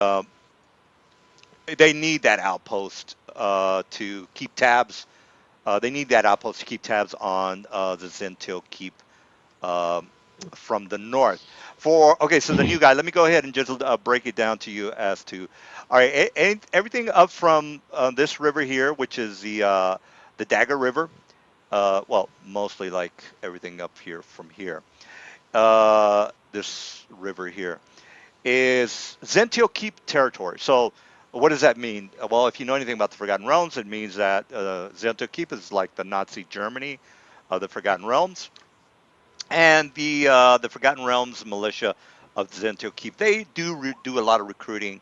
uh, they need that outpost to keep tabs. They need that outpost to keep tabs on the Zentil keep um, from the north. For okay, so the new guy. Let me go ahead and just break it down to you as to, all right, everything up from this river here, which is the Dagger River. Well, mostly like everything up here from here. This river here is Zential Keep territory. So, what does that mean? Well, if you know anything about the Forgotten Realms, it means that Zential Keep is like the Nazi Germany of the Forgotten Realms, and the Forgotten Realms militia of Zential Keep. They do a lot of recruiting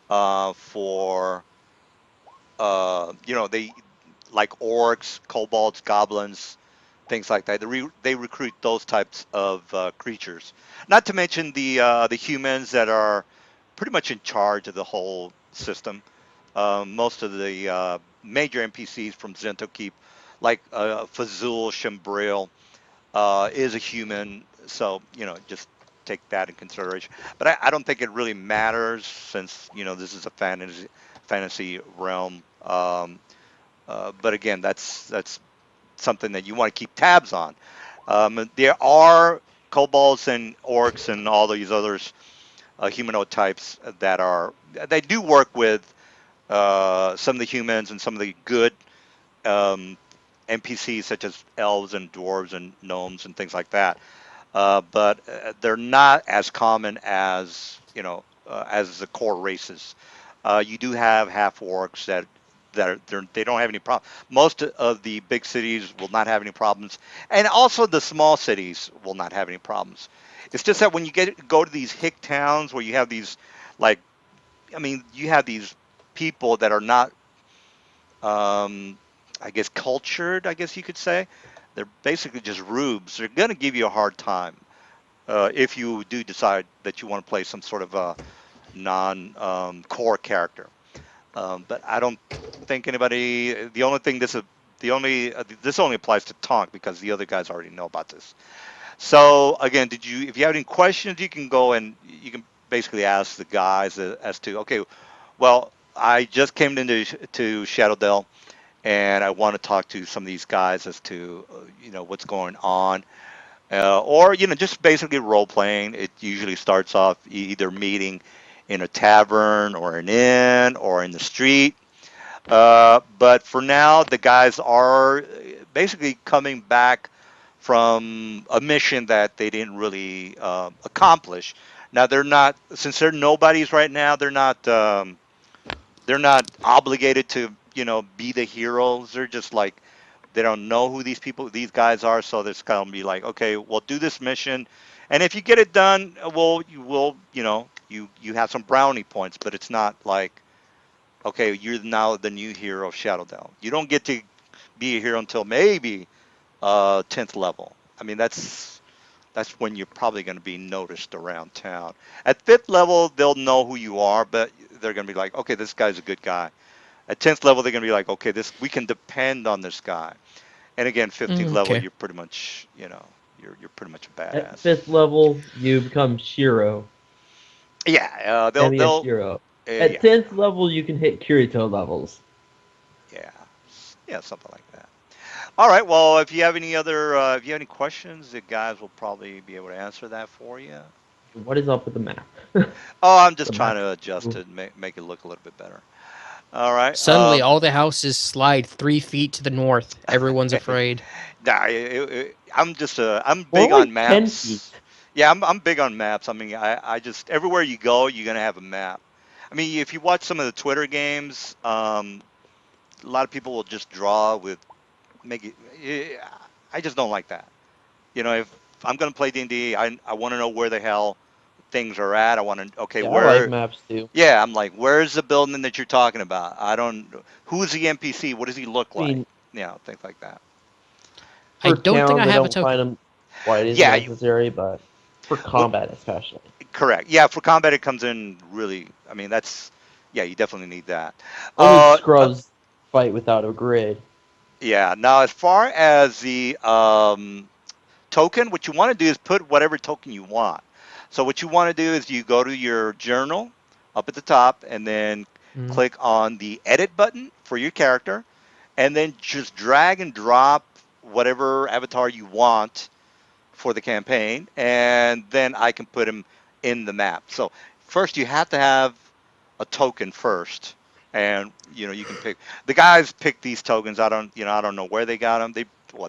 for they like orcs, kobolds, goblins, things like that. They recruit those types of creatures. Not to mention the humans that are pretty much in charge of the whole system. Most of the major NPCs from Zento Keep, like Fazul Shambril, is a human. So just take that in consideration. But I don't think it really matters since this is a fantasy realm. But again, that's something that you want to keep tabs on. There are kobolds and orcs and all these others humanoid types that are they do work with some of the humans and some of the good um, NPCs such as elves and dwarves and gnomes and things like that. But they're not as common as the core races. You do have half orcs they don't have any problem. Most of the big cities will not have any problems, and also the small cities will not have any problems. It's just that when you go to these hick towns where you have these, like, I mean, you have these people that are not, um, I guess, cultured. I guess you could say they're basically just rubes. They're going to give you a hard time if you do decide that you want to play some sort of a non core character. But I don't think anybody. The only thing this only applies to Tonk because the other guys already know about this. So again, if you have any questions, you can go and you can basically ask the guys as to, okay, well, I just came to Shadowdale and I want to talk to some of these guys as to what's going on, or just basically role playing. It usually starts off either meeting in a tavern or an inn or in the street. But for now, the guys are basically coming back from a mission that they didn't really accomplish. Now they're not, since they're nobodies right now. They're not obligated to be the heroes. They're just like they don't know who these guys are, so they're gonna be like, okay, well, do this mission, and if you get it done, well, you will, you have some brownie points, but it's not like, okay, you're now the new hero of Shadowdell. You don't get to be a hero until maybe 10th level. I mean, that's when you're probably going to be noticed around town. At 5th level, they'll know who you are, but they're going to be like, okay, this guy's a good guy. At 10th level, they're going to be like, okay, this we can depend on this guy. And again, 15th level, Okay. you're pretty much, you're pretty much a At badass. fifth level, you become Shiro, Yeah, MES they'll Shiro. At yeah, 10th level, you can hit Kirito levels. yeah, yeah, something like that. All right. Well, if you have any questions, the guys will probably be able to answer that for you. What is up with the map? Oh, I'm just The trying map. to adjust it and make it look a little bit better. All right. Suddenly, all the houses slide 3 feet to the north. Everyone's afraid. Nah, I'm More big on like 10 maps. feet. Yeah, I'm big on maps. I mean, I just everywhere you go, you're gonna have a map. I mean, if you watch some of the Twitter games, a lot of people will just draw with make it. I just don't like that. If I'm gonna play D&D, I want to know where the hell things are at. I want to, okay, Yeah, I like where. maps too. Yeah, I'm like, where's the building that you're talking about? I don't. Who's the NPC? What does he look I like? mean, Things like that. I for don't think I towns, I have a don't find token. them quite as Yeah, necessary, but for well, combat especially. correct. Yeah, for combat it comes in really. I mean, yeah, you definitely need that. Only Uh, uh scrubs fight without a grid. yeah. Now, as far as the token, what you want to do is put whatever token you want. So what you want to do is you go to your journal, up at the top, and then Mm. click on the edit button for your character, and then just drag and drop whatever avatar you want for the campaign, and then I can put him in the map. So first, you have to have a token first, and you can pick. The guys pick these tokens. I don't know where they got them. They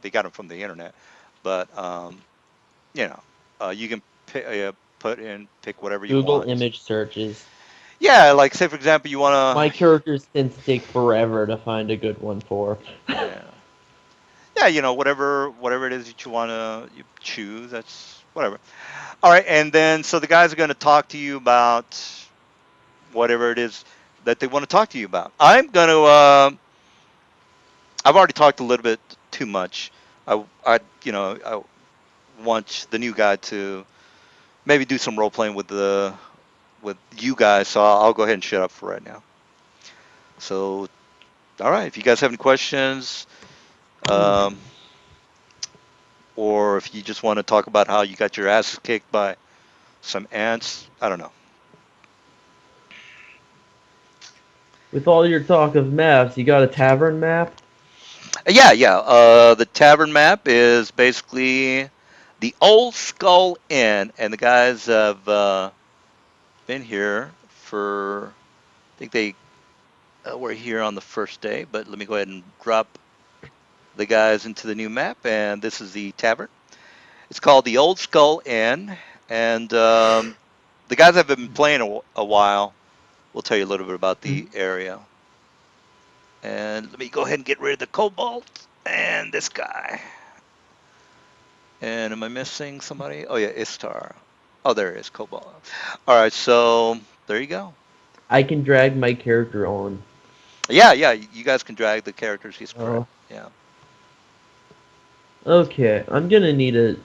got them from the internet, but you know, you can pick whatever you Google want. image searches. Yeah, like say for example, you My want to. characters tend to take forever to find a good one for. Yeah. Yeah, whatever it is that you want to you choose, that's whatever. All right, and then so the guys are going to talk to you about whatever it is that they want to talk to you about. I've already talked a little bit too much. I want the new guy to maybe do some role playing with you guys. So I'll go ahead and shut up for right now. So, all right, if you guys have any questions, um, or if you just want to talk about how you got your asses kicked by some ants, I don't know. With all your talk of maps, you got a tavern map? Yeah, yeah. The tavern map is basically the Old Skull Inn, and the guys have been here for. I think they were here on the first day, but let me go ahead and drop the guys into the new map, and this is the tavern. It's called the Old Skull Inn, and the guys have been playing a while. We'll tell you a little bit about the Mhm. area. And let me go ahead and get rid of the cobalt and this guy. And am I missing somebody? Oh yeah, Istar. Oh, there it is, Cobalt. All right, so there you go. I can drag my character on. Yeah, yeah, you guys can drag the characters. He's correct. Oh, Yeah. okay. I'm gonna need to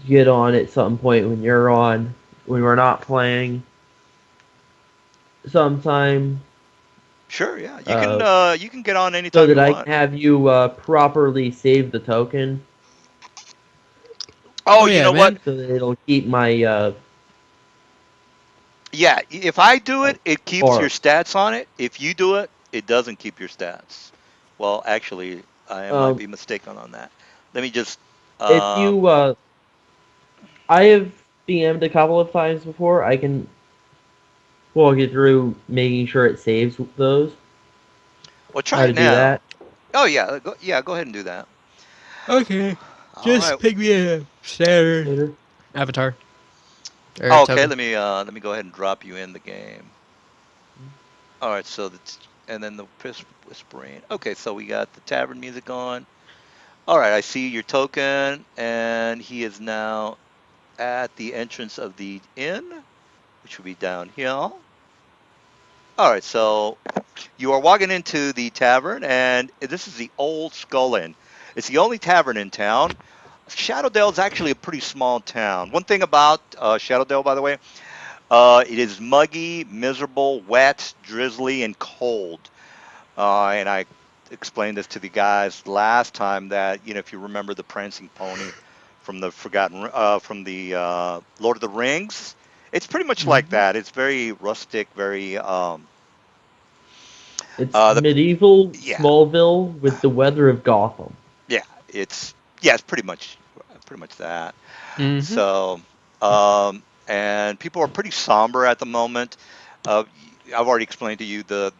get on at some point when you're on, when we're not playing. Sometime, Sure. Yeah. uh, You can get on so anytime that you I can want. have you properly save the token, Oh, Oh you yeah, know what? man. so that it'll keep my Yeah. If I do like it, it keeps your bar. stats on it. If you do it, it doesn't keep your stats. Well, actually, I might Um, be mistaken on that. Let me just. if Uh, you, I have DM'd a couple of times before. I can walk you through making sure it saves those. well, try How it to do now. that. Oh yeah. Go ahead and do that. Okay. All Just right. pick me a standard Later. avatar or Oh, okay, token. let me go ahead and drop you in the game. All right, so and then the whispering. Okay, so we got the tavern music on. All right, I see your token, and he is now at the entrance of the inn, which would be down here. All right, so you are walking into the tavern, and this is the Old Skull Inn. It's the only tavern in town. Shadowdale is actually a pretty small town. One thing about Shadowdale, by the way, it is muggy, miserable, wet, drizzly, and cold. And I explained this to the guys last time that if you remember the prancing pony from the from the Lord of the Rings, it's pretty much like Hmm. that. It's very rustic, very It's the medieval yeah, Smallville with the weather of Gotham. yeah, it's pretty much that. Mm-hmm. So, and people are pretty somber at the moment. Uh, I've already explained to you the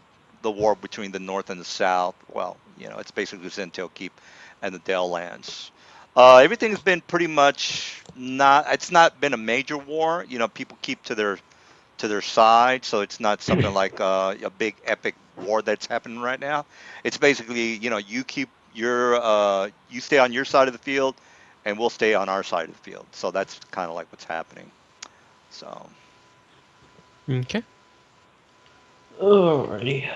war between the North and the South. Well, it's basically Zintel Keep and the Dale Lands. Everything's been pretty much not. It's not been a major war. People keep to their side, so it's not something like a big epic war that's happening right now. It's basically, you stay on your side of the field, and we'll stay on our side of the field. So that's kind of like what's happening. So, Okay. Alrighty.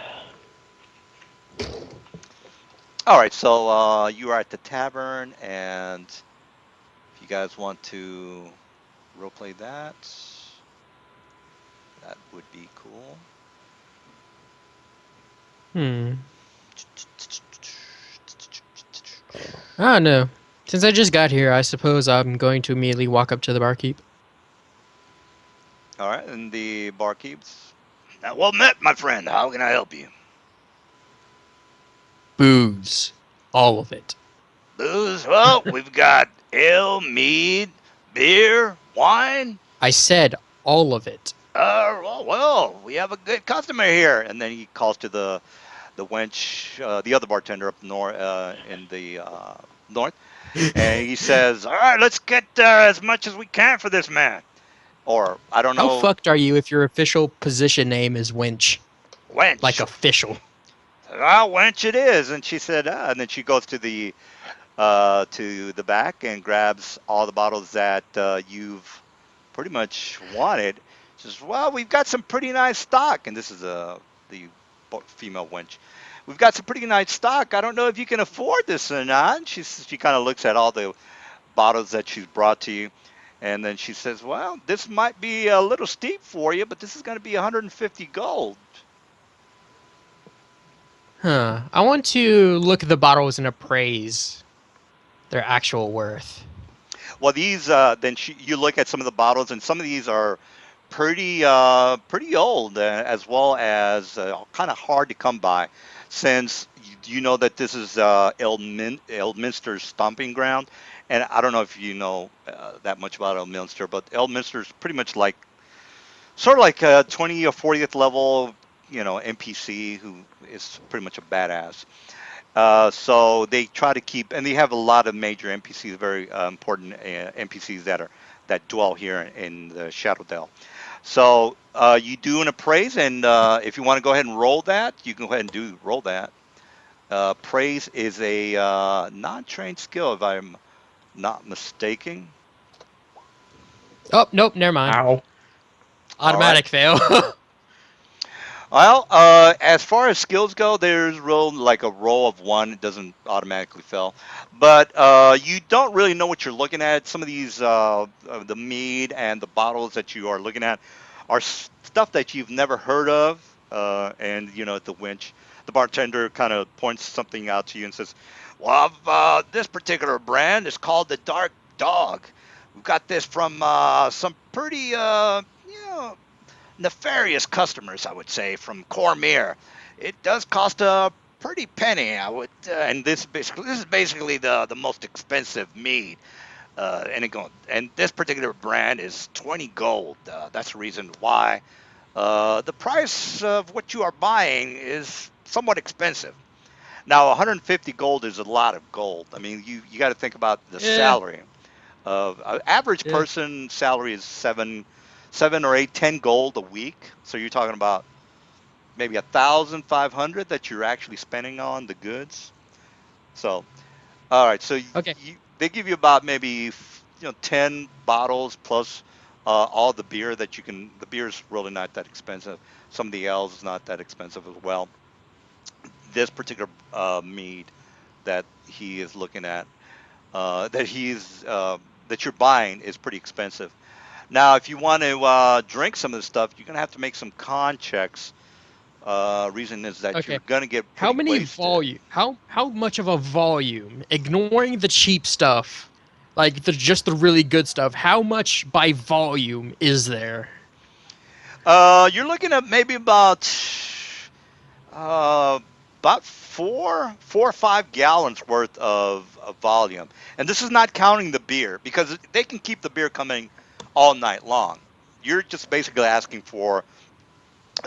all right. So you are at the tavern, and if you guys want to roleplay that, that would be cool. Hmm. I don't know. Since I just got here, I suppose I'm going to immediately walk up to the barkeep. All right, and the barkeeps. Well met, my friend. How can I help you? Booze. All of it. Booze? Well, we've got ale, mead, beer, wine. I said all of it. Well, we have a good customer here. And then he calls to the wench, the other bartender up north, in the north, and he says, "All right, let's get as much as we can for this man." Or I don't How know, fucked are you if your official position name is winch? Like wench. official. Well, wench it is. And she said, and then she goes to the back and grabs all the bottles that you've pretty much wanted. She says, "Well, we've got some pretty nice stock," and this is the female wench. "We've got some pretty nice stock. I don't know if you can afford this or not." And she kind of looks at all the bottles that she's brought to you, and then she says, "Well, this might be a little steep for you, but this is going to be 150 gold." Huh. I want to look at the bottles and appraise their actual worth. Well, these then you look at some of the bottles, and some of these are pretty old, as well as kind of hard to come by, since you know that this is Elminster's stomping ground, and I don't know if you know that much about Elminster, but Elminster is pretty much like sort of like a 20 or 40th level, NPC who is pretty much a badass. So they try to keep, and they have a lot of major NPCs, very important NPCs that dwell here in the Shadowdale. So you do an appraise, and if you want to go ahead and roll that, you can go ahead and roll that. Praise is a non-trained skill, if I'm not mistaken. Oh, nope, never mind. Ow. All right. Automatic fail. Well, as far as skills go, there's real like a roll of one. It doesn't automatically fail, but you don't really know what you're looking at. Some of these, the mead and the bottles that you are looking at, are stuff that you've never heard of. And at the winch, the bartender kind of points something out to you and says, "Well, this particular brand is called the Dark Dog. We've got this from some pretty, nefarious customers, I would say, from Cormier. It does cost a pretty penny, I would, and this is basically the most expensive mead. And this particular brand is 20 gold. That's the reason why the price of what you are buying is somewhat expensive. Now, 150 gold is a lot of gold. I mean, you got to think about the Yeah. salary of average Yeah. person salary is seven or eight, 10 gold a week. So you're talking about maybe 1,500 that you're actually spending on the goods. So all right, so Okay. they give you about maybe 10 bottles plus all the beer that you can. The beer is really not that expensive. Some of the ales is not that expensive as well. This particular mead that he is looking at, that you're buying is pretty expensive. Now, if you want to drink some of this stuff, you're gonna have to make some con checks. Reason is that you're Okay. gonna get How pretty many wasted. volume? How much of a volume? Ignoring the cheap stuff, like just the really good stuff. How much by volume is there? You're looking at maybe uh, about 4 or 5 gallons worth of volume, and this is not counting the beer because they can keep the beer coming all night long. You're just basically asking for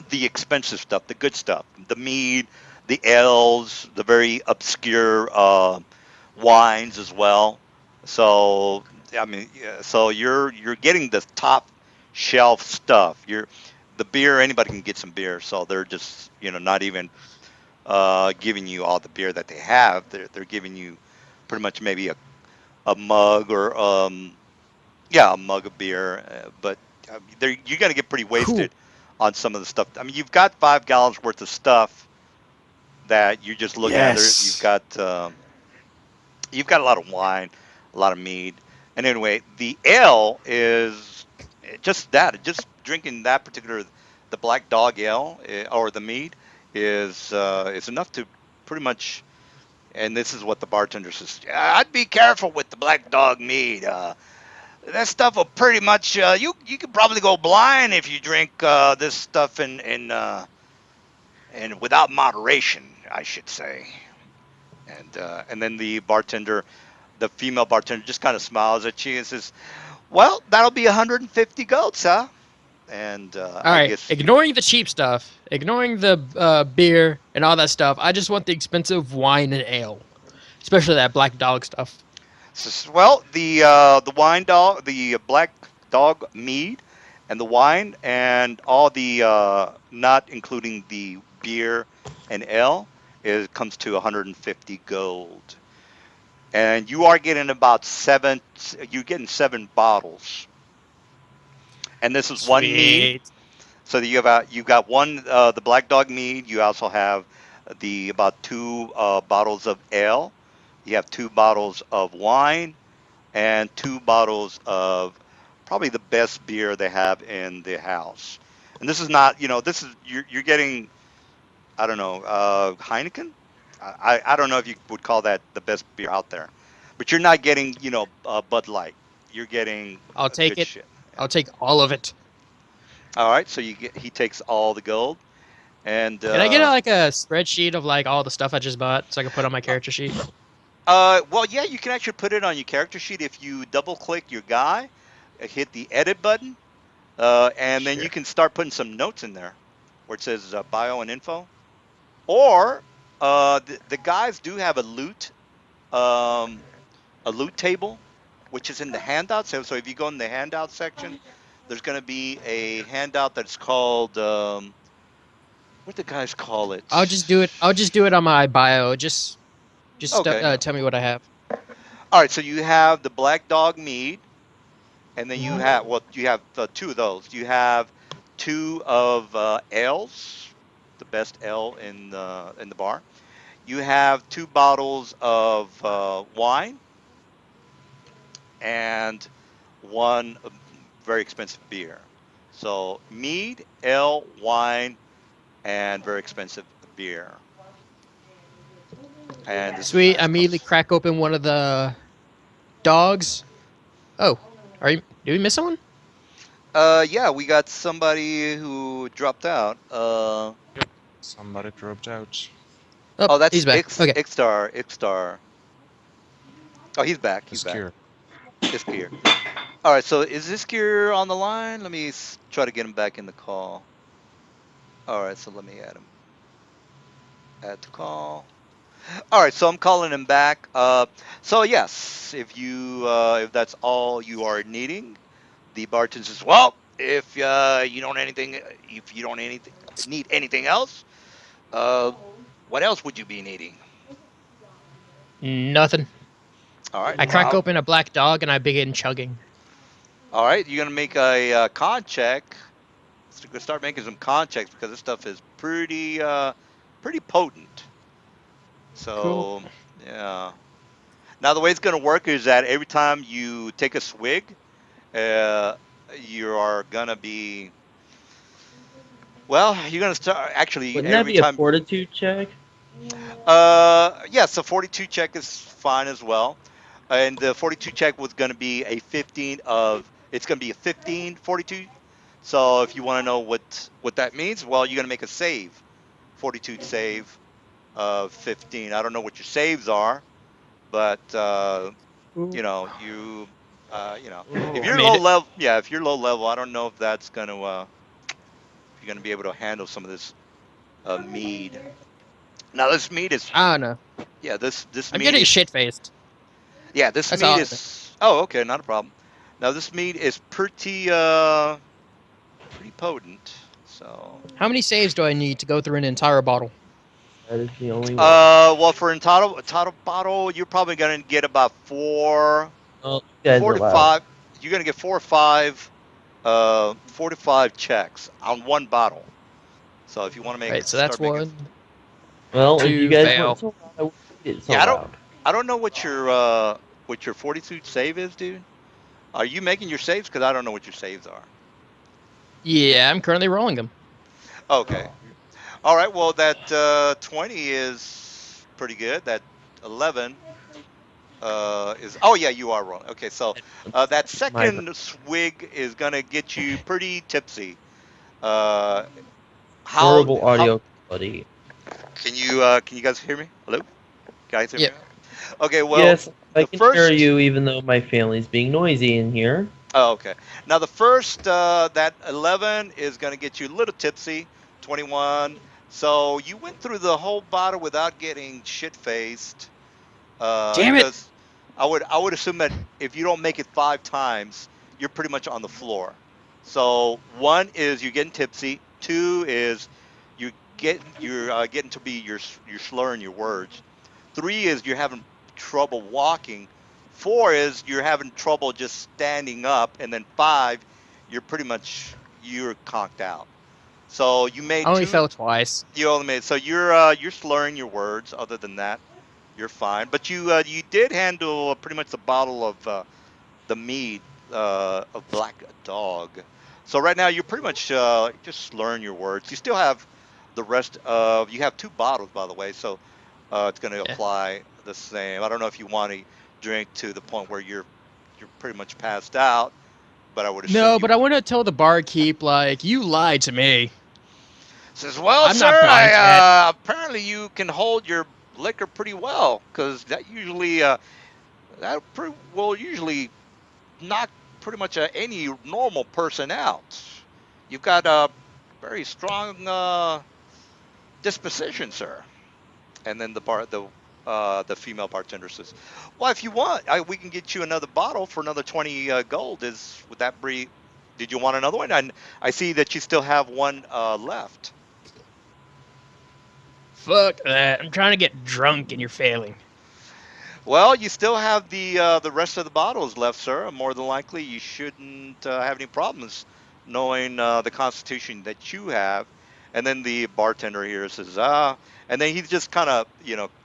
the expensive stuff, the good stuff, the mead, the ales, the very obscure wines as well. So I mean, yeah, so you're getting the top shelf stuff. The beer, anybody can get some beer, so they're just not even giving you all the beer that they have. They're giving you pretty much maybe a mug or yeah, a mug of beer, but you're going to get pretty Cool. wasted on some of the stuff. I mean, you've got 5 gallons worth of stuff that you're just looking at. There, Yes. you've got a lot of wine, a lot of mead, and anyway, the ale is just that. Just drinking that particular the Black Dog ale or the mead is enough to pretty much. And this is what the bartender says. I'd be careful with the Black Dog mead. that stuff will pretty much you could probably go blind if you drink this stuff and without moderation, I should say. And then the female bartender, just kind of smiles at you and says, "Well, that'll be 150 goats, huh?" And All I right, guess ignoring the cheap stuff, ignoring the beer and all that stuff, I just want the expensive wine and ale, especially that black dog stuff. well, the wine dog, the black dog mead, and the wine, and all the not including the beer and ale, it comes to 150 gold. And you are getting about seven. You're getting 7 bottles, and this is one mead. Sweet. So that you got one the black dog mead. You also have the about 2 bottles of ale. You have 2 bottles of wine and 2 bottles of probably the best beer they have in the house. And this is not, this is you're getting, I don't know, Heineken. I don't know if you would call that the best beer out there, but you're not getting, Bud Light. You're getting I'll take good it. shit. Yeah. I'll take all of it. All right, so he takes all the gold, and Can I get like a spreadsheet of like all the stuff I just bought so I can put on my character sheet? well, yeah, you can actually put it on your character sheet if you double click your guy, hit the edit button, and then you Sure. can start putting some notes in there where it says bio and info. Or the guys do have um, a loot table, which is in the handouts. So if you go in the handout section, there's going to be a handout that's called what the guys call it. I'll just do it. I'll just do it on my bio. Just Okay. tell me what I have. All right. So you have the Black Dog mead, and then you have 2 of those. You have 2 of ales, the best ale in the bar. You have 2 bottles of wine and one very expensive beer. So mead, ale, wine, and very expensive beer. And this is Sweet. I nice. immediately Comes. crack open one of the dogs. Oh, are you? Did we miss someone? Yeah, we got somebody who dropped out. Yep. Somebody dropped out. Oh, Oh, that's he's back. Okay. Ixtar. Ixtar. Oh, he's back. He's This back. gear. Iskir. All right. So is Iskir on the line? Let me try to get him back in the call. All right. So let me add him. Add to call. All right. So I'm calling him back. So yes, if that's all you are needing, the bartender says, well, if you don't need anything else, uh, what else would you be needing? Nothing. All right. I crack open a black dog and I begin chugging. All right. You're gonna make a con check. So go start making some con checks because this stuff is pretty potent. Cool. So yeah. Now the way it's gonna work is that every time you take a swig, uh, you are gonna be well. You're gonna start actually Wouldn't that every be a time. fortitude check? Yeah. So 42 check is fine as well, and the 42 check was gonna be a 15 of. It's gonna be a 15 42. So if you want to know what that means, well, you're gonna make a save. Fortitude save of 15. I don't know what your saves are, but you if Oh. you're Made low it. level, yeah, if you're low level, I don't know if that's gonna if you're gonna be able to handle some of this mead. Now this mead is I don't know. yeah this I'm mead getting is shit faced. yeah this That's mead all I know. is oh okay, not a problem. Now this mead is pretty potent. So How many saves do I need to go through an entire bottle? That is the only way. well for a total bottle, you're probably gonna get about Oh, you guys four are to loud. five. You're gonna get 4 to 5 checks on one bottle. So if you want to Right, so that's start making, one, Well, if you two, guys weren't fail. so loud, I wouldn't make it so yeah, loud. I don't know what your fortitude save is, dude. Are you making your saves? Because I don't know what your saves are. Yeah, I'm currently rolling them. Okay, all right. Well, that 20 is pretty good. That 11 is oh yeah, you are wrong. Okay, so that My bad. second swig is gonna get you pretty tipsy. Uh, Horrible how audio quality. can you guys hear me? Hello, guys, hear me? Yep. Okay, well Yes, I the can hear first. you even though my family's being noisy in here. Oh, okay. Now the first that 11 is gonna get you a little tipsy. 21. So you went through the whole bottle without getting shit faced. Damn it! Because I would assume that if you don't make it 5 times, you're pretty much on the floor. So one is you're getting tipsy. Two is you're getting to be you're slurring your words. Three is you're having trouble walking. Four is you're having trouble just standing up, and then five, you're conked out. So you I made only two. fell twice. You only made so you're slurring your words. Other than that, you're fine. But you did handle pretty much the bottle of the mead of Black Dog. So right now you're pretty much just slurring your words. You still have the rest of you have 2 bottles by the way, so it's going to Yeah. apply the same. I don't know if you want to drink to the point where you're pretty much passed out, but I would assume No, you but I want to tell the barkeep like you lied to me. says, "Well, I'm not sir, buying it. I apparently you can hold your liquor pretty well because that will usually knock pretty much any normal person out. You've got a very strong disposition, sir." And then the female bartender says, "Well, if you want, we can get you another bottle for another 20 gold. Would that be? Did you want another one? And I see that you still have one left." Fuck that. I'm trying to get drunk and you're failing. Well, you still have the rest of the bottles left, sir. More than likely, you shouldn't have any problems knowing the constitution that you have. And then the bartender here says, "Ah," and then he's just kind of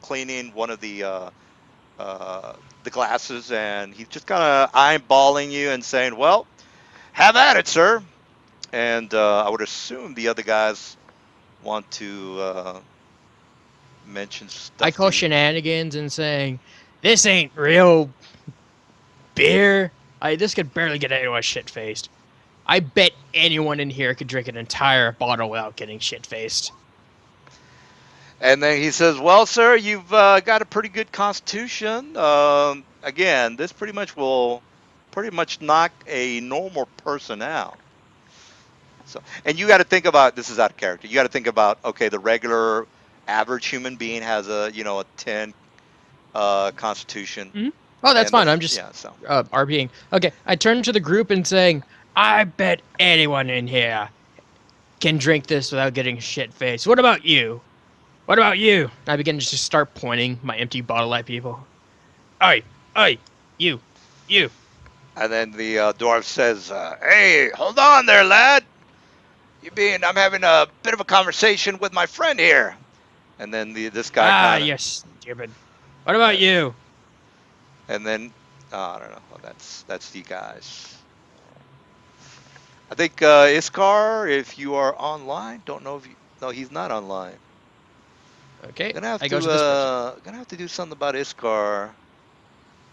cleaning one of the glasses, and he's just kind of eyeballing you and saying, "Well, have at it, sir." And I would assume the other guys want to mention I stuff to call you. shenanigans and saying, "This ain't real beer. This could barely get anyone shit faced. I bet anyone in here could drink an entire bottle without getting shit faced." And then he says, "Well, sir, you've got a pretty good constitution. Again, this pretty much knock a normal person out. So, and you got to think about this is out of character. You got to think about okay, the regular average human being has a 10 constitution, Hmm. Oh, that's and the fine. I'm just yeah. So RPing. Okay, I turn to the group and saying, "I bet anyone in here can drink this without getting shit faced. What about you? What about you?" And I begin to just start pointing my empty bottle at people. Oi, oi, you, you. and then the dwarf says, "Hey, hold on there, lad. I'm having a bit of a conversation with my friend here." And then this guy Ah, kind of, you're stupid. What about uh, you? and then I don't know. Well, that's you guys. I think Iskar, if you are online, don't know if you. No, he's not online. Okay, I go to this person. Gonna have to do something about Iskar.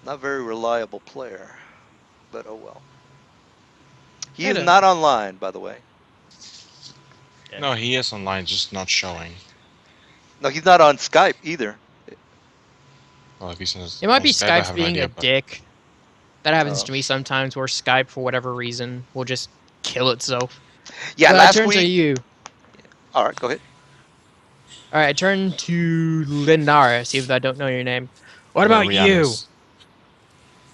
Not very reliable player, but oh well. He I is don't not know. online, by the way. Yeah. No, he is online, just not showing. No, he's not on Skype either. Well, if he's on It might be Skype, I Skype's have an being a idea, but dick. That happens Oh, to me sometimes where Skype, for whatever reason, will just kill itself. yeah. But I Last turn to week. you. All right, go ahead. Alright, I turn to Linara, see if I don't know your name. What about you? Larianus.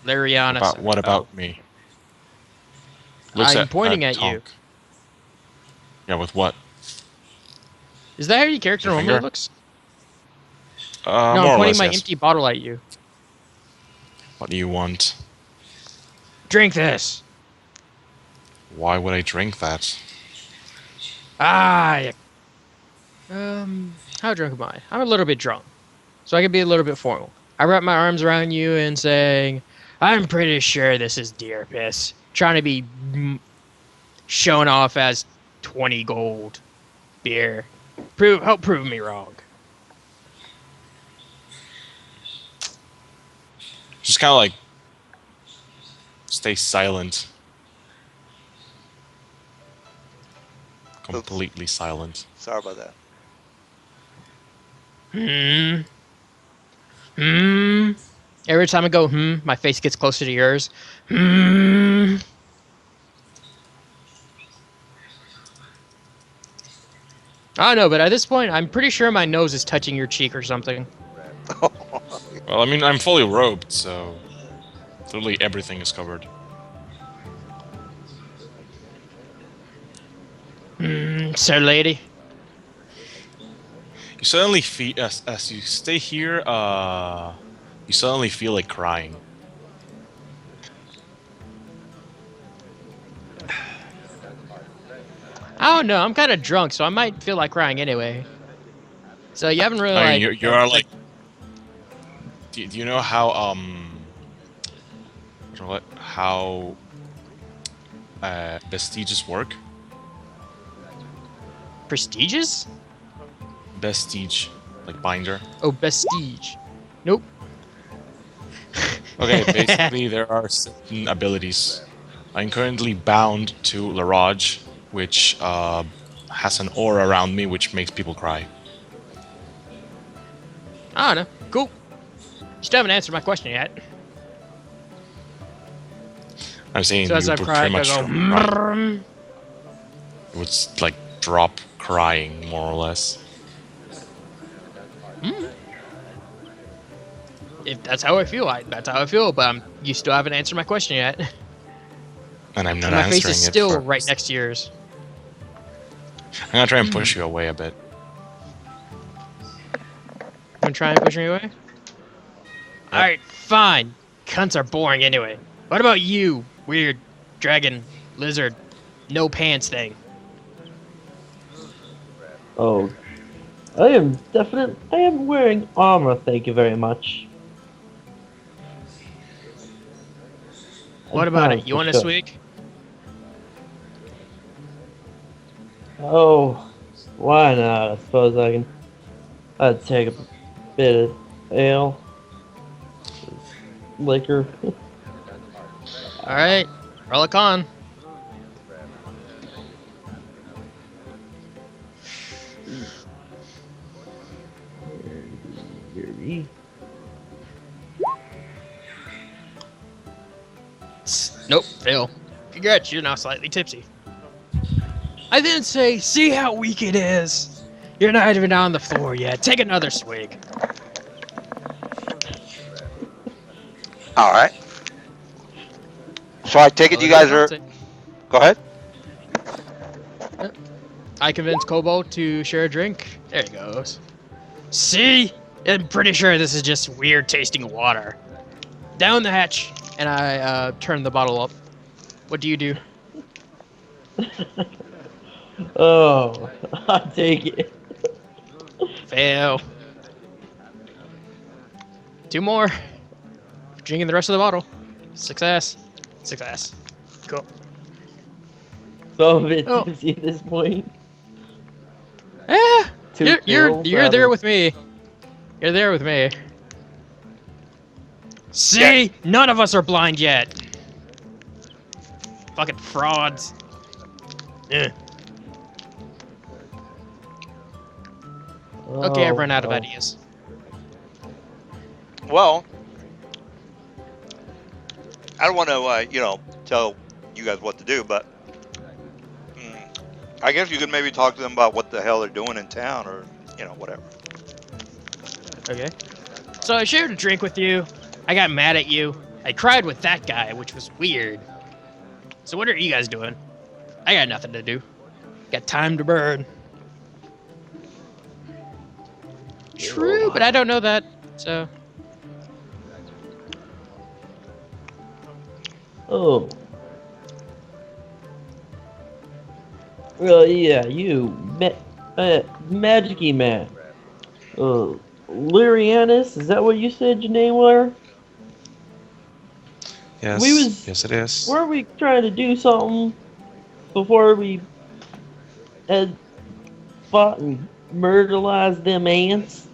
Lariana, About sorry. what Oh. about me? Looks I'm at pointing at you. Tonk. Yeah, with what? Is that how your With character your normally finger? looks? No, I'm More or pointing less, my yes. empty bottle at you. What do you want? Drink this. Why would I drink that? Ah, how drunk am I? I'm a little bit drunk, so I can be a little bit formal. I wrap my arms around you and saying, "I'm pretty sure this is deer piss." Trying to be shown off as 20 gold beer. Help prove me wrong. Just kind of like stay silent. Oops, Completely silent. sorry about that. Hmm. Hmm. Every time I go, my face gets closer to yours. Hmm. I don't know, but at this point, I'm pretty sure my nose is touching your cheek or something. Well, I mean, I'm fully robed, so literally everything is covered. Sir lady. You suddenly feel as you stay here. You suddenly feel like crying. I don't know. I'm kind of drunk, so I might feel like crying anyway. So you haven't really I mean, like. you are like. Do you know how vestiges work? Prestigious? Vestige, like binder. Oh, prestige. Nope. Okay, basically there are certain abilities. I'm currently bound to Larage, which has an aura around me which makes people cry. I don't know. Cool. You still haven't answered my question yet. I'm saying So as you I'm would pretty crying, I much go. drop crying. You would like drop crying, more or less. If that's how I feel, that's how I feel. But you still haven't answered my question yet. And I'm not And my face is answering it still first. right next to yours. I'm gonna try and push you away a bit. You want to try and push me away? Alright, fine. Cunts are boring anyway. What about you, weird dragon, lizard, no pants thing? Oh, I am wearing armor, thank you very much. What I'm about fine it? You for want a sure. swig? Oh, why not? I suppose I'd take a bit of ale, liquor. Alright, relic on. Nope, fail. Congrats, you're now slightly tipsy. I then say, see how weak it is. You're not even on the floor yet. Take another swig. All right. So I take it Well, you it goes guys on are. to Go ahead. I convinced Kobo to share a drink. There he goes. See? I'm pretty sure this is just weird tasting water. Down the hatch, and I turn the bottle up. What do you do? Oh, I take it. Fail. Two more. Drinking the rest of the bottle. Success. Success. Cool. So I'm a bit Oh. tipsy at this point. Eh, Two pills, you're there rather. with me. You're there with me. See? None of us are blind yet. Fucking frauds. Okay, I've Oh, run out of oh. ideas. Well, I don't want to, tell you guys what to do, but I guess you could maybe talk to them about what the hell they're doing in town, or whatever. Okay. So I shared a drink with you. I got mad at you. I cried with that guy, which was weird. So what are you guys doing? I got nothing to do. Got time to burn. True, but I don't know that, so... Oh. Well, yeah, Magicy Man. Lyrianus, is that what you said your name were? Yes, yes, it is. Weren't we trying to do something before we had fought and murderized them ants?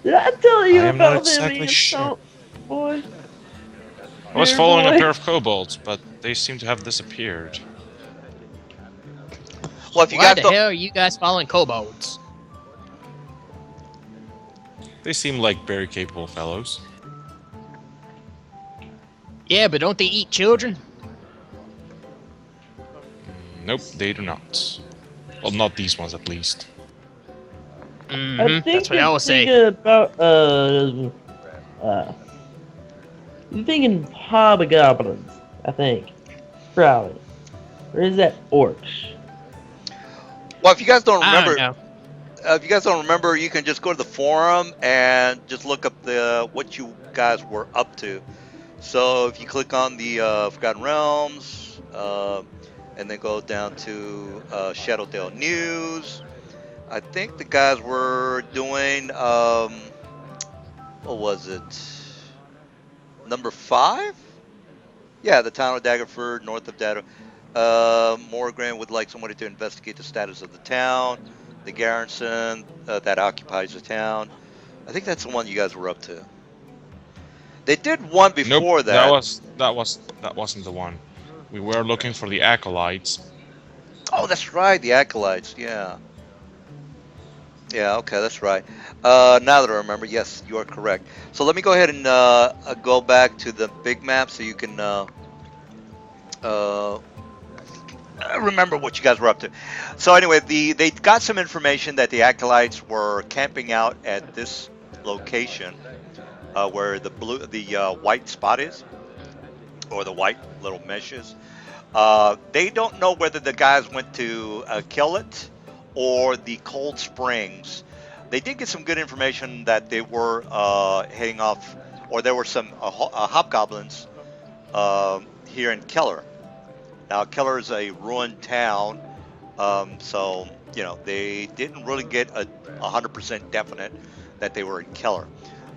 Did I tell you I am not about them exactly being sure. stoned, boy? I was Dear following a boy. pair of kobolds, but they seem to have disappeared. Well, if you Why guys the don't, hell are you guys following kobolds? They seem like very capable fellows. Yeah, but don't they eat children? Nope, they do not. Well, not these ones at least. I That's think what I you're always say. thinking about you're thinking hobgoblins, I think. Probably. Or is that orcs? well, if you guys don't I don't remember, know. you can just go to the forum and just look up the what you guys were up to. So if you click on the Forgotten Realms, and then go down to Shadowdale News, I think the guys were doing what was it? Number 5? Yeah, the town of Daggerford, north of Dagger. Morgan would like somebody to investigate the status of the town, the garrison that occupies the town. I think that's the one you guys were up to. They did one Nope, before that. that wasn't the one. We were looking for the acolytes. Oh, that's right, the acolytes. Yeah, yeah. Okay, that's right. Now that I remember, yes, you are correct. So let me go ahead and go back to the big map so you can uh, remember what you guys were up to. So anyway, they got some information that the acolytes were camping out at this location where the white spot is, or the white little mesh is. They don't know whether the guys went to kill it or the cold springs. They did get some good information that they were heading off, or there were some hobgoblins here in Keller. Now, Keller is a ruined town, so they didn't really get a 100% definite that they were in Keller.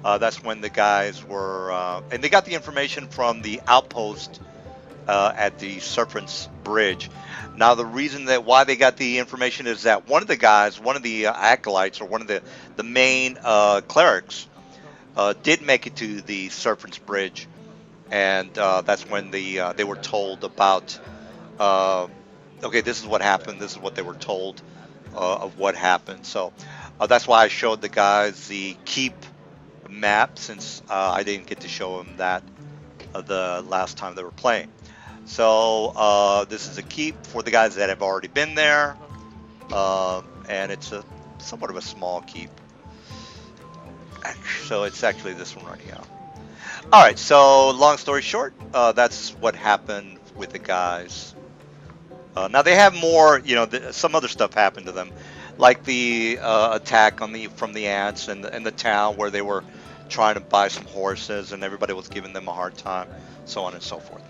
That's when the guys were, and they got the information from the outpost at the Serpent's Bridge. Now, the reason that why they got the information is that one of the guys, one of the acolytes, or one of the main clerics, did make it to the Serpent's Bridge, and that's when they were told about. Uh, okay, this is what happened. This is what they were told of what happened. So that's why I showed the guys the keep map, since I didn't get to show them that the last time they were playing. So this is a keep for the guys that have already been there, and it's a somewhat of a small keep. So it's actually this one right here. All right. So long story short, that's what happened with the guys. Now they have more. Some other stuff happened to them, like the attack on the from the ants and the town where they were trying to buy some horses and everybody was giving them a hard time, so on and so forth.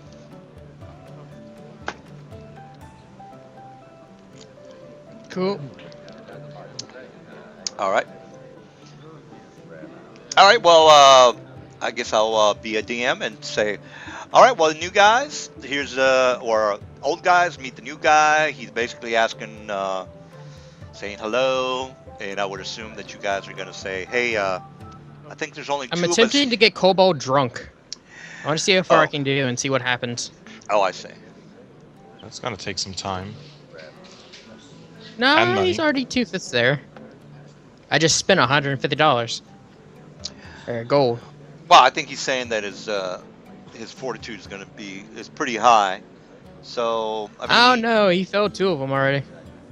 Cool. All right. All right. Well, I guess I'll be a DM and say, all right. Well, the new guys, here's or old guys meet the new guy. He's basically asking, saying hello, and I would assume that you guys are gonna say, hey, I think there's only I'm two of us. attempting to get kobold drunk. I want to see how far I Oh. can do and see what happens. Oh, I see. That's gonna take some time. And No, money. he's already 2/5 there. I just spent $150. Gold. Well, I think he's saying that his fortitude is pretty high. So I mean, Oh no, he failed 2 of them already.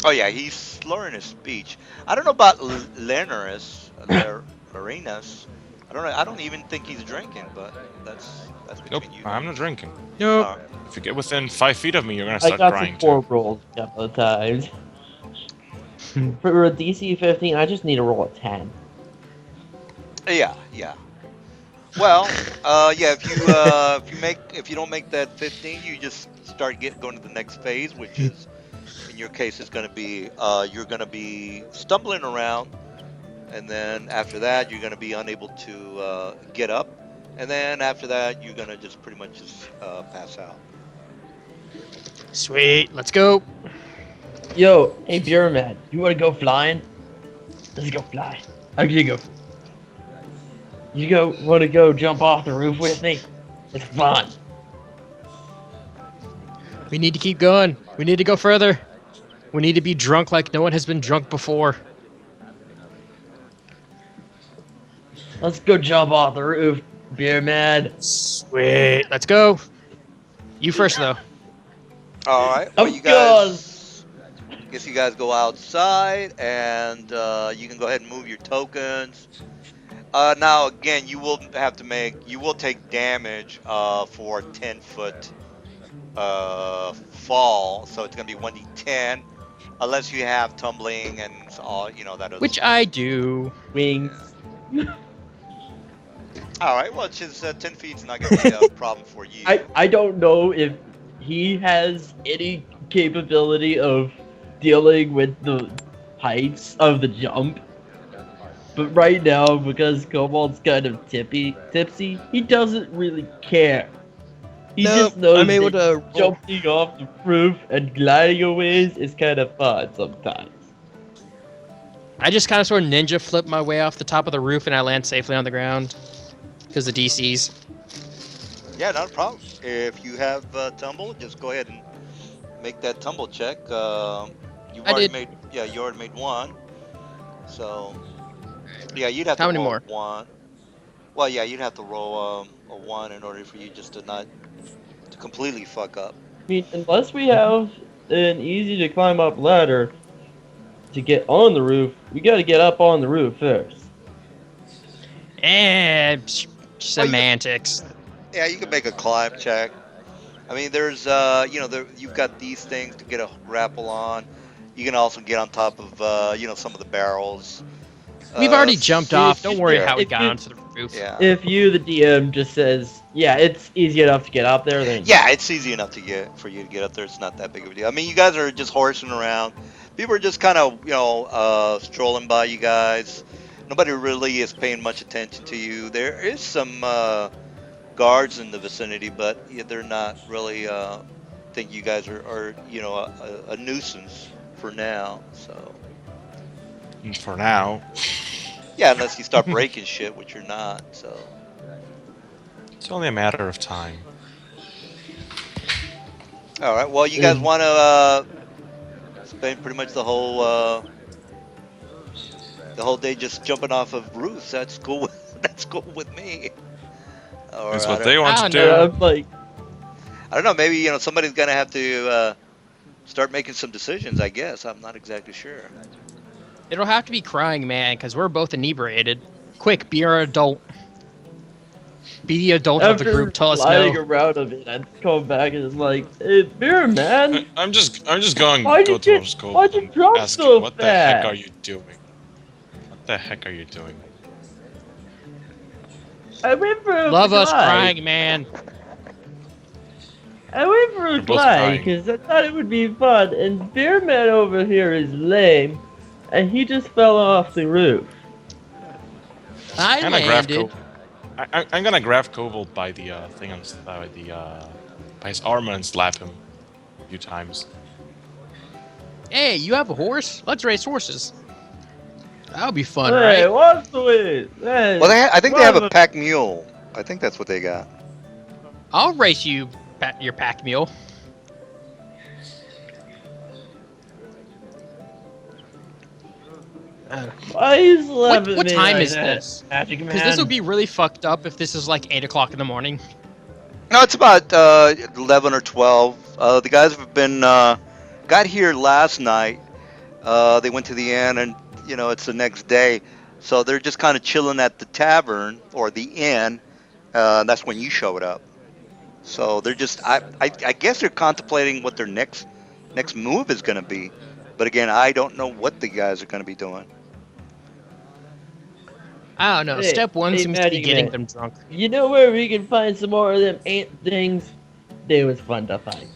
oh yeah, he's slurring his speech. I don't know about Lenaris, Larinas. I don't know. I don't even think he's drinking, but that's Nope, between you. I'm not drinking. Nope. All right. If you get within 5 feet of me, you're gonna I start got crying some too. 4 rolls a couple of times. For a DC 15, I just need a roll of 10. Yeah, yeah. Well, yeah. If you don't make that 15, you just start going to the next phase, which is in your case is going to be you're going to be stumbling around, and then after that you're going to be unable to get up, and then after that you're going to just pretty much just pass out. Sweet, let's go. Yo, hey Bjornmad, you wanna go flying? Let's go fly. How can you go? You want to go jump off the roof with me? It's fun. We need to keep going. We need to go further. We need to be drunk like no one has been drunk before. Let's go jump off the roof, beer man. Sweet. Let's go. You first, though. All right. Well, you Of course. guys. Guess you guys go outside, and you can go ahead and move your tokens. Now, again, you will have to you will take damage for a 10-foot fall, so it's going to be 1d10, unless you have tumbling and all, that other Which stuff. I do. Wings. All right, well, since 10 feet's not going to be a problem for you. I don't know if he has any capability of dealing with the heights of the jump. But right now, because Kobold's kind of tipsy, he doesn't really care. He just knows I'm able that to roll. jumping off the roof and gliding away is kind of fun sometimes. I just kind of sort of ninja flip my way off the top of the roof and I land safely on the ground. Because of DCs. Yeah, not a problem. If you have tumble, just go ahead and make that tumble check. You already made one. So, yeah, you'd have to How many roll more? one. Well, yeah, you'd have to roll a one in order for you just to not to completely fuck up. I mean, unless we have an easy to climb up ladder to get on the roof, we gotta get up on the roof first. Semantics. Yeah, you can make a climb check. I mean, there's you've got these things to get a grapple on. You can also get on top of some of the barrels. We've already jumped off. Don't worry yeah. how we If got you- onto the roof. Yeah. If you, the DM, just says, yeah, it's easy enough to get up there, then Yeah, it's easy enough for you to get up there. It's not that big of a deal. I mean, you guys are just horsing around. People are just kind of, strolling by you guys. Nobody really is paying much attention to you. There is some guards in the vicinity, but they're not really think you guys are a nuisance for now. So For now, yeah, unless you start breaking shit, which you're not. So it's only a matter of time. all right. Well, you guys want to spend pretty much the whole day just jumping off of roofs. That's cool. That's cool with me. Or, That's I what don't- they want to I do. don't know. I'm like, I don't know. Maybe somebody's gonna have to start making some decisions. I guess I'm not exactly sure. It'll have to be crying man, because we're both inebriated. Quick, be our adult. Be the adult of the after group. Tell us sliding no. around a bit, I come back and it's like, hey, beer man, I'm just going Why'd go you get- towards Cole why'd you and drop ask so him, what the heck fast?" are you doing? What the heck are you doing? I went for a Love us, glide. crying man. I went for a We're both glide crying. because I thought it would be fun, and beer man over here is lame, and he just fell off the roof. I I'm gonna grab landed. I'm gonna grab Kobold by the thing on by his armor and slap him a few times. Hey, you have a horse? Let's race horses. That'll be fun, Hey, right? what's the way? Hey, Well, I think they have a brother. pack mule. I think that's what they got. I'll race you, your pack mule. Why are you slapping What me time like is that, this? Magic Man? Because this would be really fucked up if this is like 8 o'clock in the morning. No, it's about 11 or 12. The guys have been got here last night. They went to the inn, and it's the next day, so they're just kind of chilling at the tavern or the inn. That's when you showed up. So they're just I guess they're contemplating what their next move is going to be. But again, I don't know what the guys are going to be doing. I don't know. Hey, Step one hey, seems to be Magic getting Man. them drunk. You know where we can find some more of them ant things? They was fun to fight.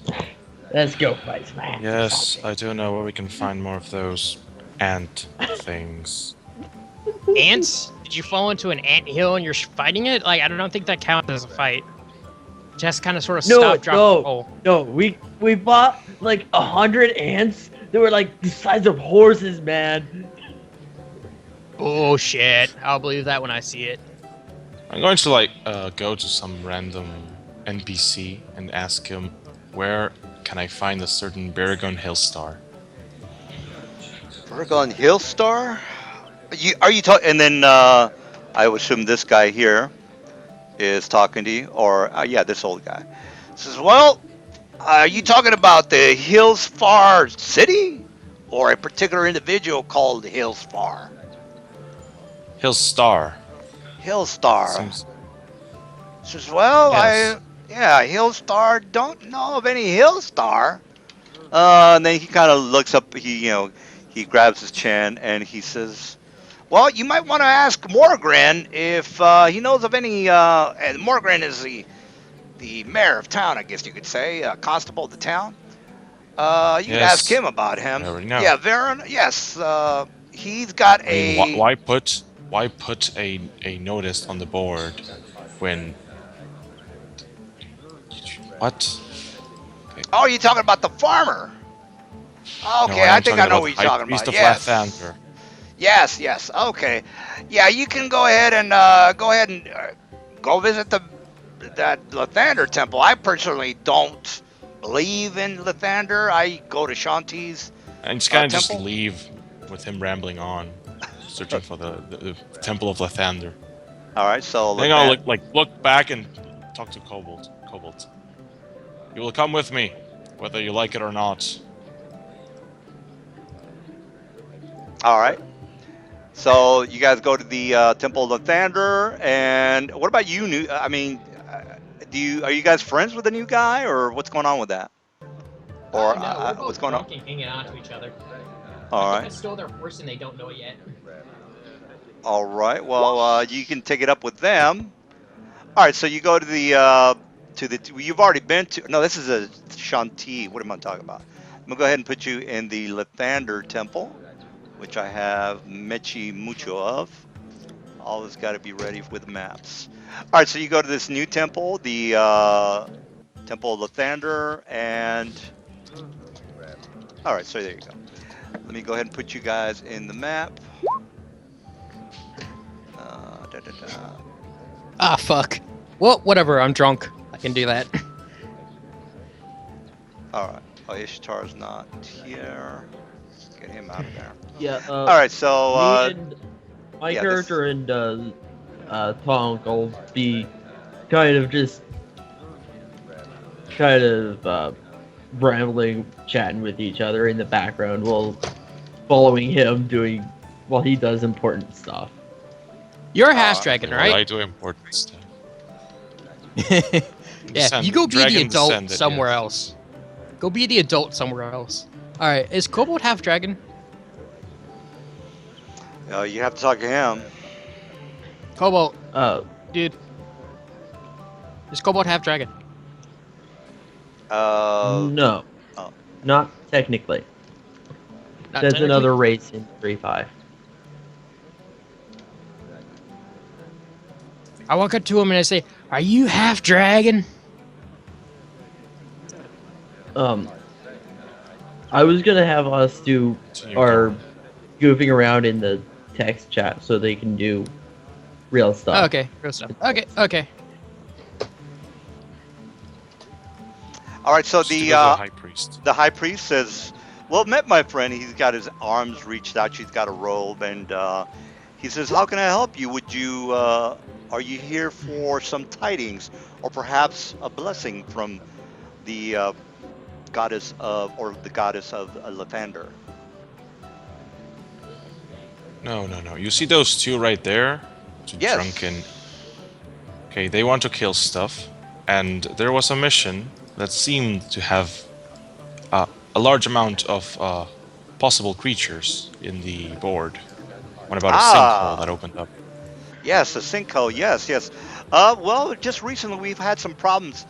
Let's go fight some ants. Yes, I do know where we can find more of those ant things. Ants? Did you fall into an ant hill and you're fighting it? Like, I don't think that counts as a fight. Just kind of sort of No, stop, drop, no. roll. No, we bought like 100 ants. They were like the size of horses, man. Bullshit. I'll believe that when I see it. I'm going to like go to some random NPC and ask him where can I find a certain Baragon Hill Star. Virgon Hillstar? Are you talking? And then I would assume this guy here is talking to you, or yeah, this old guy says, "Well, are you talking about the Hillsfar city, or a particular individual called Hillsfar? Hill Star. Hillstar." Seems Says, "Well, yes. yeah, Hillstar. Don't know of any Hillstar." And then he kind of looks up. He grabs his chin and he says, "Well, you might want to ask Morgren if he knows of any." And Morgren is the mayor of town, I guess you could say, constable of the town. You could ask Yes. him about I him. already know. Yeah, Varen. Yes, he's got I mean, a. why put a notice on the board when what? Oh, you're talking about the farmer. No, Okay, I I am think talking I know about what the you're High talking Priest about. of Yes, Lathander. yes. Okay, yeah, you can go ahead and go visit that Lathander temple. I personally don't believe in Lathander. I go to Shanti's And just kind of just temple. leave with him rambling on, searching for the Temple of Lathander. All right, so Then I'll Lathander. look back and talk to Kobold. Kobold, you will come with me, whether you like it or not. All right. So you guys go to the Temple of Lathander, and what about you? New, I mean, are you guys friends with the new guy, or what's going on with that? Or No, we're what's both going on? drunk and hanging on to each other. I All think I right, stole their horse and they don't know it yet. all right. Well, you can take it up with them. All right. So you go to you've already been to. No, this is a Shanti. What am I talking about? I'm gonna go ahead and put you in the Lathander Temple, which I have Mechi mucho of. Always got to be ready with maps. All right, so you go to this new temple, the Temple of Lathander, and all right, so there you go. Let me go ahead and put you guys in the map. Da, da, da. Ah, fuck. Well, whatever. I'm drunk. I can do that. All right. Oh, Ishtar's not here. Get him out of there. Yeah. All right, so Me and my yeah, character and Tonk will be kind of just rambling, chatting with each other in the background while following him while he does important stuff. You're a All half right. dragon, Well, I right? do important stuff. Yeah, you go be the Dragon adult descended, somewhere yes. else. Go be the adult somewhere else. All right, is Kobold half dragon? You have to talk to him. Kobold, Uh, dude. Is Kobold half dragon? no, Oh. not technically. Not That's technically? another race in 3.5. I walk up to him and I say, "Are you half dragon?" I was gonna have us do Continue our going. goofing around in the text chat so they can do real Oh, stuff. okay, real stuff. Okay. All right, so Just to go to the High Priest. the high priest says, "Well, met my friend. He's got his arms reached out. She's got a robe, and he says, "How can I help you? Are you here for some tidings, or perhaps a blessing from the goddess of Lathander?" No. You see those two right there? Two Yes. drunken. Okay, they want to kill stuff, and there was a mission that seemed to have a large amount of possible creatures in the board. What about a sinkhole that Ah, opened up? yes, a sinkhole. Yes. Well, just recently we've had some problems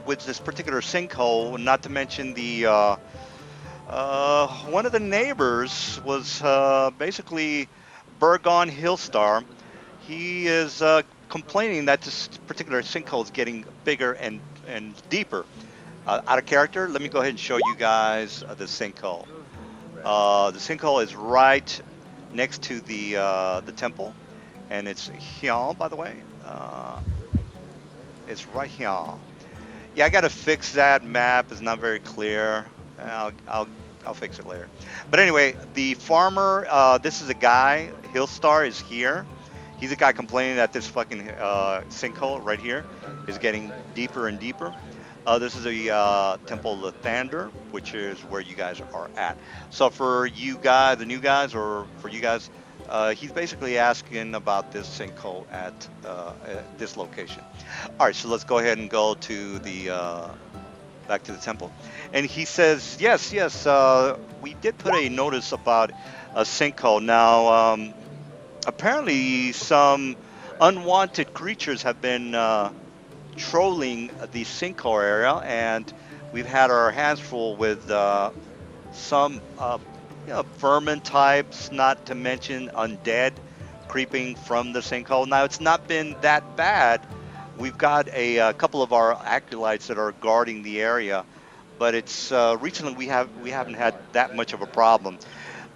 with this particular sinkhole. Not to mention one of the neighbors was basically Burgon Hillstar. He is complaining that this particular sinkhole is getting bigger and deeper. Out of character, let me go ahead and show you guys the sinkhole. The sinkhole is right next to the temple, and it's here, by the way. Uh, it's right here. Yeah, I got to fix that map. It's not very clear. I'll fix it later. But anyway, the farmer. This is a guy. Hillstar is here. He's a guy complaining that this fucking sinkhole right here is getting deeper and deeper. This is a Temple of Thunder, which is where you guys are at. So for you guys, the new guys, or for you guys, he's basically asking about this sinkhole at this location. All right, so let's go ahead and go to the back to the temple. And he says, yes, yes, we did put a notice about a sinkhole. Now, apparently, some unwanted creatures have been trolling the sinkhole area, and we've had our hands full with some vermin types, not to mention undead creeping from the sinkhole. Now, it's not been that bad. We've got a couple of our acolytes that are guarding the area, but it's recently we haven't had that much of a problem.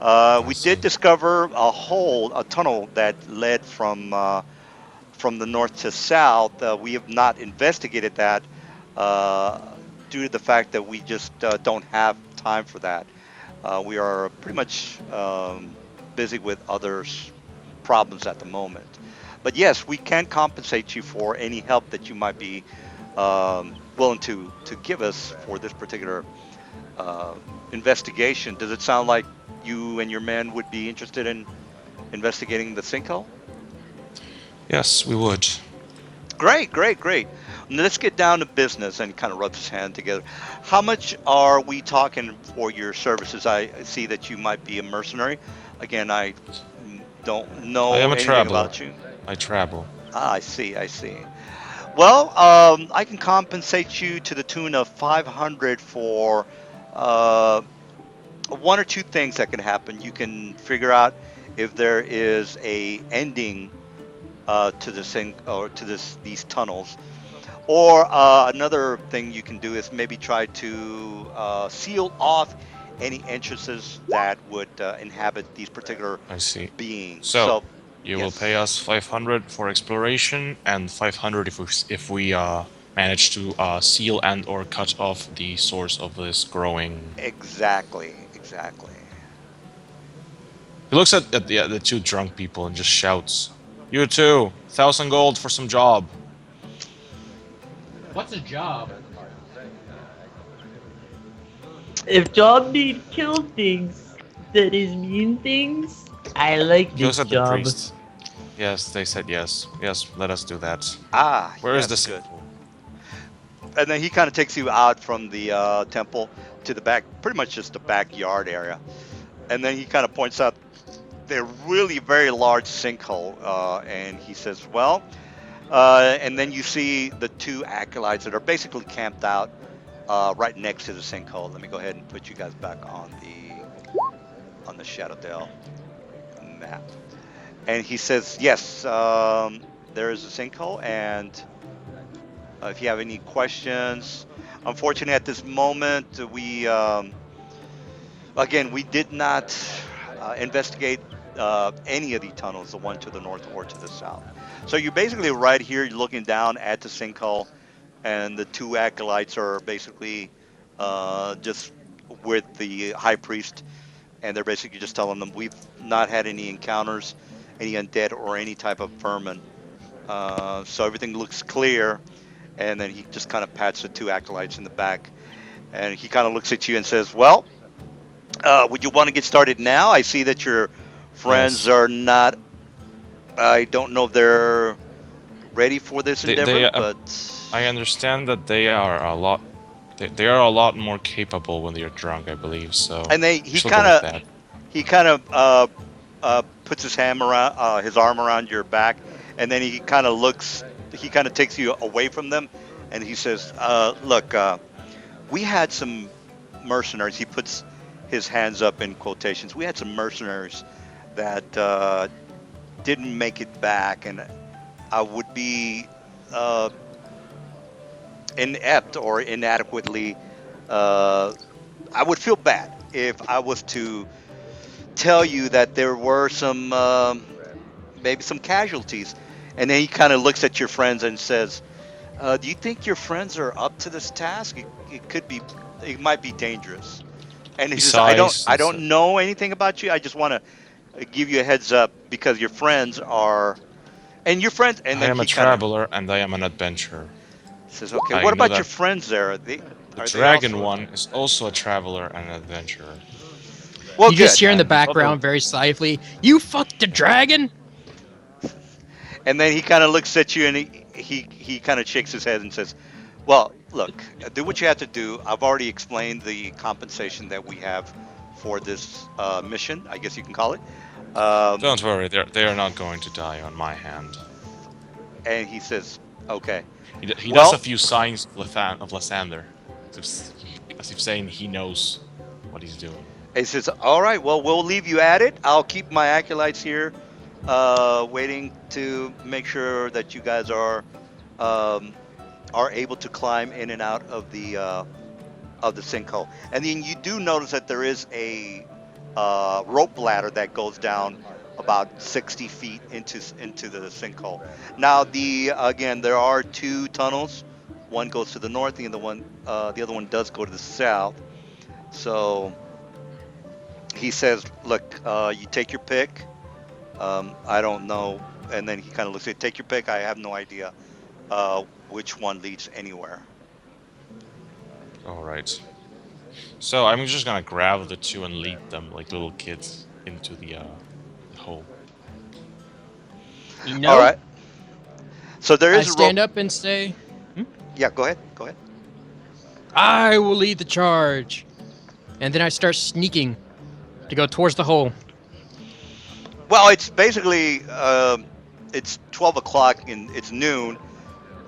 I We did see. discover a tunnel that led from the north to south. We have not investigated that uh, due to the fact that we just don't have time for that. We are pretty much busy with problems at the moment. But yes, we can compensate you for any help that you might be willing to give us for this particular uh, investigation. Does it sound like you and your men would be interested in investigating the sinkhole? Yes, we would. Great, great, great. Now let's get down to business and kind of rub his hand together. How much are we talking for your services? I see that you might be a mercenary. Again, I don't I know am a anything traveler. about you. I travel. Ah, I see, I see. Well, I can compensate you to the tune of 500 for uh, one or two things that can happen. You can figure out if there is a ending to this thing or to these tunnels. Or another thing you can do is maybe try to seal off any entrances that would inhabit these particular I see. beings. So, So, you will pay yes, us 500 for exploration and 500 if we manage to seal and or cut off the source of this growing. exactly, exactly. He looks at the two drunk people and just shouts, "You two, 1,000 gold for some job." What's a job? If job need kill things, that is mean things, I like He looks this at the job. priest. Yes, they said yes. Yes, let us do that. Ah, Where is the yes, good. sinkhole? And then he kind of takes you out from the temple to the back, pretty much just the backyard area. And then he kind of points out the really very large sinkhole, and he says, "Well," and then you see the two acolytes that are basically camped out right next to the sinkhole. Let me go ahead and put you guys back on the Shadowdale map. And he says, "Yes, there is a sinkhole, and if you have any questions, unfortunately at this moment we again we did not investigate any of the tunnels, the one to the north or to the south. So you're basically right here, you're looking down at the sinkhole, and the two acolytes are basically just with the high priest, and they're basically just telling them we've not had any encounters, any undead or any type of vermin. So everything looks clear, and then he just kind of pats the two acolytes in the back, and he kind of looks at you and says, "Well, would you want to get started now? I see that your friends Yes. are not. I don't know if they're ready for this They, endeavor, they but I understand that they are a lot. They are a lot more capable when they're drunk, I believe. So and they we shall go with that. he kind of puts his arm around your back, and then he kind of looks. He kind of takes you away from them, and he says, "Look, we had some mercenaries." He puts his hands up in quotations. We had some mercenaries that didn't make it back, and I would be uh, inept or inadequately. Uh, I would feel bad if I was to tell you that there were some maybe some casualties, And then he kind of looks at your friends and says, "Do you think your friends are up to this task? It could be, it might be dangerous." And he He says, "I don't, sighs I and says, don't know anything about you. I just want to give you a heads up because your friends are, and your friends." And I then am a he kind of traveler and I am an adventurer. says, "Okay, I what know about your that friends there? the Are they dragon also?" one is also a traveler and an adventurer. Well, You just good. hear in the And the other background very softly, "You fucked a dragon." And then he kind of looks at you and he kind of shakes his head and says, "Well, look, do what you have to do. I've already explained the compensation that we have for this mission, I guess you can call it." Um, don't worry, they are not going to die on my hand. and he says, "Okay, He does a well," few signs of, Lysander, as if saying he knows what he's doing. he says, "All right, well, we'll leave you at it. I'll keep my acolytes here, waiting to make sure that you guys um, are able to climb in and out of the sinkhole." And then you do notice that there is a rope ladder that goes down about 60 feet into the sinkhole. Now, there are two tunnels. One goes to the north, the other one does go to the south. So he says, "Look, you take your pick. I don't know." And then he kind of looks at, "Take your pick. I have no idea which one leads anywhere." All right. So I'm just gonna grab the two and lead them like little kids into the hole. You All know? right. So there I is a rope. stand up and say, Yeah, go ahead. Go ahead. "I will lead the charge." And then I start sneaking to go towards the hole. Well, it's basically it's 12 o'clock and it's noon.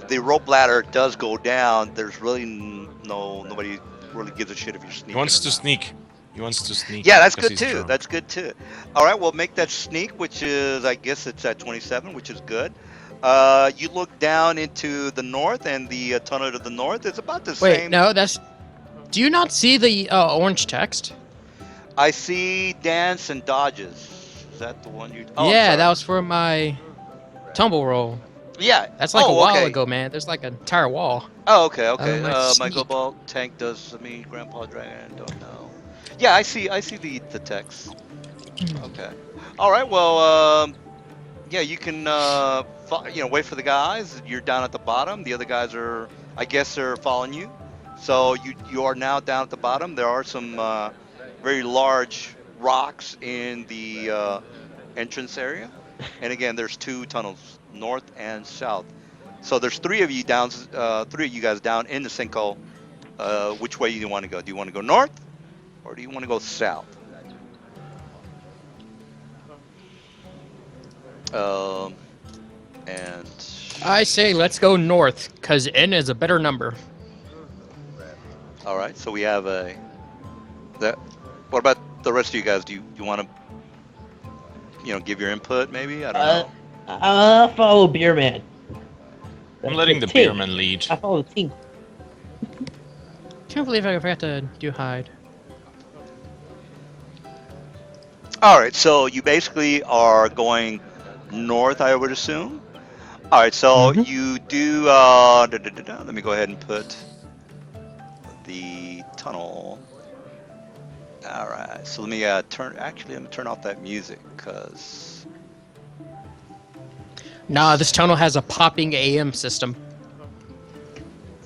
The rope ladder does go down. There's really nobody really gives a shit if you're He sneaking wants or to not. sneak. He wants to sneak Yeah, that's because good he's too. drunk. That's good too. All right, well, make that sneak, which is, I guess it's at 27, which is good. You look down into the north, and the tunnel to the north is about the Wait, same. no, that's. Do you not see the orange text? I see dance and dodges. Is that the one you? Oh, I'm Yeah, that sorry. was for my tumble roll. Yeah. That's like a Oh, while okay. ago, man. There's like an entire wall. Oh, okay, okay. My My sneak. Cobalt tank does me. Grandpa Dragon, don't know. Yeah, I see. I see the text. Okay. All right. Well, yeah, you can wait for the guys. You're down at the bottom. The other guys are, I guess, they're following you. So you are now down at the bottom. There are some very large rocks in the entrance area, and again, there's two tunnels, north and south. So there's three of you guys down in the sinkhole. Which way do you want to go? Do you want to go north or do you want to go south? Um, and I say let's go north, cause N is a better number. all right, so we have a that. What about the rest of you guys? Do you want to give your input? Maybe I don't Uh, know. I follow Beer Man. I'm That's letting the Tink. beerman lead. I follow Tink. Can't believe I forgot to do hide. All right, so you basically are going north, I would assume. All right, so Mm-hmm. you do. Let me go ahead and put the tunnel. All right, so let me turn. Actually, let me turn off that music because. Nah, this tunnel has a popping AM system.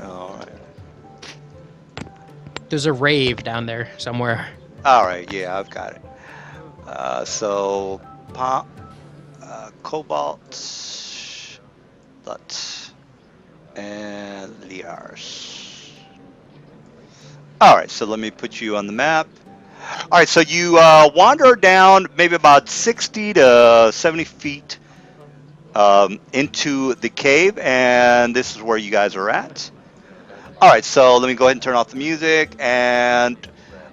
All right. There's a rave down there somewhere. All right. Yeah, I've got it. So, pop, cobalt, lut, and liars. All right. So let me put you on the map. All right. So you wander down maybe about 60 to 70 feet into the cave, and this is where you guys are at. All right, so let me go ahead and turn off the music, and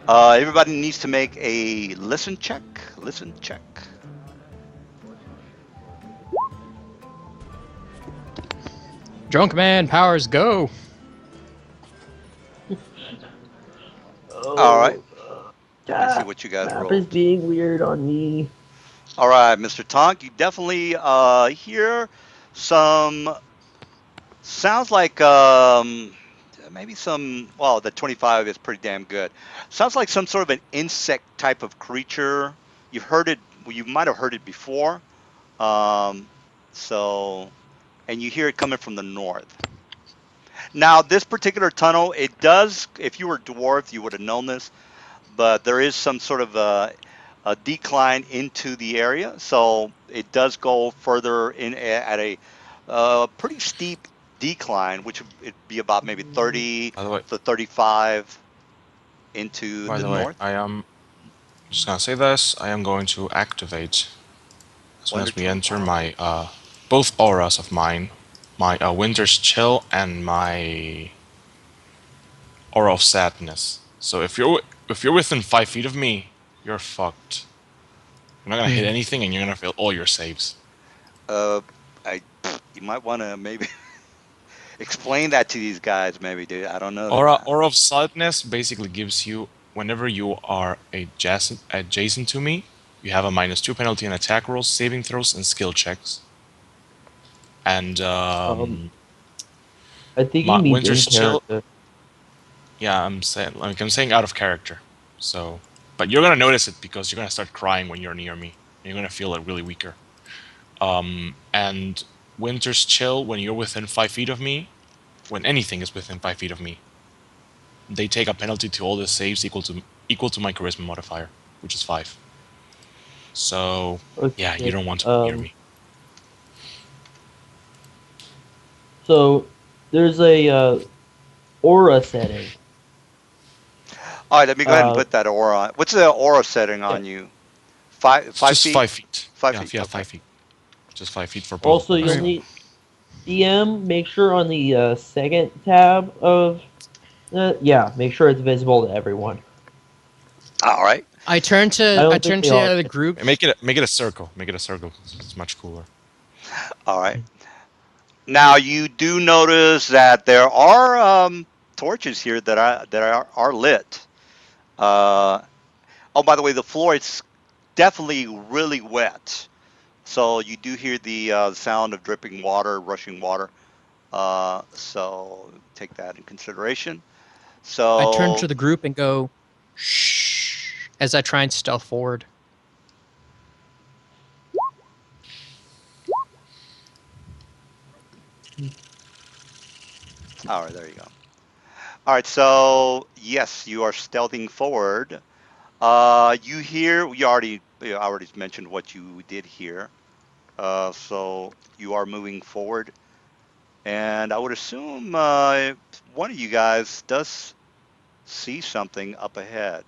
everybody needs to make a listen check. Listen check. Drunk man powers go. All right, Oh, let me see God. what you guys Map is rolled. being weird on me. All right, Mr. Tonk, you definitely hear some sounds like maybe some. Well, the 25 is pretty damn good. Sounds like some sort of an insect type of creature. You've heard it. Well, you might have heard it before. Um, so, and you hear it coming from the north. Now, this particular tunnel, it does. If you were dwarf, you would have known this, but there is some sort of a decline into the area, so it does go further in at a pretty steep decline, which would it'd be about maybe 30 By the way, to 35 into the north. I am just gonna say this. I am going to activate as soon Wonder as we 25. enter my both auras of mine, my Winter's Chill and my Aura of Sadness. So if you're within 5 feet of me, you're fucked. You're not gonna hit anything, and you're gonna fail all your saves. Uh, I you might want to maybe explain that to these guys, maybe, dude. I don't know that. Aura of Sadness basically gives you whenever you are adjacent to me, you have a -2 penalty on attack rolls, saving throws, and skill checks. And Um, I think he my means in Winter's Chill. character. Yeah, I'm saying out of character. So, but you're gonna notice it because you're gonna start crying when you're near me. And you're gonna feel it really weaker. And Winter's Chill, when you're within 5 feet of me, when anything is within 5 feet of me, they take a penalty to all the saves equal to my charisma modifier, which is 5. So yeah, you Okay. don't want to be near me. So there's a aura setting. All right, let me go ahead and Uh, put that aura on. What's the aura setting yeah. on you? Five It's five just feet? 5 feet. 5 feet. Yeah, Okay. 5 feet. Just 5 feet for both Also, of us. you'll Alright. need DM. Make sure on the second tab of yeah, make sure it's visible to everyone. All right. I turn I to don't think they the are. other group. And make it a circle. Make it a circle. It's much cooler. All right. Now you do notice that there are torches here that are lit. Uh, oh, by the way, the floor is definitely really wet, so you do hear the sound of dripping water, rushing water. So take that in consideration. I turn to So the group and go, shh, as I try and stealth forward. all right, there you go. All right, so yes, you are stealthing forward. You hear you already mentioned what you did here. So you are moving forward, and I would assume one of you guys does see something up ahead.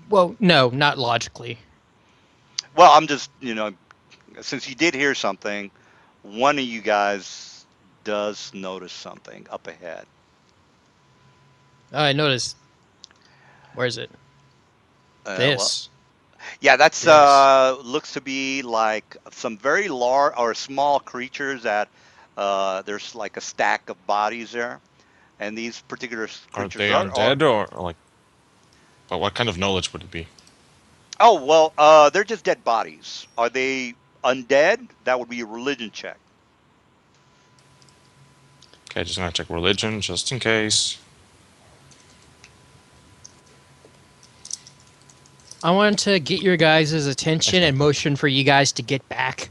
Well, no, not logically. Well, I'm just, since you did hear something, one of you guys does notice something up ahead. I noticed. Where is it? Well, This. yeah, that's Yes. looks to be like some very large or small creatures that there's like a stack of bodies there, and these particular Are creatures they are undead or like? But what kind of knowledge would it be? oh well, they're just dead bodies. Are they undead? That would be a religion check. Okay, just gonna check religion just in case. I want to get your guys' attention and motion for you guys to get back.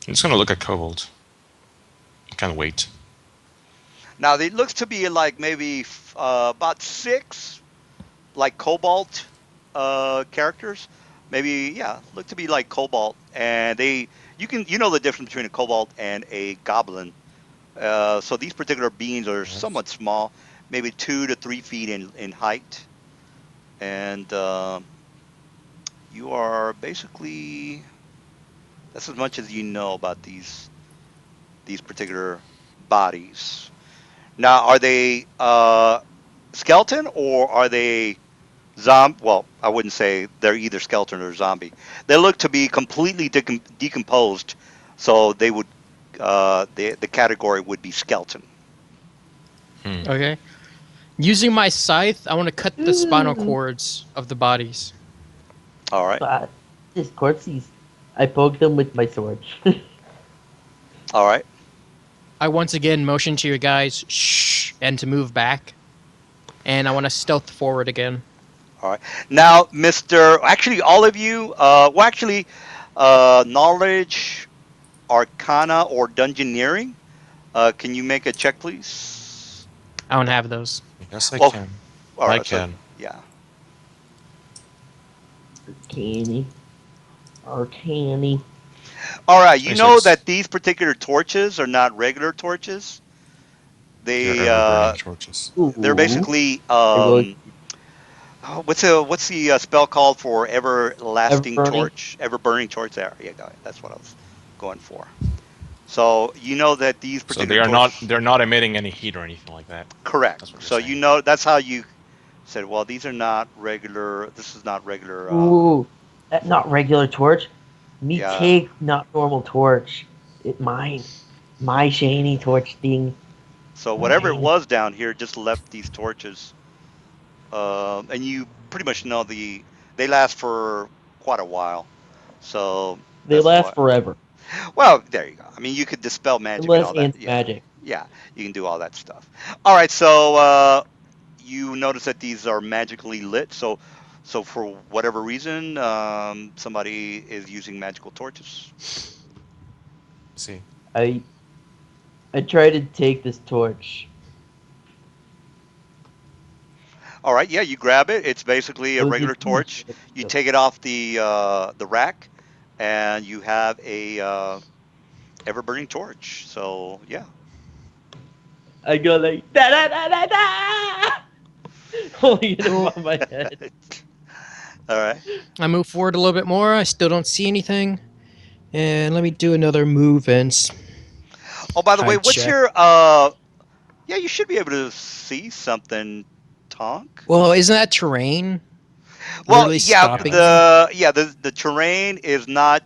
I'm just gonna look at kobold. Kind of wait. Now, it looks to be like maybe about six like cobalt characters. Maybe yeah, look to be like cobalt, and you know the difference between a cobalt and a goblin. So these particular beings are Yes. somewhat small, maybe 2 to 3 feet in height, and you are basically that's as much as you know about these particular bodies. Now, are they skeleton or are they Well, I wouldn't say they're either skeleton or zombie. They look to be completely decomposed, so they would the category would be skeleton. Hmm. Okay. Using my scythe, I want to cut the spinal Mm, cords of the bodies. All right. This corpses. I poked them with my sword. All right. I once again motion to you guys, shh, and to move back. And I want to stealth forward again. All right. Now, Mister, actually, all of you. Well, actually, knowledge, arcana, or dungeoneering. Can you make a check, please? I don't have those. Yes, I Well, can. all I right. So can. yeah. Canny. Arcany. All right. You know 26. that these particular torches are not regular torches. They're They ever burning torches. they're Ooh. basically I rolled oh, what's the spell called for ever everlasting burning. torch, ever burning torch? There, yeah, got it. That's what I was going for. So you know that these So particular torches, they're not emitting any heat or anything like that. correct. That's what you're So you saying. know that's how you said, well, these are not regular. This is not regular. Ooh. That not regular torch. Me Yeah. take not normal torch. It mine. My shiny torch thing. So whatever it Mine. was down here just left these torches, and you pretty much know they last for quite a while. So They that's last what. forever. Well, there you go. I mean, you could dispel magic and Unless all that. Ant's Yeah, magic. yeah, you can do all that stuff. All right, so you notice that these are magically lit. So for whatever reason, somebody is using magical torches. See. I I try to take this torch. All right, yeah, you grab it. It's basically a Those are regular two torch. You initiative. take it off the rack, and you have a ever burning torch. So yeah. I go like da da da da da, holding it Cool. above my head. All right. I move forward a little bit more. I still don't see anything. And let me do another move and Oh, by the way, hide what's check. your Yeah, you should be able to see something, Tonk. Well, isn't that terrain? Well, Literally yeah, stopping me? the terrain is not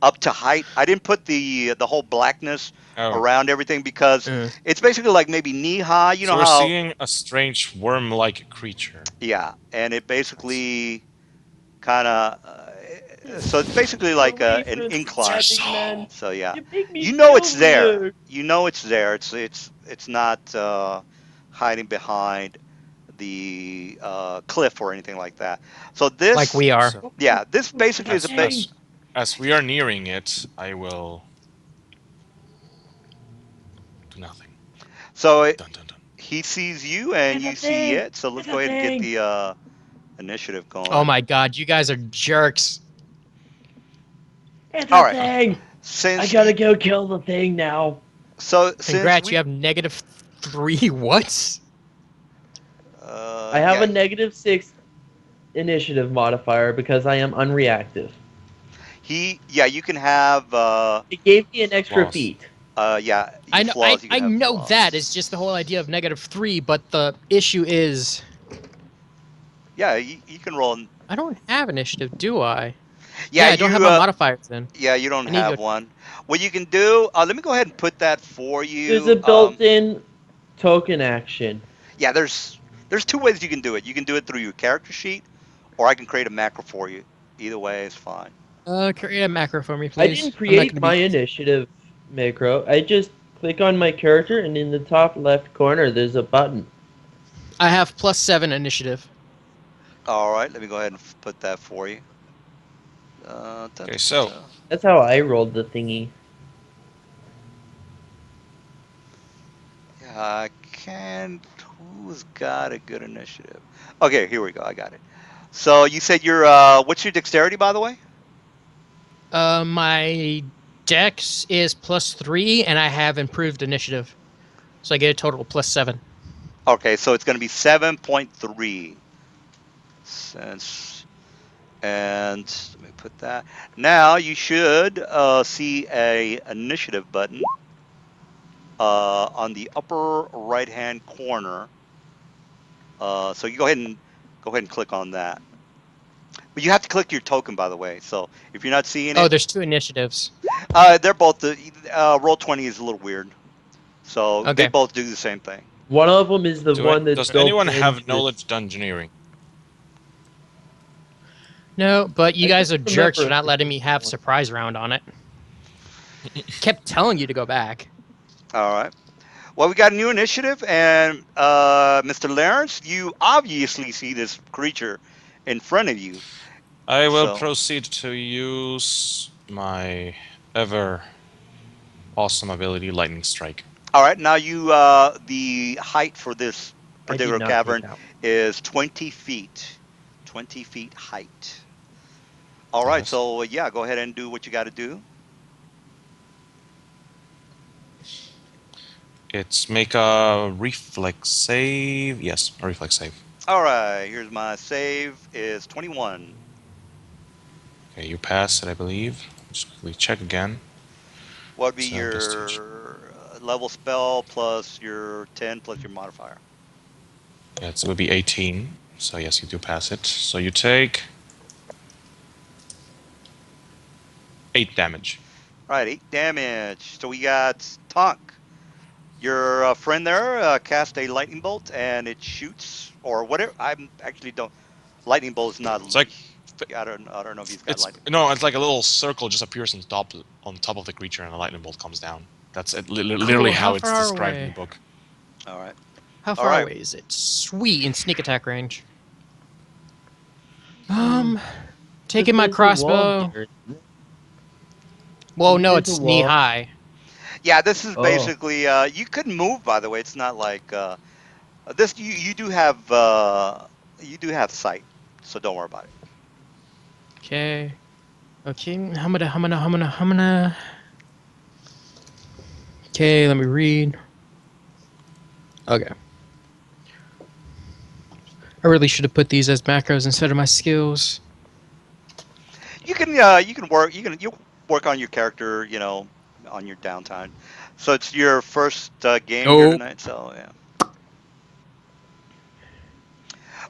up to height. I didn't put the whole blackness Oh. around everything because Uh, it's basically like maybe knee high. You know So we're how? seeing a strange worm-like creature. Yeah, and it That's basically kind of so it's basically like an Believers, incline. magic so. man, So yeah, you make me you know feel it's there. weird. You know it's there. It's not hiding behind the cliff or anything like that. So like this, we are. So yeah, this basically is as a bit. Dang. as as we are nearing it, I will do nothing. So Dun dun dun. he sees you and It's a you see thing. it. So let's It's go a ahead and get thing. the initiative Oh going. my god, you guys are jerks. It's All a right, thing. I since gotta go kill the thing now. since Congrats, you we have -3. What? I have yeah, a -6 initiative modifier because I am unreactive. you can have It gave me an extra Loss. feat. yeah, I you know, I, flaws. You can I have know that. flaws. It's just the whole idea of -3, but the issue is Yeah, you can roll. I don't have initiative, do I? Yeah, Yeah, I don't have you my modifiers then. yeah, you don't I need to have go. one. What you can do, let me go ahead and put that for There's you. a built-in token action. Yeah, there's two ways you can do it. You can do it through your character sheet, or I can create a macro for you. Either way is fine. Create a macro for me, I please. didn't I'm not create gonna my be. initiative macro. I just click on my character, and in the top left corner, there's a button. I have +7 initiative. All right, let me go ahead and put that for you. Okay, so That's how I rolled the thingy. Yeah, I can't. Who's got a good initiative? Okay, here we go. I got it. So you said what's your dexterity, by the way? My dex is +3, and I have improved initiative, so I get a total of +7. Okay, so it's going to be 7.3. Since and let me put that. Now you should see a initiative button on the upper right hand corner. So you go ahead and click on that. But you have to click your token, by the way. So if you're not seeing Oh, it, there's 2 initiatives. they're both the Roll20 is a little weird. So they Okay. both do the same thing. One of them is the one that's does built anyone have into knowledge dungeoneering? No, but you I guys are can't jerks for remember not if letting it me was have one. surprise round on it. Kept telling you to go back. All right. Well, we got a new initiative, and Mr. Lawrence, you obviously see this creature in front of you. I will So, proceed to use my ever awesome ability, Lightning Strike. all right. Now the height for this I did particular not take cavern that one. is 20 feet. 20 feet height. All right. Yes. So yeah, go ahead and do what you got to do. It's make a reflex save. Yes, a reflex save. All right. Here's my save is 21. Okay, you pass it, I believe. Just quickly check again. What would be So just your level spell plus your 10 plus your modifier? yeah, it would be 18. So yes, you do pass it. So you take 8 damage. All right, 8 damage. So we got Tonk. Your friend there cast a lightning bolt and it shoots or whatever. I'm actually don't. Lightning bolt is not. It's like I don't know if he's got it's lightning. no, it's like a little circle just appears on top of the creature, and a lightning bolt comes down. That's literally Cool. how How it's far described in the away? book. All right. How All far right. away is it? Sweet, in sneak attack range. Um, Um, taking my there's a wall crossbow. here, isn't Well, no, there's a it's knee wall. high. Yeah, this is Oh, basically. You could move. By the way, it's not like this. You do have sight, so don't worry about it. Okay. Okay. Humana. Okay, let me read. Okay. I really should have put these as macros instead of my skills. You work on your character, on your downtime. So it's your first game here Oh, tonight. So yeah.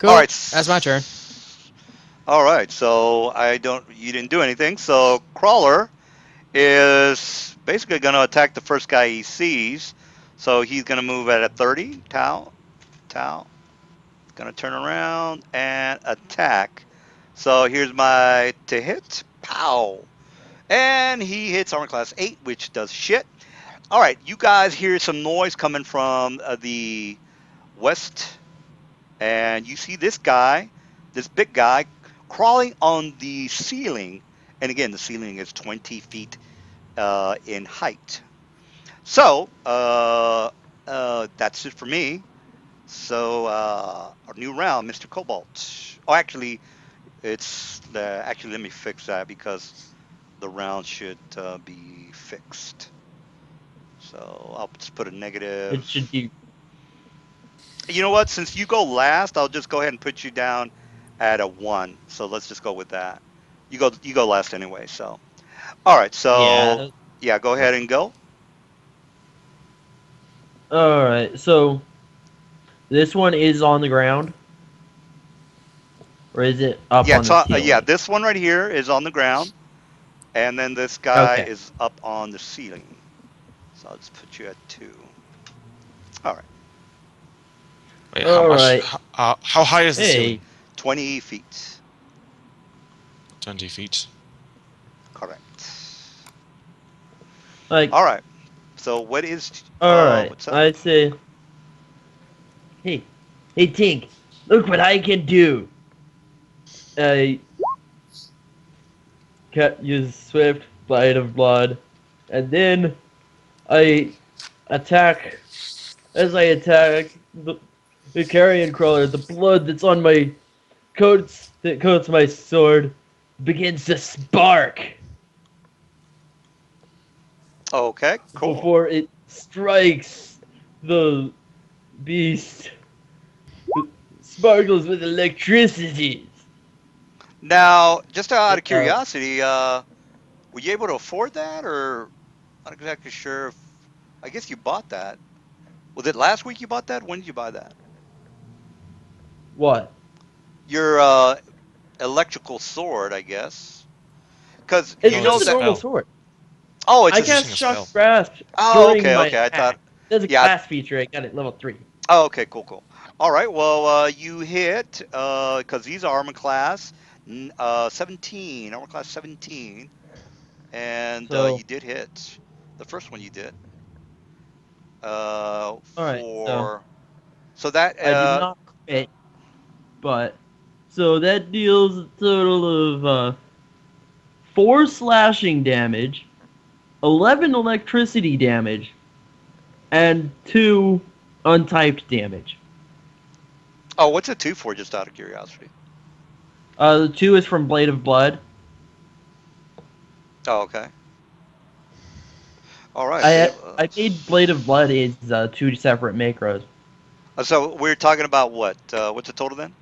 All cool. right. That's my turn. All right. So you didn't do anything. So Crawler is basically going to attack the first guy he sees. So he's going to move at a 30. Tau. Going to turn around and attack. So here's my to hit. Pow. And he hits armor class 8, which does shit. All right, you guys hear some noise coming from the west, and you see this guy, this big guy, crawling on the ceiling. And again, the ceiling is 20 feet in height. So that's it for me. So our new round, Mr. Cobalt. Oh, actually, actually let me fix that because the round should be fixed. So I'll just put a it should negative. be. You know what? Since you go last, I'll just go ahead and put you down at a 1. So let's just go with that. You go last anyway. So all right. So Yeah. yeah, go ahead and go. All right. So this one is on the ground, or is it up Yeah, on the yeah. ceiling? This one right here is on the ground, and then this guy Okay. is up on the ceiling. So I'll just put you at 2. All right, Wait, how All much? right. How high is the Hey, ceiling? 20 feet. 20 feet. Correct. like, All right. So all right. what's up? I say, hey, hey, Tink, look what I can do. I use swift bite of blood, and then I attack. As I attack the carrion crawler, the blood that's on my that coats my sword begins to spark Okay, cool. before it strikes the beast. It sparkles with electricity. Now, just out of Uh, curiosity, were you able to afford that, or not exactly sure? I guess you bought that. Was it last week you bought that? When did you buy that? what? Your electrical sword, I guess. Because It's you No, know it's a just a that. normal spell. sword. Oh, it's I a. He's using cast a shock spell. grasp Oh, during okay, my okay. I thought. attack. There's a Yeah. class feature. I got it level 3. Oh, okay, cool, cool. All right. Well, you hit because these are armor class. 17, armor class 17, and So you did hit. The first one you did. all right, so For so that I did not crit, but so that deals a total of 4 slashing damage, 11 electricity damage, and 2 untyped damage. oh, what's a 2 for? Just out of curiosity. The 2 is from Blade of Blood. Oh, okay. All right, I Blade of. I made Blade of Blood is 2 separate macros. So we're talking about what? What's the total then?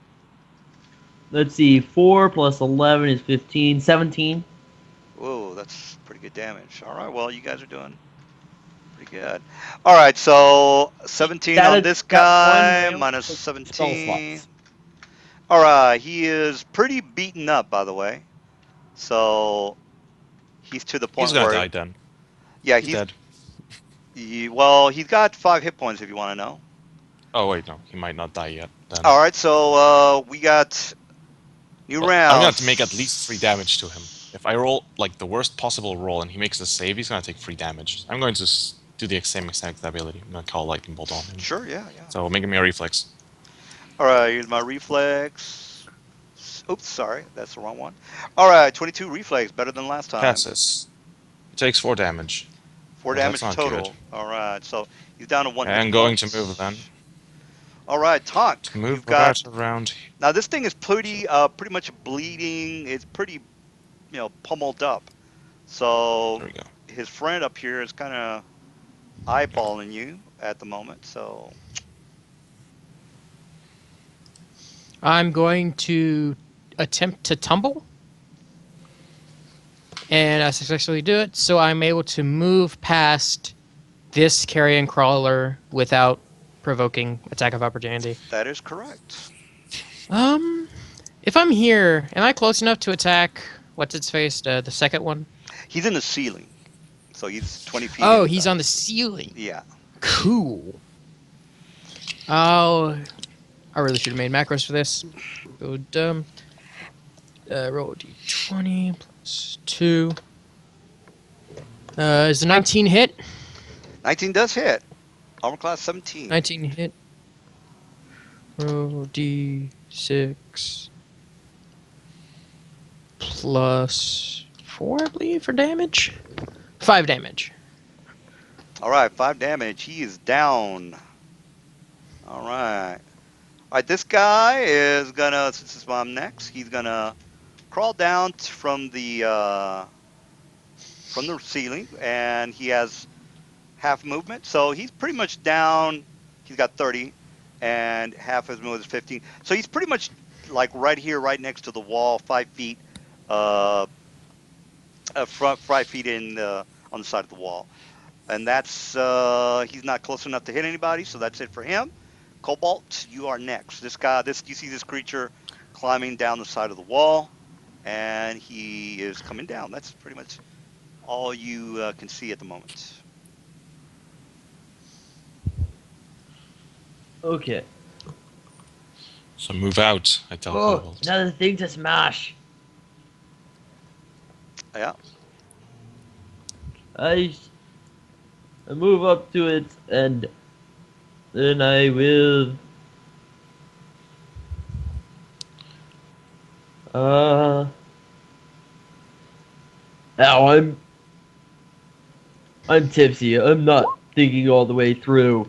Let's see, 4 plus 11 is 15, 17. Whoa, that's pretty good damage. All right, well, you guys are doing pretty good. All right, so 17 on this That one guy, round minus took spell 17. slots. All right, he is pretty beaten up, by the way. So he's to the He's point gonna where, die then. yeah, He's dead. well, he's got 5 hit points if you want to know. Oh wait, no, he might not die yet. Then All right, so we got new well, I'm gonna have to rounds. make at least 3 damage to him. If I roll like the worst possible roll and he makes a save, he's gonna take 3 damage. I'm going to do the same exact ability. I'm gonna call lightning bolt on him. Sure, yeah, yeah. So make me a reflex. All right, here's my reflex. Oops, sorry, that's the wrong one. All right, 22 reflex, better than last time. Passes. He takes 4 damage. 4 Well, that's damage not good. total. All right, so he's down to 1 hit And going to move then. point. All right, Tonk, To you've move got about around. now. This thing is pretty much bleeding. It's pretty, pummeled up. So There we go. his friend up here is kind of eyeballing you at the moment. So I'm going to attempt to tumble, and I successfully do it. So I'm able to move past this carrion crawler without provoking attack of opportunity. that is correct. If I'm here, am I close enough to attack what's its face, the second one? He's in the ceiling, so he's 20 feet Oh, in. he's on the ceiling. Yeah. Cool. Oh, I really should have made macros for this. Go dumb. Roll d20 plus 2. Is the 19 hit? 19 does hit. Armor class 17. 19 hit. Roll d6 plus 4, I believe, for damage. 5 damage. All right, 5 damage. He is down. All right. All right, this guy is gonna, since it's I'm next, he's gonna crawl down from the ceiling, and he has half movement, so he's pretty much down. He's got 30, and half his movement is 15. So he's pretty much like right here, right next to the wall, 5 feet, uh, 5 feet in on the side of the wall, and that's he's not close enough to hit anybody, so that's it for him. Cobalt, you are next. This guy, you see this creature climbing down the side of the wall, and he is coming down. That's pretty much all you can see at the moment. Okay. So move out, I tell Oh, Cobalt. another thing to smash. Yeah. I move up to it, and then I will. Now I'm tipsy. I'm not thinking all the way through.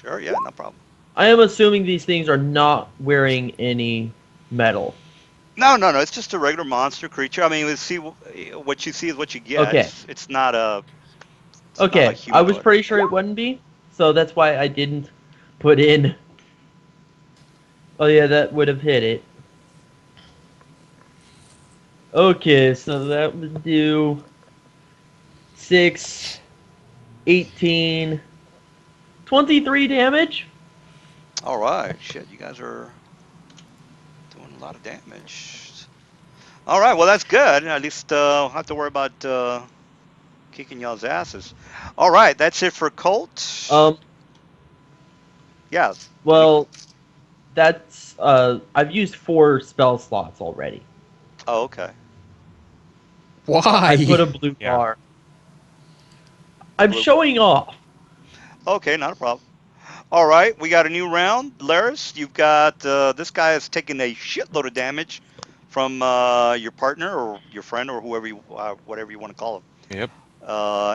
Sure. Yeah. No problem. I am assuming these things are not wearing any metal. No, no, no. It's just a regular monster creature. I mean, let's see what you see is what you get. Okay. It's not a. It's not a Okay, I was humanoid. pretty sure it wouldn't be, so that's why I didn't put in. Oh yeah, that would have hit it. Okay, so that would do 6, 18, 23 damage. All right. Shit, you guys are doing a lot of damage. All right. Well, that's good. At least I'll have to worry about kicking y'all's asses. All right. That's it for Colt. Um, Yeah. well, That's I've used 4 spell slots already. Oh, okay. I put Why? a blue Yeah. bar. I'm Blue. showing off. Okay, not a problem. All right, we got a new round. Laris, you've got this guy has taken a shitload of damage from your partner or your friend or whoever you, whatever you want to call him. Yep.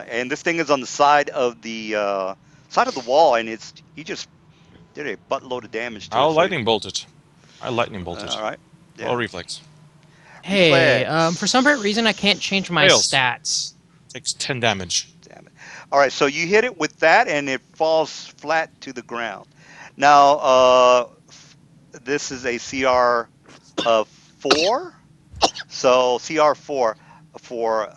And this thing is on the side of the wall, and he just did a buttload of damage to it. I'll So, lightning bolt it. I lightning bolt it. all right, Roll yeah, reflex. Hey, for some weird reason, I can't reflex. change my Fails. stats. Takes 10 damage. Damn it. All right, so you hit it with that, and it falls flat to the ground. Now, this is a CR of 4. So CR4 for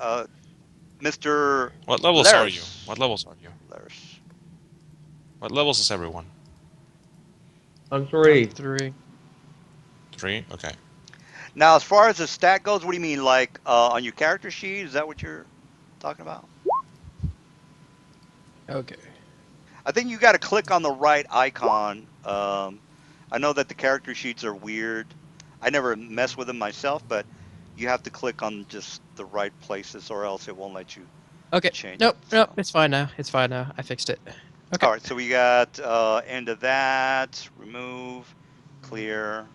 Mr. What levels are you? Laris. What levels are you? Laris. What levels is everyone? I'm I'm 3. 3. 3? Okay. Now, as far as the stat goes, what do you mean? Like on your character sheet? Is that what you're talking about? Okay. I think you got to click on the right icon. I know that the character sheets are weird. I never mess with them myself, but you have to click on just the right places, or else it won't let you Okay. change it. Nope. Nope. So, It's fine now. It's fine now. I fixed it. Okay. all right. So we got end of that. Remove, clear.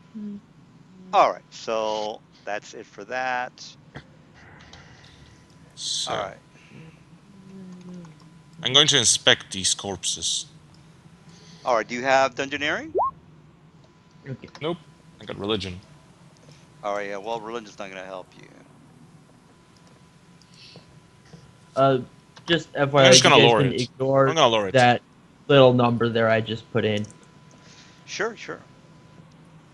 All right. So that's it for that. All So, right. I'm going to inspect these corpses. All right. Do you have dungeoneering? Okay. Nope. I got religion. All right. Yeah. Well, religion's not gonna help you. Uh, just I'm FYI, just you gonna guys lower can it. I'm ignore gonna lower it. that little number there I just put in. Sure. Sure.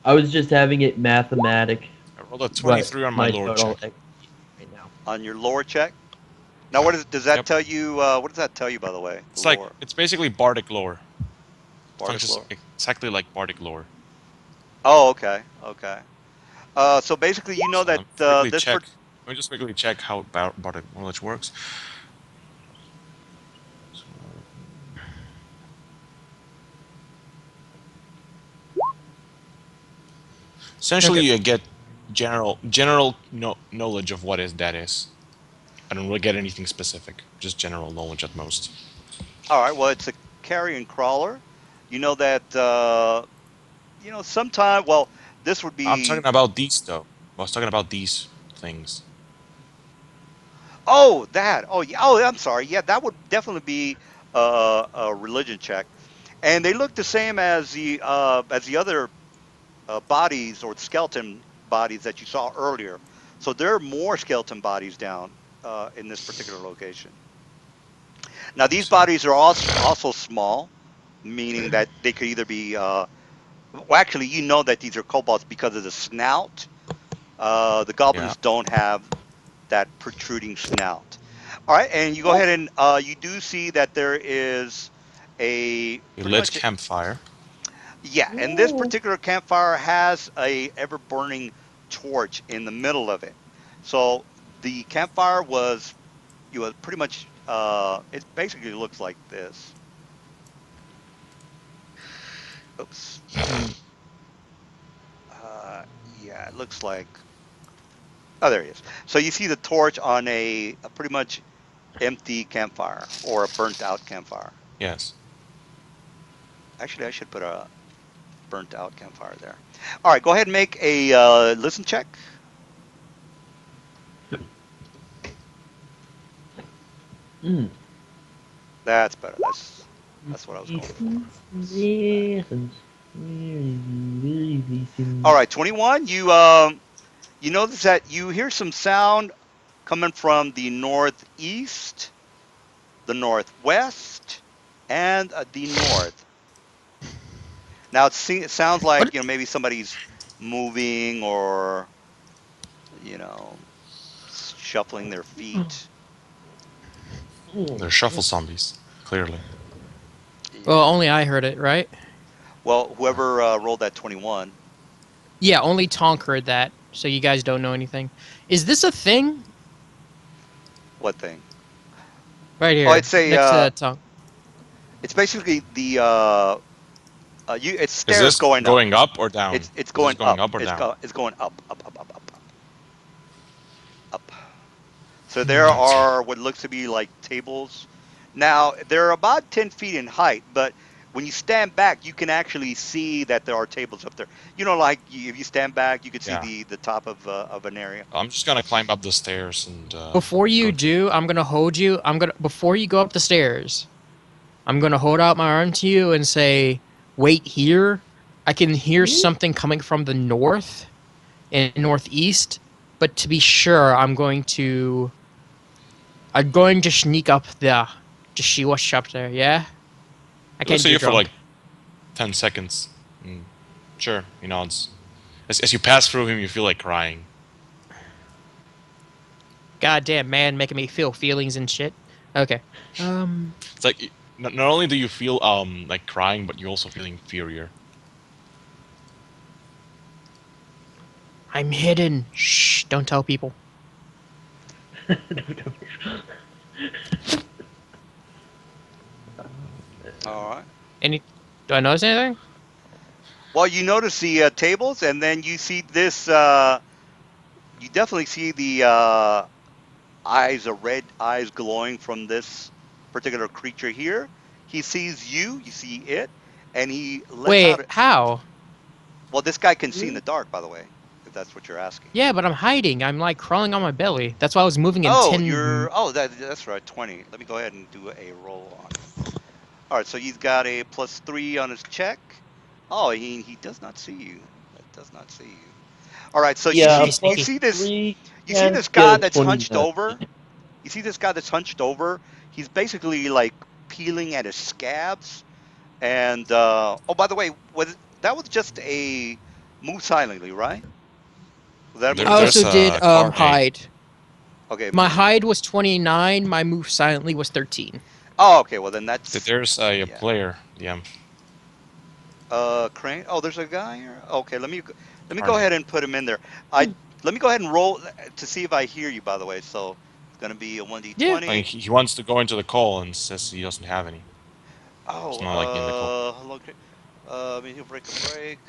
I was just having it mathematic I rolled a what 23 on my my lower total check. XP right now. On your lower check. Now, does that Yep. tell you? What does that tell you, by the way? The It's like, lore, it's basically bardic lore. bardic Functions lore. exactly like bardic lore. Oh, okay, okay. So basically, you know So that let me just quickly this check. per Let me just quickly check how bardic knowledge works. Essentially, Okay. you get general knowledge of what that is. I don't really get anything specific, just general knowledge at most. all right. Well, it's a carrion crawler. You know that sometime. Well, this would I'm talking be. about these though. I was talking about these things. Oh, that. Oh, yeah. Oh, I'm sorry. Yeah, that would definitely be a religion check, and they look the same as the other bodies or skeleton bodies that you saw earlier. So there are more skeleton bodies down in this particular location. Now, Let me these see. bodies are also small, meaning that they could either be, well, actually, you know that these are kobolds because of the snout. The Yeah. goblins don't have that protruding snout. All right, and you go ahead and you do see that there is a You pretty lit much, campfire. yeah, and this particular campfire has a ever burning torch in the middle of it. So the campfire was, pretty much, it basically looks like this. Oops. Yeah, it looks like. Oh, there he is. So you see the torch on a pretty much empty campfire or a burnt out campfire. Yes. Actually, I should put a burnt out campfire there. All right, go ahead and make a listen check. Mm. That's better. That's what I was going for. All right, 21. You notice that you hear some sound coming from the northeast, the northwest, and the north. Now it sounds What? like maybe somebody's moving or you know shuffling their feet. They're shuffle zombies. Clearly. Well, Yeah. only I heard it, right? Well, whoever rolled that 21. Yeah, only Tonk heard that. So you guys don't know anything. Is this a thing? What thing? Right Oh, here, it's a next to Tonk. it's basically the It's Is stairs this going up. going up or down? It's Is this going going up. up or down? It's going up, up, up, up, up, up. So there I see. are what looks to be like tables. Now they're about 10 feet in height, but when you stand back, you can actually see that there are tables up there. Like if you stand back, you can see Yeah. the top of an area. I'm just gonna climb up the stairs and Before you go. do, I'm gonna hold you. Before you go up the stairs, I'm gonna hold out my arm to you and say, "Wait here." I can hear something coming from the north and northeast, but to be sure, I'm going to sneak up there to see what's up there. Yeah, I He looks can't at do you for like drunk. 10 seconds. Sure, he nods. As you pass through him, you feel like crying. Goddamn man, making me feel feelings and shit. Okay. It's like not only do you feel like crying, but you also feel inferior. I'm hidden. Shh, don't tell people. All right. Any? Do I notice anything? Well, you notice the tables, and then you see this. You definitely see the eyes, or red eyes glowing from this particular creature here. He sees you. You see it, and he lets out. Wait, how? Well, this guy can see in the dark, by the way, if that's what you're asking. Yeah, but I'm hiding. I'm like crawling on my belly. That's why I was moving in Oh, 10. that's right, 20. Let me go ahead and do a roll on it. All right, so he's got a +3 on his check. Oh, he does not see you. That does not see you. All right, so Yeah, Sneaky, you sneaky. see this +3 you see can't this get guy a that's hunched 29. over. You see this guy that's hunched over. He's basically like peeling at his scabs. And oh, by the way, that was just a move silently, right? Was that a move I There's also silently? did a card A. hide. Okay, My move. hide was 29. My move silently was 13. Oh, okay. Well, then that's There's a yeah. player. Yeah, Crane. Oh, there's a guy here. Okay, let me card go A. ahead and put him in there. I Let me go ahead and roll to see if I hear you. By the way, so it's gonna be a one d Yeah. Like twenty. he wants to go into the call and says he doesn't have any. Oh, It's not like in the call. hello. Maybe he'll break a break.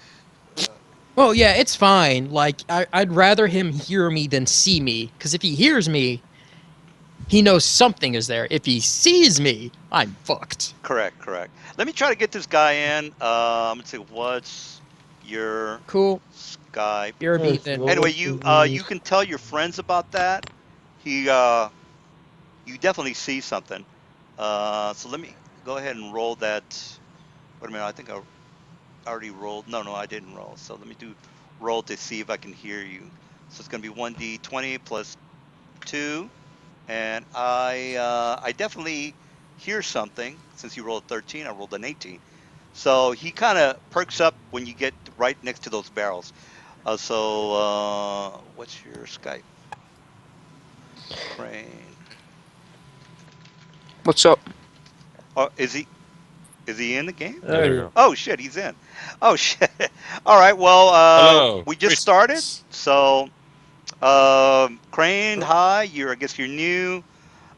Uh, Well, yeah, it's fine. Like, I'd rather him hear me than see me. Because if he hears me, he knows something is there. If he sees me, I'm fucked. correct, correct. Let me try to get this guy in. Let's see. What's your Cool. Skype? You're a beat Let's see, then. what Anyway, was the you can tell your friends about that. He you definitely see something. So let me go ahead and roll that. Wait a minute, I think I already rolled. No, I didn't roll. So let me do roll to see if I can hear you. So it's gonna be 1d20 plus 2, and I definitely hear something. Since you rolled 13, I rolled an 18. So he kind of perks up when you get right next to those barrels. What's your Skype? Crane. What's up? Oh, is he in the game? Yeah, there you Okay. go. Oh shit, he's in. Oh shit. All right. Well, Hello. we just started. Greetings. So, Crane, hi. I guess you're new.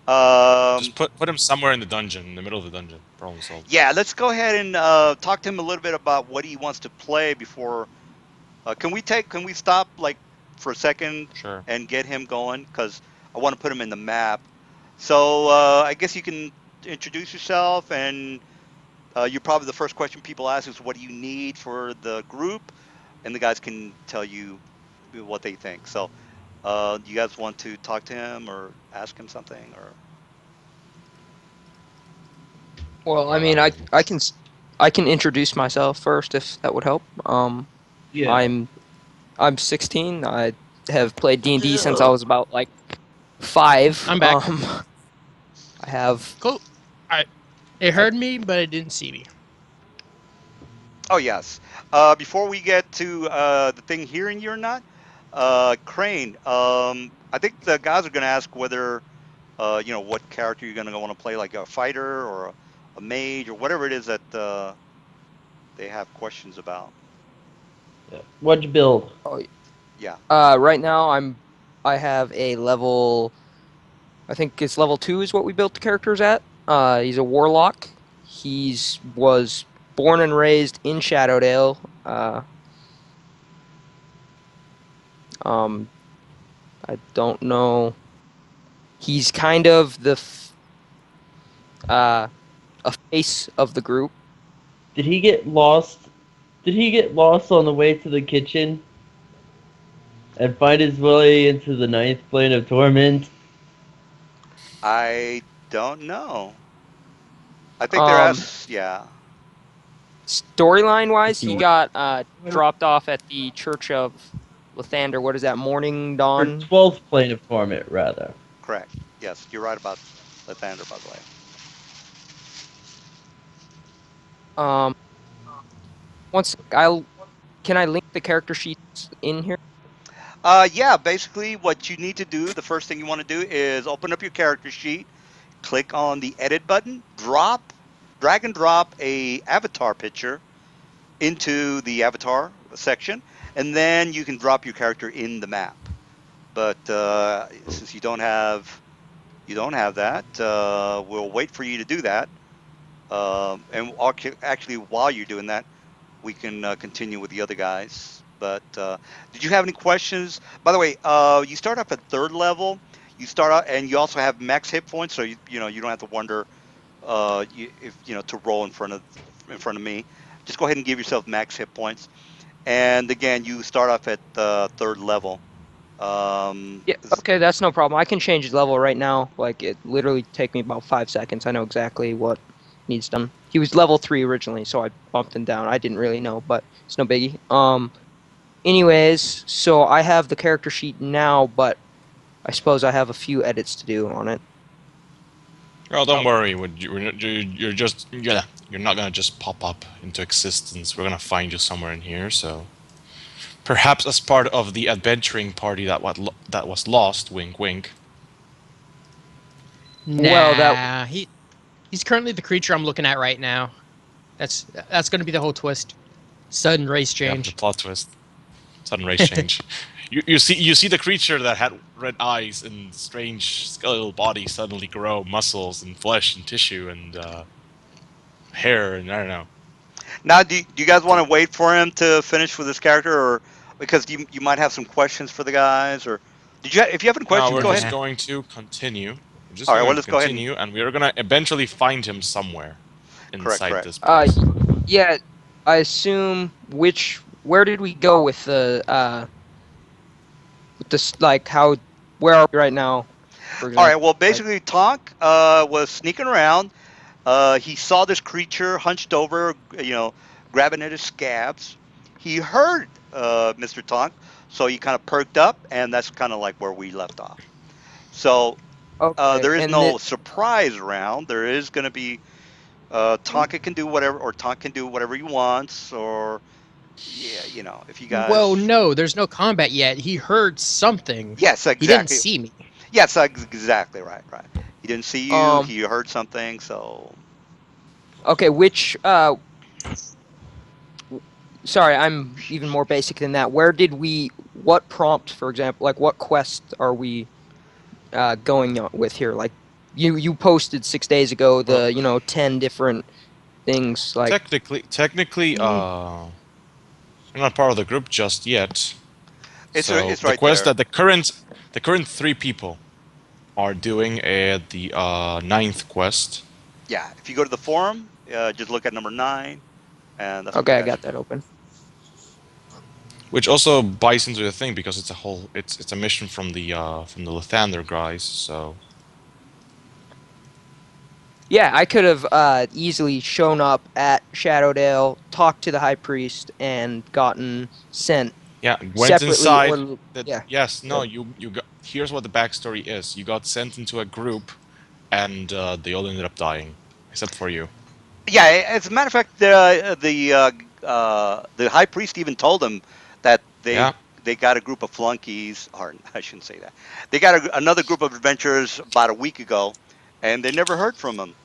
Just Um, put him somewhere in the dungeon, in the middle of the dungeon. Problem solved. yeah. Let's go ahead and talk to him a little bit about what he wants to play before. Can we stop like for a second Sure. and get him going? Because I want to put him in the map. So I guess you can introduce yourself, and you're probably the first question people ask is, "What do you need for the group?" And the guys can tell you what they think. So, do you guys want to talk to him or ask him something, or? Well, I mean, Uh, I can introduce myself first if that would help. Yeah. I'm I'm 16. I have played D&D since I Yeah. was about like 5. I'm back. I have Cool. I. It I heard me, but it didn't see me. Oh yes. Before we get to the thing hearing you or not, Crane. I think the guys are going to ask whether what character you're going to want to play, like a fighter or a mage or whatever it is that they have questions about. What'd you build? oh, Yeah. right now I have a level, I think it's level 2 is what we built the characters at. He's a warlock. He's was born and raised in Shadowdale. Um, I don't know. He's kind of uh, a face of the group. Did he get lost? Did he get lost on the way to the kitchen and find his way into the ninth plane of torment? I don't know. I think they're Um, asked. Yeah. Storyline wise, he He got dropped off at the Church of Lathander. What is that? Morning or Dawn. 12th plane of torment, rather. Correct. Yes, you're right about Lathander, by the way. Um, once I'll can I link the character sheets in here? Yeah, basically what you need to do, the first thing you want to do is open up your character sheet, click on the edit button, drag and drop a avatar picture into the avatar section, and then you can drop your character in the map. But since you don't have that, we'll wait for you to do that. And actually, while you're doing that, we can continue with the other guys. But did you have any questions? By the way, you start off at third level. You start out, and you also have max hit points, so you don't have to wonder if to roll in front of me. Just go ahead and give yourself max hit points. And again, you start off at third level. Yeah, okay, that's no problem. I can change his level right now. Like it literally take me about 5 seconds. I know exactly what needs done. He was level 3 originally, so I bumped him down. I didn't really know, but it's no biggie. Anyways, so I have the character sheet now, but I suppose I have a few edits to do on it. Well, don't Oh, worry. You're just you're not gonna just pop up into existence. We're gonna find you somewhere in here. So perhaps as part of the adventuring party that was lost. Wink, wink. Well, that Nah, he's currently the creature I'm looking at right now. That's going to be the whole twist. Sudden race Yeah, the change. plot twist. Sudden race change. You see the creature that had red eyes and strange skeletal body suddenly grow muscles and flesh and tissue and hair and I don't know. now do you guys want to wait for him to finish with his character, or because you might have some questions for the guys, or if you have any No, questions, we're go ahead. just Nah. going to continue. We're just All right, well, going to let's go ahead and continue, and we are gonna eventually find him somewhere correct, inside correct. this place. yeah, I assume where did we go with this like how where are we right now, for All right, example? well, Like basically, Tonk was sneaking around. He saw this creature hunched over, grabbing at his scabs. He heard Mr. Tonk, so he kind of perked up, and that's kind of like where we left off. So okay, there is and no surprise round. There is going to be Tonka can do whatever, or Tonk can do whatever he wants, or yeah, if you Well, guys, no, there's no combat yet. He heard something. yes, He didn't exactly, see me. yes, exactly right, right. He didn't see you. um He heard something, so okay, sorry, I'm even more basic than that. What prompt, for example, like what quest are we going on with here? Like you posted 6 days ago Well, the 10 different things. Like technically, you're not part of the group just yet. So it's the right quest there. that the current three people are doing the ninth quest, Yeah, if you go to the forum, just look at number 9, and that's what you okay, I guys got should that do. open. which also buys into the thing because it's a mission from the Lathander guys. So Yeah, I could have easily shown up at Shadowdale, talked to the High Priest, and gotten sent yeah, went separately inside. or That yeah. yes, no, Good. you got. Here's what the backstory is. You got sent into a group, and they all ended up dying, except for you. Yeah, as a matter of fact, the high priest even told them that they Yeah, they got a group of flunkies, or I shouldn't say that. They got another group of adventurers about a week ago, and they never heard from him.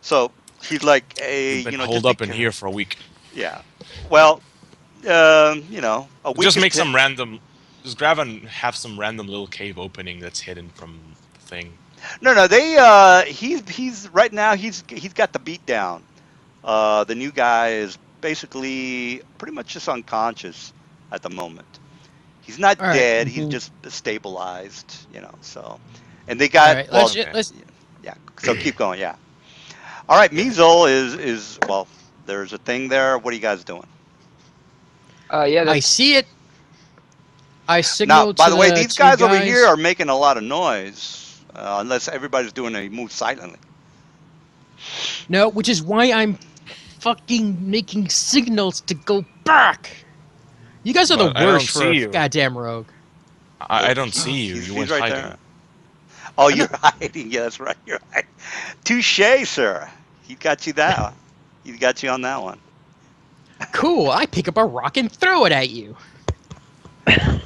So he's like, hey, you've been just holed be up in here careful. for a week. Yeah. Well, a week Just is make some random. Just grab and have some random little cave opening that's hidden from the thing. no, no. He's right now. He's got the beat down. The new guy is basically pretty much just unconscious at the moment. He's not All right. dead. He's Mhm. just stabilized, So, and they All got right. well, Okay. yeah. So keep going. Yeah. All right. Measle is well. There's a thing there. What are you guys doing Yeah, I that's see it. I now? signal By to the way, the these two guys over here guys. are making a lot of noise. Unless everybody's doing a move silently. No, which is why I'm fucking making signals to go back. You guys are the But I don't worst for see a you. goddamn rogue. I don't see you. You He's went right hiding. there. Oh, I'm you're not hiding. Yeah, that's right. You're hiding. Touche, sir. He got you that. He got you on that one. cool. I pick up a rock and throw it at you.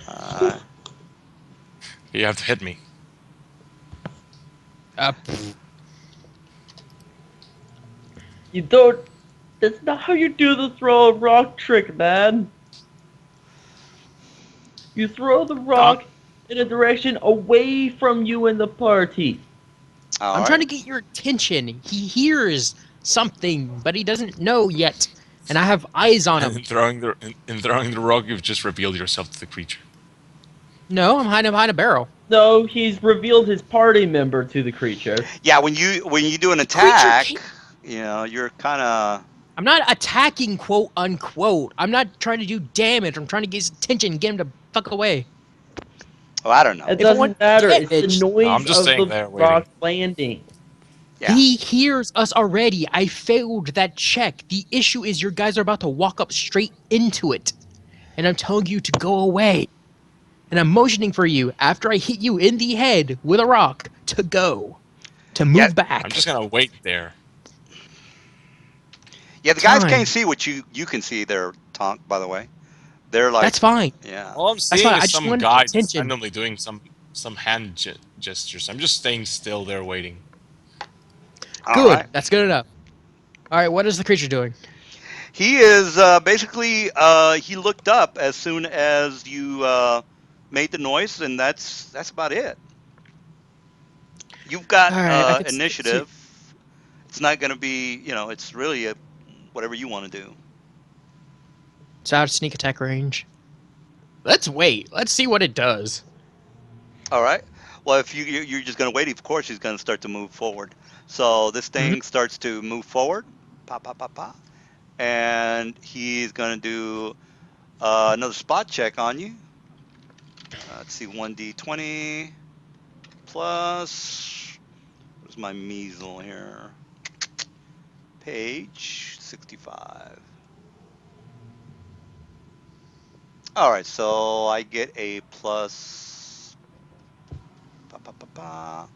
Uh, You have to hit me. Pfft. You don't. That's not how you do the throw a rock trick, man. You throw the Um, rock in a direction away from you and the party. all I'm trying right. to get your attention. He hears something, but he doesn't know yet. And I have eyes on and him. in throwing the rock, you've just revealed yourself to the creature. No, I'm hiding behind a barrel. No, he's revealed his party member to the creature. Yeah, when you do an The creature attack, can't. you're kind of. I'm not attacking, quote unquote. I'm not trying to do damage. I'm trying to get his attention, get him to fuck away. Oh, I don't know. It If I want doesn't matter. It's the damage, No, noise I'm just of staying the there waiting. rock landing. Yeah. he hears us already. I failed that check. The issue is your guys are about to walk up straight into it. And I'm telling you to go away. And I'm motioning for you after I hit you in the head with a rock to go. To Yeah. move I'm back. just gonna wait there. Yeah. The guys can't Time. see what you can see there, Tonk. By the way, they're like, That's fine. yeah. All I'm That's seeing fine. is I just some wanted guy just attention. randomly doing some hand gestures. I'm just staying still there waiting. All Good. right. That's good enough. All right, what is the creature doing? He is basically he looked up as soon as you made the noise, and that's about it. You've got All right, I could see. initiative. It's not going to be, it's really whatever you want to do. It's out of sneak attack range. Let's wait. Let's see what it does. All right. Well, if you're just going to wait, of course he's going to start to move forward. So this Mhm. thing starts to move forward, pop, pop, pop, pop, and he's going to do another spot check on you. Let's see, 1d20 plus. Where's my measle here? Page 65. All right, so I get a plus. Pa, pa, pa, pa.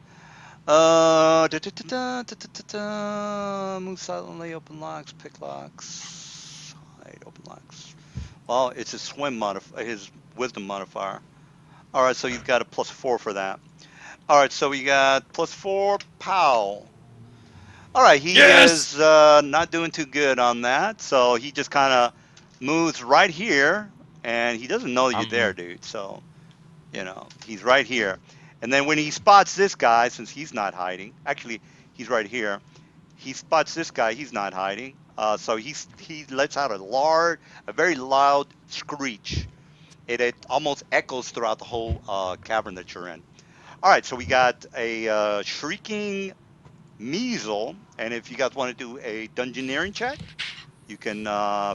Move silently, open locks, pick locks, hide, open locks. Well, it's his swim modifier, his wisdom modifier. All right, so you've got a +4 for that. All right, so we got +4, pow. All right, he Yes. is not doing too good on that, so he just kind of moves right here, and he doesn't know you're there, I'm dude. So, he's right here. And then when he spots this guy, since he's not hiding, actually, he's right here. He spots this guy, he's not hiding. So he lets out a very loud screech. It almost echoes throughout the whole cavern that you're in. All right, so we got a shrieking measle, and if you guys want to do a dungeoneering check, you can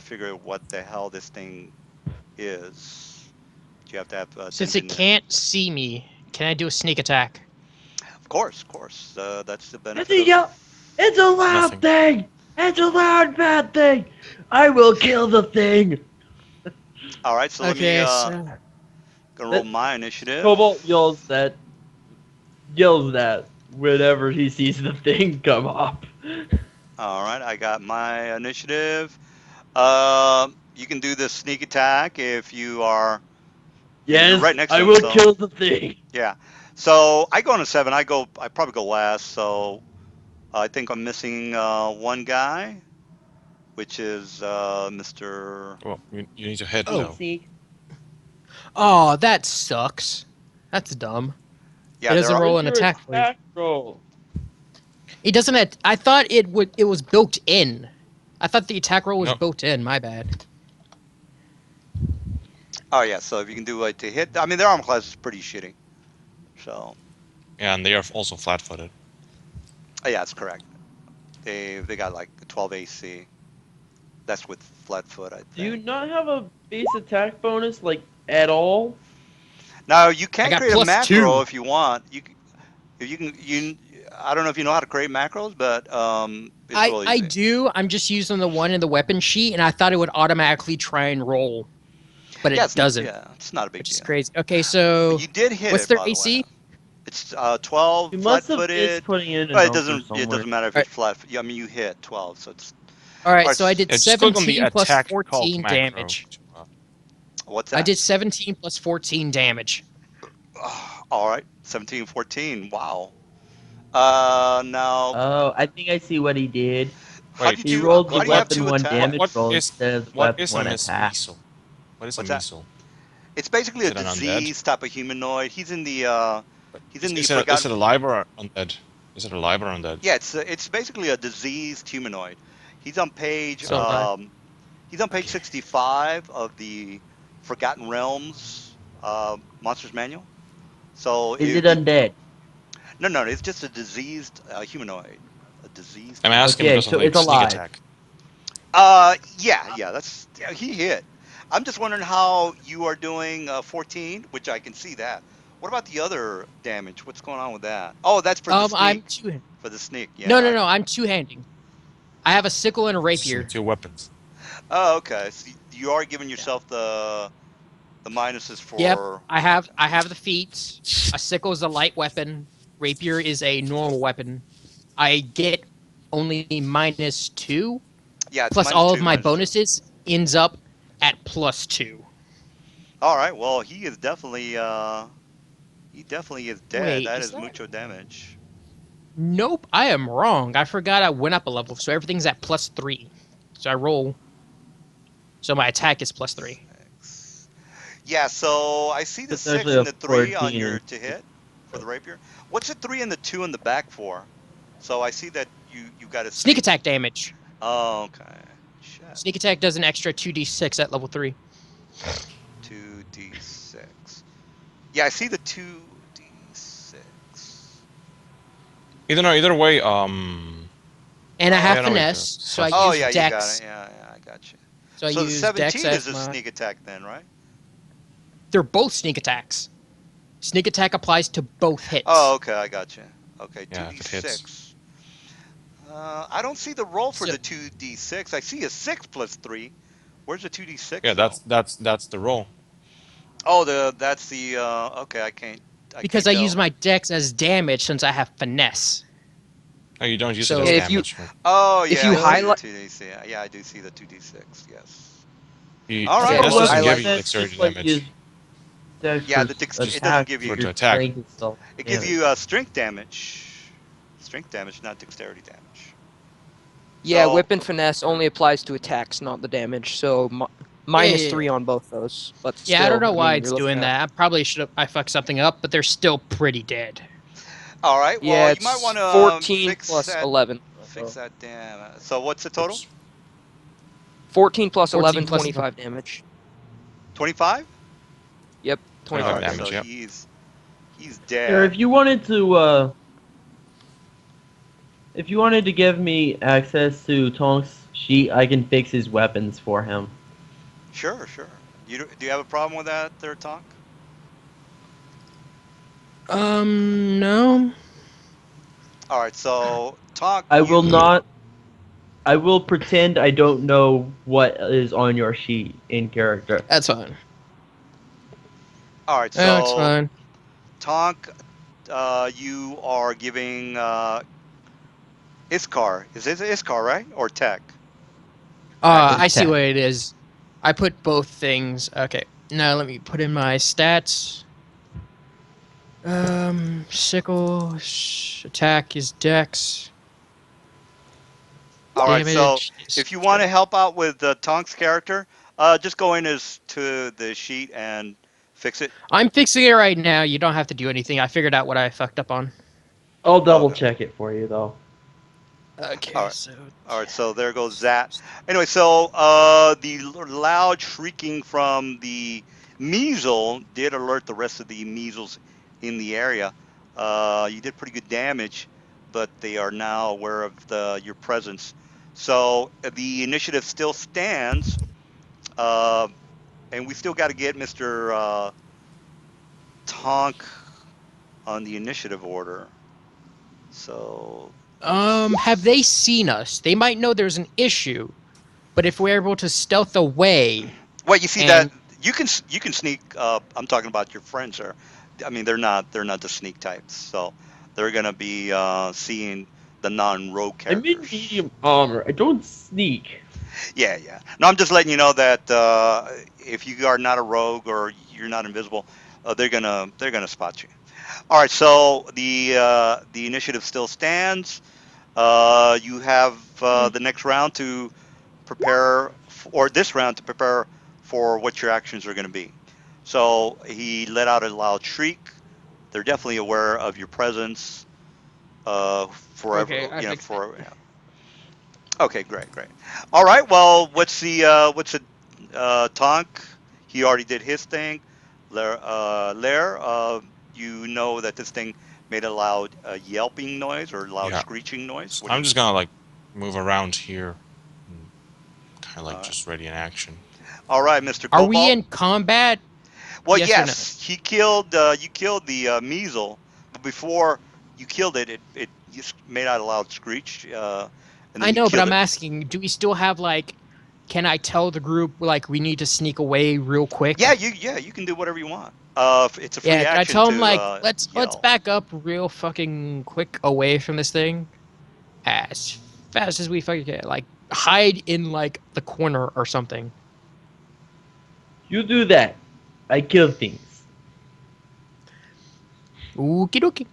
figure out what the hell this thing is. But you have to have Since it dungeoneering. can't see me, can I do a sneak attack? Of course, of course. That's the It's benefit a of. yell. It's a loud nothing. thing. It's a loud bad thing. I will kill the thing. All right, so let me Okay, so gonna roll That my initiative. Cobalt yells that whenever he sees the thing come up. All right, I got my initiative. You can do the sneak attack if you're right Yes, next to I him. will So kill the thing. yeah. So I go on a 7. I probably go last. So I think I'm missing one guy, which is Mr. Well, you need to hit oh, though. Sneak. oh, that sucks. That's dumb. It Yeah, there doesn't are. roll Where's an your attack for you. attack roll? It doesn't. I thought it would. It was built in. I thought the attack roll was No. built in. My bad. Oh yeah, so if you can do it to hit, I mean their armor class is pretty shitty. So Yeah, and they are also flat-footed. yeah, that's correct. They got like 12 AC. That's with flat foot, I Do you think. not have a base attack bonus like at all? Now you I can got create a macro +2. if you want. If you can you. I don't know if you know how to create macros, but it's real I easy. do. I'm just using the one in the weapon sheet, and I thought it would automatically try and roll, but Yeah, it doesn't, it's not a big which is deal. crazy. Okay, so You did hit what's it, their by the way. AC? It's 12 You must have missed flat-footed. putting in a But number it somewhere. doesn't matter if All it's right, flat. Yeah, I mean you hit 12, so it's all all right. right. So I did Yeah, just click on the 17 plus attack calc 14 macro. damage. What's I that? did 17 plus 14 damage. All right, 17, 14. Wow. Now Oh, I think I see what he did. how do Wait, you He do? rolled the How do you have weapon two one attacks? damage roll instead of the what weapon is a one Miss attack. Measle? What is a What's that? Measle? It's basically Is a it an undead? disease type of humanoid. He's in the Is forgotten. it alive or undead? Is it alive or undead? Yeah, it's basically a diseased humanoid. He's on page So um he's on page Okay. 65 of the Forgotten Realms Monsters Manual. So Is it undead? no, it's just a diseased humanoid. A diseased I'm humanoid. asking Okay, because of so like it's sneak alive. attack. Yeah, he hit. I'm just wondering how you are doing 14, which I can see that. What about the other damage? What's going on with that? Oh, that's for the I'm sneak. two. For the sneak, No, yeah. no, no. I'm two-handing. I have a sickle and a Using rapier. two weapons. Oh, okay. So you are giving Yeah. yourself the minuses Yep. for. Okay. I have the feats. A sickle is a light weapon. Rapier is a normal weapon. I get only -2, Yeah, it's plus minus all of two, my minus two. bonuses ends up at +2. All right. Well, he definitely is dead. Wait, That is is that? mucho damage. Nope, I am wrong. I forgot I went up a level, so everything's at +3. So I roll. So my attack is +3. Six. Yeah. So I see the It's 6 actually and a the 3 on 14 your and to hit for the rapier. What's the 3 and the 2 in the back for? So I see that you got a Sneak sneak. attack damage. Oh, okay. Shit. Sneak attack does an extra 2d6 at level 3. 2d6. Yeah, I see the 2d6. Either way, And I have yeah, Oh. no wait, finesse, so I plus Oh use yeah, you got it. dex. Yeah, I got you. So I So the use dex 17 as is a my. sneak attack then, right? They're both sneak attacks. Sneak attack applies to both Oh, hits. okay, I got you. Okay, yeah, if it hits. 2d6. I don't see the roll for So the 2d6. I see a 6 plus 3. Where's the 2d6 Yeah, though? that's the roll. Oh, that's the okay, I because can't I use tell. my dex as damage since I have finesse. No, you don't use it So as Yeah, damage. Right? Oh, if yeah, you I see the highlight 2d6. Yeah, I do see the 2d6. Yes. You, All right. yeah, if finesse you Well, doesn't give highlight you finesse dexterity just like damage use dex yeah, for it doesn't attack, give but for you. to your attack. strength is still It gives damage. you strength damage. Strength damage, not dexterity damage. yeah, So, whip and finesse only applies to attacks, not the damage. So yeah, minus yeah, yeah. 3 on both those. But Yeah, I don't still, know I why mean, you're it's looking doing at that. I probably should have. I fucked something up, but they're still pretty dead. all right. Well, yeah, you might want it's to 14 plus 11. fix that damn. So, what's the total? Oops. 14 plus 14 11, plus 25 damage. 25. 25 All 25 right. So damage. damage. Yep. he's Here, dead. if you wanted to give me access to Tonk's sheet, I can fix his weapons for him. Sure, sure. Do you have a problem with that, there, Tonk? No. All right. So, Tonk, I will you. not. I will pretend I don't know what is on your sheet in character. That's fine. All right. That's So, fine. Tonk, you are giving Iskar. Is it Iskar, right? Or Tech? I It's see tech. what it is. I put both things. Okay. Now let me put in my stats. Sickle attack is dex. All right. So, Damage is if you want to strength. help out with Tonk's character, just go in to the sheet and fix it. I'm fixing it right now. You don't have to do anything. I figured out what I fucked up on. I'll Oh, double okay. check it for you though. All Okay, right. so All right, so there goes that. Anyway, so the loud shrieking from the measle did alert the rest of the measles in the area. You did pretty good damage, but they are now aware of your presence. So the initiative still stands, uh, and we still got to get Mr. Tonk on the initiative order. So have they let's. seen us? They might know there's an issue, but if we're able to stealth away Well, you see that and you can sneak. I'm talking about your friends there. I mean, they're not the sneak types, so they're gonna be seeing the non-rogue I'm in characters. medium armor. I don't sneak. Yeah, yeah. No, I'm just letting you know that if you are not a rogue or you're not invisible, they're gonna spot you. All right, so the initiative still stands. You have the next round to prepare, or this round to prepare for what your actions are going to be. So he let out a loud shriek. They're definitely aware of your presence. okay, Forever, I fixed it. for yeah. Okay, great, great. All right. Well, what's the Tonk? He already did his thing. Lair, you know that this thing made a loud yelping noise or loud Yeah. screeching noise. So What do I'm you? just gonna like move around here, and kind of like All right. just ready in action. All right, Mr. Are we Cobalt. in combat? Well, Yes or no? yes, he killed. You killed the measle, but before you killed it, it just made out a loud screech, and then I you know, but killed I'm it. asking, do we still have like can I tell the group like we need to sneak away real quick? Yeah, you can do whatever you want. It's a free Yeah, can I action tell them to like let's yell. back up real fucking quick away from this thing as fast as we fucking can. Like hide in like the corner or something. You do that. I kill things. Okie dokie.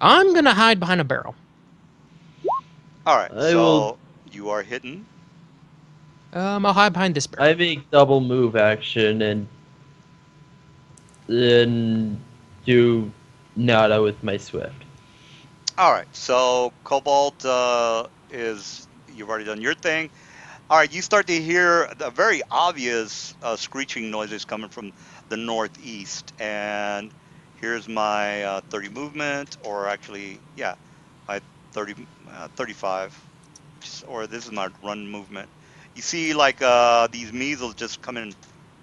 I'm gonna hide behind a barrel. All right, I will. so you are hidden. I'll hide behind this barrel. I make double move action and then do nada with my swift. All right, so Cobalt is you've already done your thing. All right, you start to hear the very obvious screeching noises coming from the northeast. And here's my 30 movement, or actually, yeah, my 35, or this is my run movement. You see, like these measles just coming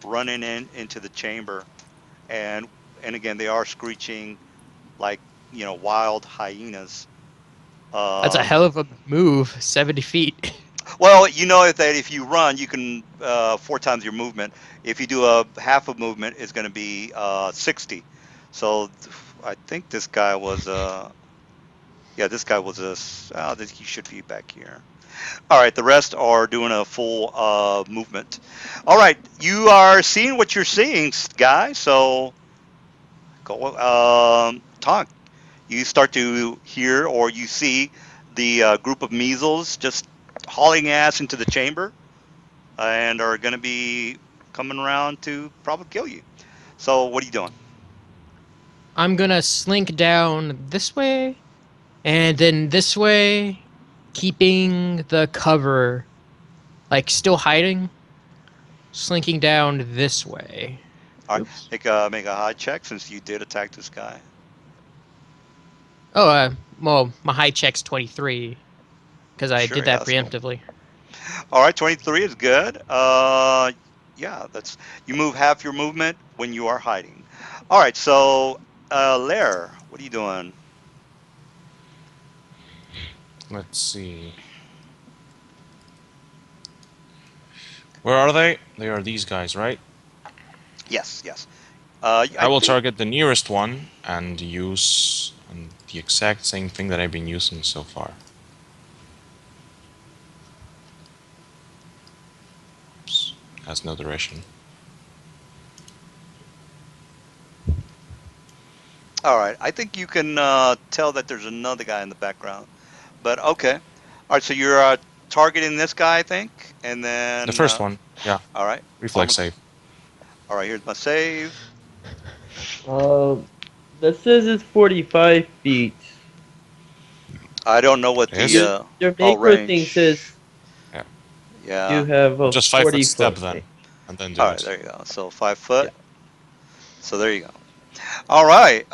running into the chamber, and again they are screeching like wild hyenas. That's a Um, hell of a move, 70 feet. Well, you know that if you run, you can four times your movement. If you do a half a movement, it's going to be 60. So I think this guy was yeah, this guy was he should be back here. All right, the rest are doing a full movement. All right, you are seeing what you're seeing, guy. So go, Tonk. You start to hear or you see the group of measles just hauling ass into the chamber and are going to be coming around to probably kill you. So what are you doing? I'm gonna slink down this way and then this way, keeping the cover, like still hiding, slinking down this way. All right, Oops. make a high check since you did attack this guy. Oh, well, my high check's 23 because I Sure, did yeah, that that's cool. preemptively. All right, 23 is good. Yeah, that's you move half your movement when you are hiding. All right, so Lair, what are you doing? Let's see. Where are they? They are these guys, right? Yes, yes. I I will think. target the nearest one and use the exact same thing that I've been using so far. Oops. Has no duration. All right, I think you can tell that there's another guy in the background. But okay. All right, so you're targeting this guy, I think, and The then first one, yeah, all right, reflex armor. save. All right, here's my save. Uh, that says it's 45 feet. I don't know what Yes. the Your macro thing says Yeah. you have a Just 5 foot 40 step foot then, range. and then do All right, it. there you go. So 5 foot. Yeah. So there you go. All right.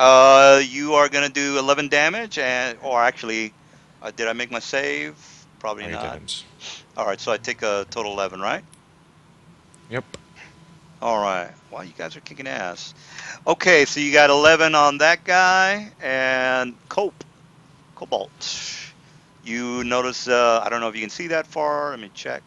You are gonna do 11 damage, or actually, did I make my save? Probably No, you not. didn't. All right. So I take a total 11, right? Yep. All right. Wow, you guys are kicking ass. Okay, so you got 11 on that guy and Cobalt. You notice, I don't know if you can see that far. Let me check.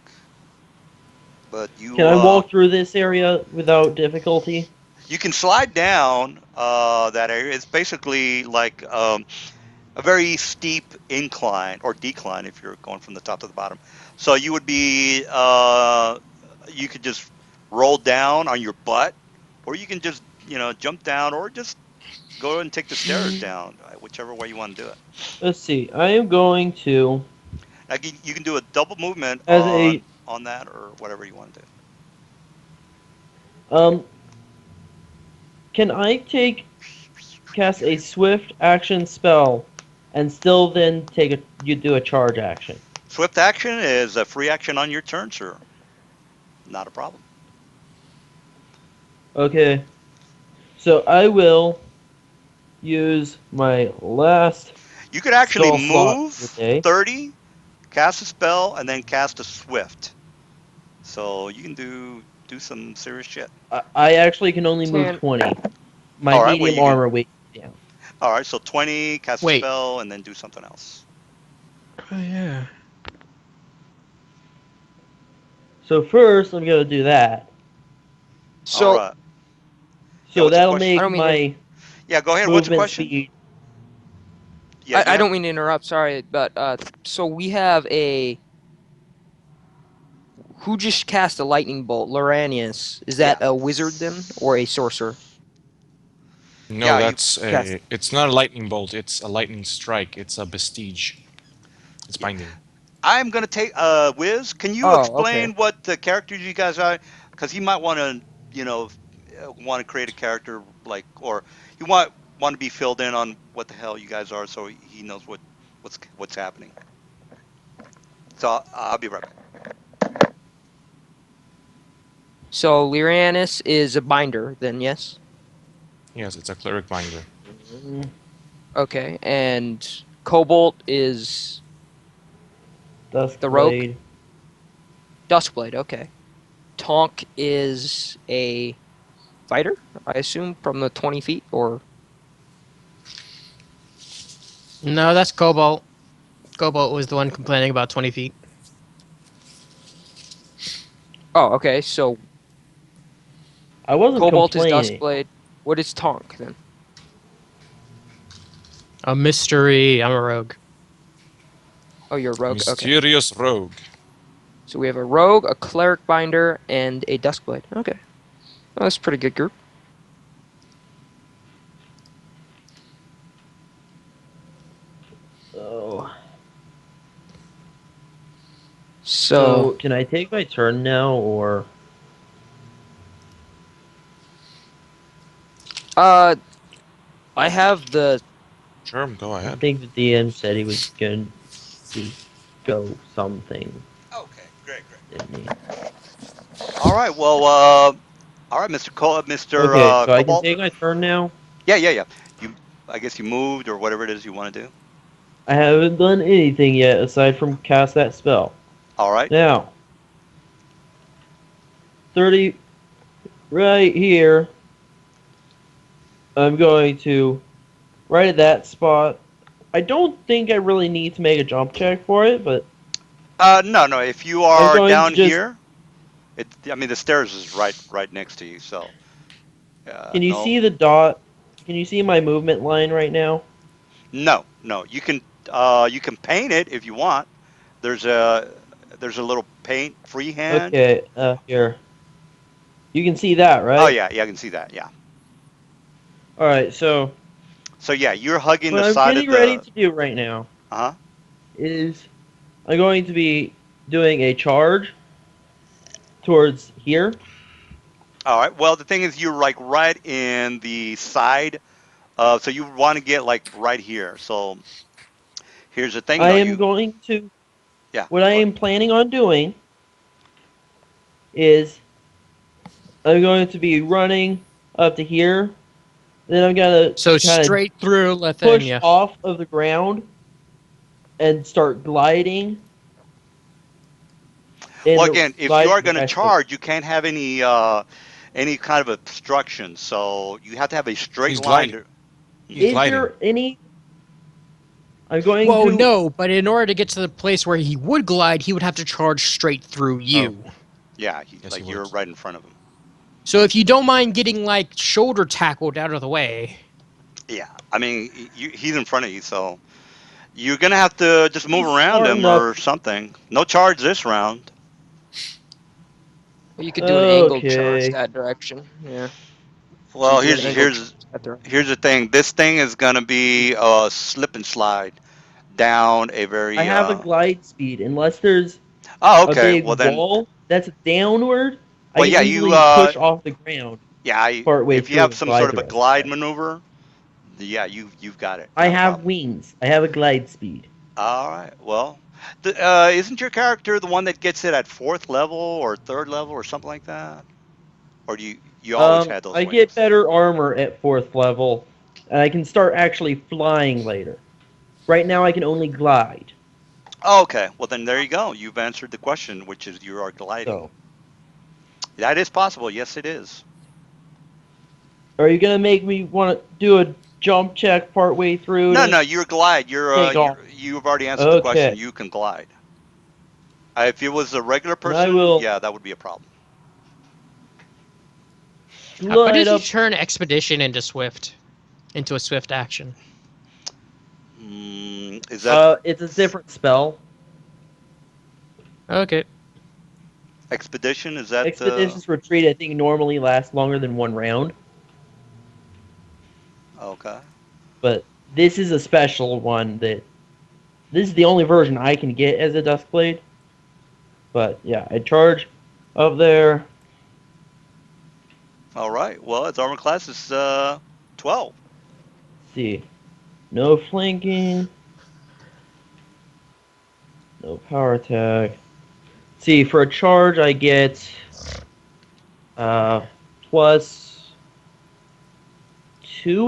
But Can you I walk through this area without difficulty? you can slide down that area. It's basically like a very steep incline or decline if you're going from the top to the bottom. So you would be you could just roll down on your butt, or you can just jump down, or just go and take the stairs Mm, down, whichever way you want to do it. let's see. I am going to, Like you can do a double movement as a on that, or whatever you want to do. um, can I cast a swift action spell, and still then you do a charge action? Swift action is a free action on your turn, sir. Not a problem. Okay. So I will use my last You could actually spell slot move of the day. 30, cast a spell, and then cast a swift. So you can do some serious shit. I actually can only move Can 20. My All right, well medium you can. armor weighs me down. All right, so 20, cast a Wait. spell, and then do something else. Oh yeah. So first, I'm gonna do that. All so right. Yeah, So what's the that'll question? I make don't mean to, my Yeah, go ahead. What's the movement question? speed. Yeah, go I ahead. don't mean to interrupt. Sorry, but so we have a who just cast a lightning bolt? Loranius. Is that Yeah. a wizard then, or a sorcerer? No, Yeah, you. that's Cast. a. It's not a lightning bolt. It's a lightning strike. It's a vestige. It's Yeah. binding. I'm gonna take Wiz. Can you Oh, okay. explain what the characters you guys are? Because he might want to, want to create a character like, or he want to be filled in on what the hell you guys are, so he knows what's happening. So I'll be right back. So Lyranis is a binder, then yes. Yes, it's a cleric binder. Mm, Okay, and Cobalt is the rogue. Duskblade. Duskblade. Okay. Tonk is a fighter, I assume, from the 20 feet, or No, that's Cobalt. Cobalt was the one complaining about 20 feet. oh, okay. So I wasn't Cobalt is complaining. Duskblade. What is Tonk then? A mystery. I'm a rogue. Oh, you're a rogue. Okay. Mysterious rogue. So we have a rogue, a cleric binder, and a Duskblade. Okay. Well, that's a pretty good group. Oh. So, So can I take my turn now, or uh, I have the. Sure, go I ahead. think the DM said he was going to go something, Okay, great. didn't he? All right, well, all right, Mr. Okay, so I can Cobalt. take my turn now. Yeah. You, I guess you moved or whatever it is you want to do. I haven't done anything yet aside from cast that spell. All right. Now, 30 right here. I'm going to right at that spot. I don't think I really need to make a jump check for it, but No. If you I'm are going to down just. here, I mean, the stairs is right next to you. So, Can you no, see the dot? Can you see my movement line right now? no. You can paint it if you want. There's a little paint freehand. Okay, here. You can see that, Oh right? yeah, I can see that. Yeah. Alright, so So yeah, you're hugging what the I'm side of getting ready the. to do right now Uh huh. is I'm going to be doing a charge towards here. All right. Well, the thing is, you're like right in the side. So you want to get like right here. So Here's the thing, I though. am going to. Yeah. What I Go ahead. am planning on doing is I'm going to be running up to here. Then I'm gonna So kind of straight through push Lithuania. off of the ground and start gliding in Well, the again, if you right are going to direction. charge, you can't have any kind of obstruction. So you have to have a straight He's line. gliding. To, He's Mhm. Is gliding. there any? I'm going Well, to. no, but in order to get to the place where he would glide, he would have to charge straight through Oh, you. Yeah, yes, he like you're would. right in front of him. So if you don't mind getting like shoulder tackled out of the way. Yeah, I mean, he's in front of you, so you're gonna have to just move He's around smart him enough. or something. No charge this round. Well, you could do an angled charge Okay. that direction. Yeah. So Well, you do an here's angled charge here's that direction. here's the thing. This thing is gonna be a slip and slide down a I very. have a glide speed. Unless there's Oh, a okay. Well big then, wall that's downward, I well can yeah, you easily push off the ground yeah, partway if you through have and some glide sort the of a rest of the glide way. maneuver, yeah, you've got it. I Not a have problem. wings. I have a glide speed. All right. Well, isn't your character the one that gets it at fourth level or third level or something like that? Or do you always had those I get wings? better armor at 4th level, and I can start actually flying later. Right now, I can only glide. Oh, okay. Well, then there you go. You've answered the question, which is you are gliding. So, That is possible. Yes, it is. are you gonna make me want to do a jump check partway through No, to no, you're glide. take off? You've already answered the question. Okay, You can glide. If it was a regular and I person, will yeah, that would be a problem. How glide did you up. turn expedition into swift? Into a swift action? Is that It's a different spell. Okay. expedition? Is that Expedition's retreat, I think, normally lasts longer than 1 round, okay? but this is a special one that this is the only version I can get as a Duskblade. But yeah, I charge up there. All right. Well, its armor class is 12. See, no flanking, no power attack. See, for a charge, I get +2.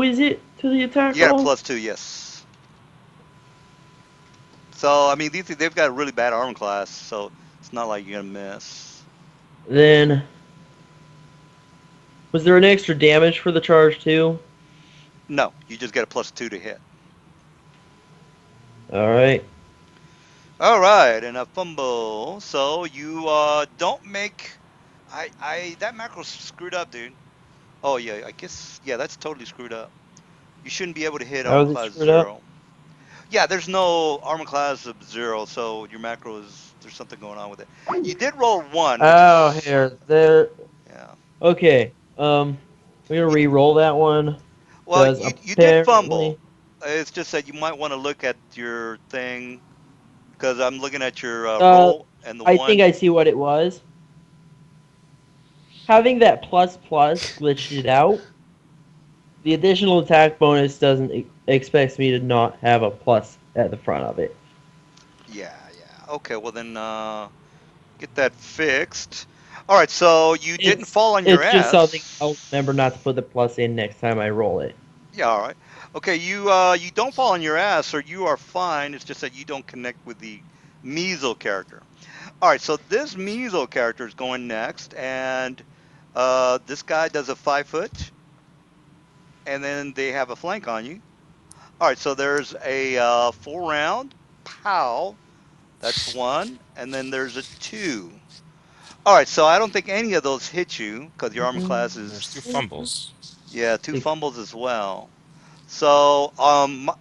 Is it to the attack You got a roll? +2, yes. So I mean, they've got a really bad armor class, so it's not like you're gonna miss. Then was there an extra damage for the charge too? No, you just get a +2 to hit. All right. All right, and a fumble. So you don't make. I that macro's screwed up, dude. Oh yeah, I guess yeah, that's totally screwed up. You shouldn't be able to hit How armor is it class screwed up? 0. Yeah, there's no armor class of 0, so your macro is there's something going on with it. You did roll 1, which Oh, is here, there. yeah. Okay. We're gonna You, re-roll that one well, because you did fumble. apparently, It's just that you might want to look at your thing because I'm looking at your uh, roll and the I think one. I see what it was. Having that plus plus glitched it out. The additional attack bonus doesn't expects me to not have a plus at the front of it. Yeah, yeah. Okay, well then get that fixed. All right, so you didn't It's fall on your it's just something I'll ass. remember not to put the plus in next time I roll it. Yeah, all right. Okay, you don't fall on your ass, or you are fine. It's just that you don't connect with the Measle character. All right, so this Measle character is going next, and this guy does a 5 foot, and then they have a flank on you. All right, so there's a 4 round pow. That's one, and then there's a 2. All right, so I don't think any of those hit you because your armor class There's two is fumbles. yeah 2 Six. fumbles as well. So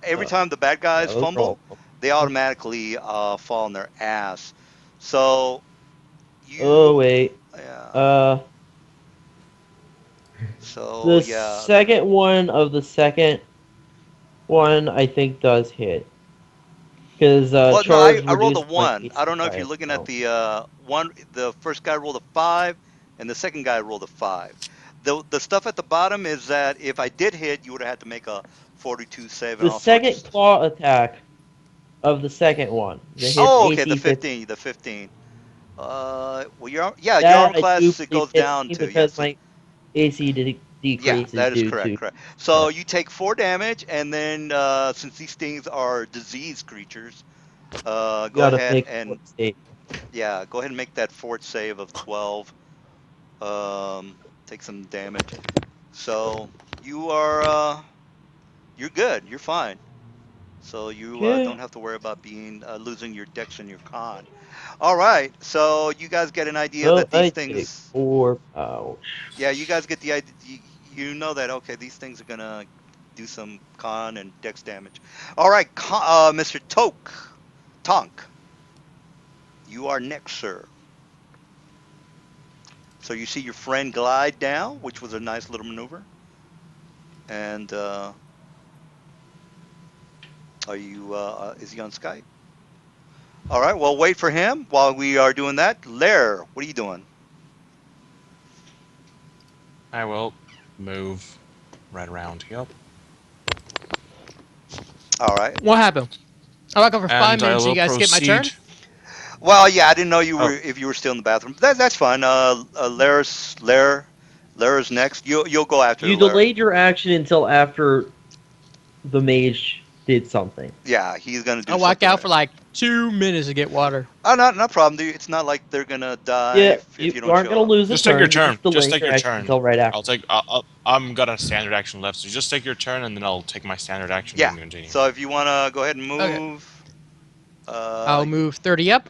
every Uh, time the bad yeah, guys those are fumble, all. they automatically fall on their ass. So Oh you wait. yeah. Uh, So the yeah. second one of the second one I think does hit because Well, no, charge I rolled a reduces my 1. I AC don't know by if you're an looking at amount. the one. The first guy rolled a 5, and the second guy rolled a 5. The stuff at the bottom is that if I did hit, you would have had to make a 42 save and The all sorts of second stuff. claw attack of the second one. That hits Oh, okay, the AC 15. 15, the 15. Well, your That armor I do class it believe goes hits down me to because yes. my AC Yeah, decreases that is due correct, to. correct. So Yeah. you take 4 damage, and then since these things are disease creatures, You go gotta ahead make and a save. yeah, go ahead and make that fort save of 12. Take some damage. So you are you're good. You're fine. So you don't Okay. have to worry about being losing your dex and your con. All right. So you guys get an idea Well, that these I take things. 4 pouch. Yeah, you guys get the idea. You know that okay, these things are gonna do some con and dex damage. All right, Mr. Tonk, you are next, sir. So you see your friend glide down, which was a nice little maneuver. And are you? Is he on Skype? All right. Well, wait for him while we are doing that. Lair, what are you doing? I will move right around here. All right. What happened? I'm back over And I 5 minutes. So you will guys skip my proceed. turn? Well, yeah, I didn't know you were Oh, if you were still in the bathroom. That's fine. Lair's next. You'll go after You Lair. delayed your action until after the mage did something. Yeah, he's gonna I do walk something out right. for like 2 minutes to get water. Oh, no problem, dude. It's not like they're gonna die Yeah, if you you don't aren't show gonna up. lose a just take your turn. You're turn. just Just delaying take your your action turn. until right I'll after. take. I'm got a standard action left, so just take your turn, and then I'll take my standard action. We Yeah. can continue. So if you wanna go ahead and Okay. move, I'll move 30 up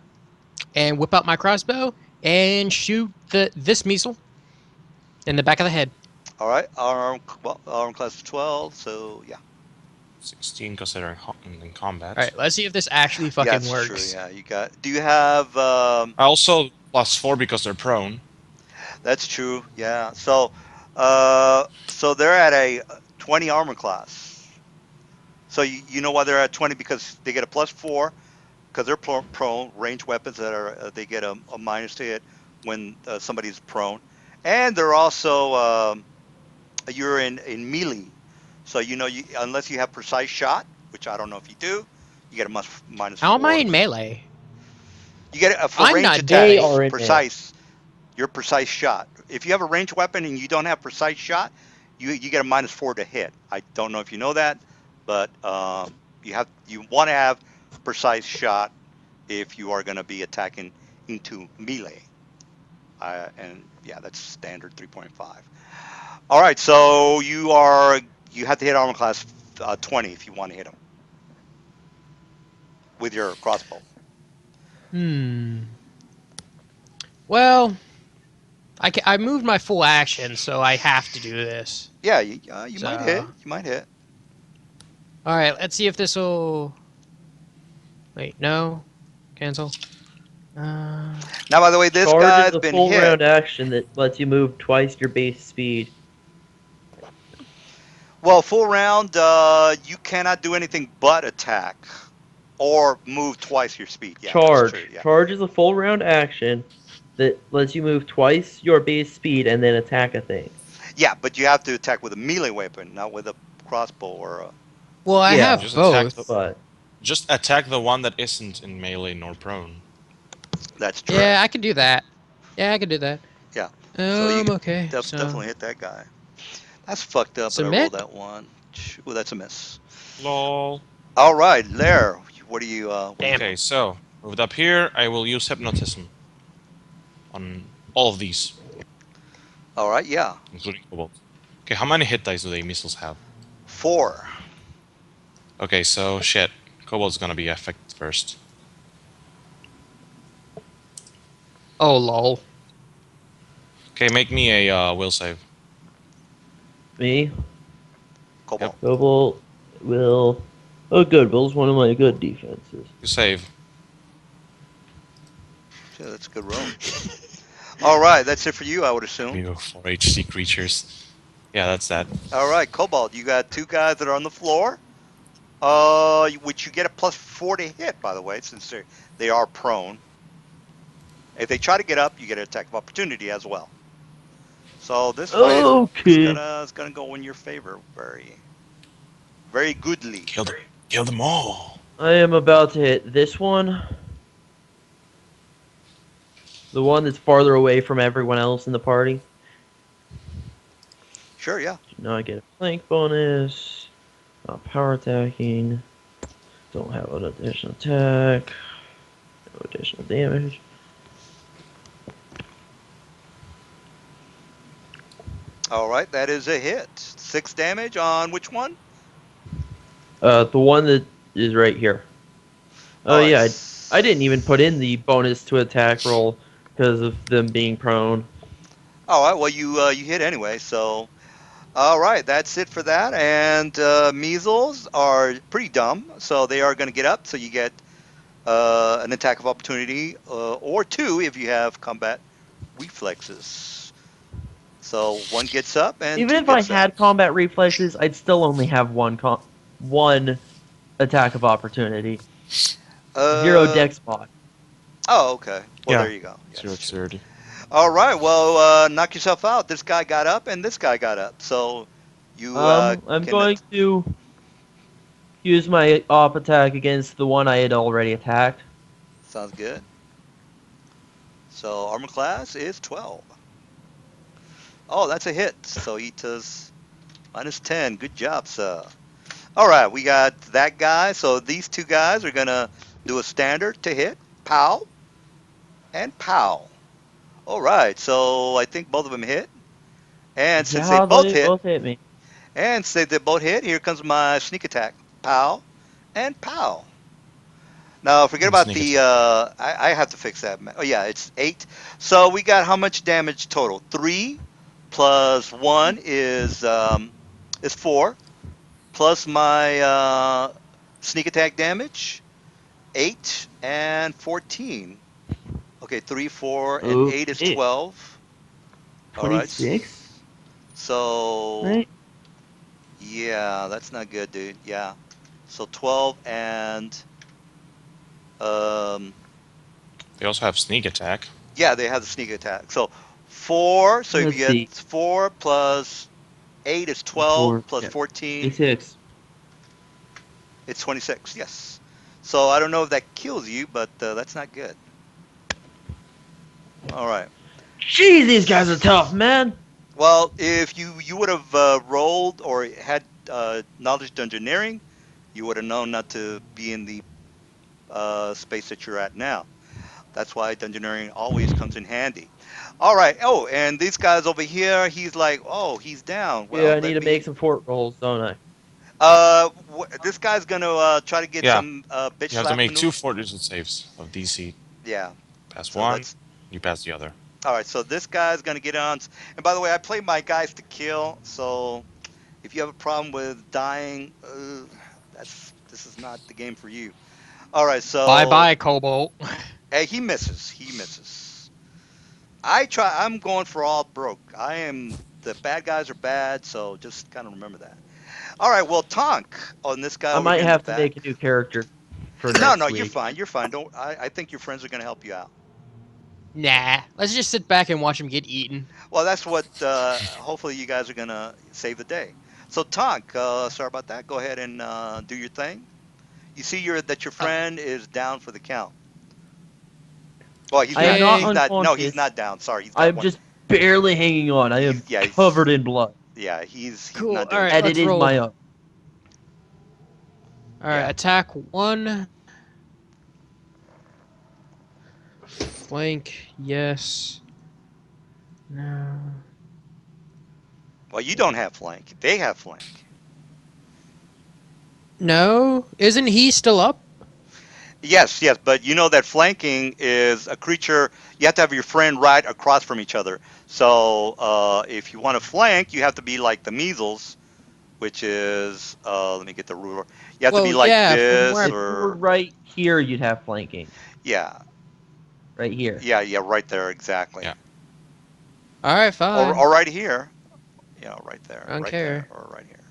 and whip out my crossbow and shoot this measle in the back of the head. all right. Arm class is 12. So yeah. 16 considering in combat. All right, let's see if this actually Yeah, fucking it's true. works. Yeah, you got. Do you have? I also +4 because they're prone. That's true. Yeah. So they're at a 20 armor class. So you know why they're at 20 because they get a +4 because they're prone. Range weapons that are they get a minus to hit when somebody's prone, and they're also you're in melee. So unless you have precise shot, which I don't know if you do, you get a minus How am I 4. in melee? You get it for I'm range not doing They it. attacks, are in melee. precise. Your precise shot. If you have a ranged weapon and you don't have precise shot, you get a -4 to hit. I don't know if you know that, but you want to have precise shot if you are going to be attacking into melee. And yeah, that's standard 3.5. All right, so you have to hit armor class 20 if you want to hit them with your crossbow. Hmm. Well, I moved my full action, so I have to do this. Yeah, you So, might hit. You might hit. all right, let's see if this will. Wait, no, cancel. Now, by the way, this Charge is guy's a been full hit. round action that lets you move twice your base speed. Well, full round, you cannot do anything but attack or move twice your speed. Yeah, that's true. Charge. Yeah, Charge is a full round action that lets you move twice your base speed and then attack a thing. yeah, but you have to attack with a melee weapon, not with a crossbow or a. Well, I Yeah, have Just attack the. both. but Just attack the one that isn't in melee nor prone. That's true. Yeah, I can do that. Yeah, I can do that. Yeah. So you Okay. So definitely hit that guy. That's fucked up, but I rolled submit. that one. Ooh, that's a miss. Lol. All right, Lair. What are you Damn. doing? Okay, so moved up here. I will use hypnotism on all of these, All right, yeah. including cobalt. Okay, how many hit dice do they missiles have? 4. Okay, so shit. Cobalt's gonna be affected first. Oh lol. Okay, make me a will save. me, Cobalt. Cobalt will. Oh, good. Will's one of my good defenses. You save. Yeah, that's a good roll. All right, that's it for you, I would assume. You 4 HC creatures. Yeah, that's that. All right, Cobalt, you got 2 guys that are on the floor. Which you get a +4 to hit, by the way, since they are prone. If they try to get up, you get an attack of opportunity as well. So this fight Okay. is gonna go in your favor very, very goodly. Kill them all. I am about to hit this one. The one that's farther away from everyone else in the party. Sure, yeah. Now I get a flank bonus. Power attacking. Don't have an additional attack. No additional damage. All right, that is a hit. 6 damage on which one? The one that is right here. Oh All right. yeah, I didn't even put in the bonus to attack roll because of them being prone. All right, well, you hit anyway, so. All right, that's it for that. And measles are pretty dumb, so they are going to get up. So you get an attack of opportunity, or 2 if you have combat reflexes. So 1 gets up and Even 2 if I gets down. had combat reflexes, I'd still only have one attack of opportunity. Zero Uh, dex mod. oh, okay. Well, Yeah. there you go. Zero Yes. 30. All right. Well, knock yourself out. This guy got up, and this guy got up. So you I'm can. going to use my op attack against the one I had already attacked. Sounds good. So armor class is 12. Oh, that's a hit. So he does -10. Good job, sir. All right, we got that guy. So these 2 guys are gonna do a standard to hit. Pow and pow. All right. So I think both of them hit. And since they Yeah, both they hit, both hit me. here comes my sneak attack. Pow and pow. Now, forget about Sneak the. attack. I have to fix that. Oh yeah, it's 8. So we got how much damage total? 3 plus 1 is 4. Plus my sneak attack damage, 8 and 14. Okay, 3, 4, and 8 is Okay. 12. All right. 26? So Right? yeah, that's not good, dude. Yeah. So 12 and um They also have sneak attack. yeah, they have the sneak attack. So 4, so if you Let's get see. 4 plus 8 is 12 4, plus yeah. 14, 26. it's 26. Yes. So I don't know if that kills you, but that's not good. All right. Jeez, these guys are tough, man. Well, if you would have rolled or had knowledge dungeoneering, you would have known not to be in the space that you're at now. That's why dungeoneering always comes in handy. All right. Oh, and these guys over here, he's like, oh, he's down. Yeah, Well, I need let to make me. some fort rolls, don't I? This guy's gonna try to get Yeah. some bitch You have to slap make 2 maneuver. fortitude saves of DC. Yeah. Pass So one, let's. you pass the other. All right. So this guy's gonna get on. And by the way, I play my guys to kill. So if you have a problem with dying, this is not the game for you. All right. Bye So bye, Cobalt. hey, he misses. He misses. I try. I'm going for all broke. I am. The bad guys are bad, so just kind of remember that. All right. Well, Tonk on this guy I over might here in the have to make a back. new character for No, no, next you're week. fine. You're fine. Don't. I think your friends are going to help you out. Nah, let's just sit back and watch him get eaten. Well, that's what. Hopefully, you guys are going to save the day. So, Tonk, sorry about that. Go ahead and do your thing. You see that your Uh, friend is down for the count. Well, he's I am not. not Yay. He's not. No, he's unconscious. not down. Sorry, he's got I'm one. just barely hanging on. I am Yeah. covered in blood. He's Cool. not All doing right, too And good. it let's is roll. my own. All right, Yeah. attack 1. Flank, yes. No. Well, you don't have flank. They have flank. No? Isn't he still up? Yes, yes, but you know that flanking is a creature. You have to have your friend right across from each other. So if you want to flank, you have to be like the measles, which is let me get the ruler. You have to be Well, like yeah, from this, where. If you were or right here, you'd have flanking. yeah, Right here. yeah, right there, exactly. Yeah. All right, fine. Or right here. I don't Right there, care. or right here.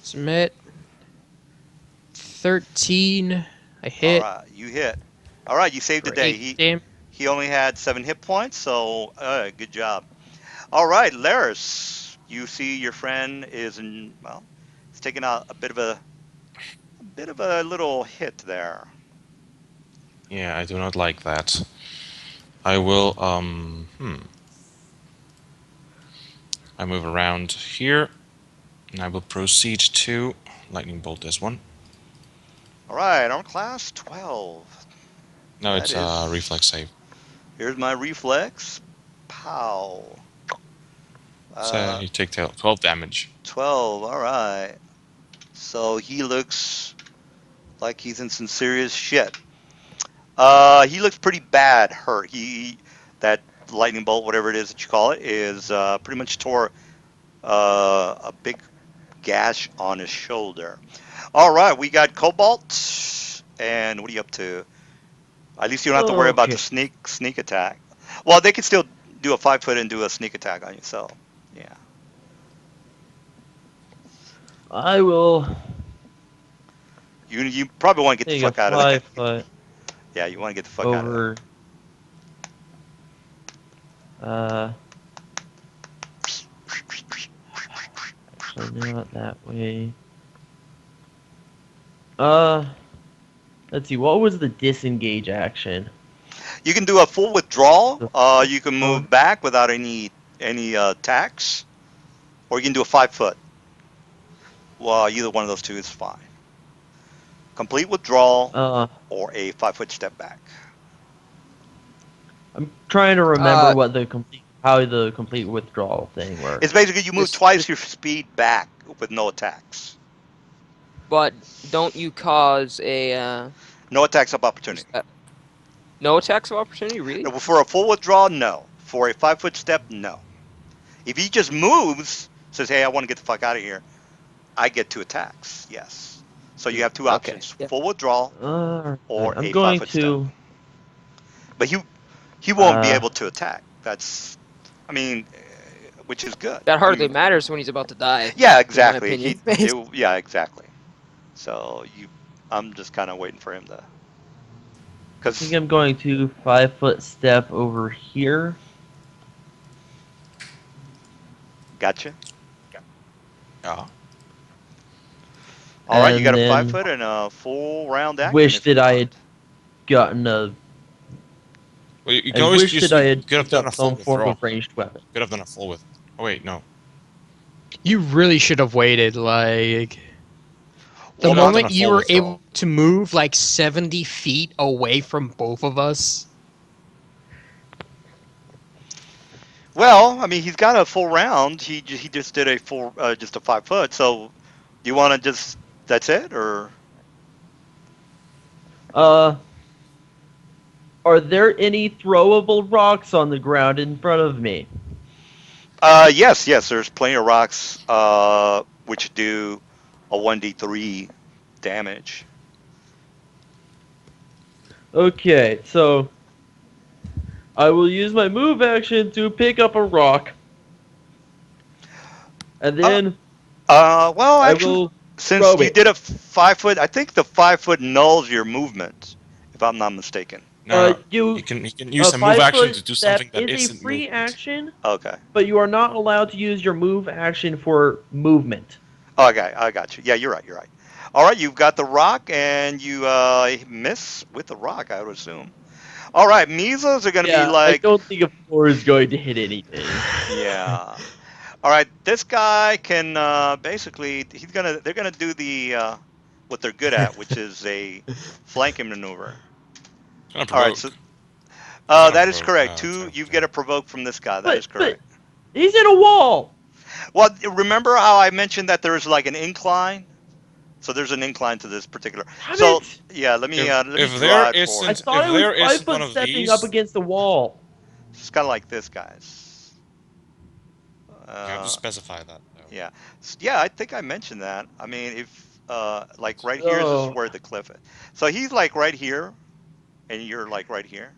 Submit. 13. I All hit right, you hit. All right, you saved the for day. 8 damage. He only had 7 hit points, so good job. All right, Laris, you see your friend is in. Well, he's taking a bit of a bit of a little hit there. Yeah, I do not like that. I will, I move around here, and I will proceed to lightning bolt this one. All right, armor class 12. No, That it's a is. reflex save. Here's my reflex. Pow. So you take 12 damage. 12. All right. So he looks like he's in some serious shit. He looks pretty bad hurt. That lightning bolt, whatever it is that you call it, is pretty much tore a big gash on his shoulder. All right, we got Cobalt, and what are you up to? At least you don't have to worry about the Okay. sneak attack. Well, they can still do a 5 foot and do a sneak attack on you. So, yeah. I will You probably want to get the take a fuck out of there. 5 foot Yeah, you want to get the fuck out of there. over. Actually, not that way. Let's see. What was the disengage action? You can do a full withdrawal. The- You can move back without any attacks, or you can do a 5 foot. Well, either one of those two is fine. Complete withdrawal or a 5 foot step back. I'm trying to remember what how the complete withdrawal thing works. It's basically you move twice your speed back with no attacks. But don't you cause a No attacks of opportunity. no attacks of opportunity? Really? No, for a full withdrawal, no. For a 5 foot step, no. If he just moves, says, "Hey, I want to get the fuck out of here," I get 2 attacks. Yes. So you have 2 options: Yeah. full withdrawal or I'm a going 5 foot to. step. But he won't be able to attack. That's, I mean, which is good. That hardly matters when he's about to die. Yeah, exactly. In my opinion. Yeah, exactly. So I'm just kind of waiting for him to. I Because think I'm going to 5 foot step over here. gotcha. Yeah. All right, you And got a then 5 foot and a full round action. wish if you that I want. had gotten a. Well, you can I always wish use. that I had Could have picked done a up full some form withdrawal. of ranged weapon. Could have done a full with. Oh wait, no. You really should have waited. Like the Well, Could have done moment a you full were withdrawal. able to move like 70 feet away from both of us. Well, I mean, he's got a full round. He just did a full, just a 5 foot. So, do you want to just? That's it, or? Are there any throwable rocks on the ground in front of me? Yes. There's plenty of rocks, which do a 1d3 damage. Okay, so I will use my move action to pick up a rock, and then Well, I actually, will since throw you it. did a 5 foot, I think the 5 foot nulls your movement, if I'm not mistaken. No, you he can use a a move action 5 foot to do step something that is a isn't free movement. action, Okay. but you are not allowed to use your move action for movement. Okay, I got you. Yeah, you're right. All right, you've got the rock, and you miss with the rock, I would assume. All right, Measles are going to be I like, don't think a 4 is going to hit anything. yeah. All right, this guy can basically they're gonna do the what they're good at, which is a flanking maneuver. Gonna All right, provoke. so Gonna that is provoke, correct. so- You get a provoke from this guy. That is But correct. he's in a wall. Well, remember how I mentioned that there is like an incline? So there's an incline to this particular. Damn So it! yeah, let me if there draw it for isn't- I you. thought if it was there 5 isn't one foot of stepping these- up against the wall. It's kind of like this, guys. You have to specify that. Though. Yeah, yeah. I think I mentioned that. I mean, if like right here, this is where the cliff is. So he's like right here, and you're like right here.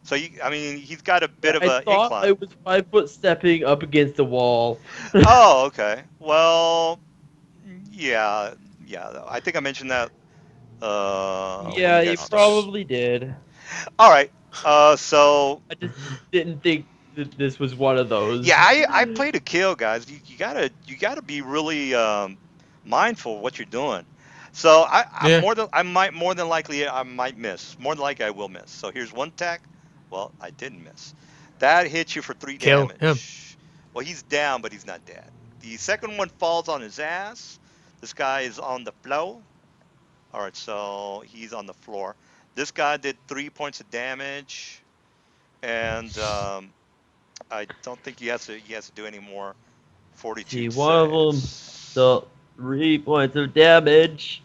So I mean, he's got a bit of I an thought incline. I was 5 foot stepping up against the wall. Oh, okay. Well, yeah. I think I mentioned that. when Yeah, you you guys started. probably did. All right. So I just didn't think that this was one of those. yeah, I played a kill, guys. You gotta be really mindful of what you're doing. So I'm Yeah. more than I might miss. More than likely I will miss. So here's one attack. Well, I didn't miss. That hits you for 3 Kill him. damage. Well, he's down, but he's not dead. The second one falls on his ass. This guy is on the floor. All right, so he's on the floor. This guy did 3 points of damage, and I don't think he has to do any more. See, Fortitude one of them, saves. so 3 points of damage.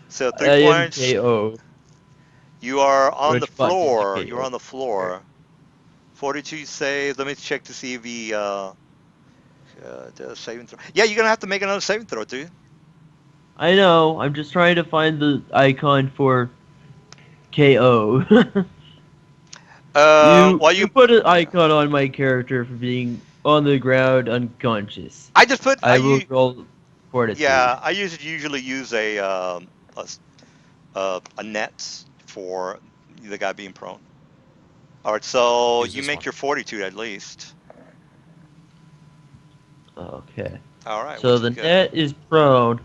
So I three am points. KO'd. You are on the Which button is floor. the You're KO? on the floor. 42 saves. Let me check to see if he does saving throw. Yeah, you're gonna have to make another saving throw, dude. I know. I'm just trying to find the icon for KO. you Well, you put an yeah. icon on my character for being on the ground unconscious. I just put I will roll fortitude. yeah. I usually use a net for the guy being prone. All right, so Use you this make one. your fortitude at least. Okay. All right, So which is the good. net is prone,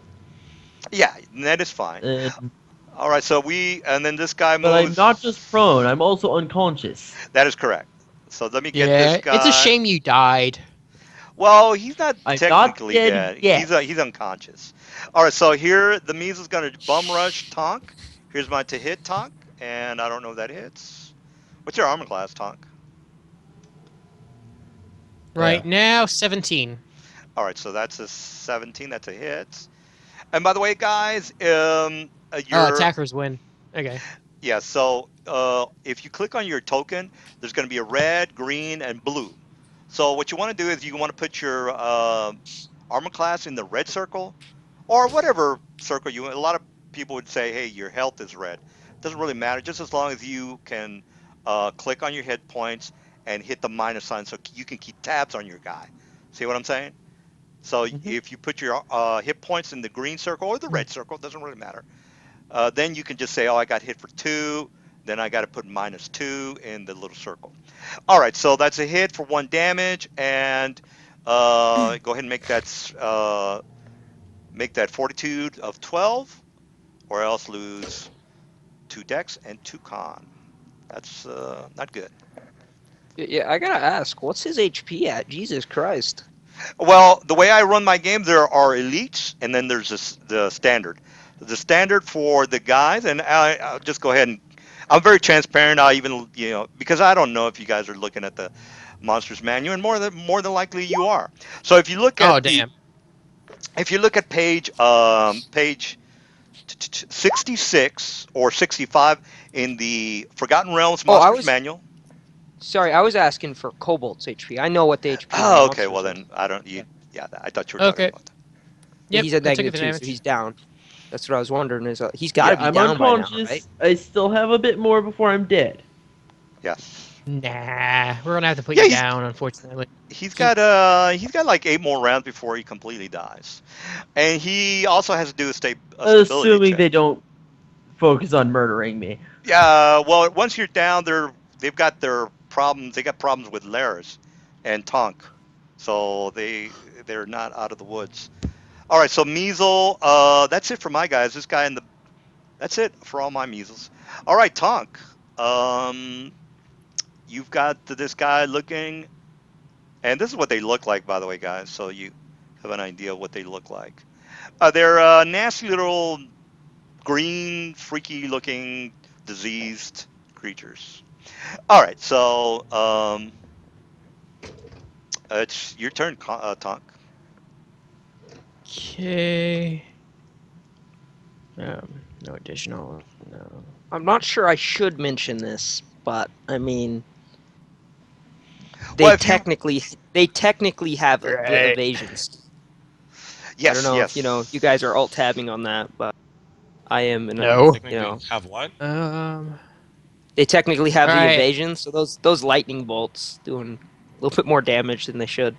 Yeah, net is fine. and All right, so and then this guy but I'm not just prone. moves. I'm also unconscious. That is correct. So let me get this Yeah, it's a guy. shame you died. Well, he's not I'm not technically dead dead. yet. He's unconscious. All right, so here the measles gonna bum rush Tonk. Here's my to hit Tonk, and I don't know if that hits. What's your armor class, Tonk? Right now, 17. All right, so that's a 17. That's a hit. And by the way, guys, Oh, your attackers win. Okay. yeah. So if you click on your token, there's going to be a red, green, and blue. So what you want to do is you want to put your armor class in the red circle, or whatever circle you. A lot of people would say, "Hey, your health is red." Doesn't really matter, just as long as you can click on your hit points and hit the minus sign, so you can keep tabs on your guy. See what I'm saying? So Mhm. if you put your hit points in the green circle or the red circle, doesn't really matter. Then you can just say, oh, I got hit for 2. Then I got to put -2 in the little circle. All right, so that's a hit for 1 damage, and go ahead and make that fortitude of 12, or else lose 2 dex and 2 con. That's not good. Yeah, I gotta ask, what's his HP at? Jesus Christ. Well, the way I run my game, there are elites, and then there's the standard. The standard for the guys, and I'll just go ahead and I'm very transparent. I even because I don't know if you guys are looking at the monsters manual, and more than likely you are. So Oh, damn. if you look at page 66 or 65 in the Forgotten Realms Oh, Monsters Manual. sorry, I was asking for Cobalt's HP. I know what the HP on Oh, okay. Well monsters is. then I don't. Yeah. Yeah, I thought you were talking Okay. about that. Yep, He's at I took the -2, so damage. he's down. That's what I was wondering. He's got Yeah, to be I'm down by now, right? unconscious. I still have a bit more before I'm dead. Yes. Nah, we're gonna have to put Yeah, you he's down, unfortunately. he's He, got he's got like 8 more rounds before he completely dies, and he also has to do a stability Assuming check. they don't focus on murdering me. Yeah, well, once you're down, they've got their problems. They got problems with Laris and Tonk, so they're not out of the woods. All right, so Measle, that's it for my guys. This guy in the That's it for all my measles. All right, Tonk. Um, you've got this guy looking, and this is what they look like, by the way, guys. So you have an idea of what they look like. They're nasty little green, freaky-looking, diseased creatures. All right, so it's your turn, Tonk. okay. No additional. No. I'm not sure I should mention this, but I mean, Well, if you they technically have Right. evasions. I don't yes, know if you guys are alt tabbing on that, but I am in a No. Technically, have what? Um. they technically have All the right. evasion, so those lightning bolts doing a little bit more damage than they should.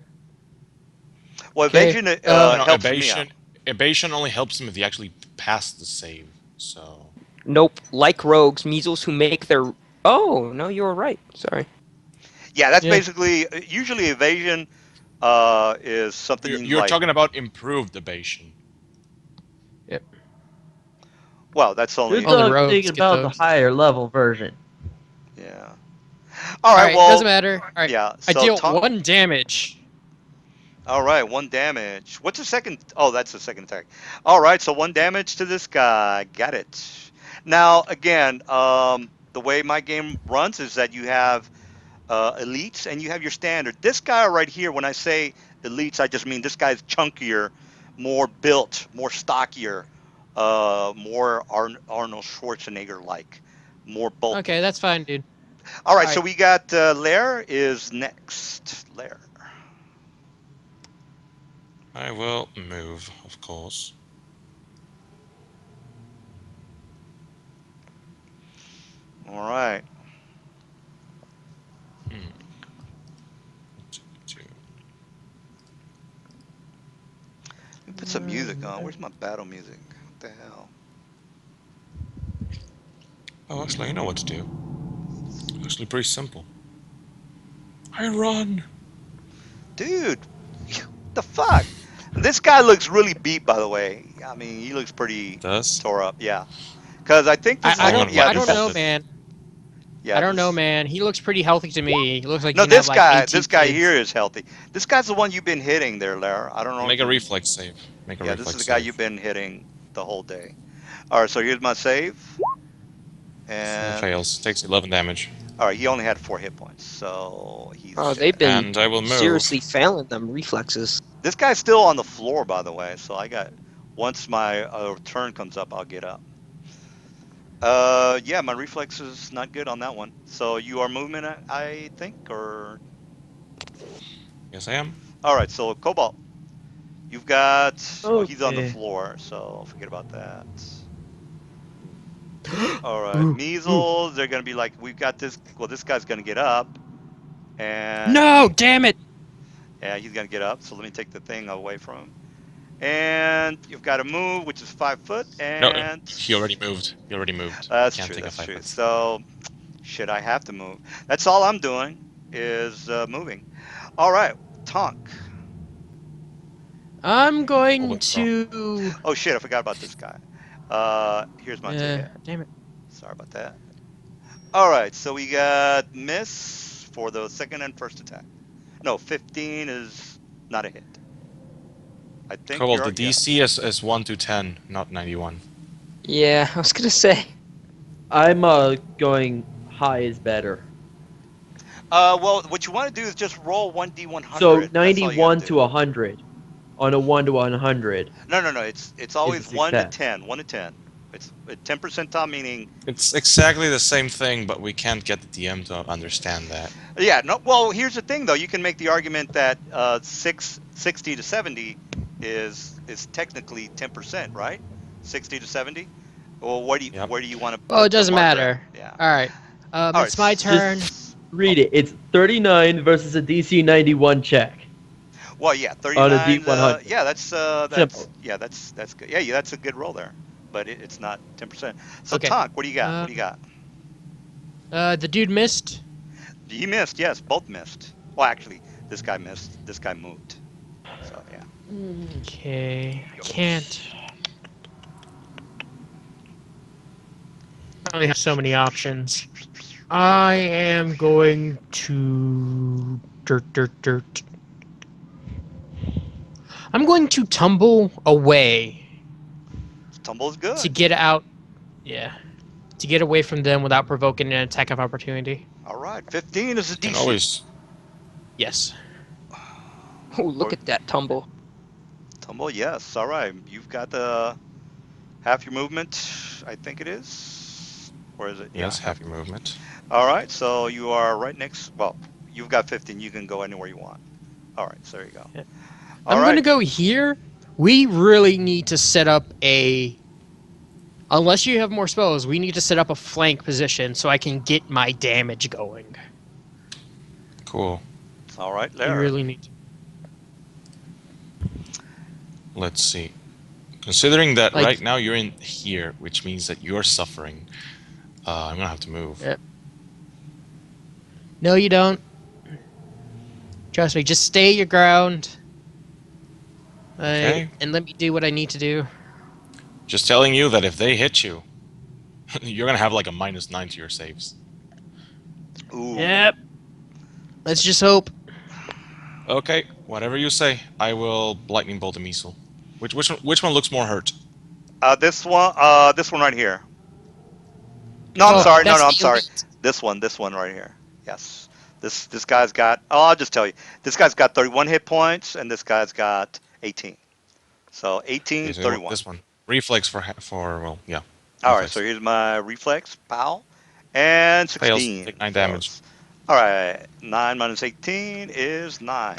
well, Okay. evasion No, no, helps me out. evasion only helps him if he actually passed the save. So Nope, like rogues, measles who make their. Oh no, you were right. Sorry. Yeah, that's Yeah. basically usually evasion is something you're, you you're like. talking about improved evasion. Well, that's You're only. Only talking rogues get about the those. higher level version. Yeah. All All right. right, doesn't Well. matter. All right, Yeah. I So deal Tonk. 1 damage. All right. 1 damage. What's the second? Oh, that's the second attack. All right. So 1 damage to this guy. Got it. Now again, the way my game runs is that you have elites and you have your standard. This guy right here, when I say elites, I just mean this guy's chunkier, more built, more stockier, more Arnold Schwarzenegger like, more bulky. Okay, that's fine, dude. All right, All so right. we got Lair is next. Lair. I will move, of course. All right. Two. Let me put some music on. Where's my battle music? What the hell? Oh, actually, I know what to do. Actually, pretty simple. I run. Dude, the fuck? This guy looks really beat, by the way. I mean, he looks pretty Does? tore up. Yeah. Because I think this I, is I Hang the, don't on, what yeah, I don't this know, is, reflexes? man. yeah, I don't know, this. man. He looks pretty healthy to me. He looks like No, he can have like 18 this guy kids. here is healthy. This guy's the one you've been hitting there, Lara. I don't know Make if a you. reflex save. Make a Yeah, this is the reflex guy save. you've been hitting the whole day. All right, so here's my save, and Fails. Takes 11 damage. all right, he only had 4 hit points, so he's Oh, they've dead. been And I will move. seriously failing them reflexes. This guy's still on the floor, by the way. So I got once my turn comes up, I'll get up. Yeah, my reflex is not good on that one. So you are movement, I think, or Yes, I am. all right. So Cobalt, you've got. Oh, he's on the Okay. floor, so forget about that. All right, Ooh, ooh. measles. They're gonna be like, we've got this. Well, this guy's gonna get up, and No, damn it. yeah, he's gonna get up. So let me take the thing away from him. And you've got to move, which is 5 foot, No, and he already moved. He already moved. that's Can't true. take a That's 5 true. foot. So should I have to move? That's all I'm doing is moving. All right, Tonk. I'm I'll going withdraw. to. Oh shit, I forgot about this guy. Here's my two hit. Damn it. Sorry about that. All right, so we got miss for the second and first attack. No, 15 is not a hit. I think Cobalt, you're the yeah. DC is 1 to 10, not 91. Yeah, I was gonna say. I'm going high is better. Well, what you want to do is just roll 1d100. So That's all you got 91 to to do. 100. On a 1 to 100 No. It's is a always 1 to success. 10. 1 to 10. It's 10 percentile, meaning It's exactly the same thing, but we can't get the DM to understand that. yeah. No. Well, here's the thing though. You can make the argument that 60 to 70 is technically 10%, right? 60 to 70. Well, Yep. where do you want to Well, put it the doesn't marker matter. at? Yeah. All right. All right. It's my turn. Read it. It's 39 versus a DC 91 check. Well, yeah, On a 39. D100. Yeah, that's Simple. yeah, that's good. Yeah, that's a good roll there, but it's not 10%. So Okay. Tonk, what do you got? What do you got? The dude missed. He missed. Yes, both missed. Well, actually, this guy missed. This guy moved. So yeah. Okay. I can't. I only have so many options. I am going to dirt. I'm going to tumble away Tumble's good. to get out. Yeah. To get away from them without provoking an attack of opportunity. All right, 15 is a Can DC. always. Yes. Oh, look at that tumble. Tumble, yes. All right, you've got the half your movement, I think it is. Or is it? Yes, Yeah, half your movement. All right, so you are right next. Well, you've got 15. You can go anywhere you want. All right, so there you go. Yeah. All I'm right. going to go here. We really need to set up a... Unless you have more spells, we need to set up a flank position so I can get my damage going. Cool. All right, We Lara. really need to. Let's see. Considering that Like- right now you're in here, which means that you're suffering, I'm gonna have to move. Yeah. No, you don't. Trust me, just stay your ground. Okay. And let me do what I need to do. Just telling you that if they hit you, you're gonna have like a -9 to your saves. Ooh. Yep. Let's just hope. Okay, whatever you say. I will lightning bolt the Measle. Which one looks more hurt? This one. This one right here. No, I'm Oh, sorry. No, that's no, the I'm sorry. elite. This one. This one right here. Yes. This guy's got. Oh, I'll just tell you. This guy's got 31 hit points, and this guy's got 18. So Okay, 18, so you want 31. this one. Reflex for well, yeah, All right. So reflex. here's my reflex. Pow. And Fails. 16 Take 9 damage. fails. All right. 9 minus 18 is 9.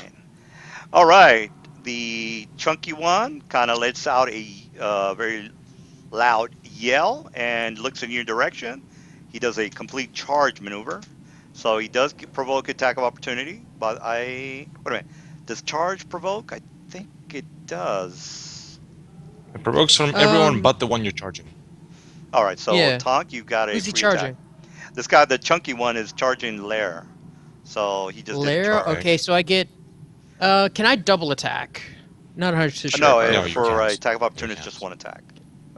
All right. The chunky one kind of lets out a very loud yell and looks in your direction. He does a complete charge maneuver. So he does provoke attack of opportunity, but wait a minute. Does charge provoke? I think it does. It provokes from everyone Um, but the one you're charging. All right, so yeah. Tonk, you've got a Who's he free attack. charging? This guy, the chunky one, is charging Lair. So he just did a Lair? charge. Okay, so I get. Can I double attack? Not 100% sure No, if I No, would. you for can't. attack of You opportunity, it's just can't. one attack.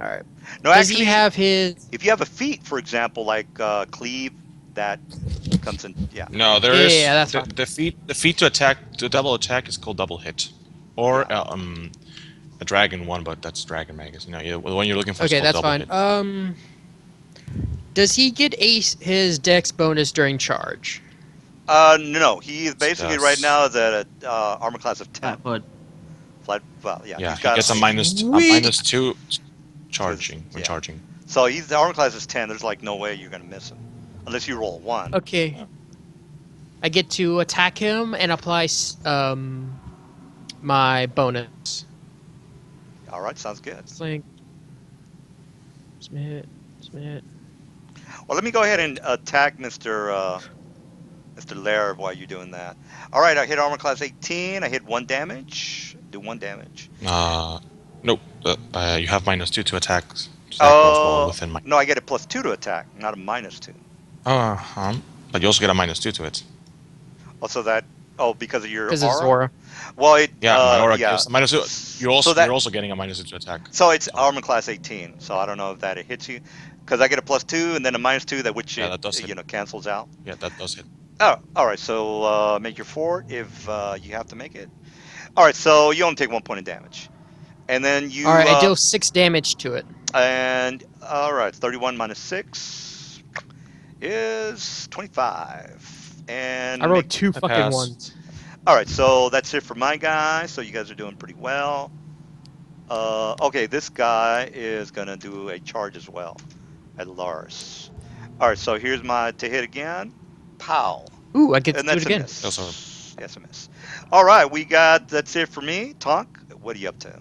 All right. No, Does actually, he have his? if you have a feat, for example, like cleave, that comes in. Yeah. No, there Yeah, is yeah, that's the, fine. the feat to attack to double attack is called double hit, or a dragon one, but that's dragon magus. No, the one you're looking for Okay, is called that's double fine. hit. Does he get his dex bonus during charge? No, he is basically right Does. now is at a armor class of 10. Flatfoot. Well, yeah, Yeah, he's he got gets a a Sweet. -2 to his, charging when yeah. charging. So he's the armor class is 10. There's like no way you're gonna miss him, unless you roll a 1. Okay. I get to attack him and apply my bonus. All right, sounds good. It's like Smith. Well, let me go ahead and attack Mr. Lair while you're doing that. All right, I hit armor class 18. I hit 1 damage. Do 1 damage. Nope. You have -2 to attack. So that goes well Oh, within my. no, I get a +2 to attack, not a -2. But you also get a -2 to it. Also that. Oh, because of your Because aura. of Zora. Well, it. Yeah, my aura Yeah. gives a -2. You're also getting a -2 to attack. So it's So- armor class 18. So I don't know if that it hits you, because I get a +2 and then a -2 that which Yeah, it that does hit. cancels out. Yeah, that does hit. Oh, all right. So make your fort if you have to make it. All right. So you only take 1 point of damage, and then you. All right, I deal 6 damage to it. And all right, 31 minus 6 is 25. And I rolled 2 I fucking pass. ones. all right, so that's it for my guy. So you guys are doing pretty well. Okay, this guy is gonna do a charge as well at Lars. All right, so here's my to hit again. Pow. Ooh, I get to And do it that's a again. miss. Those are- Yes, a miss. All right, that's it for me. Tonk, what are you up to?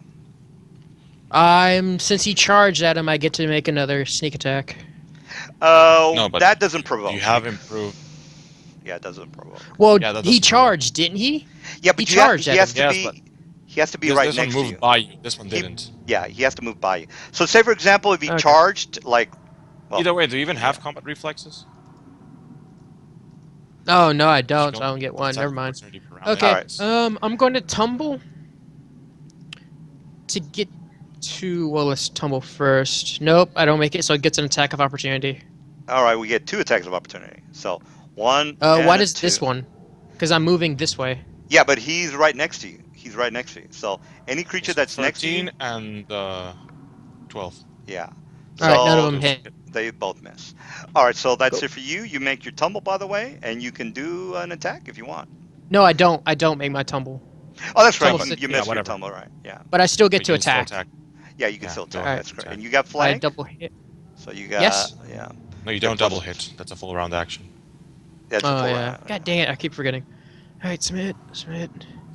Since he charged at him, I get to make another sneak attack. No, but that doesn't provoke. You have improved. Yeah, it doesn't provoke. Well, Yeah, that he doesn't charged, didn't he? Yeah, but He charged he has at to him. be. Yes, He has to be This, right this one next to moved you. by you. This one He- didn't. Yeah, he has to move by you. So, say for example, if he Okay. charged, like, well, Either way, do you even have combat reflexes? Oh no, I You don't. So I don't get one. attack Never mind. opportunity per round Okay. Alright. I'm going to tumble to get to. Well, let's tumble first. Nope, I don't make it. So it gets an attack of opportunity. all right, we get 2 attacks of opportunity. So, 1. Why and a does 2. this one? Because I'm moving this way. Yeah, but he's right next to you. He's right next to you. So, any creature that's next to you, 13 and 12. yeah. All right, none of So, them hit. they both miss. All right, so that's Go. it for you. You make your tumble, by the way, and you can do an attack if you want. No, I don't. I don't make my tumble. Oh, that's right. Tumble You six. missed Yeah, your whatever. tumble, right? Yeah. But I still get But to you can attack. still Yeah, you can Yeah, still go attack. ahead. That's great. Attack. And you got I flank. double hit. So you got Yes. yeah. No, you Get don't plus- double hit. That's a full round action. That's a Oh full yeah. round. God dang it! I keep forgetting. All right, submit.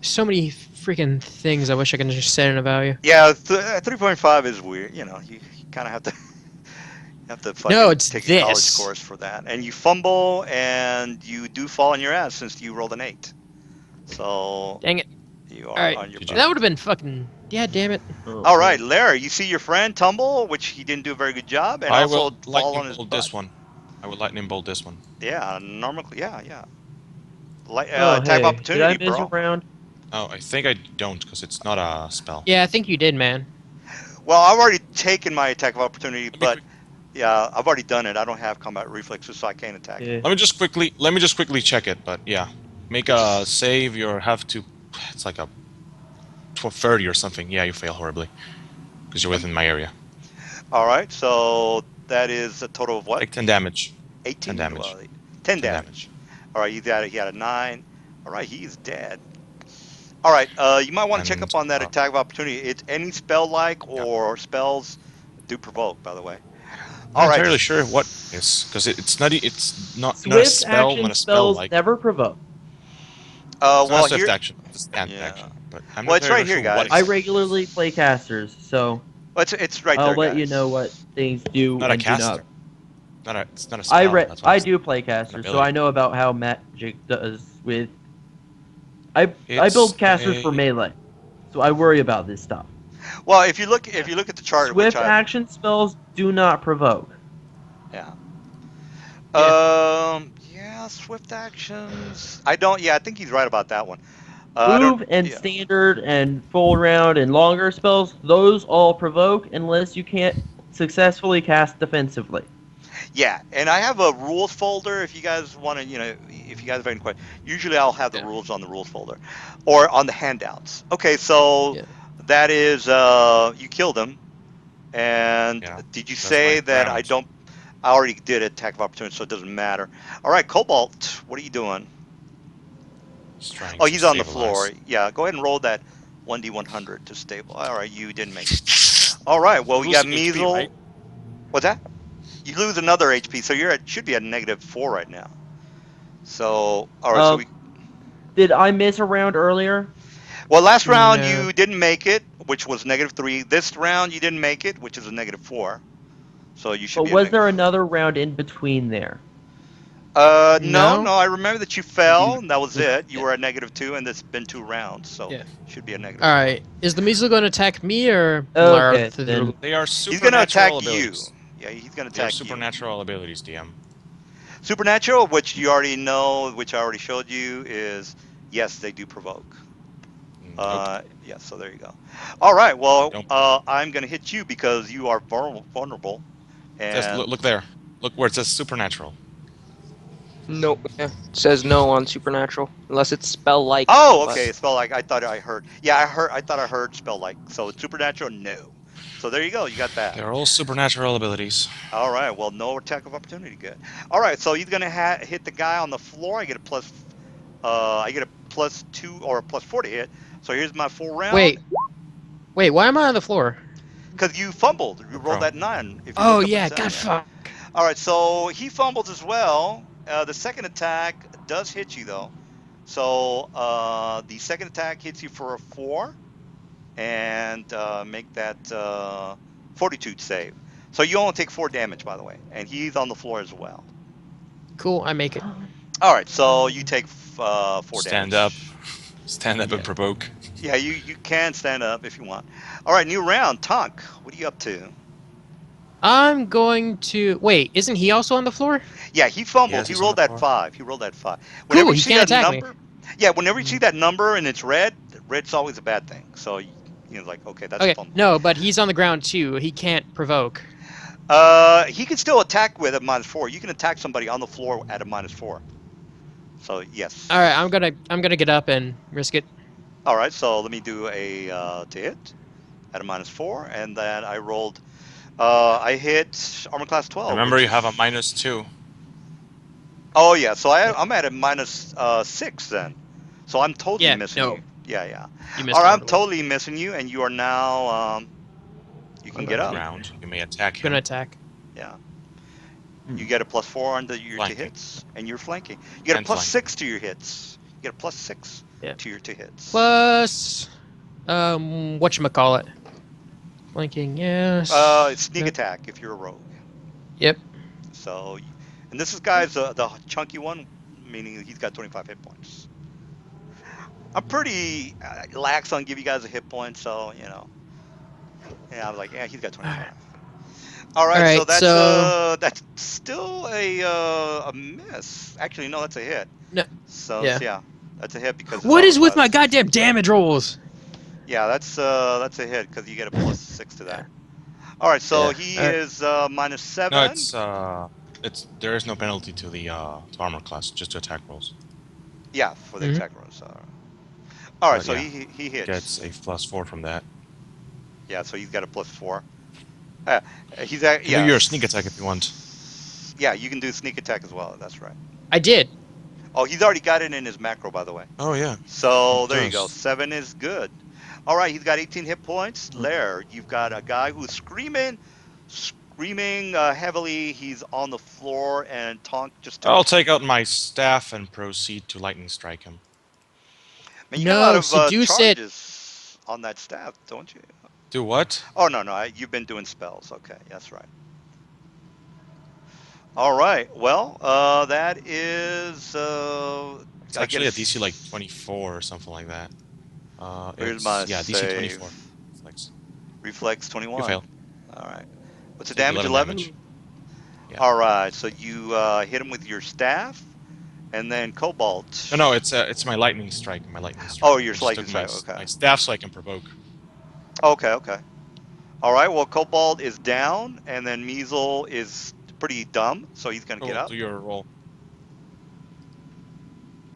So many freaking things. I wish I could just set in a value. Yeah, 3.5 is weird. You know, you kind of have to fucking No, it's take a college this. course for that. And you fumble, and you do fall on your ass since you rolled an 8. So Dang it! you are All right. on your Did butt. you- That would have been fucking. Yeah, damn it. All right, Larry, you see your friend tumble, which he didn't do a very good job, and I also will fall lightning on his bolt butt. this one. I will lightning bolt this one. Yeah, normally, yeah. Oh, Attack hey, of opportunity, did I miss bro. a round? Oh, I think I don't because it's not a spell. Yeah, I think you did, man. Well, I've already taken my attack of opportunity, Let me, but yeah, I've already done it. I don't have combat reflexes, so I can't attack it. Yeah. let me just quickly check it. But yeah, make a It's save. You have to. It's like a 30 or something. Yeah, you fail horribly because you're within my area. all right. So that is a total of what? Take 10 damage. 10 18? damage. Well, 10 10 damage. damage. All right, he had a 9. All right, he is dead. All right, you might want to check And up on that attack of opportunity. It's any spell like yeah. or spells do provoke, by the way. I'm not All right. entirely sure what it is because it's not a Swift spell, action not a spell spells like. never provoke. It's not a Well, swift here, action. It's a stand yeah. action. But I'm Well, not it's right entirely here, sure what I it guys. is. regularly play casters, so Well, it's right I'll there, let you know what guys. things do Not a and do not. caster. It's not a spell. That's what I'm I saying. do play An casters, so I ability. know about how magic does with. I It's build casters for a. melee, so I worry about this stuff. Well, if you look at the chart, which Swift I've action spells do not provoke. yeah. Yeah. Yeah, swift actions. I don't. Yeah, I think he's right about that one. I don't. Move and Yeah. standard and full round and longer spells, those all provoke unless you can't successfully cast defensively. Yeah, and I have a rules folder if you guys want to, if you guys have any questions. Usually I'll have the Yeah. rules on the rules folder or on the handouts. Okay, so Yeah. that is you killed him. And Yeah. did you That's my say that round. I already did attack of opportunity, so it doesn't matter. All right, Cobalt, what are you doing? Just trying Oh, to he's on the floor. stabilize. Yeah, go ahead and roll that 1d100 to stable. All right, you didn't make it. All right, well, You we lose got HP, right? Measle. What's that? You lose another HP, so should be at -4 right now. So, all right, so Uh, we did I miss a round earlier? well, last round No. you didn't make it, which was -3. This round you didn't make it, which is a -4. So you should But be at was there negative. another round in between there? No, No. no. I remember that you You fell, and that was just it. You Yeah. were at -2, and it's been 2 rounds, so Yeah. should be a All -4. right. Is the Measle going to attack me or okay Larth? then. They are He's gonna supernatural attack you. abilities. Yeah, he's gonna They are attack you. supernatural abilities, DM. Supernatural, which you already know, which I already showed you, is yes, they do provoke. Okay. Yeah, so there you go. All right, well, Don't. I'm gonna hit you because you are vulnerable, Just and look there. Look where it says supernatural. No, yeah. It says no on supernatural unless it's spell like. oh, But okay, spell like I thought I heard. Yeah, I thought I heard spell like. So it's supernatural, no. So there you go, you got that. They're all supernatural abilities. All right, well, no attack of opportunity, good. All right, so he's gonna hit the guy on the floor. I get a +2 or a +4 to hit. So here's my full round. Wait. Why am I on the floor? Because you fumbled. You You're rolled prone. that 9. If you Oh look up and yeah. down, God yeah. fuck. All right, so he fumbles as well. The second attack does hit you though. So the second attack hits you for a 4, and make that fortitude save. So you only take 4 damage, by the way, and he's on the floor as well. Cool. I make it. All right, so you take 4 Stand up. damage. Stand up Yeah, and provoke. yeah, you can stand up if you want. All right, new round. Tonk, what are you up to? I'm going to wait. Isn't he also on the floor? Yeah, he fumbled. Yes, He he's on rolled the that floor. 5. He rolled that 5. Whenever Cool. you He see can't that attack me. number, yeah, whenever you see that number and it's red, red's always a bad thing. So like, okay, that's a Okay. fumble. No, but he's on the ground too. He can't provoke. He can still attack with a -4. You can attack somebody on the floor at a -4. So yes. All right. I'm gonna get up and risk it. All right, so let me do a to hit at a -4, and then I rolled. I hit armor class 12, Remember, which you have a is. -2. Oh yeah, so Yeah. I'm at a -6 then. So I'm totally Yeah. missing No. you. Yeah, yeah. You All missed right, I'm horribly. totally missing you, and you are now. You On can the get ground. up. Round. You may attack I'm gonna him. attack. Yeah. Hmm. You get a +4 on your to Flanking. hits, and you're flanking. You get a And flanking. +6 to your hits. You get a +6 Yeah. to your to hits. Plus, whatchamacallit? Flanking. Yes. Sneak Nope. attack if you're a rogue. Yep. So, and this is guy's the chunky one, meaning he's got 25 hit points. I'm pretty lax on give you guys a hit point, so Yeah, I was like, yeah, he's got 25. All All right, so right. So that's still a miss. Actually, no, that's a hit. no. So Yeah. yeah, that's a hit because his What armor is with my class. goddamn damage rolls? Yeah, that's a hit because you get a +6 to that. All right, so Yeah. he Alright. is No, -7. it's there is no penalty to the to armor class, just to attack rolls. Yeah, for the Mhm. attack rolls. All right, But so yeah, he gets hits. a +4 from that. Yeah, so he's got a +4. Uh, he's at You can do your sneak attack if you want. Yeah, you can do sneak attack as well. That's right. I did. Oh, he's already got it in his macro, by the way. Oh yeah, So it there you go. does. 7 is good. All right, he's got 18 hit points. Lair, you've got a guy who's screaming heavily. He's on the floor, and Tonk just took I'll a. take out my staff and proceed to lightning strike him. Man, you got a lot No, of seduce it. charges on that staff, don't you? Do what? Oh no, no, you've been doing spells. Okay, that's right. All right. Well, that is. It's I get actually a DC like a. 24 or something like that. Where's It's my yeah, DC save? 24. Reflex. Reflex You 21. fail. All right. What's the Take damage? 11 11? damage. Yeah. All right. So you hit him with your staff, and then Cobalt. No, it's my lightning strike. My lightning Oh, strike. your I just lightning took strike. Okay. my staff so I can provoke. Okay. Okay. All right. Well, Cobalt is down, and then Measle is pretty dumb, so he's gonna get Cool. up. Do your roll.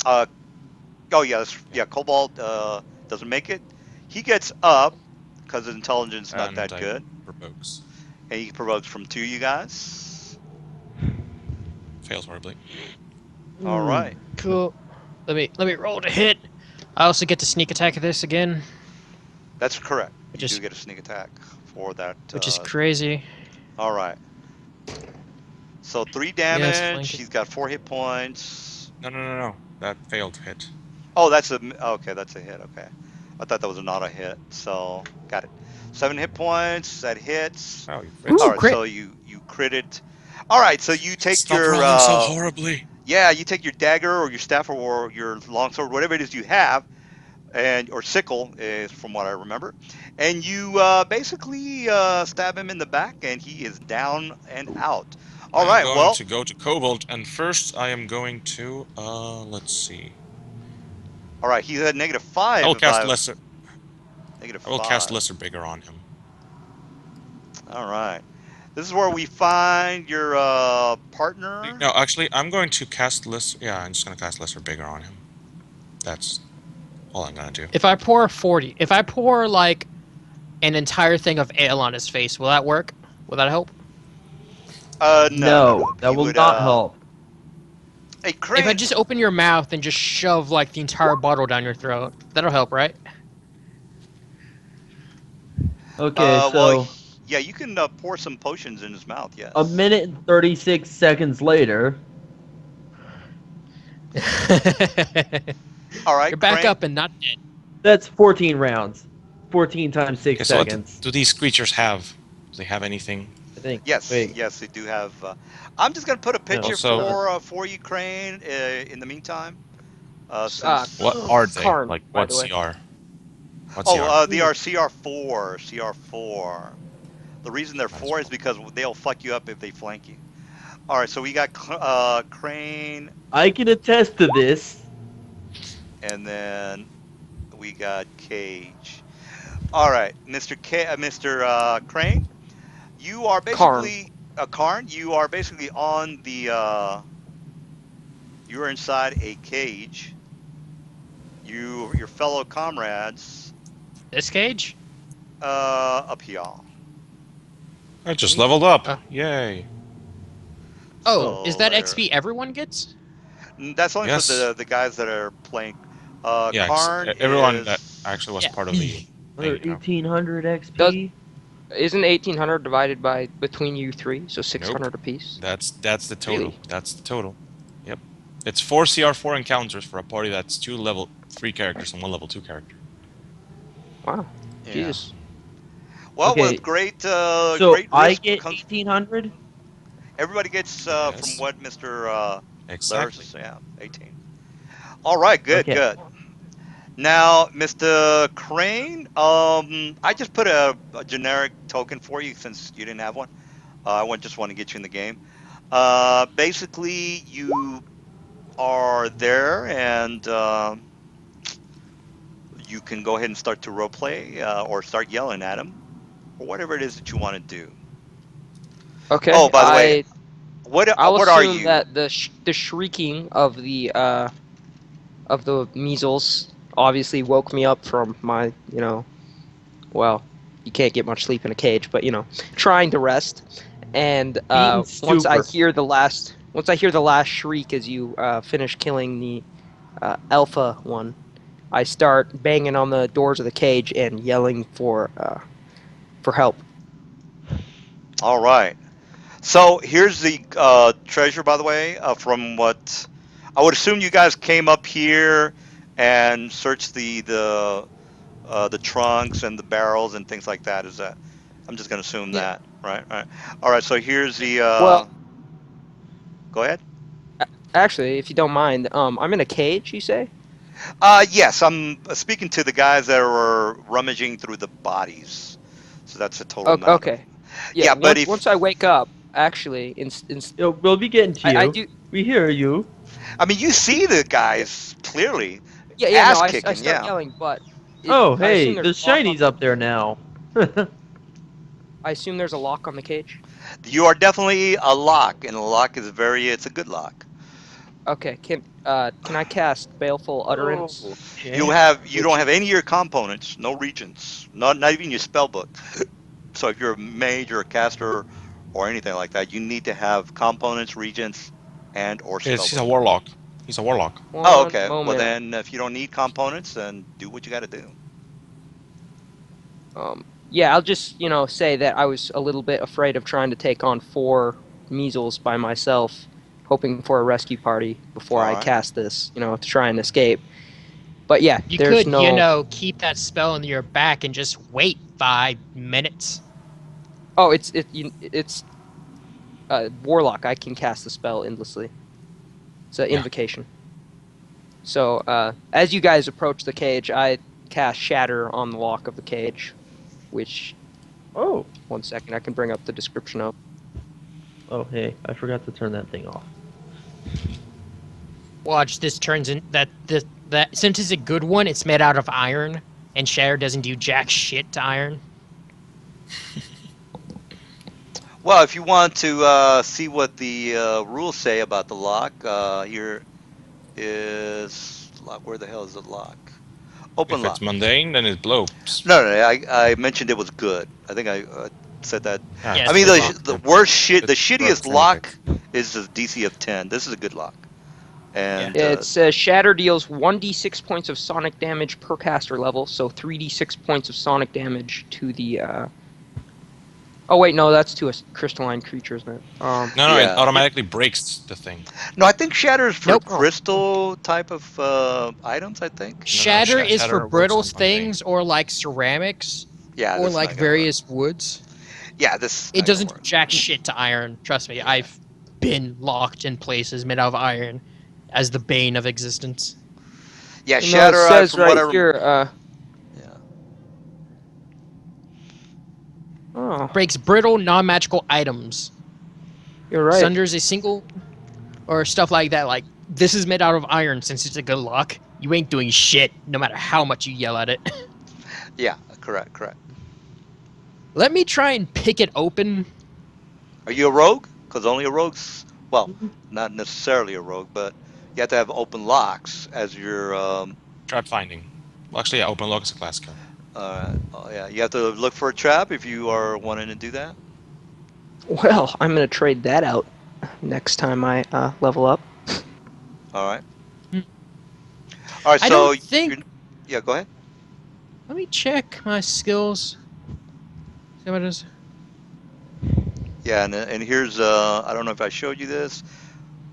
Uh. Oh yeah. Yeah. Yeah. Cobalt doesn't make it. He gets up because his intelligence is not And that I good, provokes. and he provokes from 2 you guys. Fails horribly. All right. Cool. Let me roll to hit. I also get to sneak attack this again, That's correct. which You do is get a sneak attack for that. which is crazy. All right. So 3 Yeah, it's damage. flanking. He's got 4 hit points. No. That failed hit. Oh, that's a okay. That's a hit. Okay, I thought that was not a hit. So got it. 7 hit points. That hits. Oh, you All Ooh, right. crit. crit. So you critted. All right. So you take Stop your rolling so horribly. yeah. You take your dagger or your staff or your longsword, whatever it is you have, and or sickle is from what I remember, and you basically stab him in the back, and he is down and out. All I am right. going Well. to go to Cobalt, and first I am going to let's see. All right. He's at negative I 5. will If cast I lesser. negative I will cast 5. lesser bigger on him. All right. This is where we find your partner. No, actually, I'm going to cast lesser. Yeah, I'm just gonna cast lesser bigger on him. That's all I'm gonna do. If I pour 40, if I pour like an entire thing of ale on his face, will that work? Will that help? No, no, No, no. that You will would not help. Hey, If I Crane. just open your mouth and just shove like the entire bottle down your throat, that'll help, right? Okay, Well, so yeah, you can pour some potions in his mouth. Yes. a minute and 36 seconds later, All right, You're back Crane. up and not dead. that's 14 rounds. 14 times 6 Okay, so what seconds. do these creatures have? Do they have anything? I think. Yes, Wait. yes, they do have. I'm just gonna put a No, picture it's not. for you, Crane. In the meantime, What since are they? Karn, Like by what the way. CR? What CR? they are CR4, CR4. The reason they're Might as 4 is well. because they'll fuck you up if they flank you. All right, so we got Crane, I can attest to this. and then we got Cage. All right, Mr. Crane, you are Karn. basically Karn. You are basically on the. You are inside a cage. Your fellow comrades This cage? up here. I just leveled up. Uh. Yay. Oh, is So that XP everyone gets? that's only for Yes. the guys that are playing. Yeah, Karn everyone that is. actually was Yeah, part of the me. Another thing, 1800 Does XP. isn't 1800 divided by between you three, so 600 Nope. apiece? That's the total. Really? That's the total. Yep. It's 4 CR4 encounters for a party that's 2 level 3 characters and 1 level 2 character. Wow. Yeah. Jesus. Well, Okay, with great So great I risk get comes. 1800. Everybody gets from Yes. what Mr. Exactly. Lars, yeah, 18. All right, good, Okay. good. Now, Mr. Crane, I just put a generic token for you since you didn't have one. Just want to get you in the game. Basically, you are there and you can go ahead and start to roleplay or start yelling at him or whatever it is that you want to do. Oh, Okay, by the way, I'll what are assume you? that the shrieking of the measles obviously woke me up from my, well, you can't get much sleep in a cage, but trying to rest. And Beaten stupor. once I hear the last shriek as you finish killing the alpha one, I start banging on the doors of the cage and yelling for help. All right. So here's the treasure, by the way, from what I would assume you guys came up here and searched the trunks and the barrels and things like that. Is that? I'm just gonna assume Yeah. that, right? Right. All right. So here's the. Well, Go ahead. actually, if you don't mind, I'm in a cage. You say? Yes, I'm speaking to the guys that were rummaging through the bodies. So that's a total amount of. Okay. Yeah. Yeah, but Once if I wake up, actually, We'll be getting to I you. do. We hear you. I mean you see the Yeah. guys clearly, Yeah. Yeah. No, ass I kicking. start Yeah. yelling, but Oh, I assume hey, there's the a lock on. shinies up there now. I assume there's a lock on the cage. You are definitely a lock, and a lock is very. It's a good lock. Okay. Can I cast Baleful Utterance? Okay. You don't Which have any of your components, no regents, not even your spell book. So if you're a mage or a caster or anything like that, you need to have components, regents, and or spell He's a book. warlock. He's a warlock. Oh, one okay. Well moment. then, if you don't need components, then do what you got to do. Yeah, I'll just say that I was a little bit afraid of trying to take on 4 measles by myself, hoping for a rescue party before All I right. cast this, to try and escape. But yeah, You there's could, no. keep that spell in your back and just wait 5 minutes. Oh, it's warlock. I can cast the spell endlessly. It's an Yeah. invocation. So as you guys approach the cage, I cast Shatter on the lock of the cage, which Oh. 1 second I can bring up the description of. Oh, hey, I forgot to turn that thing off. Watch, this turns in that since it's a good one, it's made out of iron, and Shatter doesn't do jack shit to iron. Well, if you want to see what the rules say about the lock, here is lock. Where the hell is the lock? Open If it's lock. mundane, then it blows. No, no, no, I mentioned it was good. I think I said that. Yeah, Yeah, I it's a mean, good lock. the worst shit, the It shittiest works from lock it. is the DC of 10. This is a good lock. Yeah. And It says Shatter deals 1d6 points of sonic damage per caster level, so 3d6 points of sonic damage to the. Oh wait, no, that's to a crystalline creature, isn't it? No, it yeah. automatically breaks the thing. No, I think Shatter is for Nope. crystal type of items, I think. Shatter is for Shatter works brittle on mundane. things or like ceramics Yeah, or this is like not gonna work. various woods. Yeah, this is It not gonna doesn't do work. jack shit to iron. Trust me, I've been locked in places made out of iron as the bane of existence. Yeah, No, it Shatter, says from what right I remember. here. Yeah. Oh, Breaks brittle, non-magical items. you're right. Sunders a single or stuff like that. Like this is made out of iron since it's a good lock. You ain't doing shit no matter how much you yell at it. Yeah, correct, correct. Let me try and pick it open. Are you a rogue? Because only a rogue's, well, not necessarily a rogue, but you have to have open locks as your Trap finding. Well, actually, yeah, open lock is a class skill. oh yeah, you have to look for a trap if you are wanting to do that. Well, I'm gonna trade that out next time I level up. All right. Hmm. All right. I So don't think. yeah, go ahead. Let me check my skills. See what it is. Yeah, and here's I don't know if I showed you this,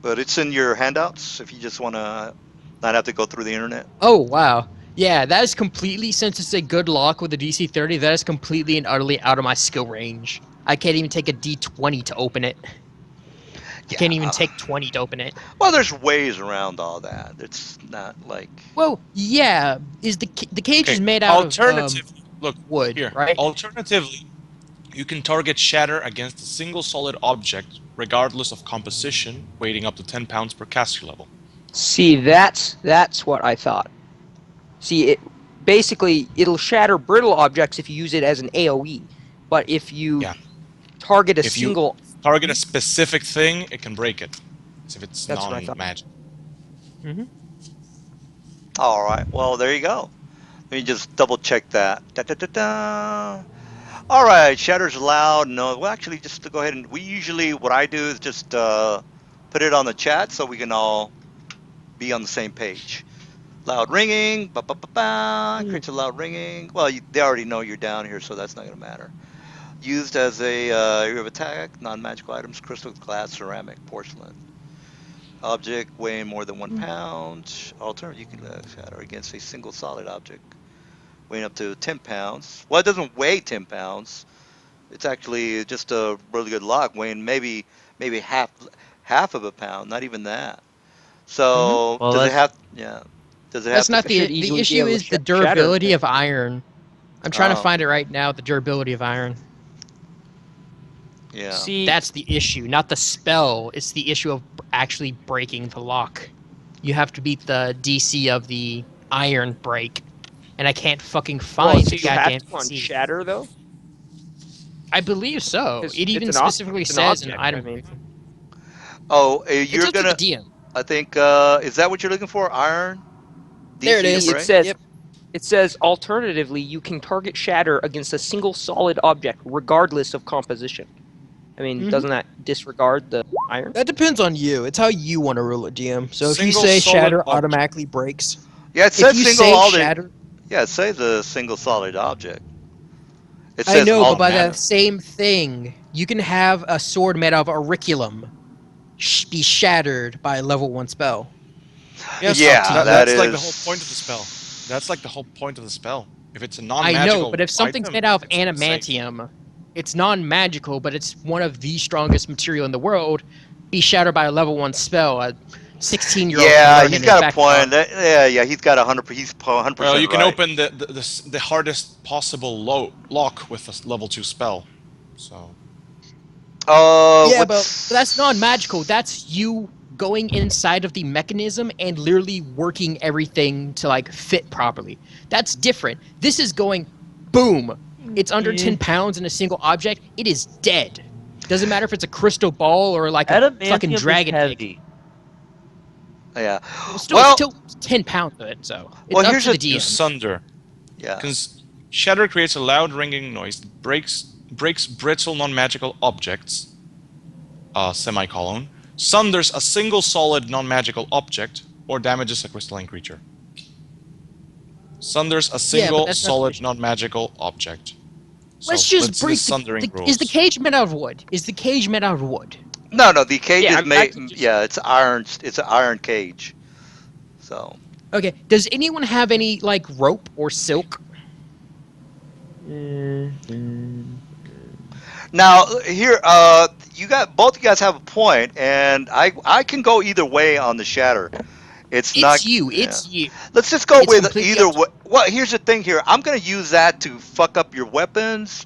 but it's in your handouts if you just want to not have to go through the internet. Oh wow. Yeah, that is completely, since it's a good lock with a DC 30, that is completely and utterly out of my skill range. I can't even take a D20 to open it. I can't even Yeah. take 20 to open it. Well, there's ways around all that. It's not like Well, yeah, is the cage Okay. is made out of Alternatively, look wood, here. right? Alternatively, you can target shatter against a single solid object, regardless of composition, weighing up to 10 pounds per caster level. See, that's what I thought. See, basically it'll shatter brittle objects if you use it as an AoE, but if you Yeah. target a If you single, target a specific thing, it can break it. So if it's that's what I thought. non-magic. Mm-hmm. All right. Well, there you go. Let me just double check that. Da, da, da, da. All right. Shatter's allowed. No. Well, actually, just to go ahead and what I do is just put it on the chat so we can all be on the same page. Loud ringing. Ba, ba, ba, ba. Creates a loud ringing. Well, they already know you're down here, so that's not going to matter. Used as a area of attack. Non-magical items: crystal, glass, ceramic, porcelain. Object weighing more than 1 pound. Alternative, you can shatter against a single solid object weighing up to 10 pounds. Well, it doesn't weigh 10 pounds. It's actually just a really good lock, weighing maybe half of a pound, not even that. So Well, does it that's have? Yeah. Does it have That's to? not It should the easily be issue. able Is to the shatter durability it. of iron. I'm trying to Oh, find it right now. The durability of iron. yeah. See, That's the issue, not the spell. It's the issue of actually breaking the lock. You have to beat the DC of the iron break, and I can't fucking well, find so the you have goddamn to on DC. shatter though, I believe so. because It even specifically it's an says an object. I item mean, break. Oh, It's you're up to the gonna. DM. I think. Is that what you're looking for? Iron There it DC to see, is. break? Yep. it says alternatively you can target shatter against a single solid object regardless of composition. I mean, Hmm. doesn't that disregard the iron? That depends on you. It's how you want to rule it, DM. So if you Single say solid shatter object. automatically breaks, Yeah, it if says you single say all the. shatter, Yeah, it says a single solid object. It I says know, but all. by Non-magic. that same thing, you can have a sword made out of auriculum be shattered by a level 1 spell. It's Yes, up to Yeah, you. that that's like the whole point of the spell. is. That's like the whole point of the spell. If it's a I know, but non-magical if something's item, made out of it's safe. adamantium, it's non-magical, but it's one of the strongest material in the world, be shattered by a level 1 spell. A 16-year-old can Yeah, learn in he's his got a point. backyard. Yeah, he's got 100. He's 100 Well, percent you can right. open the hardest possible lock with a level 2 spell. So Yeah, but that's non-magical. What's That's you going inside of the mechanism and literally working everything to like fit properly. That's different. This is going boom. It's under 10 pounds in a single object. It is dead. Doesn't matter if it's a crystal ball or like a fucking adamantium is dragon egg. heavy. yeah? Well, still, it's Well, still 10 pounds of it, so it's well, up here's to a the you DM. sunder. yeah. Because shatter creates a loud ringing noise that breaks brittle non-magical objects. Semicolon. Sunders a single solid non-magical object or damages a crystalline creature. Sunders a Yeah, but single that's not the solid issue. non-magical object. Let's So just let's see the break sundering is the rules. cage made out of wood? Is the cage made out of wood? No, the cage Yeah, is I mean, I made. could just Yeah, it's iron. It's an iron cage. So Okay, does anyone have any like rope or silk? now here, you got both. You guys have a point, and I can go either way on the shatter. It's not. It's you. Yeah. It's you. Let's just go It's with completely either up to way. Well, here's the thing here. I'm gonna use that to fuck up your weapons,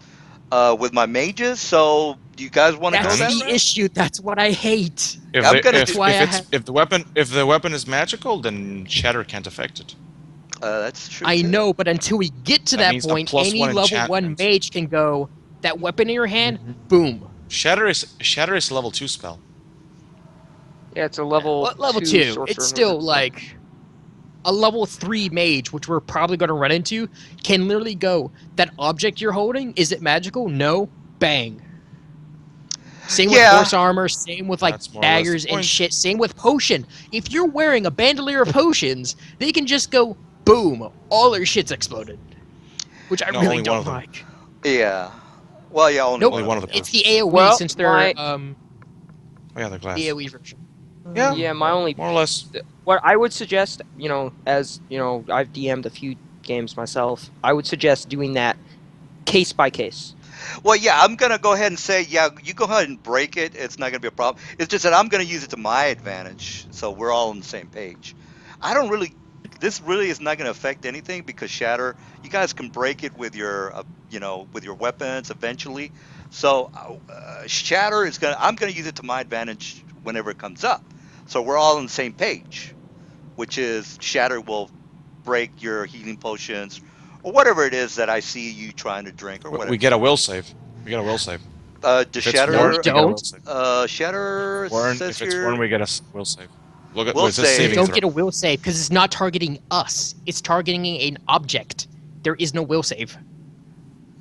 with my mages. So do you guys want to go That's that And the route? issue. That's what I hate. if I'm the gonna That's do. why I have. if the weapon is magical, then shatter can't affect it. That's true I too. know, but until we get to That that means a point, any +1 level 1 enchantment. mage can go, that weapon in your hand, boom. Shatter is a level 2 spell. yeah, it's a level What level 2 2? It's sorcerer still wizard spell. like a level 3 mage, which we're probably going to run into, can literally go, that object you're holding, is it magical? No. Bang. Same with Yeah. horse armor, same with like That's more or less the daggers and point. shit, same with potion. If you're wearing a bandolier of potions, they can just go boom, all their shit's exploded. Which I No, really only one don't of them. like. Yeah. Well, yeah, only Nope. one Only of one them. of the Yeah. It's the potions. AoE Well, since they're Oh yeah, the the glass. AoE version. Yeah, Yeah, my only more or less. what I would suggest, as I've DM'd a few games myself. I would suggest doing that case by case. Well, yeah, I'm gonna go ahead and say, yeah, you go ahead and break it. It's not gonna be a problem. It's just that I'm gonna use it to my advantage, so we're all on the same page. I don't really. This really is not gonna affect anything because Shatter. You guys can break it with your, with your weapons eventually. So Shatter is gonna. I'm gonna use it to my advantage whenever it comes up. So we're all on the same page, which is Shatter will break your healing potions or whatever it is that I see you trying to drink or We whatever. get a will save. We get a will save. Does If it's No, we Warren, Shatter we get a will don't. save. Shatter Warren, says if it's Warren, here we get a will save. Look at will well, it says We save. saving don't throw. get a will save because it's not targeting us. It's targeting an object. There is no will save.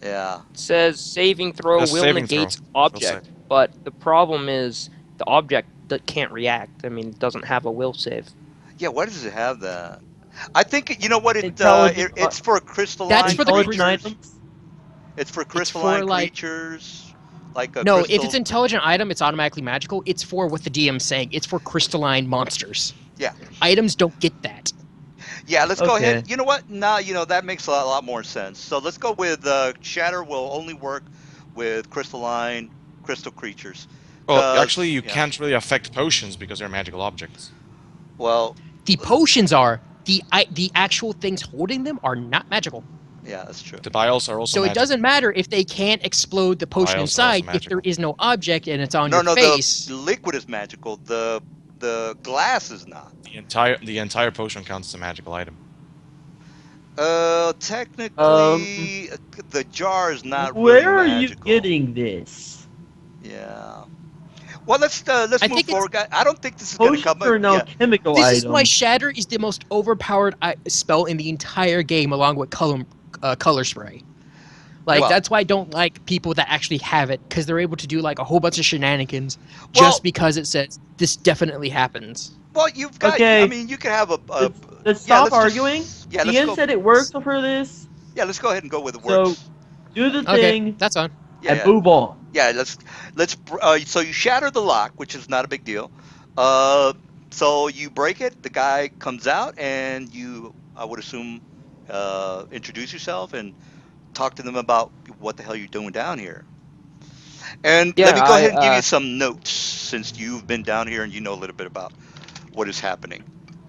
Yeah. It says saving throw Just will saving throw. negates Will object, save. but the problem is the object that can't react. I mean, it doesn't have a will save. Yeah, why does it have that? I think you know what Intelligent, it's for That's crystalline for the intelligent creatures. items. It's for It's crystalline for like creatures like a no. If it's crystal. intelligent item, it's automatically magical. It's for what the DM's saying. It's for crystalline monsters. Yeah. Items don't get that. Yeah, let's go ahead. Okay. You know what? Now, that makes a lot more sense. So let's go with Shatter will only work with crystal creatures. Well, actually, Cause you yeah. can't really affect potions because they're magical objects. Well, The potions are the actual things holding them are not magical. yeah, that's true. The vials are also So it magical. doesn't matter if they can't explode the potion Vials are also inside if there magical. is no object and it's on No, your no, face. the liquid is magical. The glass is not. The entire potion counts as a magical item. Technically, the jar is not really Where are you magical. getting this? Yeah. Well, let's I move think it's- forward, guys. I don't think this is going to Potions come are up. now Yeah. chemical This items. is why Shatter is the most overpowered spell in the entire game, along with color spray. Like Well- that's why I don't like people that actually have it because they're able to do like a whole bunch of shenanigans Well- just because it says this definitely happens. Well, you've got. Okay. I mean, you could have a. Let's stop let's just- arguing. yeah, let's Ian go. said it works for this. Yeah, let's go ahead and go with the So- works. Do the Okay, thing that's on. Yeah, and yeah. move on. Yeah, so you shatter the lock, which is not a big deal. So you break it. The guy comes out, and you, I would assume, introduce yourself and talk to them about what the hell you're doing down here. And Yeah, let me go ahead and give I, you some notes since you've been down here and you know a little bit about what is happening.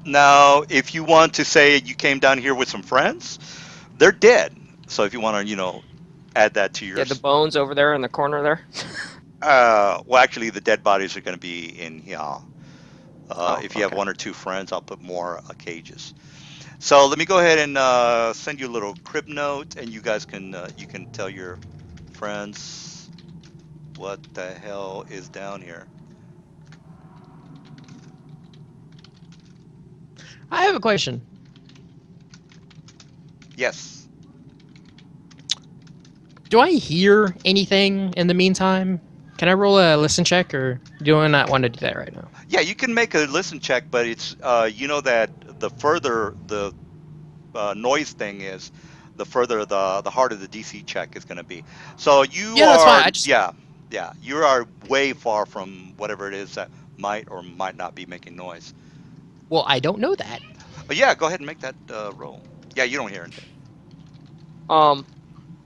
Now, if you want to say you came down here with some friends, they're dead. So if you want to, add that to your. Yeah, the bones over there in the corner there. Well, actually, the dead bodies are going to be in here. If you have okay. one or two friends, I'll put more cages. So let me go ahead and send you a little crib note, and you guys can you can tell your friends what the hell is down here. I have a question. Yes. Do I hear anything in the meantime? Can I roll a listen check, or do I not want to do that right now? Yeah, you can make a listen check, but it's you know that the further the noise thing is, the further the harder the DC check is going to be. So you Yeah, are that's fine. I just- yeah, you are way far from whatever it is that might or might not be making noise. Well, I don't know that. But yeah, go ahead and make that roll. Yeah, you don't hear anything.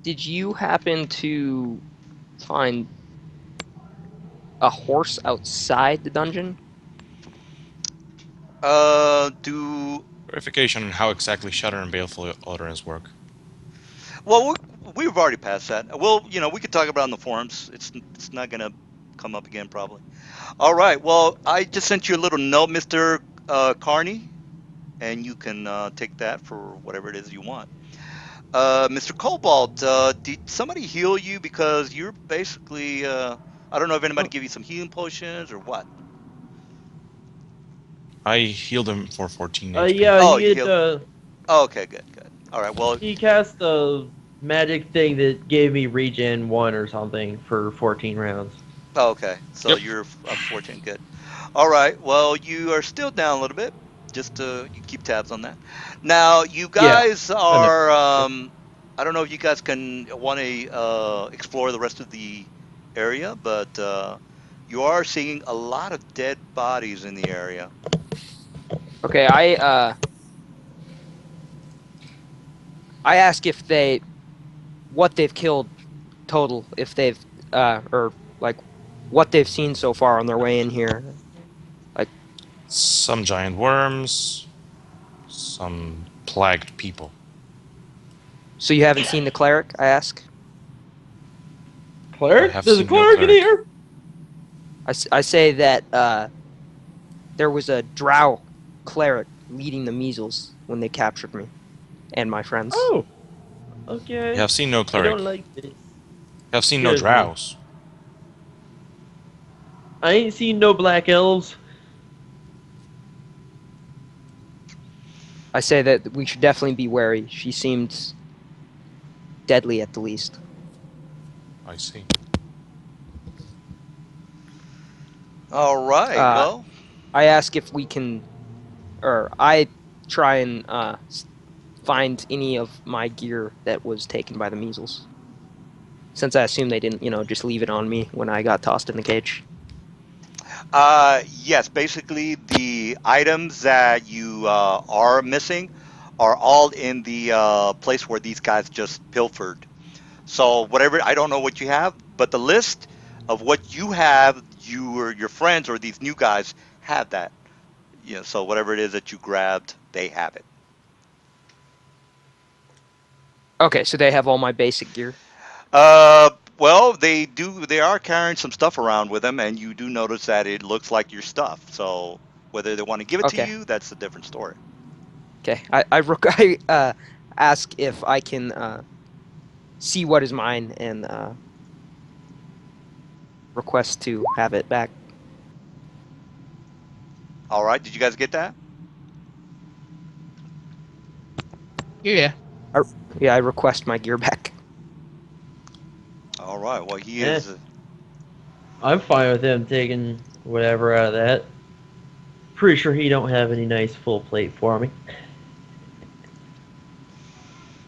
Did you happen to find a horse outside the dungeon? Do Verification on how exactly Shudder and Baleful Utterance work. well, we've already passed that. Well, we could talk about it on the forums. It's not gonna come up again probably. All right. Well, I just sent you a little note, Mr. Carney, and you can take that for whatever it is you want. Mr. Cobalt, did somebody heal you because you're basically I don't know if anybody gave you some healing potions or what. I healed him for 14 HP. Yeah, Oh, he you had, healed- Oh, okay, good. All right. Well, he cast a magic thing that gave me regen 1 or something for 14 rounds. oh, okay. So Yep. you're up 14. Good. All right. Well, you are still down a little bit. Just you keep tabs on that. Now, you guys are. I don't know if you guys can want to explore the rest of the area, but you are seeing a lot of dead bodies in the area. Okay, I ask if what they've killed total, if they've or like what they've seen so far on their way in here. Some giant worms, some plagued people. So you haven't seen the cleric? I ask. Cleric? I have There's a seen no cleric in cleric. here? I say that there was a drow cleric leading the measles when they captured me. and my friends. Oh, okay. You have seen no I cleric. don't like this. You have seen no Scares me. drows. I ain't seen no black elves. I say that we should definitely be wary. She seemed deadly at the least. I see. All right. Uh, Well, I ask if we can, or I try and find any of my gear that was taken by the measles. Since I assume they didn't, just leave it on me when I got tossed in the cage. yes. Basically, the items that you are missing are all in the place where these guys just pilfered. So whatever, I don't know what you have, but the list of what you have, you or your friends or these new guys have that. So whatever it is that you grabbed, they have it. Okay, so they have all my basic gear. Well, they do. They are carrying some stuff around with them, and you do notice that it looks like your stuff. So whether they want to give it to Okay, you, that's a different story. okay. I ask if I can see what is mine and request to have it back. All right. Did you guys get that? Yeah. Yeah, I request my gear back. All right. Well, he Eh, is. I'm fine with him taking whatever out of that. Pretty sure he don't have any nice full plate for me.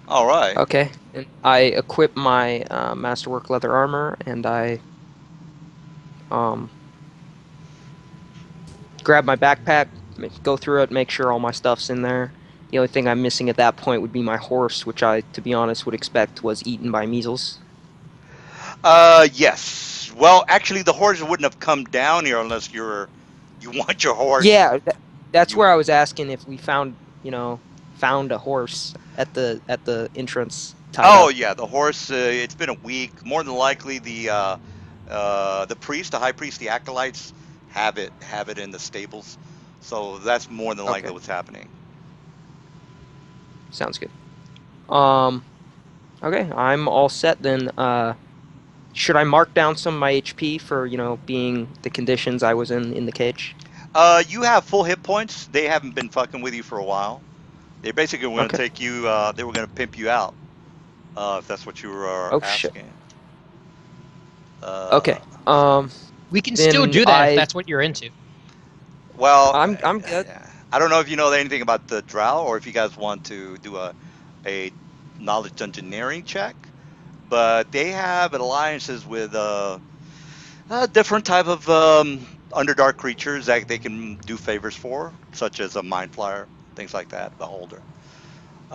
All right. Okay, and I equip my masterwork leather armor and I um grab my backpack, go through it, make sure all my stuff's in there. The only thing I'm missing at that point would be my horse, which I, to be honest, would expect was eaten by measles. Yes. Well, actually, the horse wouldn't have come down here unless you want your horse. Yeah, that's You. where I was asking if we found a horse at the entrance tied Oh up. yeah, the horse. It's been a week. More than likely, the priest, the high priest, the acolytes have it in the stables. So that's more than likely Okay, what's happening. sounds good. Um, okay, I'm all set then. Should I mark down some of my HP for, being the conditions I was in the cage? You have full hit points. They haven't been fucking with you for a while. They basically were going to Okay. take you. They were going to pimp you out. If that's what you were Oh shit. asking. Uh, Okay. so, We can still Then do that if that's what you're into. well, I'm good. I don't know if you know anything about the drow or if you guys want to do a knowledge engineering check, but they have alliances with different type of underdark creatures that they can do favors for, such as a mind flyer, things like that. Beholder,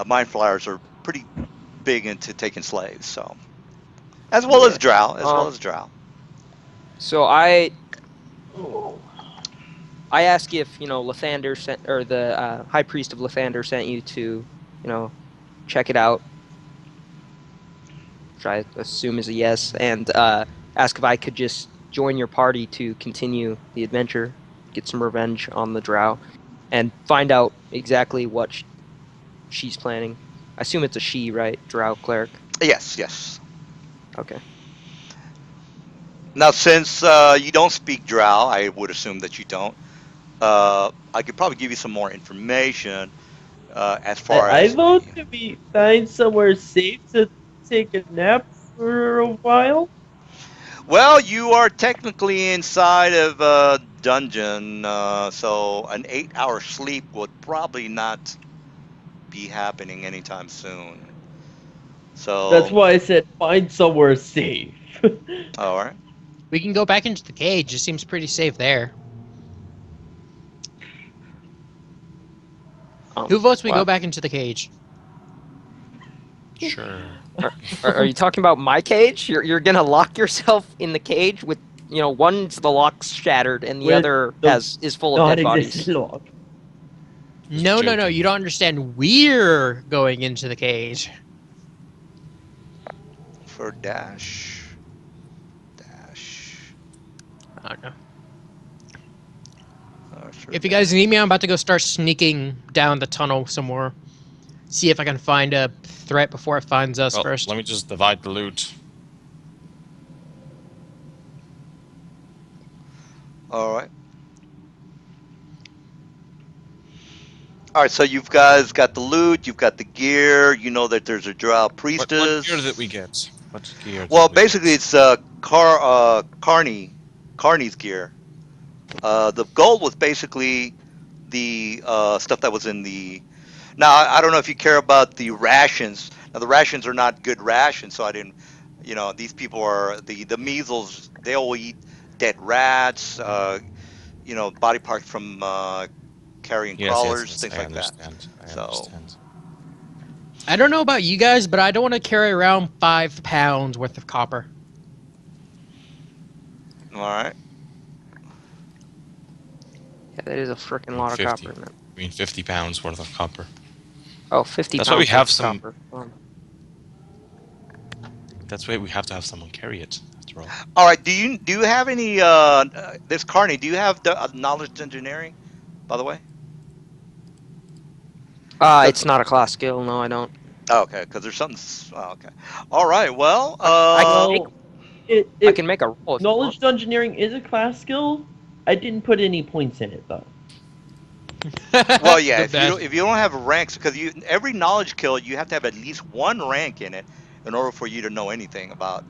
mind flyers are pretty big into taking slaves, so Yeah. as well as drow. So I ask if Lathander sent or the High Priest of Lathander sent you to check it out, which I assume is a yes, and ask if I could just join your party to continue the adventure, get some revenge on the Drow, and find out exactly what she's planning. I assume it's a she, right? Drow cleric. Yes, yes. Okay. Now, since you don't speak drow, I would assume that you don't. I could probably give you some more information as far I as vote to be find somewhere safe to take a nap for a while. well, you are technically inside of a dungeon, so an 8-hour sleep would probably not be happening anytime soon. That's So, why I said find somewhere safe. all right. We can go back into the cage. It seems pretty safe there. Who votes we go Wow. back into the cage? Sure. Are you talking about my cage? You're gonna lock yourself in the cage with one's the lock's shattered and the With other the is full of dead non-existent bodies. lock. Just No, no, no. joking. You don't understand. We're going into the cage. For dash, dash, I don't know. for If you guys dash. need me, I'm about to go start sneaking down the tunnel somewhere. see if I can find a threat before it finds us Well, first. let me just divide the loot. All right. All right. So you guys got the loot. You've got the gear. You know that there's a drow What gear did we priestess. get? What gear Well, did we basically, get? it's Carney's gear. The gold was basically the stuff that was in the. Now, I don't know if you care about the rations. Now, the rations are not good rations, so I didn't. These people are the measles. They'll eat dead rats. Body parts from carrion Yes, yes, crawlers, yes. things I like that. understand. I So, understand. I don't know about you guys, but I don't want to carry around 5 pounds worth of copper. all right. Yeah, that is a freaking I mean, lot of 50. copper, man. I mean, 50 pounds worth of copper. Oh, 50 That's why we pounds have worth of some. copper. That's why we have to have someone carry it. After all. All right. Do you have any this Carney? Do you have the knowledge engineering, by the way? It's not a class skill. No, I don't. Oh, okay, because there's something. Oh, okay. All right. Well, I can make Well, it I it can make a roll if you want. knowledge engineering is a class skill. I didn't put any points in it though. well, yeah. The If you don't, best. if you don't have ranks, because every knowledge kill, you have to have at least one rank in it in order for you to know anything about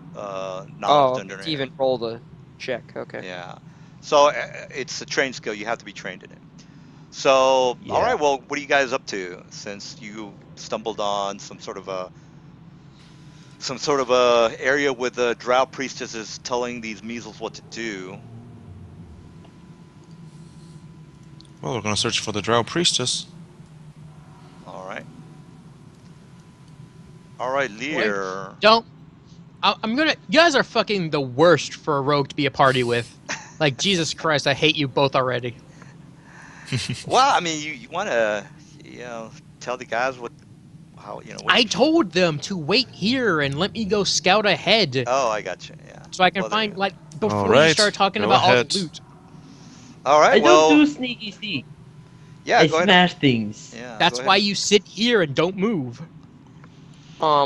knowledge Oh, okay, to even engineering. roll the check. Okay. Yeah. So it's a trained skill. You have to be trained in it. So, all Yeah. right. Well, what are you guys up to since you stumbled on some sort of a area with the drow priestesses telling these measles what to do? Well, we're gonna search for the Drow priestess. All right. All right, Wait, Lear. don't. I'm gonna. You guys are fucking the worst for a rogue to be a party with. Like, Jesus Christ, I hate you both already. Well, I mean, you want to, tell the guys what I you should. told them to wait here and let me go scout ahead Oh, I got you. Yeah. so I can Well, there you find, go. like, All before you right, start talking go about all the ahead. loot. All right. I don't Well, do sneaky sneak. yeah. I Go ahead. smash things. Yeah. Go That's ahead. why you sit here and don't move.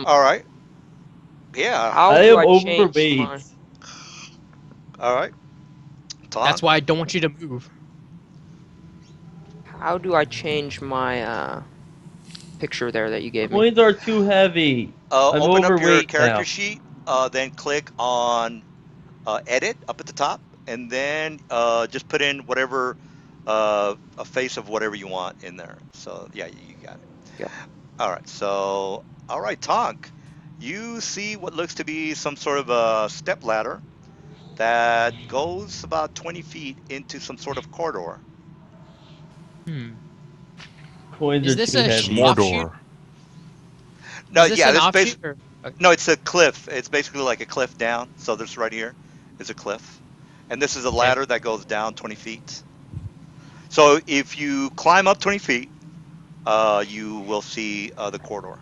All right. Yeah. How I do am I change overweight. my All right. That's Tonk. why I don't want you to move. How do I change my picture there that you gave me? Coins are too heavy. I'm Open up your overweight character now. sheet. Then click on edit up at the top, and then just put in whatever a face of whatever you want in there. So yeah, you got it. Yeah. All right. So all right, Tonk, you see what looks to be some sort of a step ladder that goes about 20 feet into some sort of corridor. Hmm. Coins Is are this too a It's heavy. offshoot? Mordor. No, Is this yeah, an this base. offshoot? Or... No, it's a cliff. It's basically like a cliff down. So this right here is a cliff, and this is a Okay. ladder that goes down 20 feet. So if you climb up 20 feet, you will see the corridor.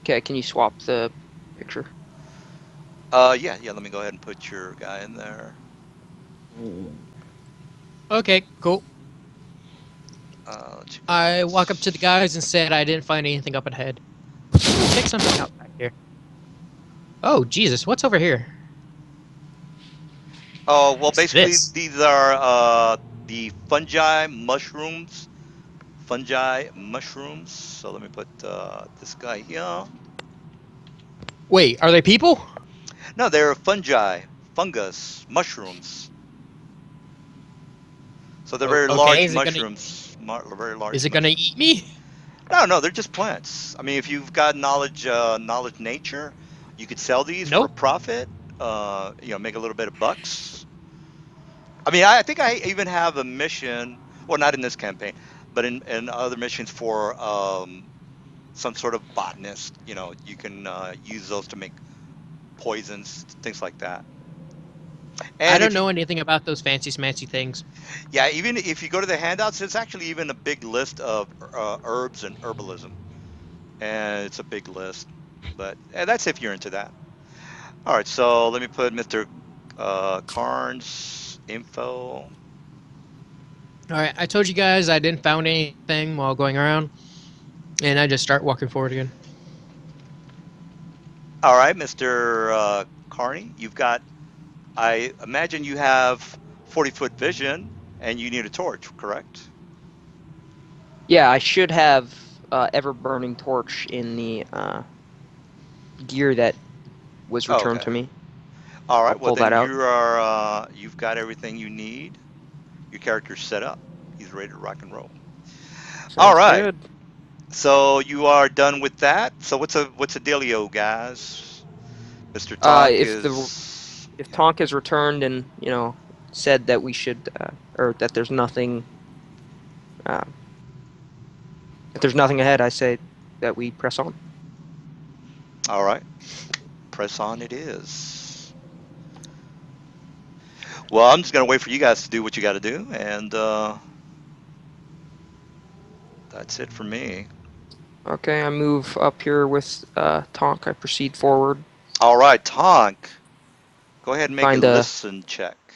Okay, can you swap the picture? Yeah. Let me go ahead and put your guy in there. Okay, cool. Let you I walk up to the guys. guys and said I didn't find anything up ahead. Check something out back here. Oh, Jesus, what's over here? Oh well, What's basically this? these are the fungi mushrooms. Fungi mushrooms. So let me put this guy here. Wait, are they people? No, they're fungi, fungus, mushrooms. So they're very Okay, large is it gonna mushrooms. Very is large it gonna mushrooms. eat me? No, they're just plants. I mean, if you've got knowledge nature, you could sell these for a Nope. profit. Make a little bit of bucks. I mean, I think I even have a mission. Well, not in this campaign, but in other missions for some sort of botanist. You can use those to make poisons, things like that. I And don't if you, know anything about those fancy smancy things. yeah, even if you go to the handouts, it's actually even a big list of herbs and herbalism, and it's a big list. But that's if you're into that. All right, so let me put Mr. Carnes info. All right, I told you guys I didn't found anything while going around, and I just start walking forward again. All right, Mr. Carney, you've got. I imagine you have 40-foot vision, and you need a torch, correct? Yeah, I should have ever burning torch in the gear that was Oh, returned okay. to me. All I'll right. Well, pull then that out. you are. You've got everything you need. Your character's set up. He's ready to rock and roll. All Sounds right. good. So you are done with that. So what's a dealio, guys? Mr. Tonk If the is. if Yeah. Tonk has returned and said that we should or that there's nothing uh, if there's nothing ahead, I say that we press on. All right. Press on. It is. Well, I'm just gonna wait for you guys to do what you got to do, and that's it for me. Okay, I move up here with Tonk. I proceed forward. All right, Tonk. Go ahead and make a Find a listen check,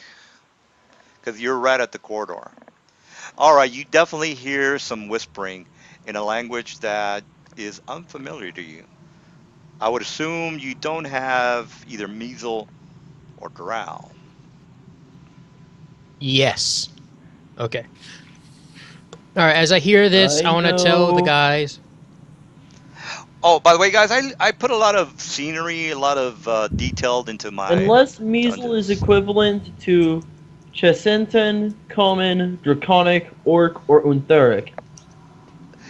because you're right at the corridor. All right, you definitely hear some whispering in a language that is unfamiliar to you. I would assume you don't have either Measle or Drow. Yes. Okay. All right. As I hear this, I I want to tell the know. guys. Oh, by the way, guys, I put a lot of scenery, a lot of detailed into my Unless Measle is dungeons. equivalent to Chesentan, Common, Draconic, Orc, or Untheric,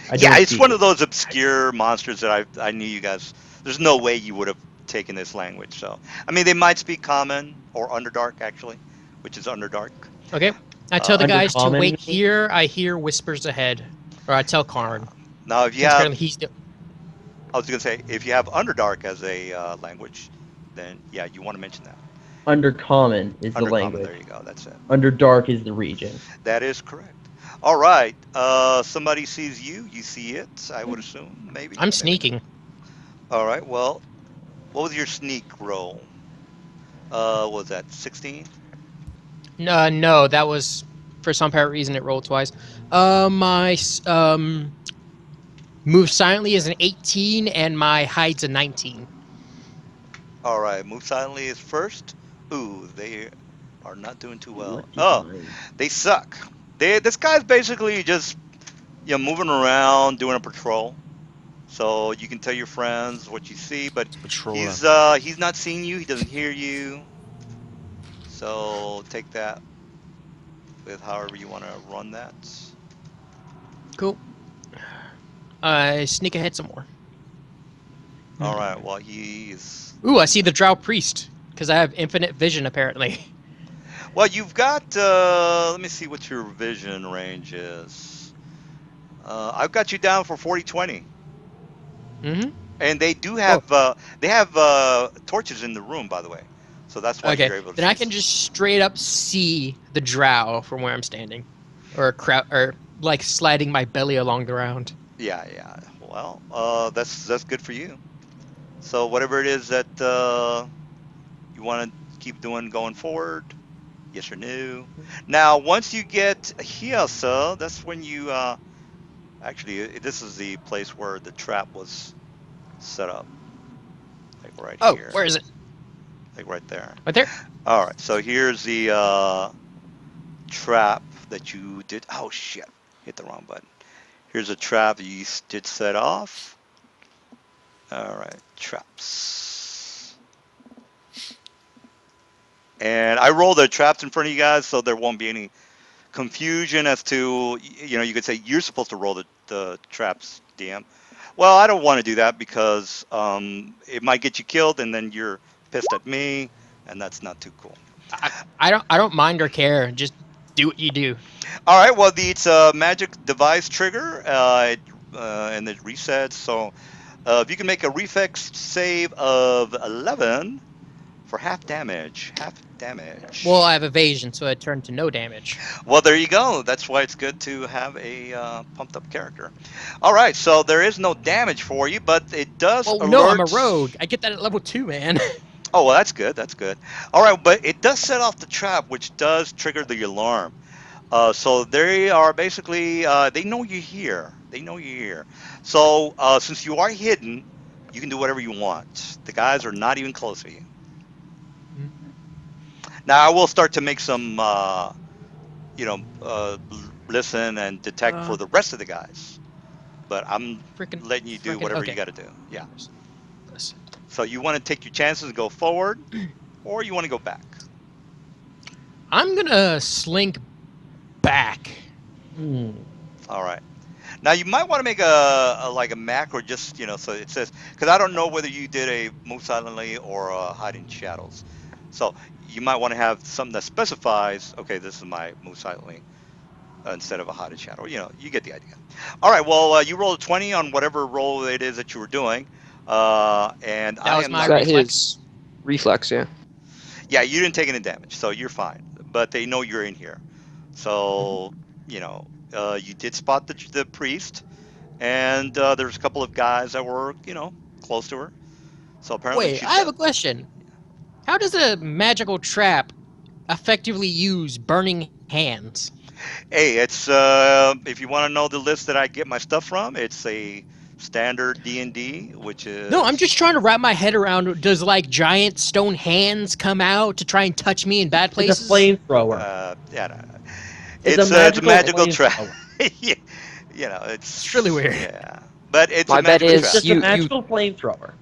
I Yeah, don't it's see one of it. those obscure monsters that I knew you guys. There's no way you would have taken this language. So, I mean, they might speak Common or Underdark actually, which is Underdark. Okay. I tell the Uh, guys to Undercommon, wait maybe? here. I hear whispers ahead, or I tell yeah. Karn, Now, if you since have, apparently he's the. I was gonna say, if you have Underdark as a language, then yeah, you want to mention that. Undercommon is the Undercommon, there language. you go. That's it. Underdark is the region. That is correct. All right. Somebody sees you. You see it. I would assume. Maybe. I'm Maybe not. sneaking. All right. Well, what was your sneak roll? What was that 16? No, that was for some apparent reason it rolled twice. My move silently is an 18, and my hide's a 19. All right. Move silently is first. Ooh, they are not doing too well. Lucky Oh, mine. they suck. This guy's basically just moving around doing a patrol. So you can tell your friends what you see, but Patroller. he's not seeing you. He doesn't hear you. So take that with however you want to run that. Cool. I sneak ahead some more. All right. Well, he's. Ooh, I see the Drow Priest because I have infinite vision apparently. Well, you've got. Let me see what your vision range is. I've got you down for 40/20, Mm-hmm. and they do Oh, have. They have torches in the room, by the way. So that's why okay. you're able to Then I see. can just straight up see the Drow from where I'm standing, or like sliding my belly along the ground. Yeah, yeah. Well, that's good for you. So whatever it is that you want to keep doing going forward, yes or no. Now, once you get here, sir, that's when you actually this is the place where the trap was set up, like right Oh, here, where is it? like right there. Right there. All right, so here's the trap that you did. Oh shit, hit the wrong button. Here's a trap that you did set off. All right, traps. And I rolled the traps in front of you guys, so there won't be any confusion as to, you could say you're supposed to roll the traps, DM. Well, I don't want to do that because it might get you killed, and then you're pissed at me, and that's not too cool. I, I don't mind or care. Just do what you do. All right, well, it's a magic device trigger, and it resets. So if you can make a reflex save of 11 for half damage, half Well, damage. I have evasion, so it turned to no damage. Well, there you go. That's why it's good to have a pumped up character. All right, so there is no damage for you, but it does Well, no, I'm a alert. rogue. I get that at level 2, man. Oh, well, that's good. That's good. All right, but it does set off the trap, which does trigger the alarm. So they are basically they know you're here. They know you're here. So since you are hidden, you can do whatever you want. The guys are not even close to you. Mhm. Now I will start to make some listen and detect for Uh, the rest of the guys. But I'm freaking, letting you do freaking. whatever you Okay. got to do. Yeah. Listen. So you want to take your chances and go forward, or you want to go back. I'm gonna slink back. Hmm. All right. Now you might want to make a like a Mac or just so it says because I don't know whether you did a move silently or hide in shadows. So you might want to have something that specifies okay, this is my move silently instead of a hide in shadow. You get the idea. All right. Well, you rolled a 20 on whatever roll it is that you were doing, and That I was am my Is not. that reflex. his reflex? Yeah. Yeah, you didn't take any damage, so you're fine. But they know you're in here, so you did spot the priest. And there's a couple of guys that were, close to her. So apparently Wait, she's I have got. a question. How does a magical trap effectively use burning hands? Hey, it's if you want to know the list that I get my stuff from, it's a standard D&D, which No, I'm just is trying to wrap my head around. Does like giant stone hands come out to try and touch me in bad It's a places? flamethrower. yeah, no, no. It's a It's a magical magical trap. flamethrower. Yeah, It's really it's weird. yeah, but it's a My bet magical It's trap. is just a you. magical flamethrower.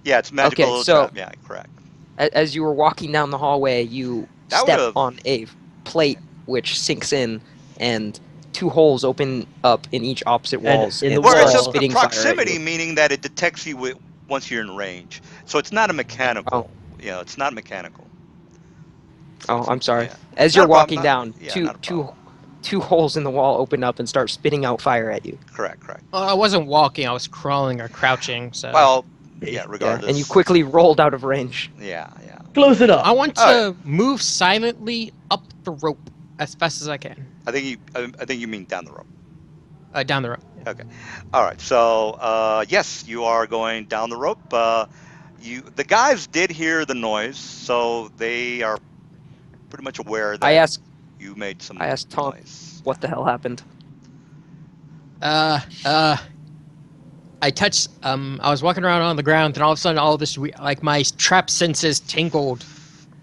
Yeah, it's a Okay, magical so trap. Yeah, correct. as you were walking down the hallway, you That would step have. on a plate which sinks in, and two holes open up in each opposite And walls in the and Well, it's start a, wall, a spitting fire at proximity, you. meaning that it detects you once you're in range. So it's not a Oh, mechanical. It's not mechanical. So oh, it's I'm sorry. yeah, As not you're a problem. walking Not down, yeah, two not a two problem. two holes in the wall open up and start spitting out fire at you. Correct, correct. Well, I wasn't walking; I was crawling or crouching. So Well, yeah, Yeah, and you regardless. quickly rolled out of range. Yeah, yeah. close it I up. want All right. to move silently up the rope as fast as I can. I think you mean down the road. Down the rope. Yeah. Okay. All right. So yes, you are going down the rope. The guys did hear the noise, so they are pretty much aware I that asked you made I some asked Tom noise. what the hell happened. Uh, uh, I touched. I was walking around on the ground, and all of a sudden, all this like my trap senses tingled,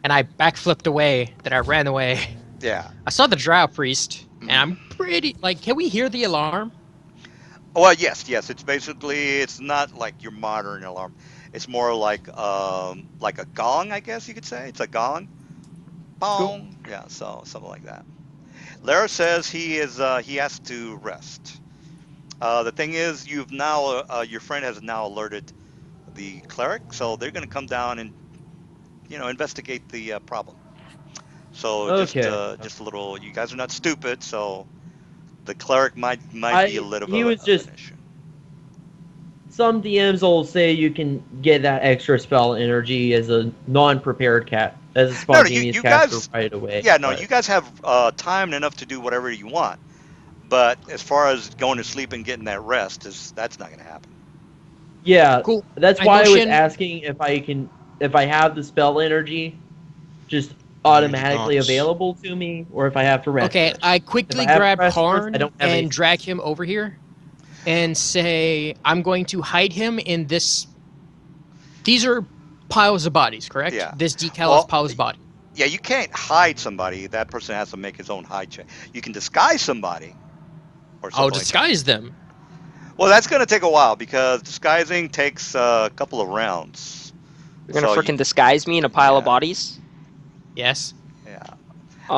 and I backflipped away. Then I ran away. Yeah. I saw the drow priest, and Mhm. I'm pretty like. Can we hear the alarm? Well, yes, yes. It's not like your modern alarm. It's more like a gong, I guess you could say. It's a gong. Cool. Bong. Yeah, so something like that. Lara says he has to rest. The thing is, you've now your friend has now alerted the cleric, so they're going to come down and investigate the problem. So Okay. just a little. You guys are not stupid, so the cleric might be a I little he was of just an issue. some DMs will say you can get that extra spell energy as a non-prepared cat, as a No, no, spontaneous you caster guys, right away. yeah, no, But you guys have time enough to do whatever you want. But as far as going to sleep and getting that rest, that's not going to happen. yeah, Cool. that's I why I was motion. asking if I have the spell energy just You do automatically not. available to me, or if I have to rest Okay, first. I If I quickly have to grab rest first, I Karn don't have any and drag spells. him over here and say, I'm going to hide him in this. These are piles of bodies, correct? Yeah. This decal is Well, piles of body. yeah, you can't hide somebody. That person has to make his own hide check. You can disguise somebody or I'll something like that. disguise them. Well, that's going to take a while because disguising takes a couple of rounds. You're gonna So you, frickin' disguise me in a pile of yeah, bodies? Yes. yeah.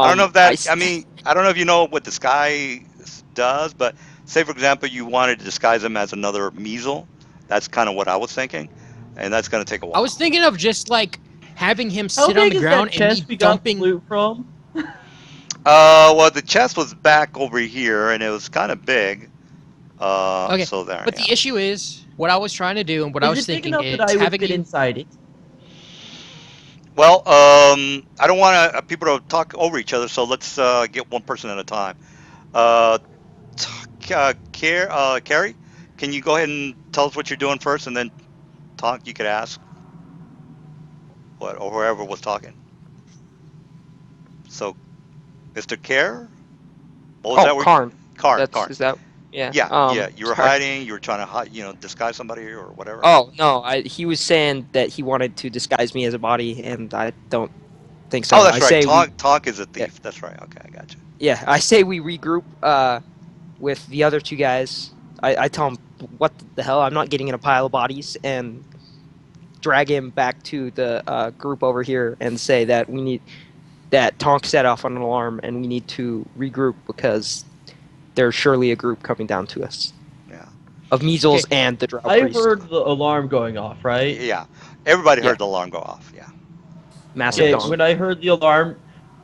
I don't know if I. that. I mean, I don't know if you know what disguise does, but say for example you wanted to disguise him as another measle. That's kind of what I was thinking, and that's going to take a I was while. thinking of just like having him How sit on big the is that ground and chest me we got the dumping. loot from? Well, the chest was back over here, and it was kind of big. Okay. So there, But yeah. the issue is what I was trying to do and what I Is was it big thinking enough that is I would having fit you. inside it? Well, I don't want people to talk over each other, so let's get one person at a time. Uh, Carrie, can you go ahead and tell us what you're doing first, and then talk? You could ask what or whoever was talking. So, Mr. Care. Oh, is that Oh, where? Karn. Karn, That's Karn. is that? Yeah. Yeah, yeah. You were Sorry. hiding. You were trying to hide, disguise somebody or whatever. Oh no, he was saying that he wanted to disguise me as a body, and I don't think Oh, so. I that's right. say we, Tonk is a yeah, thief. That's right. Okay, I got you. yeah. I say we regroup with the other two guys. I tell him what the hell. I'm not getting in a pile of bodies, and drag him back to the group over here and say that we need that Tonk set off on an alarm, and we need to regroup because there's surely a group coming down to us Yeah, of measles Okay. and the Drow I priest. heard the alarm going off, right? yeah. Everybody Yeah, heard the alarm go off. Yeah. massive Okay, Right. dong. when I heard the alarm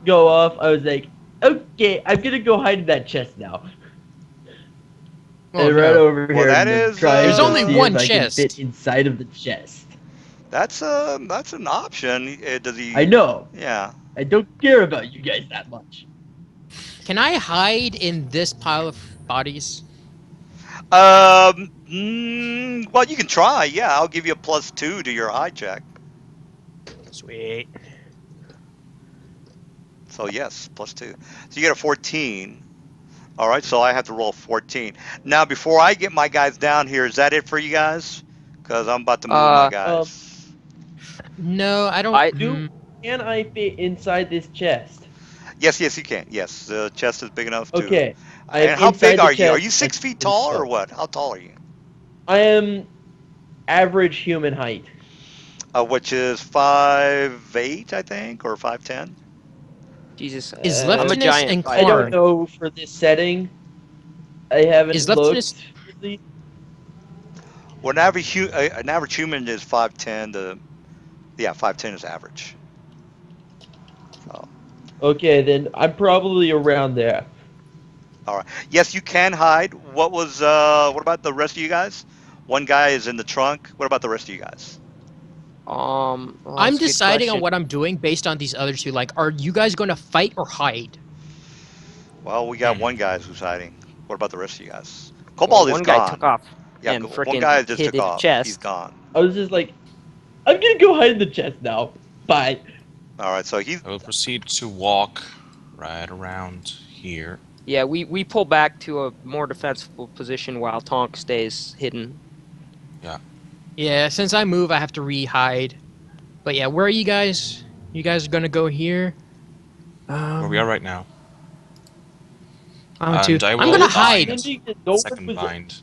go off, I was like, okay, I'm gonna go hide in that chest now. Oh And run no. over Well, here that and I'm is trying There's to only see if one I can fit chest. inside of the chest. that's an option. Does I he? know. Yeah. I don't care about you guys that much. Can I hide in this pile of bodies? Well, you can try. Yeah, I'll give you a +2 to your high check. Sweet. So yes, +2. So you get a 14. All right. So I have to roll 14. Now, before I get my guys down here, is that it for you guys? Because I'm about to move my Uh, guys. No, I don't. I Can I fit inside this chest? Yes, yes, you can. Yes, the chest is big enough to. Okay, I am And how big inside the are you? Are chest. you I 6 feet can tall or float. what? How tall are you? I am average human height. Which is 5'8", I think, or 5'10". Jesus, Is I'm a Leptinus giant and I fighter. don't Karn? know for this setting. I Is haven't Leptinus? looked really. Well, an average human is 5'10". Yeah, 5'10" is average. So, Okay, then I'm probably around there. all right. Yes, you can hide. What about the rest of you guys? One guy is in the trunk. What about the rest of you guys? Well, I'm that's a good deciding on question. what I'm doing based on these other two. Like, are you guys going to fight or hide? Well, we got Hmm. one guy who's hiding. What about the rest of you guys? Well, Cobalt is one guy took gone. off Yeah, and one frickin' guy just hid took his off. He's chest. gone. I was just like, I'm gonna go hide in the chest now. Bye. All right, so he's I will proceed to walk right around here. Yeah, we pull back to a more defensible position while Tonk stays hidden. Yeah, since I move, I have to re-hide. But yeah, where are you guys? You guys are going to go here? Where we are right now. I'm too. And I I'm I going to will am hide. bind pretending that no one second was. bind.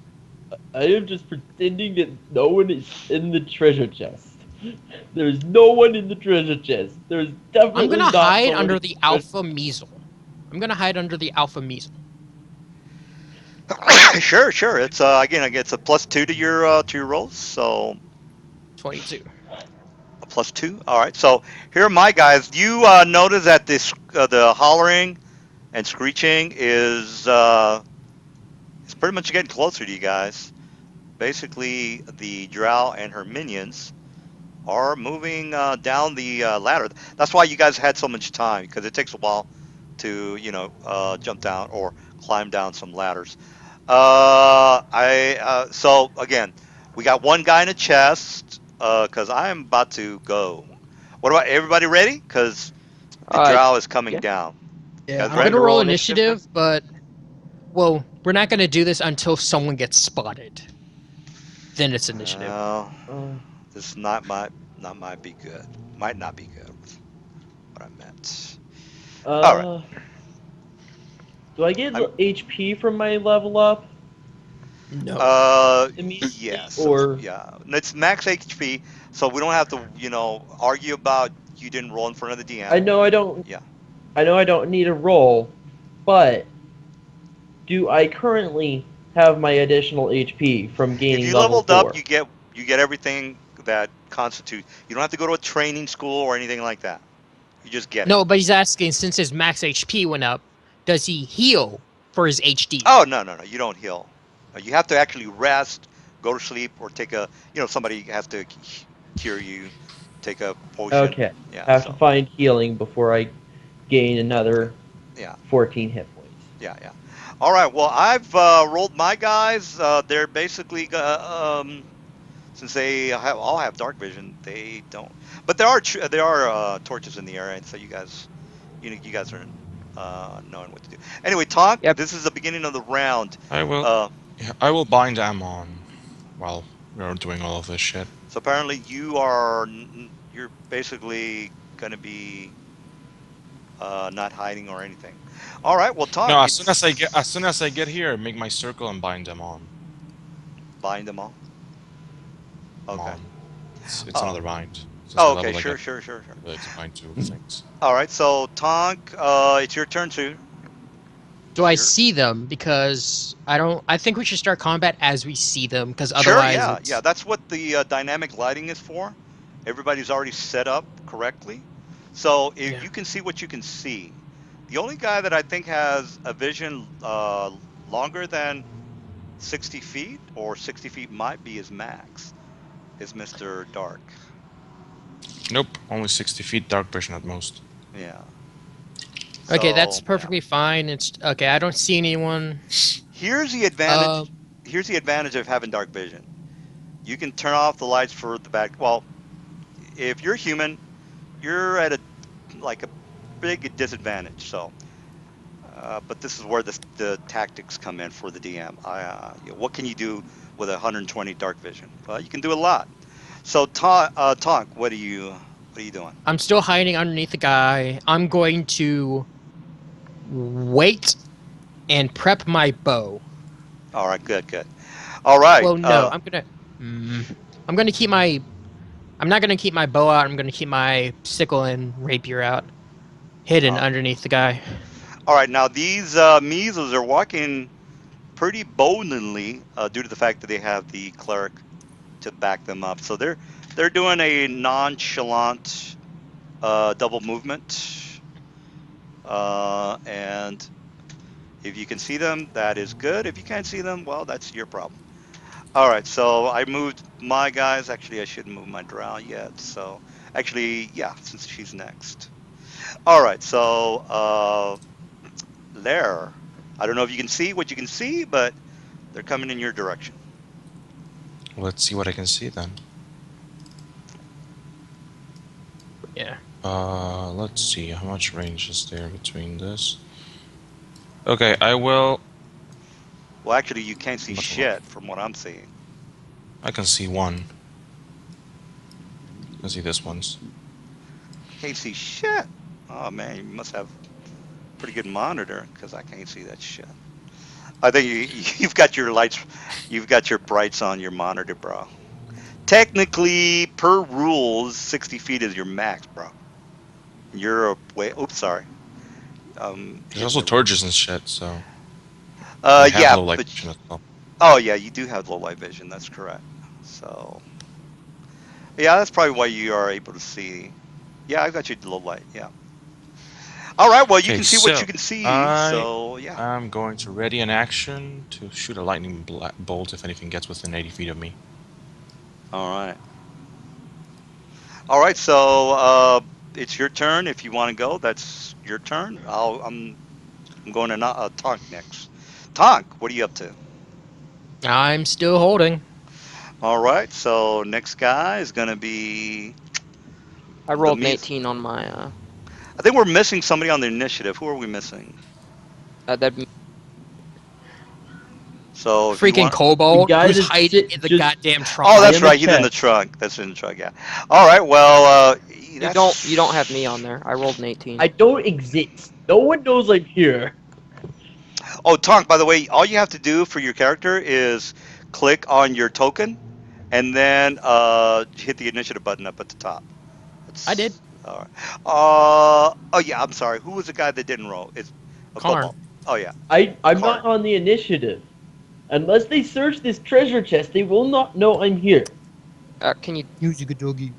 I am just pretending that no one is in the treasure chest. There's no one in the treasure chest. There's I'm definitely going to not hide someone under in the the treasure. Alpha Measle. I'm going to hide under the Alpha Measle. sure, sure. It's again, it's a +2 to your rolls. So 22. a +2. All right. So here are my guys. You notice that the hollering and screeching is pretty much getting closer to you guys. Basically, the drow and her minions are moving down the ladder. That's why you guys had so much time because it takes a while to jump down or climb down some ladders. So again, we got one guy in a chest because I am about to go. What about everybody ready? Because the Uh, drow is coming yeah. down. You Yeah, guys I'm Want going me ready? to to roll roll initiative? initiative, but well, we're not going to do this until someone gets spotted. Then it's initiative. Well, Uh, this not might be good. Might not be good. What I meant. All right. uh, do I get I'm HP from my level up No. immediately, yes. or Yeah. It's max HP, so we don't have to, argue about you didn't roll in front of the DM. I know I don't. Yeah. I know I don't need a roll, but do I currently have my additional HP from If gaining you level leveled up, 4? you get everything that constitutes. You don't have to go to a training school or anything like that. You just get it. No, but he's asking since his max HP went up, does he heal for his HD? Oh, no, no, no. You don't heal. You have to actually rest, go to sleep, or take somebody has to cure you, take a potion. Okay. Yeah. I have to So. find healing before I gain another Yeah. 14 hit points. Yeah, yeah. All right. Well, I've rolled my guys. They're basically since all have dark vision, they don't. But there are torches in the area, and so you guys are in. knowing what to do. Anyway, Tonk, Yep. this is the beginning of the round. I will. Uh, Yeah, I will bind Amon while we're doing all of this shit. so apparently you're basically going to be not hiding or anything. All right, well, No, Tonk, as soon as I get here, make my circle and bind them on. bind them all. Okay. Amon. It's Oh, another bind. Since I oh, okay, leveled, I sure, get sure, sure, sure. ability to bind two things. All right, so Tonk, it's your turn too. Do I Sure. see them? Because I think we should start combat as we see them, because Sure, otherwise yeah, it's. yeah. That's what the dynamic lighting is for. Everybody's already set up correctly. So if Yeah. you can see what you can see, the only guy that I think has a vision longer than 60 feet or 60 feet might be his max, is Mr. Dark. Nope, only 60 feet dark vision at most. Yeah. Okay, that's So, yeah. perfectly fine. It's okay. I don't see anyone. Here's the advantage. Um, Here's the advantage of having dark vision. You can turn off the lights for the back. Well, if you're human, you're at a big disadvantage. So, but this is where the tactics come in for the DM. What can you do with 120 dark vision? Well, you can do a lot. So, Tonk, what are you doing? I'm still hiding underneath the guy. I'm going to wait and prep my bow. All right, good, good. All right. Well, no, mm, I'm gonna keep my. I'm not gonna keep my bow out. I'm gonna keep my sickle and rapier out, hidden Uh, underneath the guy. all right. Now these measles are walking pretty boldly due to the fact that they have the cleric to back them up. So they're doing a nonchalant double movement, and if you can see them, that is good. If you can't see them, well, that's your problem. All right, so I moved my guys. Actually, I shouldn't move my drow yet. So actually, yeah, since she's next. All right, so there. I don't know if you can see what you can see, but they're coming in your direction. Let's see what I can see then. Yeah. Let's see, how much range is there between this? Okay, I will... Well, actually, you can't see Much shit from what I'm seeing. I can see one. I can see this one's. Can't see shit. Oh man, you must have a pretty good monitor because I can't see that shit. I think you've got your lights, you've got your brights on your monitor, bro. Technically, per rules, 60 feet is your max, bro. You're way. Oops, sorry. There's Hitting also the wrong. torches and shit, so... I have Yeah, low light but vision as well. oh yeah, you do have low light vision. That's correct. So yeah, that's probably why you are able to see. Yeah, I got you low light. Yeah. All right. Well, you Okay, can see what you so... can see. I So yeah. am going to ready an action to shoot a lightning bolt if anything gets within 80 feet of me. All right. All right. So it's your turn. If you want to go, that's your turn. I'm going to Tonk next. Tonk, what are you up to? I'm still holding. All right. So next guy is going to be I the rolled an Mies. 18 on my. I think we're missing somebody on the initiative. Who are we missing? That So if you Freaking want. The kobold guy who's that's hiding in the just goddamn trunk. Oh, I that's am a right. He's in the check. trunk. That's in the trunk. Yeah. All right. Well, you don't have me on there. I rolled an 18. I don't exist. No one knows I'm here. Oh, Tonk. By the way, all you have to do for your character is click on your token, and then hit the initiative button up at the top. I did. That's all right. Oh yeah. I'm sorry. Who was the guy that didn't roll? It's a Karn. cobalt. Oh yeah. I'm Card. not on the initiative. Unless they search this treasure chest, they will not know I'm here. Can you? Use a good doggy.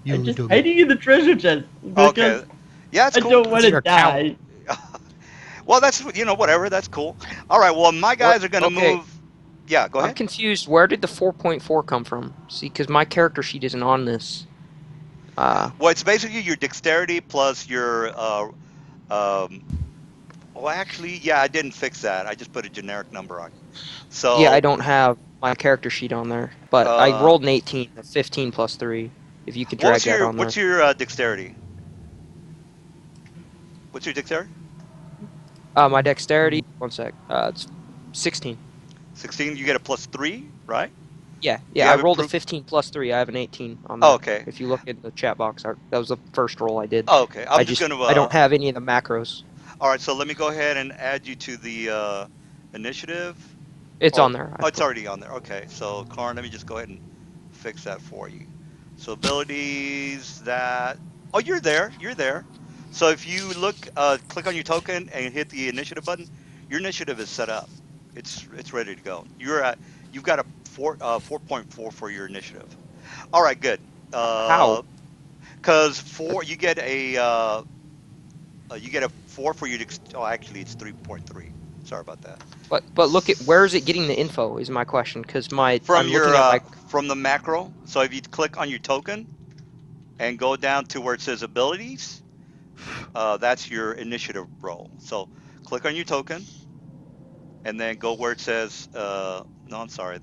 I'm just hiding in the treasure chest Okay. because Yeah, it's I cool. don't want You're to a coward. die. Well, that's whatever. That's cool. All right. Well, my What? guys are gonna Okay, move. Yeah. Go I'm ahead. confused. Where did the 4.4 come from? See, because my character sheet isn't on this. Well, it's basically your dexterity plus your um. Well, actually, yeah, I didn't fix that. I just put a generic number on. Yeah, I So, don't have my character sheet on there, but I uh, rolled an 18. That's 15 plus 3. If you could drag that on there. what's your dexterity? What's your dexterity? My dexterity. One sec. It's 16. 16. You get a +3, right? Yeah, Do you I have rolled a improved? 15 plus 3. I have an 18 on Oh, that. okay. If you look in the chat box, that was the first roll I did. Oh, okay. I'm just gonna. I don't have any of the macros. All right. So let me go ahead and add you to the initiative. It's Oh, on there. oh, I it's put. already on there. Okay. So Karn, let me just go ahead and fix that for you. So abilities that. Oh, you're there. You're there. So if you look, click on your token and hit the initiative button, your initiative is set up. It's ready to go. You've got a 4.4 for your initiative. All right, good. How? Because But four, you get a 4 for your. Oh, actually, it's 3.3. Sorry about that. but look at where is it getting the info is my question because From I'm your looking at my. from the macro. So if you click on your token and go down to where it says abilities, that's your initiative roll. So click on your token and then go where it says. No, I'm sorry,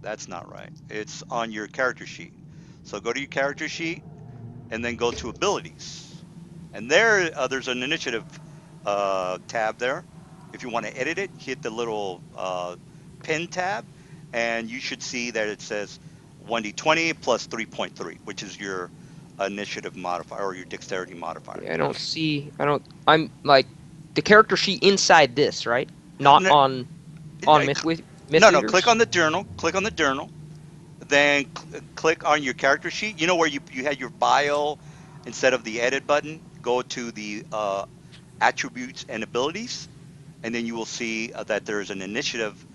that's not right. It's on your character sheet. So go to your character sheet and then go to abilities. And there's an initiative tab there. If you want to edit it, hit the little pin tab, and you should see that it says 1d20 plus 3.3, which is your initiative modifier or your dexterity modifier. I don't see. I don't. I'm like the character sheet inside this, right? Not No, on Myth no, click Leaders. on the journal. Click on the journal. Then click on your character sheet. You know where you had your bio instead of the edit button? Go to the attributes and abilities, and then you will see that there's an initiative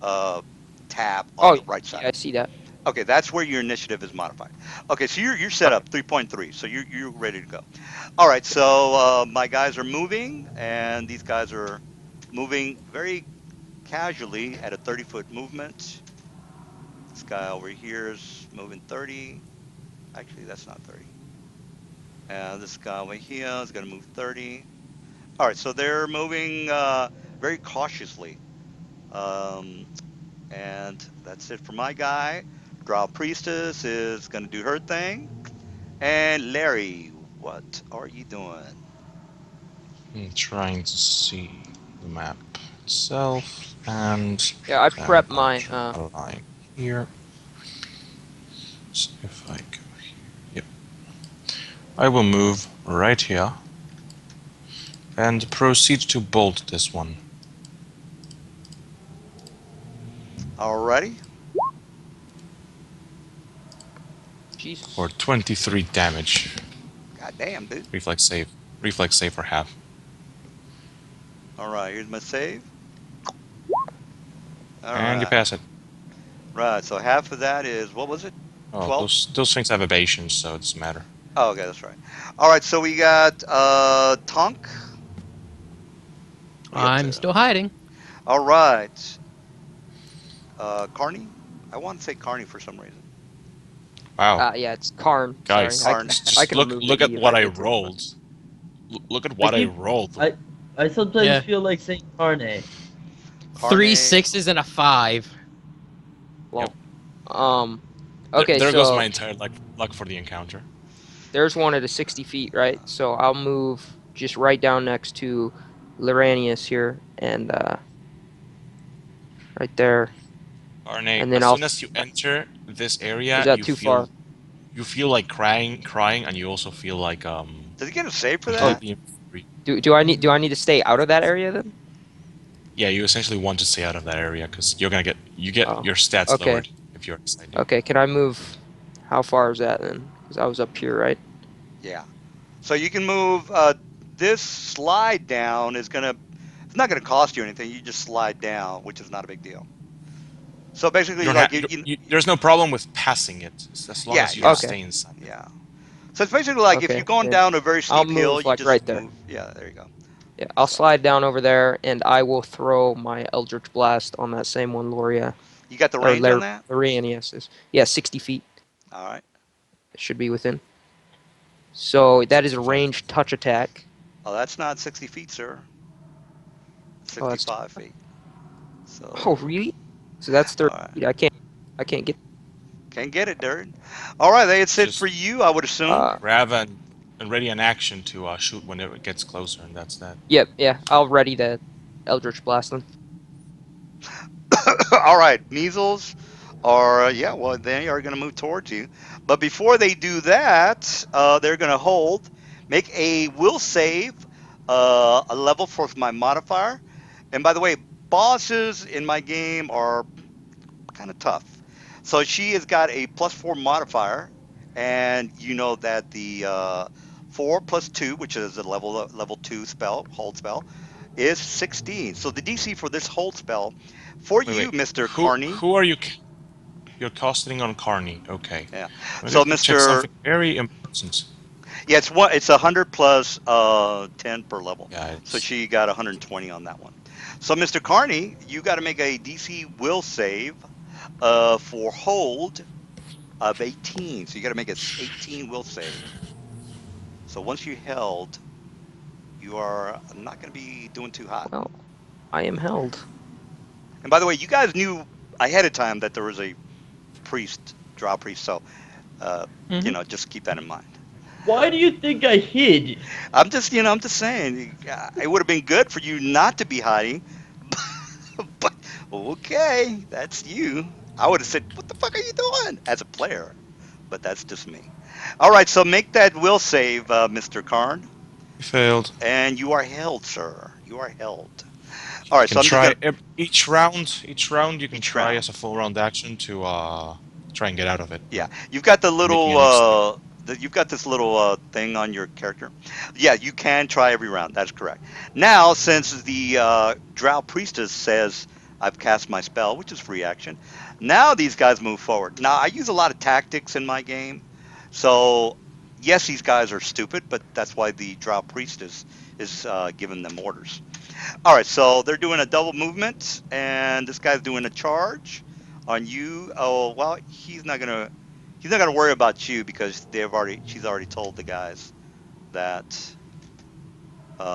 uh, tab on Oh the right yeah, side. I see that. Okay, that's where your initiative is modified. Okay, so you're set Okay. up 3.3, so you're ready to go. All right, so my guys are moving, and these guys are moving very casually at a 30-foot movement. This guy over here is moving 30. Actually, that's not 30. This guy over here is going to move 30. All right, so they're moving very cautiously. Um, and that's it for my guy. Drow Priestess is going to do her thing. And Larry, what are you doing? I'm trying to see the map itself, and Yeah, I then prep I'll my. draw a line here. So if I go here, yep, I will move right here and proceed to bolt this one Alrighty. for Jesus. 23 damage. God damn, dude. Reflex save for half. All right, here's my save. All And you right. pass it. Right, so half of that is, what was it? Oh, 12? those things have evasion, so it doesn't matter. Oh, okay, that's right. All right, so we got Tonk. What are you up I'm to? still hiding. All right. Carney? I want to say Carney for some reason. Wow, Yeah, it's Karn. Sorry, guys, Karn. I just can remove the look E at if I what I need to. rolled. Look at I what I keep rolled. I sometimes Yeah. feel like saying carne. Three Carne. sixes and a 5. Yep. Well, okay, There goes so my entire luck for the encounter. there's one at a 60 feet, right? So I'll move just right down next to Lyranius here, and right there, Arne, and then as I'll. soon as you enter this Is area, that too far? you feel like crying, and you also feel like Does he get a save for Oh, that? completely free. do I need to stay out of that area then? Yeah, you essentially want to stay out of that area because you're gonna get Oh, your stats okay, lowered if you're inside you. okay. Can I move? How far is that then? Because I was up here, right? Yeah. So you can move. This slide down is gonna. It's not gonna cost you anything. You just slide down, which is not a big deal. So You basically, don't like have there's no problem with passing it as long yeah, as you don't yeah, Okay, stay inside. yeah. So it's basically like if you're okay. going Then down a very I'll steep hill, move you like just right there. move. Yeah, there you go. Yeah, I'll So slide down over there, and I will throw my Eldritch Blast on that same one, Loria you got the or range on that. Lyranius is. Yeah, 60 feet. All right. It should be within. So that is a 65. ranged touch attack. Oh, that's not 60 feet, sir. Oh, that's 65 feet. oh So, really? So that's all 30 right. feet. I can't get. Can't get it, Dirt. All right, that's it for Just you, I would assume. Uh, grab and and ready an action to shoot when it gets closer, and that's that. Yep, yeah. I'll ready the Eldritch Blast then. All right, measles are yeah. Well, they are going to move towards you, but before they do that, they're going to hold. Make a will save, a level for my modifier. And by the way, bosses in my game are kind of tough. So she has got a +4 modifier, and you know that the 4 + 2, which is a level 2 spell, hold spell, is 16. So the DC for this hold spell for Wait, you, wait. Mr. Who Carney. who are you? You're casting on Carney. Okay. Yeah. Let me So check Mr. something very important. Yeah, it's 100 plus 10 per level. Yeah, So it's she got 120 on that one. So Mr. Carney, you got to make a DC will save for hold of 18. So you got to make a 18 will save. So once you held, you are not going to be doing too hot. Well, I am held. And by the way, you guys knew ahead of time that there was a priest, drow priest. So, Mhm. just keep that in mind. Why do you think I hid? I'm just saying, it would have been good for you not to be hiding. But okay, that's you. I would have said, "What the fuck are you doing?" as a player, but that's just me. All right, so make that will save, Mr. Karn, failed. and you are held, sir. You are held. All You right, so can I'm just try gonna each round. Each round you can each try round. as a full round action to try and get out of it. Yeah, you've got the Making little a mistake. you've got this little thing on your character. Yeah, you can try every round. That's correct. Now, since the Drow Priestess says I've cast my spell, which is free action, now these guys move forward. Now, I use a lot of tactics in my game, so yes, these guys are stupid, but that's why the Drow Priestess is giving them orders. All right, so they're doing a double movement, and this guy's doing a charge on you. Oh, well, he's not gonna worry about you because she's already told the guys that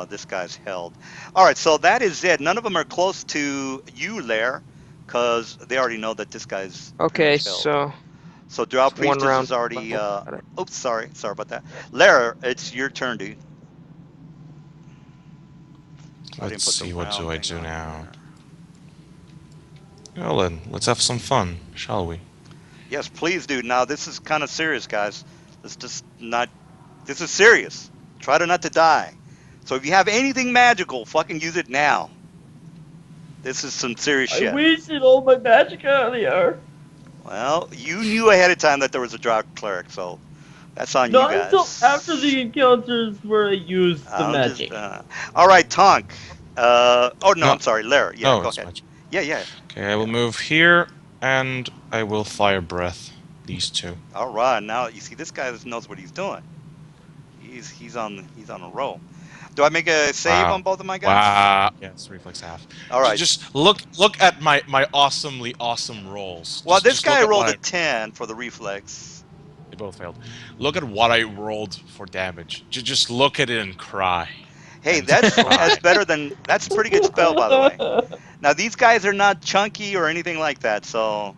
this guy's held. All right, so that is it. None of them are close to you, Lair, because they already know that this guy's pretty Okay, much held. so So Drow it's one Priestess round. is already. Got it. Oops, sorry about that. Lair, it's your turn, dude. I Let's didn't put the see, what do round I thing do on now? here. Well then, let's have some fun, shall we? Yes, please do. Now, this is kind of serious, guys. Let's just not. This is serious. Try to not to die. So if you have anything magical, fucking use it now. This is some serious I shit. wasted all my magic earlier. Well, you knew ahead of time that there was a drought cleric, so that's on you Not until after guys. the encounters where I used the I'm just. magic. All right, Tonk. Oh no, No, I'm sorry, Lair. Yeah, no, go it's ahead. my. Yeah, yeah, Okay, I will yeah. move here, and I will fire breath these two. All right, now you see this guy knows what he's doing. He's on a roll. Do I make a save Wow. on both of my guys? Wow. Yes, reflex half. All right. Just look at my awesomely awesome rolls. Well, this Just guy look at what rolled a I 10 for the reflex. they both failed. Look at what I rolled for damage. Just look at it and cry. Hey, And that's cry. better than that's a pretty good spell, by the way. Now these guys are not chunky or anything like that, so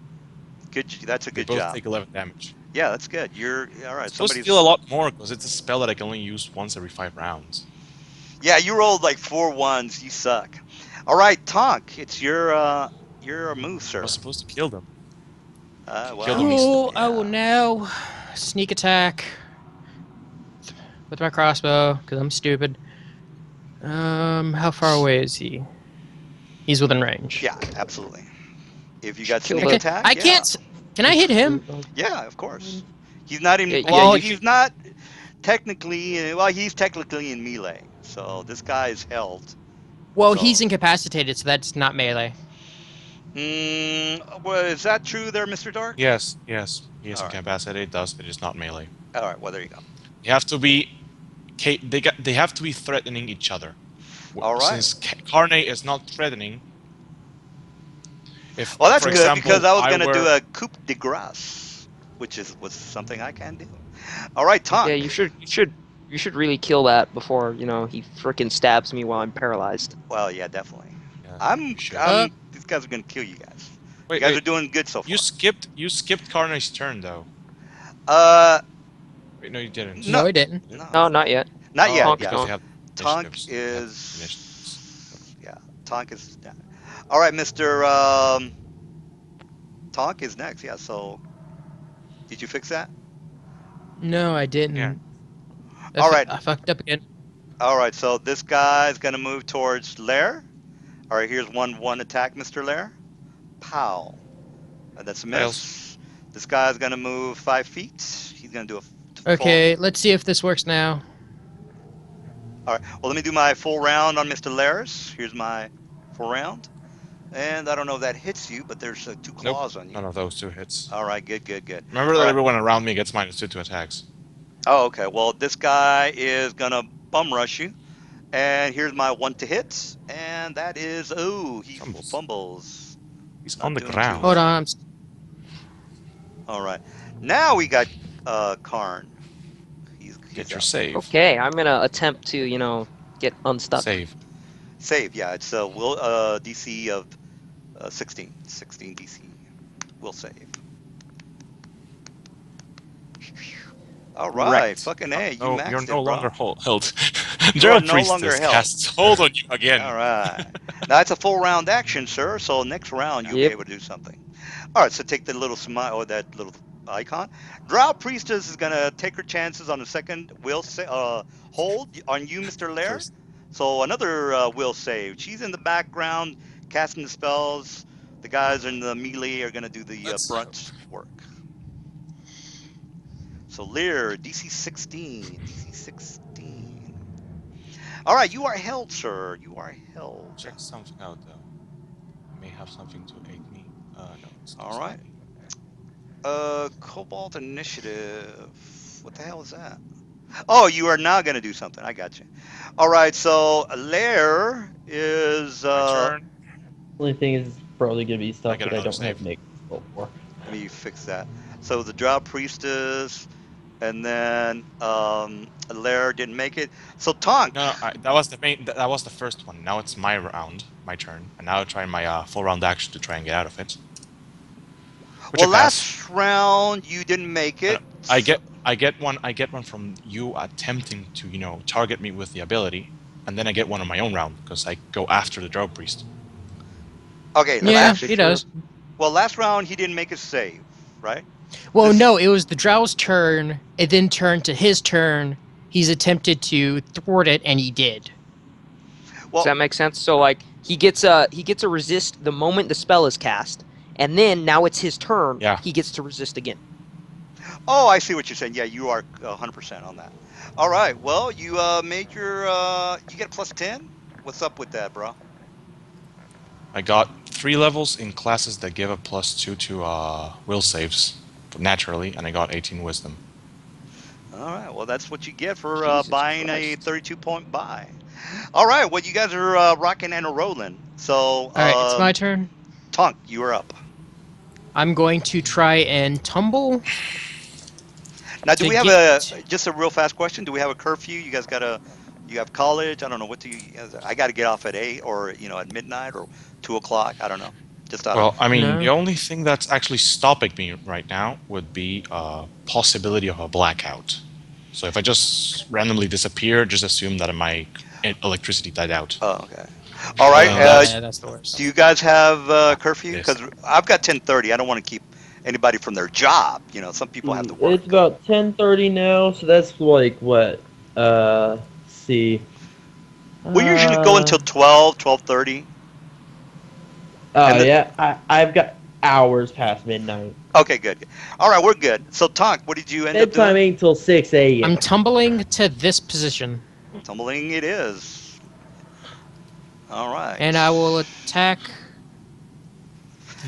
good. That's a They good both job. take 11 damage. Yeah, that's good. You're all right. It's supposed to deal a Somebody's. lot more because it's a spell that I can only use once every 5 rounds. Yeah, you rolled like 4 1s. You suck. All right, Tonk, it's your move, I was sir. supposed to kill them. Kill them Well, Oh, instantly. I will yeah. now sneak attack with my crossbow because I'm stupid. How far away is he? He's within range. Yeah, absolutely. If you Should got kill sneak the. Okay, attack, I yeah, can't. Can I hit him? yeah, of course. He's not in. Yeah, yeah. Well, You he's should. not technically. Well, he's technically in melee. So this guy is held. Well, he's So, incapacitated, so that's not melee. well, is that true there, Mr. Dark? Yes, yes. He is All right. incapacitated. It does. It is not melee. All right. Well, there you go. You have to be. They have to be threatening each other. All right. Since Carne is not threatening, if, Well, that's for good because example, I was I gonna do were a coup de grace, which was something I can do. All right, Yeah, Tonk. you should. You should really kill that before he frickin' stabs me while I'm paralyzed. Well, yeah, definitely. yeah, I'm. you should. Uh, These guys are gonna kill you guys. You Wait, guys are wait. doing good so far. You skipped Carne's turn though. Uh, Wait, no, you didn't. No, No, I didn't. no, No, not yet. not Oh, yet. Tonk's Yeah, because going. they have Tonk initiatives. They have initiatives. is yeah. Tonk is yeah. All right, Mister Tonk is next. Yeah. So did you fix that? No, I Yeah. didn't. All right. I fucked up again. All right. So this guy is gonna move towards Lair. All right. Here's one attack, Mister Lair. Pow. That's a Fails. miss. This guy's gonna move 5 feet. He's gonna do a full. Okay, let's see if this works now. All right. Well, let me do my full round on Mister Laris. Here's my full round. And I don't know if that hits you, but there's 2 Nope. claws on you. None of those 2 hits. All right, good, good, good. Remember All that right. everyone around me gets -2 to attacks. Oh, okay. Well, this guy is gonna bum rush you, and here's my 1 to hit, and that is he Fumbles. fumbles. He's Not on the doing too Hold ground. well. on. All right. Now we got Karn. He's Get your up. save. Okay, I'm gonna attempt to, you know, get unstuck. Save. Save. Yeah, it's will DC of 16. 16 DC. Will save. All right, Wrecked. fucking A, you Oh, maxed you're it, no bro. longer held. You are Gerald no longer Priestess held. casts hold on you again. All right. Now it's a full round action, sir. So next round you'll be Yep. able to do something. All right. So take the little smile or that little icon. Drow Priestess is gonna take her chances on the second will hold on you, Mr. Lair. First, So another will save. She's in the background casting the spells. The guys in the melee are gonna do the let's brunt work. So Lear, DC 16. DC 16. All right, you are held, sir. You are held. check something out though. May have something to aid me. No, it's All just right. me. Cobalt Initiative. What the hell is that? Oh, you are now going to do something. I got you. All right, so Lair is. My turn. Only thing is probably gonna be stuff get that I another don't have save. make spell for. Let me fix that. So the Drow Priestess, and then Lair didn't make it. So Tonk. No, that was the main. That was the first one. Now it's my round, my turn, and now I try my full round action to try and get out of it. Which Well, I pass. last round you didn't make it. I get one from you attempting to target me with the ability, and then I get one on my own round because I go after the Drow Priest. Okay. That's Yeah, actually he true. does. Well, last round he didn't make a save, right? Well, This- no, it was the Drow's turn. It then turned to his turn. He's attempted to thwart it, and he did. Well, Does that make sense? So like he gets a resist the moment the spell is cast, and then now it's his turn. Yeah. He gets to resist again. oh, I see what you're saying. Yeah, you are 100% on that. All right. Well, you made your you get a +10. What's up with that, bro? I got 3 levels in classes that give a +2 to will saves naturally, and I got 18 wisdom. All right. Well, that's what you get for Jesus buying a Christ. 32-point buy. All right. Well, you guys are rocking and rolling. So, All right, it's my turn. Tonk, you are up. I'm going to try and tumble. Now, do To we have get- just a real fast question? Do we have a curfew? You guys you have college? I don't know. What do you? I got to get off at 8 or at midnight or 2 o'clock. I don't know. Just out Well, of. I mean, No. the only thing that's actually stopping me right now would be possibility of a blackout. So if I just randomly disappear, just assume that my electricity died out. Oh, okay. All right. Yeah, that's the worst. Do you guys have curfew? Yes. Because I've got 10:30. I don't want to keep anybody from their job. Some people have to work. It's about 10:30 now, so that's like what? See. We usually go until 12, 12:30. Oh and the- yeah, I've got hours past midnight. Okay, good. All right, we're good. So, Tonk, what did you end up Bedtime doing? ain't till 6 a.m. I'm tumbling to this position, Tumbling it is. All right. and I will attack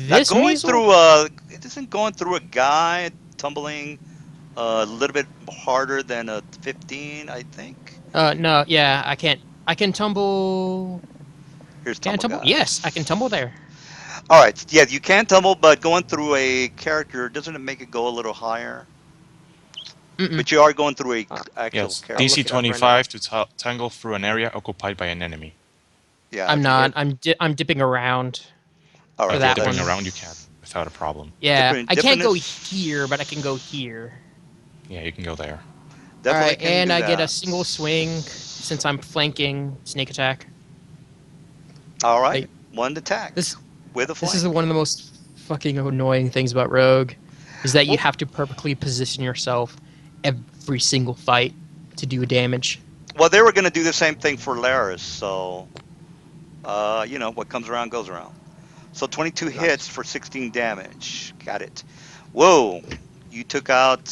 Now, this going weasel. through it isn't going through a guy tumbling a little bit harder than a 15, I think. No, yeah, I can't. I can tumble. Here's Can I tumble tumble? guy. Yes, I can tumble there. All right. Yeah, you can tumble, but going through a character doesn't it make it go a little higher? Mm-mm. But you are going through a actual Yes, character. DC look it up right 25 to tangle through an area occupied by an enemy. Yeah. I'm if you not. get- I'm dipping around. All for right. that well, Dipping one. around, you can without a problem. Yeah, Different- I can't go different- here, but I can go here. Yeah, you can go there. All Definitely right, can and do I get a that. single swing since I'm flanking sneak attack. All right, Like, one attack This with a this flank. is one of the most fucking annoying things about Rogue, is that you Well, have to perfectly position yourself every single fight to do damage. well, they were going to do the same thing for Laris, so what comes around goes around. So 22 Nice. hits for 16 damage. Got it. Whoa, you took out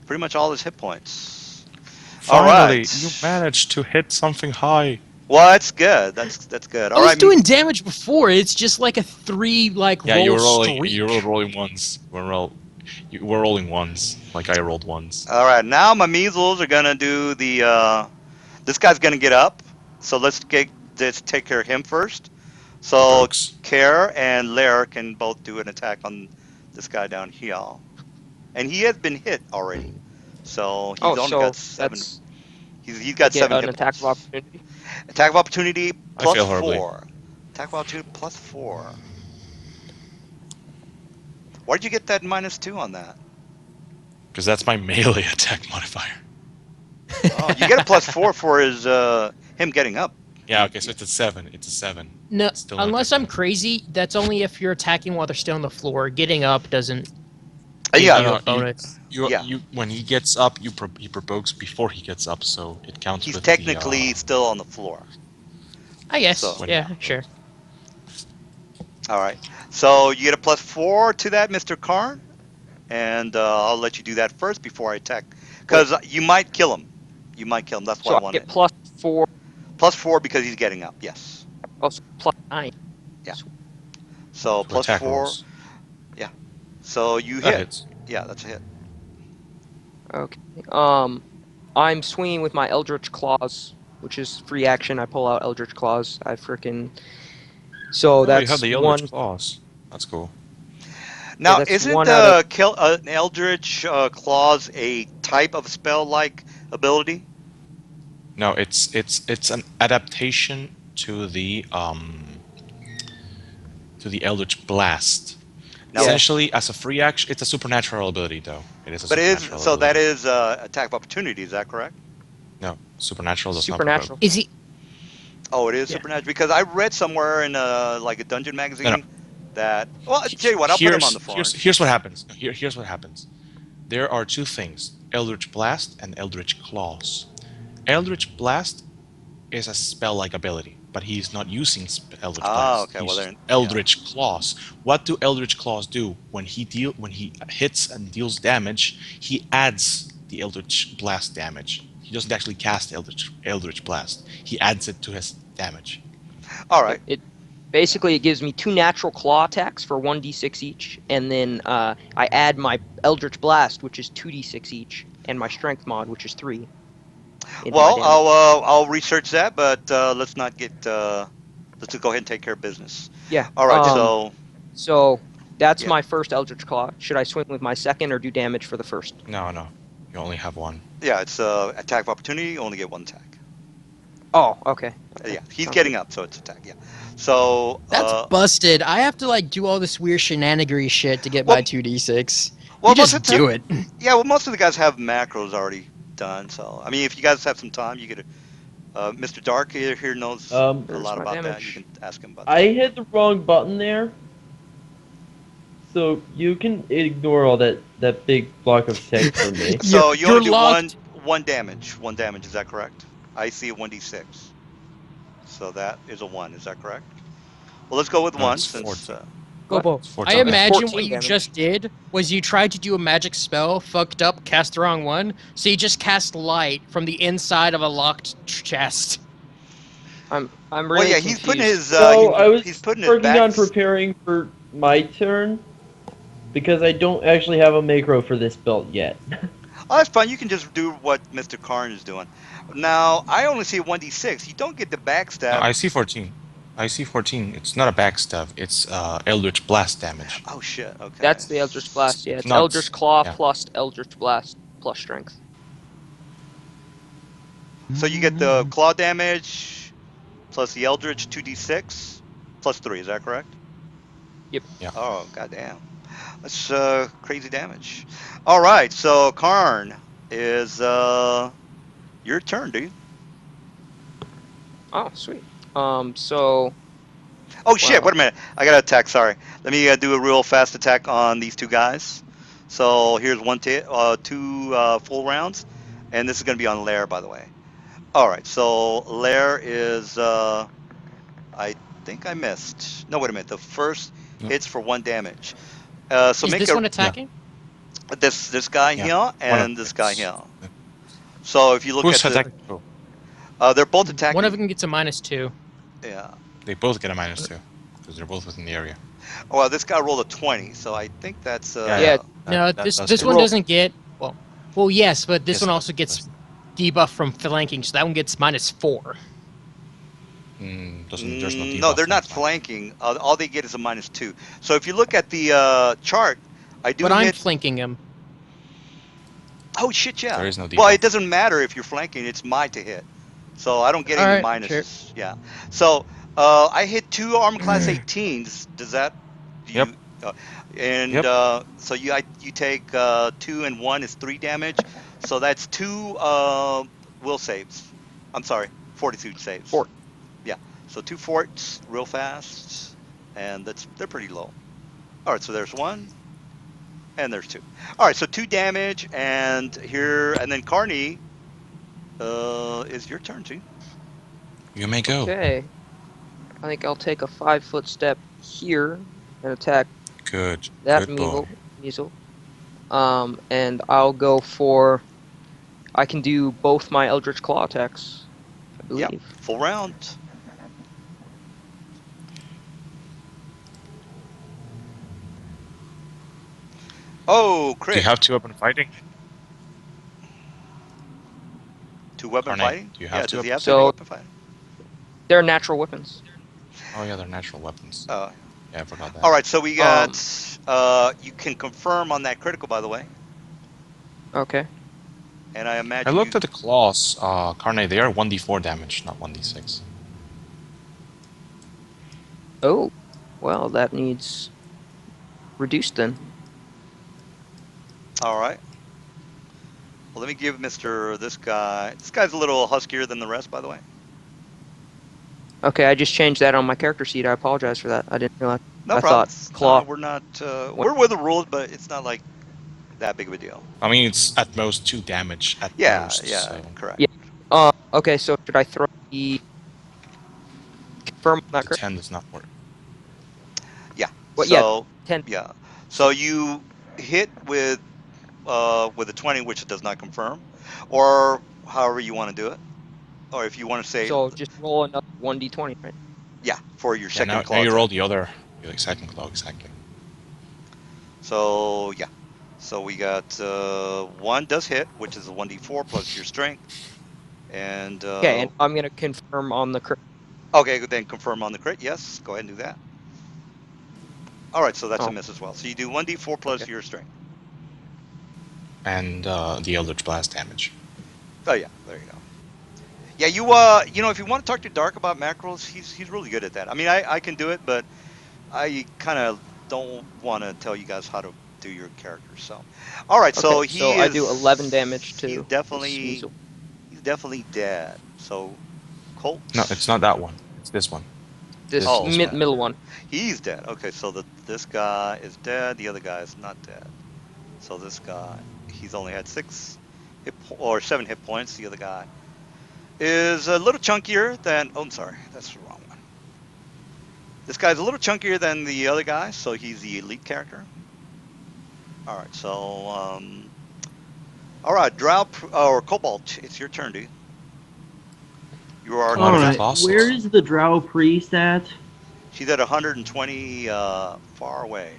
pretty much all his hit points. All Finally, you right. managed to hit something high. Well, that's good. That's good. I All was right. doing damage before. It's just like a 3 Yeah, roll streak. You were rolling ones. You were rolling ones, like I rolled ones. All right. Now my measles are gonna do the. This guy's gonna get up. So let's take care of him first. The So Brooks. Care and Lair can both do an attack on this guy down here, and he has been hit already. So he's Oh, only got so seven. that's He's I got get seven an hit attack of points. opportunity. Attack of opportunity I plus fail horribly. 4. Attack of opportunity plus 4. Where'd you get that -2 on that? Because that's my melee attack modifier. Oh, you get a +4 for his him getting up. Yeah, okay, so it's a 7. It's a 7. No, It's still not unless good I'm enough. crazy, that's only if you're attacking while they're still on the floor. Getting up doesn't Uh, give yeah, you No, a bonus. yeah. When he gets up, he provokes before he gets up, so it counts He's with technically still on the floor. I guess. So, when Yeah, he sure. all right. So you get a +4 to that, Mr. Karn, and I'll let you do that first before I attack, because you might kill him. You might kill him. That's why So I I wanted get +4, +4 because he's getting up. Yes. also +9. Yeah. So to attack +4. rolls. So you That hit. hits. Yeah, that's a hit. Okay. I'm swinging with my Eldritch Claws, which is free action. I pull out Eldritch Claws. I frickin'. So Oh, you have that's the one. Eldritch Claws. That's cool. Now, That's isn't one out of. an Eldritch Claws a type of spell-like ability? No, it's an adaptation to the Eldritch Blast. Now, Yeah. Essentially, as a free action, it's a supernatural ability, though. It is a but supernatural so that ability. is attack of opportunity. Is that correct? No, supernatural does not Supernatural. provoke. Is he? Oh, it is Yeah. supernatural because I read somewhere in like a dungeon No, no. magazine that. Well, I'll tell you what, I'll put him on the forum. Here's what happens. Here's what happens. There are two things: Eldritch Blast and Eldritch Claws. Eldritch Blast is a spell-like ability, but he's not using Eldritch Ah, Blast. okay. Well, He's then, yeah. Eldritch Claws. What do Eldritch Claws do? When he hits and deals damage, he adds the Eldritch Blast damage. He doesn't actually cast Eldritch Blast. He adds it to his damage. All right. It basically it gives me 2 natural claw attacks for 1d6 each, and then I add my Eldritch Blast, which is 2d6 each, and my Strength mod, which is 3. Into my Well, damage. I'll research that, but let's not get. Let's just go ahead and take care of business. Yeah. All right. So So that's Yeah. my first Eldritch Claw. Should I swing with my second or do damage for the first? No, no, you only have one. yeah, it's attack of opportunity. You only get one attack. Oh, okay. Yeah, he's Sounds getting up, so it's attack. Yeah. So That's busted. I have to do all this weird shenanigery shit to get Well- my 2d6. well, You most just of the do it. Yeah, well, most of the guys have macros already done. So, I mean, if you guys have some time, you could. Mr. Dark here knows a There's lot my about that. damage. You can ask him about I that. hit the wrong button there. So you can ignore all that big block of text for me. So you You're only do locked. one damage. One damage. Is that correct? I see a 1d6. So that is a 1. Is that correct? Well, let's go with No, 1 it's since. 14. Gobo, It's I 14 imagine 14 what you damage. just did was you tried to do a magic spell, fucked up, cast the wrong one, so you just cast light from the inside of a locked chest. I'm Well, really yeah, confused. he's putting his. So I was he's putting his working back. on preparing for my turn because I don't actually have a macro for this build yet. Oh, that's fine. You can just do what Mr. Karn is doing. Now, I only see a 1d6. You don't get the No, backstab. I see 14. I see 14. It's not a backstab. It's Eldritch Blast damage. Oh shit. Okay. That's the Eldritch Blast. Yeah, it's Nuts. Eldritch Claw Yeah. plus Eldritch Blast plus Strength. So you get the claw damage plus the Eldritch 2d6 plus 3. Is that correct? Yep. Yeah. Oh goddamn. That's crazy damage. All right. So Karn, is your turn, dude. Oh, sweet. So Oh shit! well, Wait a minute. I got to attack. Sorry. Let me do a real fast attack on these two guys. So here's two full rounds, and this is going to be on Lair, by the way. All right. So Lair is. I think I missed. No, wait a minute. The first No. hits for 1 damage. So Is make this a one attacking? this guy Yeah. here One of and this guy it's here. So if you look who's at the, attacking? Oh, they're both One of attacking. them gets a -2. Yeah. they both get a -2 because they're both within the area. Well, this guy rolled a 20, so I think that's Yeah, yeah, No, that does this hit. one roll. doesn't get well yes, but this Yes, one it also does. gets debuff from flanking, so that one gets -4. Doesn't there's no No, debuff they're from not flanking. flanking. All they get is a -2. So if you look at the chart, I do But I'm hit. flanking him. Oh shit, yeah. There is no Well, it debuff. doesn't matter if you're flanking. It's my to hit, so I don't get All any right, sure. minuses. Yeah. So I hit two armor class 18s. Does that? Do Yep. you? And Yep. so you take 2 and 1 is 3 damage. So that's two will saves. I'm sorry, fortitude saves. Fort. Yeah. So two forts real fast, and they're pretty low. All right. So there's one, and there's two. All right. So 2 damage, and then Carney, is your turn too. You may go. Okay. I think I'll take a 5-foot step here and attack Good. that Good boy. measle. And I'll go for. I can do both my Eldritch Claw attacks, I Yep. believe. Full round. Oh, Do you crit. have 2-weapon fighting? 2 weapon Carne, fighting. do you Yeah. have Does he 2-weapon? have two So weapon fighting? they're natural weapons. Oh yeah, they're natural weapons. Uh, Yeah, I forgot that. all right. So we got. Um. You can confirm on that critical, by the way, Okay. and I I imagine looked you. at the claws, Carne, they are 1d4 damage, not 1d6. Oh. Well, that needs reduced then. All right. Well, let me give Mister this guy. This guy's a little huskier than the rest, by the way. Okay, I just changed that on my character sheet. I apologize for that. I didn't realize. No I problem. thought claw. We're not. Went- We're with the rules, but it's not like that big of a deal. I mean, it's at most 2 damage at Yeah. most, Yeah. so Correct. Yeah. Okay, so should I throw the confirm on that the correct? 10 does not work. Yeah. Well, yeah, So 10. yeah. So you hit with a 20, which does not confirm, or however you want to do it, or if you want to say, So just roll another 1d20, right? yeah, for your Yeah, second now claw you roll attack. the other, your second claw, exactly. So yeah. So we got one does hit, which is a 1d4 plus your strength, and Okay, and I'm gonna confirm on the crit. okay, then confirm on the crit. Yes, go ahead and do that. All right, so that's a Oh, miss as well. So you do 1d4 plus okay. your strength. And the Eldritch Blast damage. Oh yeah, there you go. Yeah, if you want to talk to Dark about macros, he's really good at that. I mean, I can do it, but I kind of don't want to tell you guys how to do your characters. So, all right, so Okay, so I do 11 damage he's to this definitely measle. he's definitely dead. So Colt, No, it's not that one. It's this one. This Oh. This one. middle one. he's dead. Okay, so this guy is dead. The other guy is not dead. So this guy, he's only had 7 hit points. The other guy is a little chunkier than. Oh, I'm sorry, that's the wrong one. This guy's a little chunkier than the other guy, so he's the elite character. All right, so all right, Drow or Cobalt, it's your turn, dude. You are Come on, Alright, class. where is the Drow priest at? She's at 120, far away.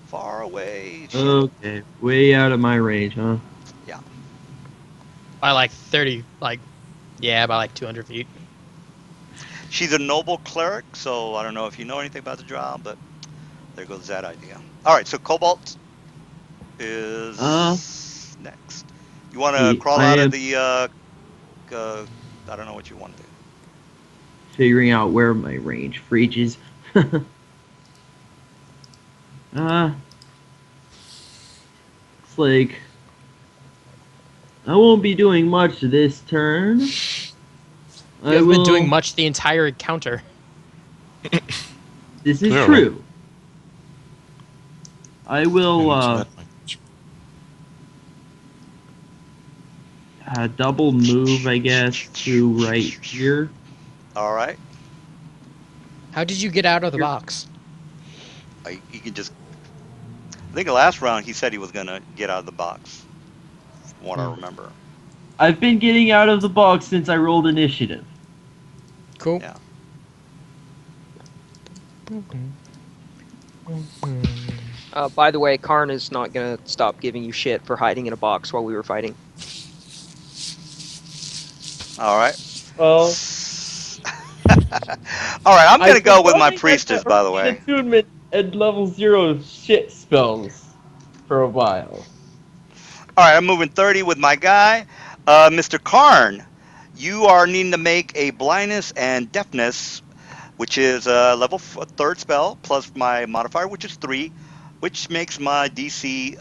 Far away. Okay, way out of my range, huh? Yeah. By like 30, by like 200 feet. She's a noble cleric, so I don't know if you know anything about the Drow, but there goes that idea. All right, so Cobalt is next. You want to crawl I out of am the, I don't know what you want to do. figuring out where my range reaches. It's like I won't be doing much this turn. You I haven't been doing will. much the entire encounter. This is Clearly. true. I will And double move, I guess, to right here. All right. How did you get out of the Here. box? You can just. I think the last round he said he was gonna get out of the box. From what I remember. I've been getting out of the box since I rolled initiative. Cool. Yeah. By the way, Karn is not gonna stop giving you shit for hiding in a box while we were fighting. All right. Well, All right. I'm I've gonna been go with my running at priestess, by the way. attunement and level 0 shit spells for a while. All right. I'm moving 30 with my guy, Mr. Karn. You are needing to make a blindness and deafness, which is a level third spell plus my modifier, which is 3, which makes my DC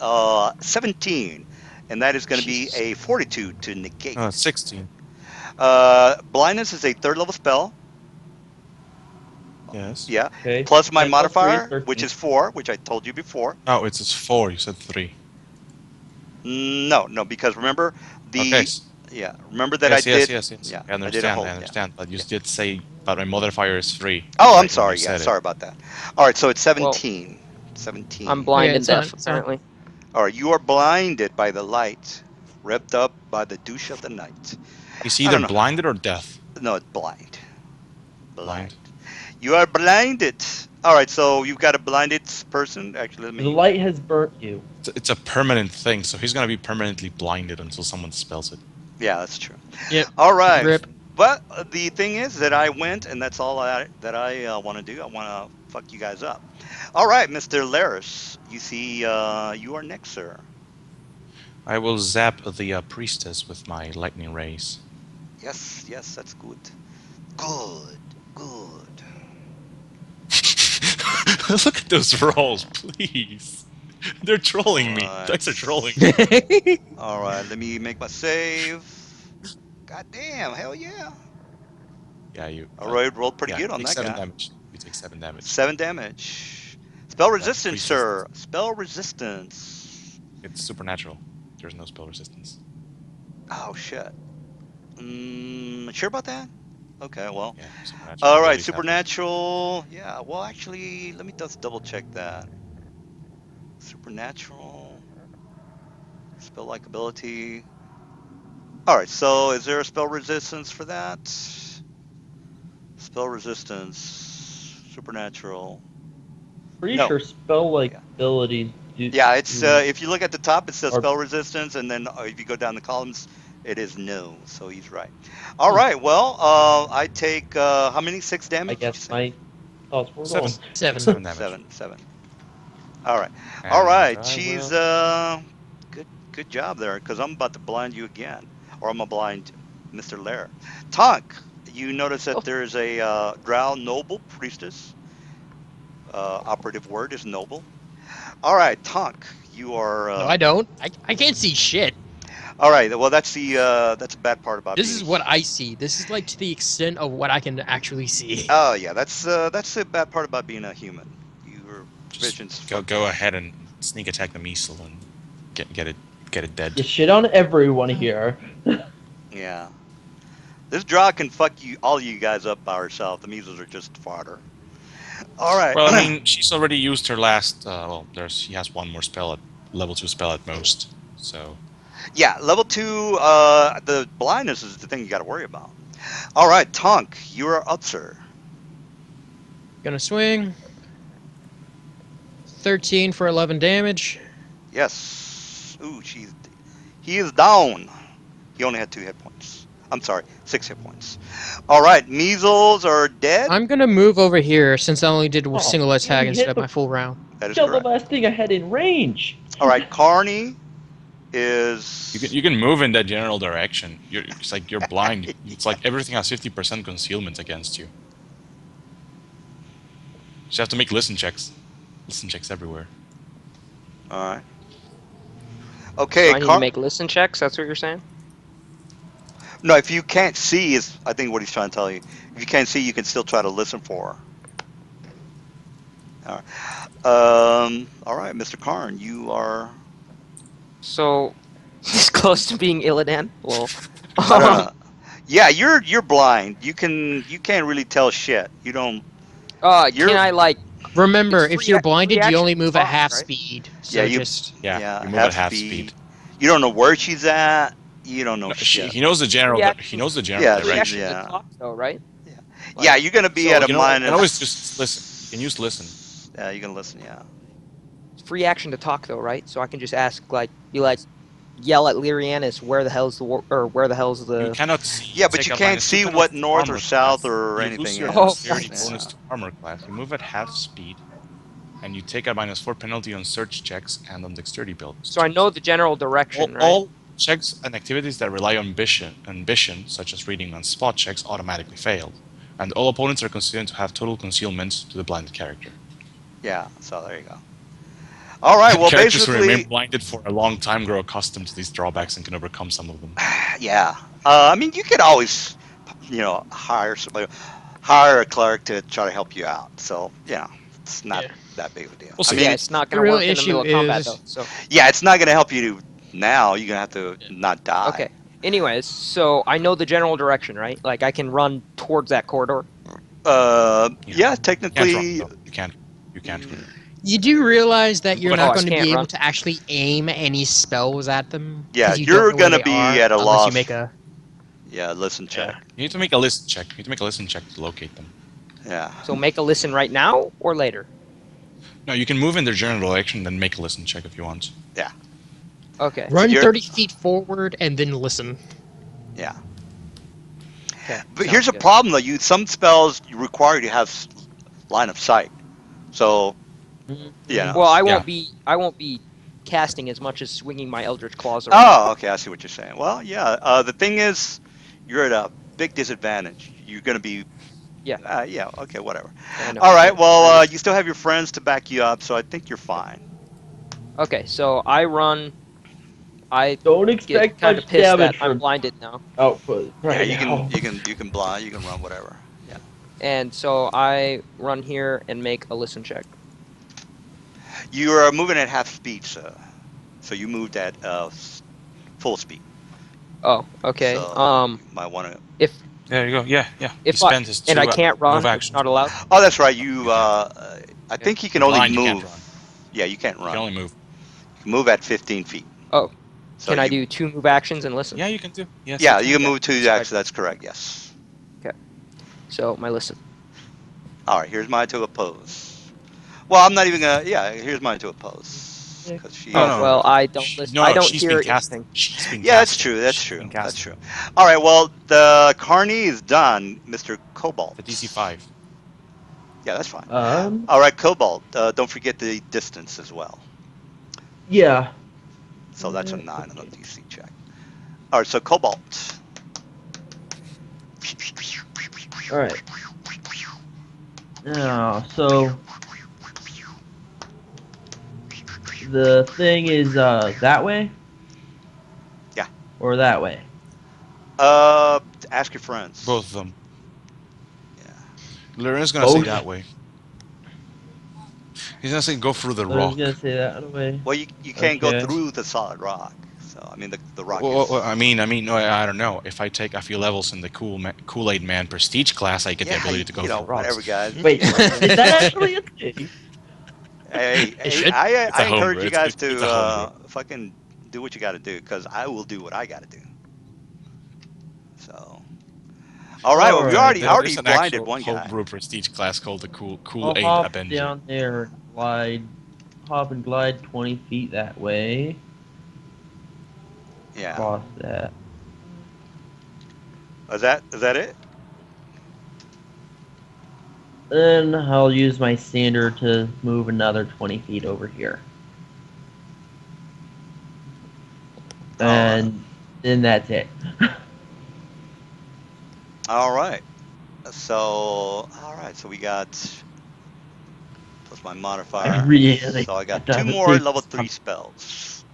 17, and that is going to be Jesus. a fortitude to negate. 16. Blindness is a third level spell. Yes. Yeah. Okay. Plus my 10 plus 3 is modifier, 13. which is 4, which I told you before. Oh, it's 4. You said 3. No, because remember Okay. remember that I Yes, yes, did. yes, yes. Yeah, I I did a understand. I whole. Yeah. understand. But you Yeah. did say, but my modifier is 3. Oh, I'm Right when you sorry. Yeah, said it. sorry about that. All right, so it's Well, 17. 17. I'm blind Okay, and it's fine, deaf, it's fine. apparently. All right, you are blinded by the light, revved up by the douche of the night. He's I either don't know. blinded or deaf. No, it's blind. Blind. Blind. You are blinded. All right, so you've got a blinded person. Actually, let The me. light has burnt you. It's a permanent thing, so he's gonna be permanently blinded until someone spells it. Yeah, that's true. Yep. All right, Rip. but the thing is that I went, and that's all I want to do. I want to fuck you guys up. All right, Mr. Laris, you see, you are next, sir. I will zap the priestess with my lightning rays. Yes, yes, that's good. Good, good. Look at those rolls, please. They're trolling me. Alright. Dice are trolling me. Alright, let me make my save. God damn, hell yeah. Yeah, you. Alright, rolled pretty Yeah, good on take that 7 guy. damage. You take 7 damage. 7 damage. Spell resistance, priestess. sir. Spell resistance. It's supernatural. There's no spell resistance. Oh, shit. Sure about that? Okay, well. Yeah, supernatural. Alright, abilities have supernatural. Yeah, well, actually, let me just double check that. Supernatural. Spell like ability. Alright, so is there a spell resistance for that? Spell resistance. Supernatural. Pretty No. sure spell like Yeah. ability. Yeah, it's if you look at the top, it says Or- spell resistance, and then if you go down the columns, it is no. So he's right. All right. Well, I take how many? 6 I damage? Did you guess say? my thoughts were 7. wrong. Take 7. 7 damage. 7. All right. All And right. I She's will... good job there, because I'm about to blind you again, or I'm gonna blind Mr. Lair. Tonk, you notice that Oh. there's a drow noble priestess. Operative word is noble. All right, Tonk, you are. No, I don't. I can't see shit. All right. Well, that's a bad part about This being. is what I see. This is like to the extent of what I can actually see. Oh yeah, that's the bad part about being a human. Your vision's Just fucked go up. ahead and sneak attack the Measle and get it dead. You shit on everyone here. Yeah. This draw can fuck all you guys up by herself. The measles are just fodder. All right. Well, I mean, she's already used her last. She has one more spell at level 2 spell at most. So Yeah, level 2. The blindness is the thing you got to worry about. All right, Tonk, you are up, sir. Gonna swing. 13 for 11 damage. Yes. Ooh, he is down. He only had 2 hit points. I'm sorry, 6 hit points. All right, measles are dead. I'm gonna move over here since I only did a Oh, single attack you instead hit of the- my full round. That is Kill the correct. last thing I had in range. All right, Carney is. you can move in that general direction. It's like you're blind. It's like everything has 50% concealment against you. You just have to make listen checks. Listen checks everywhere. All right. Okay, So I need to make listen checks. That's what you're saying? No, if you can't see, is I think what he's trying to tell you. If you can't see, you can still try to listen for her. All right. All right, Mr. Karn, you are. So this close to being Illidan. Well, I don't know. Yeah, you're blind. You can't really tell shit. You don't. can You're I like? Remember, It's if you're free blinded, you action only to move at talk, half right? speed. yeah So you just yeah You move at half half speed. speed. You don't know where she's at. You don't know No, shit. he knows the general. Free He action. knows the general Yeah, Free she's action direction. to yeah talk though, right? yeah yeah. Like You're gonna be so. at a You can always minus. just listen. You can use listen. Yeah, you can listen. Yeah. Free action to talk though, right? So I can just ask like be like yell at Lyrianus where the hell's the or where the hell's You the cannot see. You Yeah, but take you a can't -2 see penalty what to north or armor south class. or You anything lose your Oh, is. dexterity nice. bonus Yeah. to armor class. You move at half speed, and you take a -4 penalty on search checks and on dexterity bonus So I checks. know the general direction, right? All checks and activities that rely on vision, such as reading and spot checks, automatically fail, and all opponents are considered to have total concealment to the blinded character. Yeah. So there you go. All right. Well, Characters who remain basically, blinded for a long time grow accustomed to these drawbacks and can overcome some of them. yeah. I mean, you could always, hire somebody, hire a clerk to try to help you out. So it's not Yeah. that big of a deal. We'll I see. mean, Yeah, it's it's not the gonna real work in the issue middle of combat though. is So it's not going to help you now. You're going to have to not die. okay. Anyways, so I know the general direction, right? Like I can run towards that corridor. Yeah, You can't run technically. though. You can't. You can't. you do realize that You you're move at Oh, not I half going to speed. can't be able run. to actually aim any spells at them Yeah, because you don't you're know where going to they be are at a unless you loss. make a. Yeah, listen check. Yeah. You need to make a listen check. You need to make a listen check to locate them. Yeah. So make a listen right now or later. No, you can move in their general direction, then make a listen check if you want. Okay. Run You're- 30 feet forward and then listen. Yeah. Okay. But sounds here's a good. problem though. Some spells require you to have line of sight. So yeah. Well, I Yeah. won't be casting as much as swinging my Eldritch Claws around. Oh, okay. I see what you're saying. Well, yeah. The thing is, you're at a big disadvantage. You're going to be. Yeah. Yeah. Okay. Whatever. I know. All right. Yeah, Well, you still have your friends to back you up, so I think you're fine. Okay, so I run. I Don't get expect kind much of pissed that damage I'm from blinded now, output Yeah. right You now. can blind. You can run. Whatever. Yeah. and so I run here and make a listen check. You are moving at half speed, sir. So you moved at full speed. Oh, okay. So you might want to. If There you go. Yeah, yeah. He if I spent his two and I can't run, move it's actions. not allowed. Oh, that's right. You. You can't. I think you can You're only blind, you move. can't run. Yeah, you can't You run. can only move. You can move at 15 feet. Oh, So can I you, do 2 move actions and listen? Yeah, you can do. Yes, Yeah, you you can Okay. move to So I- actually. That's correct. Yes. So my listen. All right. Here's mine to oppose. Well, I'm not even gonna. Yeah. Here's mine to oppose because she. No, Oh no. well, I don't listen. No, I don't she's hear been casting. anything. She's been Yeah, that's casting. true. That's She's true. been That's casting. true. All right. Well, the Carney is done, Mr. Cobalt. The DC 5. Yeah, that's fine. Um, All right, Cobalt. Don't forget the distance as well. yeah. So that's a 9 on the Okay. DC check. All right. So Cobalt. All right. Now, so the thing is that way? Yeah. Or that way? Ask your friends. Both of them. Yeah. Loren's gonna say Both? that way. He's gonna say go through the I was rock. gonna say that way. Well, you can't go Okay. through the solid rock. So I mean the rock Well, is. I mean, no, I don't know. If I take a few levels in the Kool-Aid Man Prestige class, I get the ability to go through rocks. whatever, guys. Wait, is that actually a thing? Hey, should- I It's a encourage homebrew. you guys It's a homebrew. to fucking do what you got to do because I will do what I got to do. So, all right. Well, we Alright. already There's an blinded actual one guy. homebrew Prestige class called the I'll Kool-Aid hop Avenger. down there and glide, hop and glide 20 feet that way. Yeah. Cross that. Is that it? Then I'll use my standard to move another 20 feet over here. And then that's it. All right. So, all right. So we got plus my modifier. I really So I got gotta 2 more take level some- 3 spells.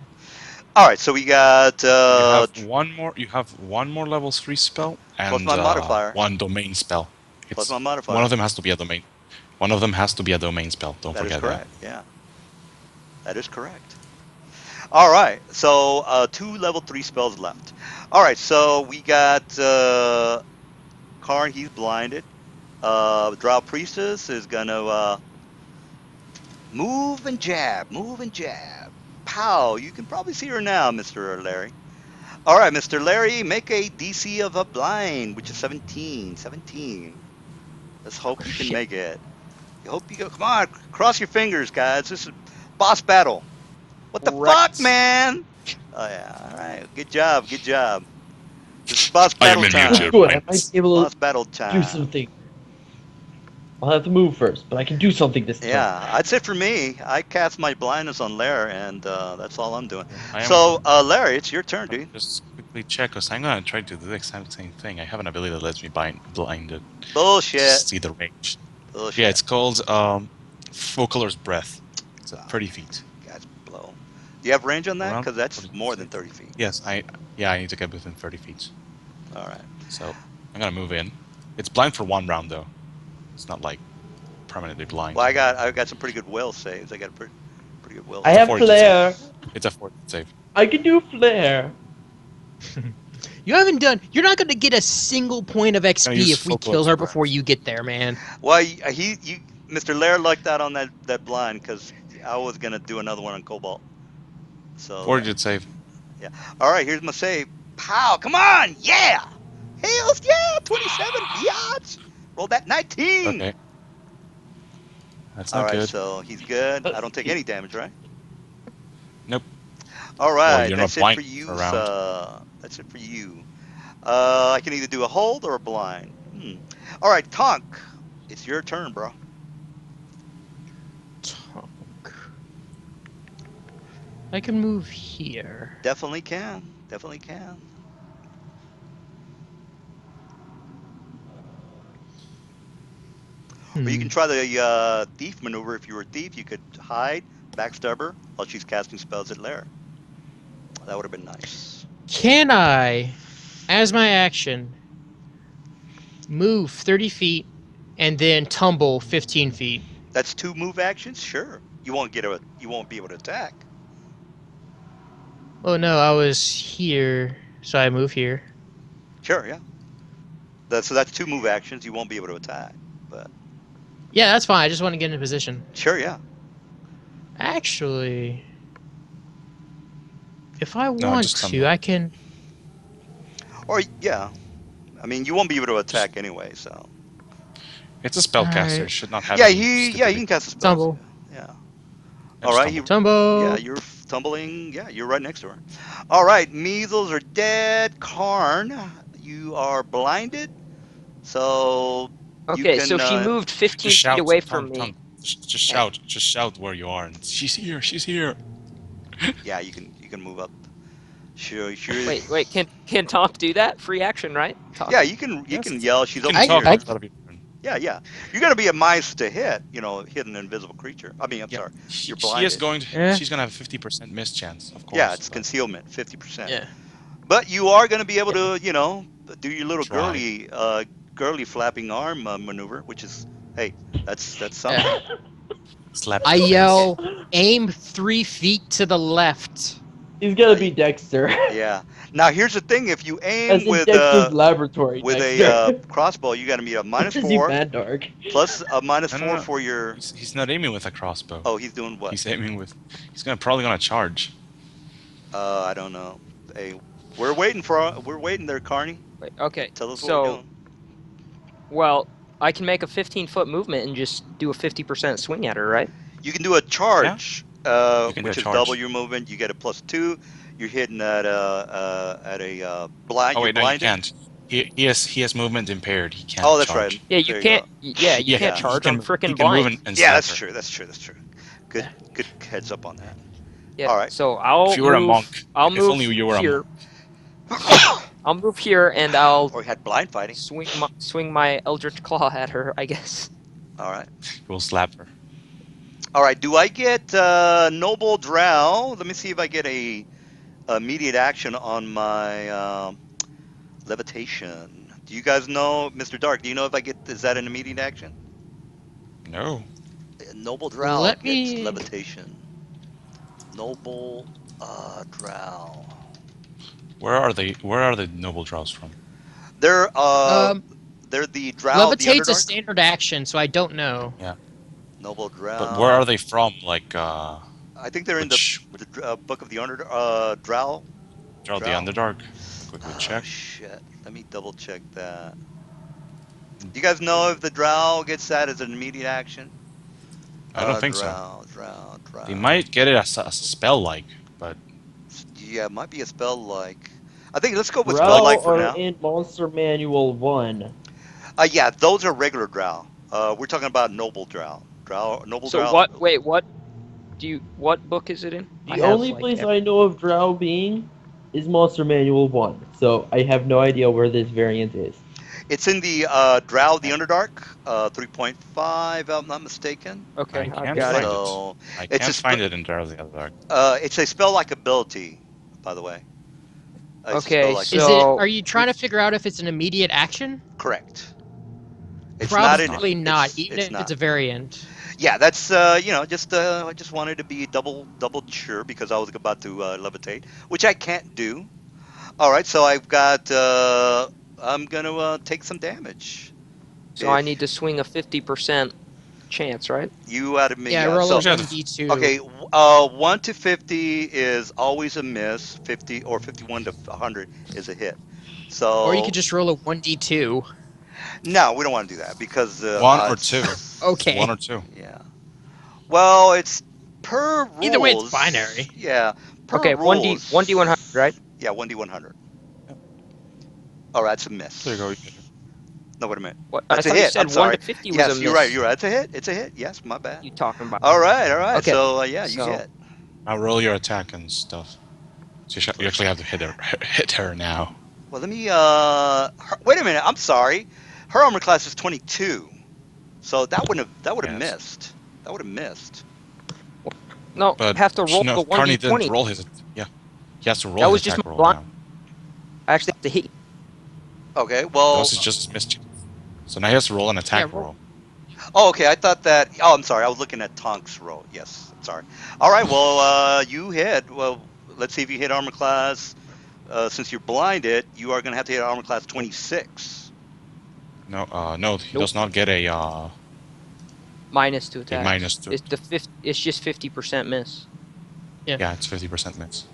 All right, so we got You have one more. You have one more level 3 spell plus and my modifier. one domain spell. Plus It's my one modifier. of them has to be a domain. One of them has to be a domain spell. Don't That is forget that. correct. Yeah, that is correct. All right, so 2 level 3 spells left. All right, so we got Karn. He's blinded. Drow Priestess is gonna move and jab, move and jab. Pow! You can probably see her now, Mr. Larry. All right, Mr. Larry, make a DC of a blind, which is 17. 17. Let's hope Oh, you can shit. make it. You hope you go. Come on, cross your fingers, guys. This is boss battle. What the fuck, Correct. man? Oh yeah. All right. Good job. Good job. This is boss I am battle immune to Oh, your time. good. I might blinds. be able to Boss battle do time. something. I'll have to move first, but I can do something this turn. Yeah, I'd say for me, I cast my blindness on Lair, and that's all I'm doing. I am. So, Larry, it's your turn, Let me dude. just quickly check, because I'm gonna try to do the exact same thing. I have an ability that lets me blinded to Bullshit. see the range. Yeah, Bullshit. it's called Focaler's Breath. It's at Oh, 30 feet. guys, blow. Do you have range on that? Around Because that's 40 more than feet. 30 feet. Yes, I need to get within 30 feet. All right. So I'm gonna move in. It's blind for 1 round though. It's not like permanently blind. Well, I got some pretty good will saves. I got a pretty good will I It's a save. have fortitude save. flare. It's a fortitude save. I can do flare. You haven't done. You're not going to get a single point of Gonna XP use if we focal kill her express. before you get there, man. Well, Mr. Lair lucked out on that blind because I was gonna do another one on Cobalt. So Fortitude save. yeah. All right, here's my save. Pow! Come on! Yeah! Hells yeah! 27 biatch. Roll that 19. Okay. That's All not right, good. so he's good. I don't take any damage, right? Nope. All Well, right, you're not that's it for blind you, for a round. That's it for you. I can either do a hold or a blind. All right, Tonk, it's your turn, bro. Tonk. I can move here. Definitely can. Definitely can. Or you can try the thief maneuver. If you were a thief, you could hide, backstab her while she's casting spells at Lair. That would have been nice. Can I, as my action, move 30 feet and then tumble 15 feet? That's 2 move actions. Sure, you won't be able to attack. Oh no, I was here, so I move here. Sure, yeah. So that's 2 move actions. You won't be able to attack, but Yeah, that's fine. I just want to get in position. sure, yeah. Actually, if I No, want just to, tumble. I can. Or yeah, I mean you won't be able to attack anyway. So It's a spellcaster. Alright. It should not have yeah, any he stupidity. can cast a spell. Tumble. Yeah. Yeah, All just right. tumble. Tumble. Yeah, you're tumbling. Yeah, you're right next to her. All right, measles are dead. Karn, you are blinded. So you Okay, can. so she moved 15 Just feet shout. away Tongue, from me. tongue. Just shout. Just shout where you are. And she's here. She's here. Yeah, you can move up. Sure. Wait, can Tonk do that? Free action, right? Tonk? Yeah, you can Yes. yell. She's You over can talk here. outside of your turn. Yeah. You're gonna be a mice to hit. Hit an invisible creature. I mean, I'm Yep. sorry. You're She is blinded. going to. Yeah. She's gonna have a 50% miss chance, of course. Yeah, it's but concealment, 50%. Yeah. But you are gonna be able to, do your little Try. girly flapping arm maneuver, which is, hey, that's something. Slap. I in the face. yell, aim 3 feet to the left. He's gonna be Dexter. Yeah. Now here's the thing: if you aim As in Dexter's laboratory. with Dexter. a crossbow, you got to be a Or is he -4 Mandark? plus a minus No, no, four no. for your. He's not aiming with a crossbow. Oh, he's doing what? He's aiming with. He's probably gonna charge. I don't know. Hey, we're waiting there, Carney. Wait, okay, Tell us what we're so, doing. well, I can make a 15-foot movement and just do a 50% swing at her, right? You can do a charge, You can do which a is charge. double your movement. You get a +2. You're hitting at a blind. Oh You're wait, no, he blinded. can't. He has movement impaired. He can't. Oh, that's charge. right. Yeah, you There can't. go. Yeah, you Yeah, can't he charge. can- I'm freaking He can move blind. and Yeah, slap that's her. true. That's true. Good heads up on that. Yeah. All right. So I'll If you were a move. monk, I'll if move only you were a here. monk. I'll move here and I'll Or you had blind fighting. swing my Eldritch Claw at her, I guess. All right. We'll slap her. All right. Do I get Noble Drow? Let me see if I get a immediate action on my levitation. Do you guys know, Mr. Dark? Do you know if I get is that an immediate action? No. Noble Drow Let gets me. levitation. Noble Drow. Where are the noble drows from? They're uh Um, they're the Drow of the levitate's a Underdark. standard action, so I don't know. Yeah. Noble But where are Drow. they from? Like I think they're in the which book of the Under Drow. drow? The Drow. Underdark? I'll quickly check. Shit. Let me double check that. Do you guys know if the Drow gets that as an immediate action? I don't think so. Drow. They might get it as a spell like, but Yeah, it might be a spell like. I think let's go with spell Drow like for are now. in Monster Manual 1. Yeah, those are regular Drow. We're talking about noble Drow. Noble So Drow. what? Wait, what? What book is it in? I The have only like. place I know of Drow being is Monster Manual 1, so I have no idea where this variant is. It's in the Drow, the Underdark, 3.5, if I'm not mistaken. I Okay, I've can't got it. find it. So I it's a can't find it in Drow the Underdark. it's a spell like ability, by the way. It's a spell Okay, like Is it? so Are you trying to figure out if it's an immediate action? correct. It's not It's in. not. Probably not, even It's if it's not. a variant. Yeah, that's just I just wanted to be double sure because I was about to levitate, which I can't do. All right, so I've got I'm gonna take some damage. I If need to swing a 50% chance, right? you out of me, Yeah, yeah. roll a So Actually, I have 1d2. okay, 1 to 50 is always a miss. 50 or 51 to 100 is a hit. Or you So could just roll a 1d2. no, we don't want to do that because the one or two. odds. It's one Okay. or two. Yeah. Well, it's per Either way, it's rules. binary. Yeah, per Okay, 1d 100, rules. right? Yeah, 1d100. All right, that's a There you go. miss. No, wait a minute. What? I That's a thought you hit. I'm said 1 sorry. to 50 was a Yes, you're right. miss. You're right. It's a hit. It's a hit. Yes, my bad. You talking about? All right. All right. Okay. So yeah, you So hit. Now roll your attack and stuff. So you actually have to hit her, hit her now. Well, let me. Wait a minute. I'm sorry. Her armor class is 22, so that would have Yes. missed. That would have missed. no, But have to roll no, the Carney didn't 1d20. roll his. Yeah, he has to roll That his was just attack my roll blind. now. I actually have to hit. Okay. That Well. was just his miss. So now he has to roll an Yeah, attack roll. roll. Oh, okay. I thought that. Oh, I'm sorry. I was looking at Tonk's roll. Yes. I'm sorry. All right. Well, you hit. Well, let's see if you hit armor class. Since you're blinded, you are going to have to hit armor class 26. No, no, he Nope. does not get a Minus 2 attacks. minus 2. It's the 50. It's just 50% miss. Yeah, it's 50% miss.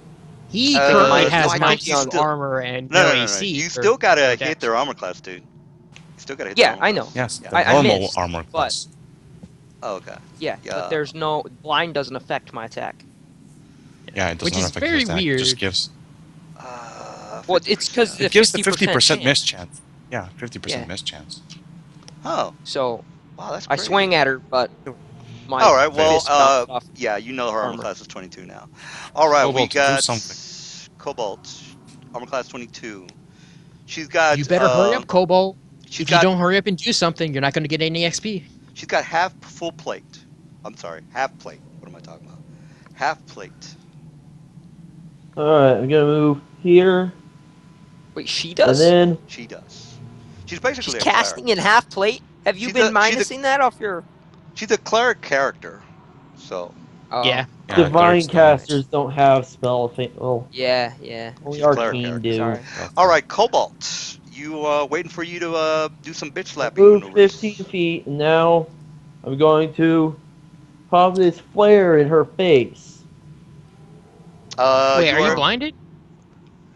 He Take a currently minus No, has I one think minus you 2 on. still. armor and No, no no, no, no. AC. You or still got to no hit dex. their armor class, dude. You still got to hit their Yeah, armor I know. class. Yes, Yeah. the I normal missed, armor but class. Oh, okay. yeah, Yeah. but there's no blind doesn't affect my attack. Yeah, it does Which not is affect very his attack. It just weird. gives. Well, it's because 50%. the It gives the 50% 50% miss chance. chance. Yeah, 50% Yeah. miss chance. Oh, So wow, that's I crazy. swing at her, but my All right. Well, fist bounces off. yeah, you know her armor Armor. class is 22 now. All right, we Cobalt, do got something. Cobalt, armor class 22. She's You got better hurry up, Cobalt. she's If you got don't hurry up and do something, you're not going to get any XP. she's got half full plate. I'm sorry, half plate. What am I talking about? Half plate. Alright, I'm gonna move here, Wait, she and does? then She does. She's She's basically a casting cleric. in half plate? Have you She's been a minusing that off your... she's a cleric character. So Yeah. Yeah, Divine clerics don't. casters don't have well, Yeah, yeah. only she's a cleric Arcane character. do. Sorry. All right, Cobalt. You waiting for you to do some bitch I slapping moved maneuvers. 15 feet, and now I'm going to pop this flare in her face. Wait, You are you are blinded?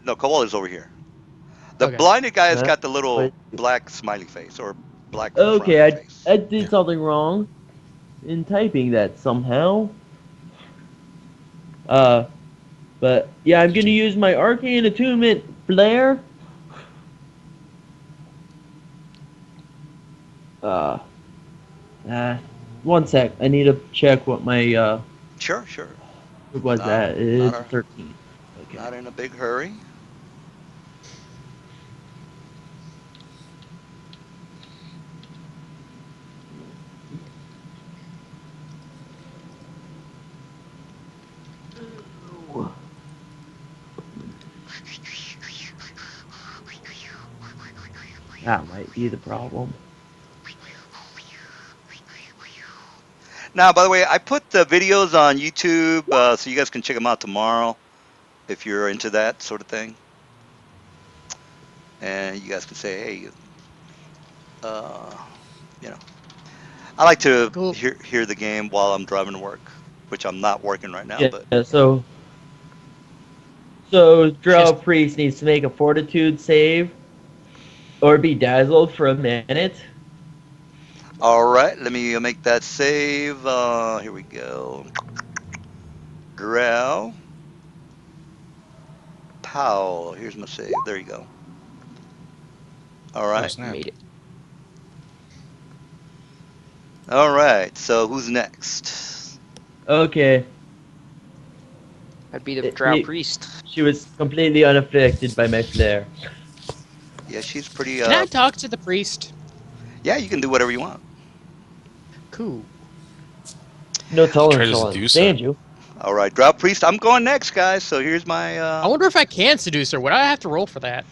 no Cobalt is over here. The Okay. blinded guy has Huh? got the little What? black smiley face or black Okay, frowny face. I did Yeah. something wrong in typing that somehow. But yeah, I'm gonna use my Arcane Attunement Flare. Uh, One sec. I need to check what my Sure, sure. what was Not, that? not, It's a, 13. Okay. not in a big hurry. That might be the problem. Now, by the way, I put the videos on YouTube, so you guys can check them out tomorrow if you're into that sort of thing. And you guys can say, hey, uh, you know, I like to Cool. hear the game while I'm driving to work, which I'm not working right now. Yeah. But So Drow Just Priest needs to make a Fortitude save or be dazzled for a minute. all right, let me make that save. Here we go. Drow. Powell. Here's my save. There you go. All Oh right. snap! Made it. All right. So who's next? Okay. I'd be the It- Drow he- Priest. She was completely unaffected by my flare. Yeah, she's pretty. can I talk to the priest? Yeah, you can do whatever you want. Cool. No telling Try to she'll seduce her. understand you. All right, Drow Priest. I'm going next, guys. So here's my. I wonder if I can seduce her. Would I have to roll for that?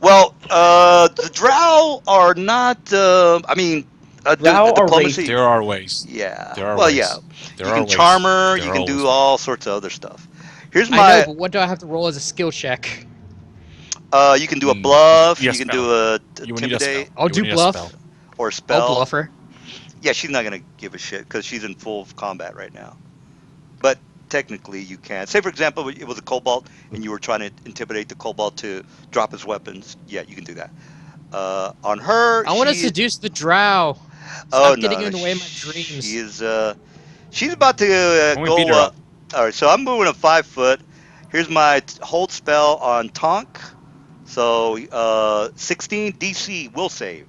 Well, the Drow are not. I mean, Drow are diplomacy. There are ways. Yeah. There are Well, ways. yeah. There You are can ways. charm her. There You are can always do ways. all sorts of other stuff. Here's I know, my. but what do I have to roll as a skill check? You can do a Mm, bluff. yeah, You can spell. do a You will need a intimidate spell. I'll You will do need a bluff. spell. or I'll spell. bluff her. Yeah, she's not gonna give a shit because she's in full combat right now. But technically, you can. Say, for example, it was a kobold, and you were trying to intimidate the kobold to drop his weapons. Yeah, you can do that. On her, I want to she. seduce the drow. Oh Stop getting no, in no, the way of my she dreams. is. She's about to When we beat go. her up, All right, so I'm moving a 5 foot. Here's my hold spell on Tonk. So 16 DC will save.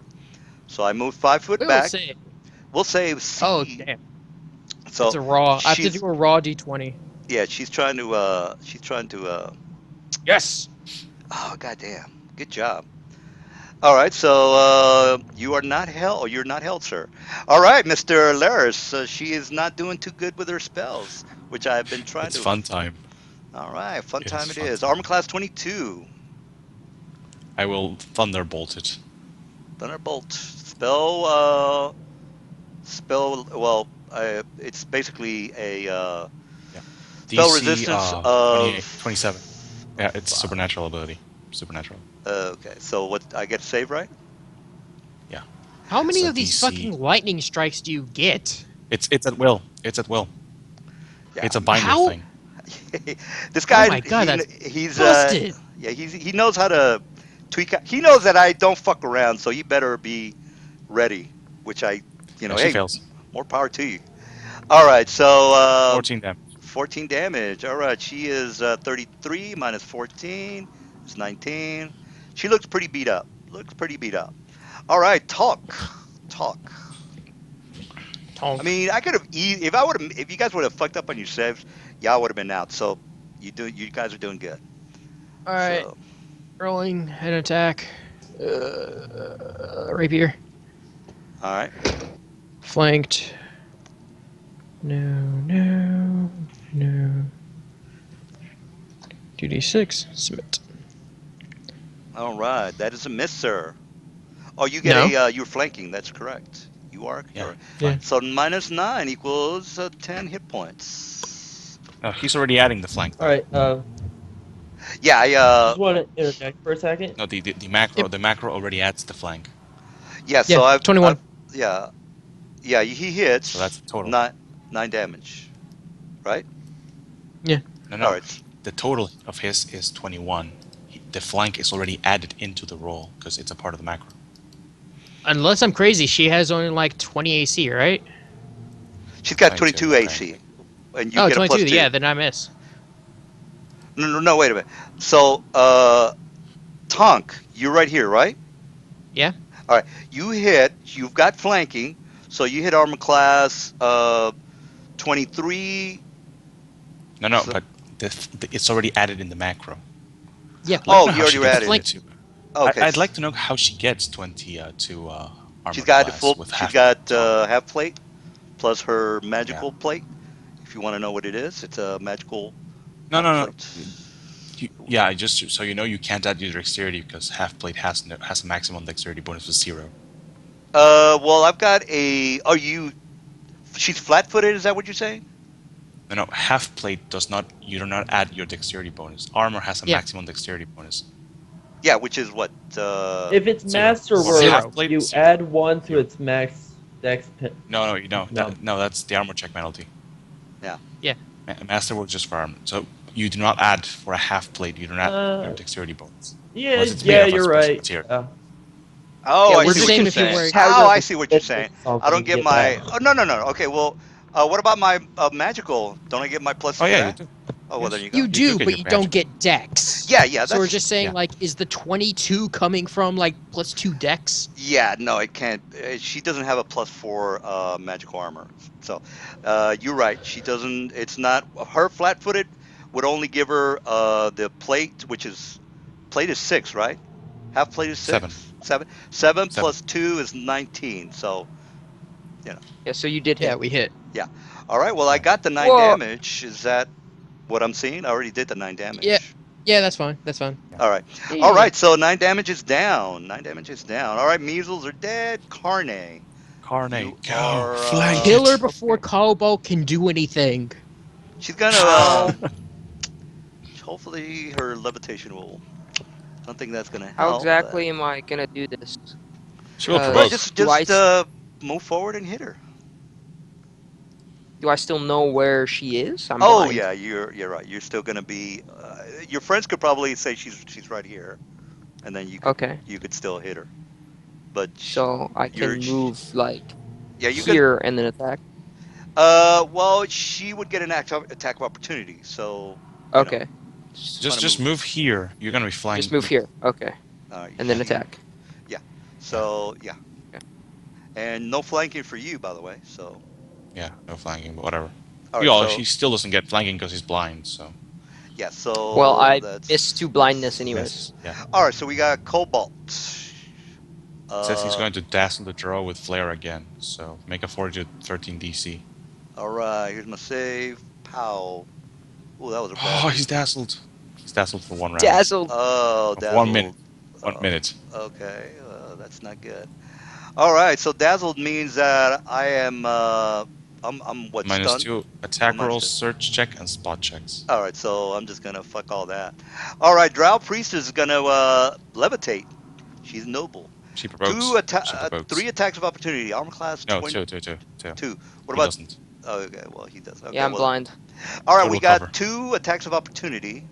So I move 5 foot We will back. say. We'll save Oh, C. damn. It's So a raw. I have to she's do a raw d20. yeah, she's trying to Yes. oh goddamn. Good job. All right, so you are not held, or you're not held, sir. All right, Mr. Laris, she is not doing too good with her spells, which I've been trying it's to. fun time. All right, fun It is time it fun is. time. Armor class 22. I will thunderbolt it. Thunderbolt. Spell, well, it's basically a spell DC resistance 28, 27. of. Yeah, it's Fuck. supernatural ability. Supernatural. Okay, so what, I get to save, right? Yeah. How many So of these DC fucking lightning strikes do you get? It's at will. It's at will. Yeah. It's a binder How? thing. This guy, my God, that's he's busted. yeah, he knows how to tweak. He knows that I don't fuck around, so you better be ready. Which I, Yeah, she hey, fails. more power to you. All right, so 14 damage. 14 damage. All right, she is 33 minus 14 is 19. She looks pretty beat up. Looks pretty beat up. All right, talk. I Tonk. mean, I could have if I would have, if you guys would have fucked up on your saves, y'all would have been out. So you guys are doing good. All right. So, Rolling an attack. Rapier. all right. Flanked. No. 2d6. Submit. All right, that is a miss, sir. Oh, you get No. you're flanking. That's correct. You are. Yeah. Correct. Yeah. So -9 equals 10 hit points. No, he's already adding the flank. All right. Yeah, I Just want to interject for a second. No, the macro. Yep. The macro already adds the flank. yeah. Yeah. So I've 21. yeah, he hits. So that's the total. Nine damage, right? No. All right. The total of his is 21. The flank is already added into the roll because it's a part of the macro. Unless I'm crazy, she has only like 20 AC, right? She's got 22, 22 okay. AC, and you Oh, get a 22. plus 2. Yeah, then I miss. No, wait a minute. So, Tonk, you're right here, right? Yeah. All right. You've got flanking, so you hit armor class 23. No, So- but it's already added in the macro. Yeah. Oh, Know you how already she gets added flank- it. 22. Okay. I'd like to know how she gets 22 armor She's got class full. with She's half got top. half plate plus her magical plate. If you want to know what it is, it's a magical. No. plate. Yeah, just so you know, you can't add your dexterity because half plate has a maximum dexterity bonus of 0. Well, I've got a. Are you? She's flat-footed. Is that what you're saying? No, half plate does not. You do not add your dexterity bonus. Armor has a Yeah. maximum dexterity bonus. Yeah, which is what? If it's 0. For masterwork, half Zero. plate, you 0. add 1 to 0. its max dex. No, No. no, that's the armor check penalty. Yeah. Yeah. Masterwork just for armor. So you do not add for a half plate. You do not add your Uh, dexterity bonus yeah, unless it's made yeah, of a you're special right. material. Oh, Yeah, I It's we're the see what same you're if you're saying. wearing. Oh, I How see what you're saying. I don't get get my. that. Oh, no, no, no. Okay, well, what about my magical? Don't I get my pluses Oh for yeah, you that? do. Oh, well, there Yes, you You go. you do do, get but your you don't magical. get dex. Yeah, yeah, So we're that's. just saying, Yeah. like, is the 22 coming from like +2 dex? Yeah, no, it can't. She doesn't have a +4 magical armor. So, you're right. She doesn't. It's not her flat-footed would only give her the plate, which is plate is 6, right? Half plate is 7. 6, 7. 7 7. plus 2 is 19. So, you know, Yeah, so you did Yeah, hit. we hit. yeah. All right. Well, I Yeah. got the 9 Well, damage. Is that what I'm seeing? I already did the 9 Yeah. damage. Yeah, that's fine. That's fine. All right. yeah, All yeah, yeah. right. So 9 damage is down. 9 damage is down. All right. Measles are dead. Carne. Carne, You go are. flank Kill her it. before Okay. Cobalt can do anything. She's gonna. How Hopefully, her levitation will. I don't think that's gonna how help. But exactly am I gonna do this? She will well, provoke. just Do I move forward and hit her. do I still know where she is? I'm Oh blind. yeah, you're right. You're still gonna be. Your friends could probably say she's right here, and then Okay, you could still hit her. But so I you're. can move like Yeah, you could. here and then attack. Well, she would get an attack of opportunity. So, Okay, want to Just move. move here. You're gonna be just flying. move here. Okay, and then She can. attack. Yeah. Yeah. So yeah, Okay. and no flanking for you, by the way. So Yeah, no flanking, but whatever. all right. So He still doesn't get flanking because he's blind. So yeah. Well, So I missed 2 blindness anyways. miss. Yeah. all right. So we got Cobalt. It says he's Uh, going to dazzle the draw with flare again. So make a 40 to 13 DC. all right. Here's my save. Pow. Oh, that was a bad. Oh, he's dazzled. He's dazzled for 1 round. Dazzled. Oh, Of dazzled. 1 minute. 1 minute. Okay. That's not good. All right. So dazzled means that I am. I'm what Minus stunned. 2 attack minus rolls, 2. search check, and spot checks. All right. So I'm just gonna fuck all that. All right. Drow priestess is gonna levitate. She's noble. She provokes. She 3 provokes. attacks of opportunity. Armor class No, 20. 2. 2. What He about? doesn't. Oh, okay. Well, he does. Okay. Yeah, I'm Well. blind. All right. Total We got cover. 2 attacks of opportunity.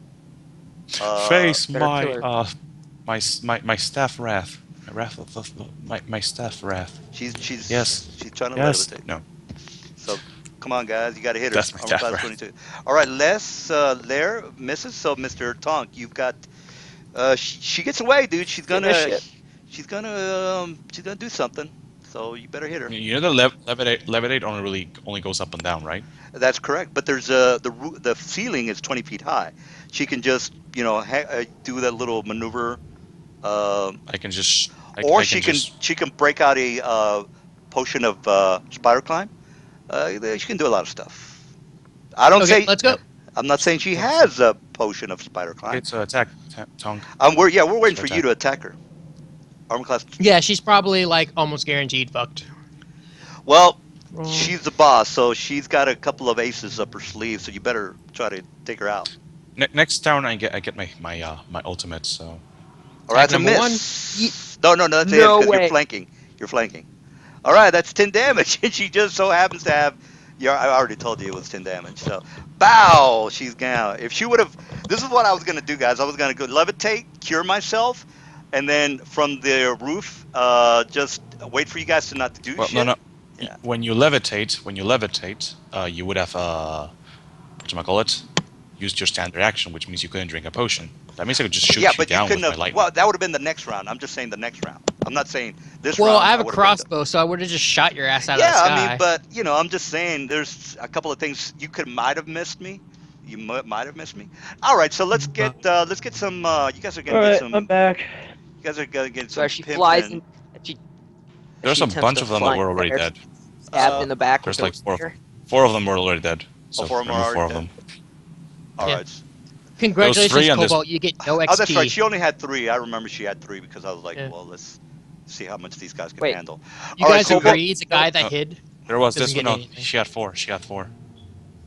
Face better my kill her. my staff wrath. My staff wrath. She's Yes. she's trying to Yes. levitate. No. So come on, guys, you got to hit her. That's my Armor staff class wrath. 22. All right, Lair misses. So Mr. Tonk, you've got. She gets away, dude. She's Give me gonna shit. she's gonna do something. So you better hit her. You know the levitate only goes up and down, right? That's correct. But there's the ceiling is 20 feet high. She can just do that little maneuver. I can just. Or I she can can just. she can break out a potion of spider climb. She can do a lot of stuff. I don't Okay, say. let's go. I'm not saying she has a potion of spider climb. It's attack, tongue. We're waiting So for you attack. to attack her. Armor class. Yeah, she's probably like almost guaranteed fucked. Well, Roll. she's the boss, so she's got a couple of aces up her sleeve. So you better try to take her out. Next turn, I get my ultimate. So All right, that's a number miss. No, that's it No because you're way. flanking. You're flanking. All right, that's 10 damage, and she just so happens to have. Yeah, I already told you it was 10 damage. So, bow, she's down. If she would have, this is what I was gonna do, guys. I was gonna go levitate, cure myself, and then from the roof, just wait for you guys to not do well, shit. no. Yeah. When you levitate, you would have whatchamacallit, used your standard action, which means you couldn't drink a potion. That means I could just shoot Yeah, you but you down with couldn't my have. lightning. Well, that would have been the next round. I'm just saying the next round. I'm not saying this Well, round. I have a would have been crossbow, so I would have just shot your ass out yeah, of the sky. I mean, but I'm just saying there's a couple of things you might have missed me. You might have missed me. All right, so let's get some. You guys are gonna All get right, some. I'm back. You guys are gonna get So some. as she flies pimping'. in, as she There's she a attempts bunch to of them fly that were already there, dead. stabbed in the back There's with like a four. spear. 4 of them were already dead. So Oh, 4 of them are remove already 4 of dead. them. All Yeah. right. Congratulations, three and this. Cobalt. You get no XP. Oh, that's right. She only had 3. I remember she had 3 because I was like, Yeah. well, let's see how much these guys can Wait. handle. You All right, guys so what? agree the guy that No. hid There was doesn't this one. get No, anything? she had 4. She had 4.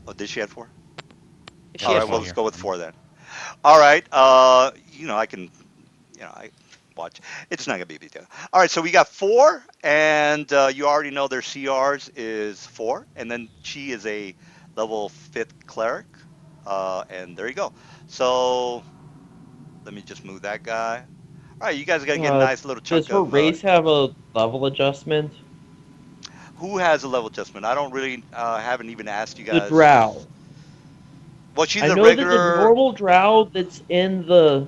Oh, did she have 4? She All had right, well, four. let's Here. go with 4 then. All right. I can, I watch. It's not gonna be a big deal. All right, so we got 4, and you already know their CRs is 4, and then she is a level 5th cleric, and there you go. So let me just move that guy. All right, you guys are gonna get a nice little Does chunk her of. race have a level adjustment? Who has a level adjustment? I don't really haven't even asked you The guys. drow. Well, she's I a know that the regular. normal drow that's in the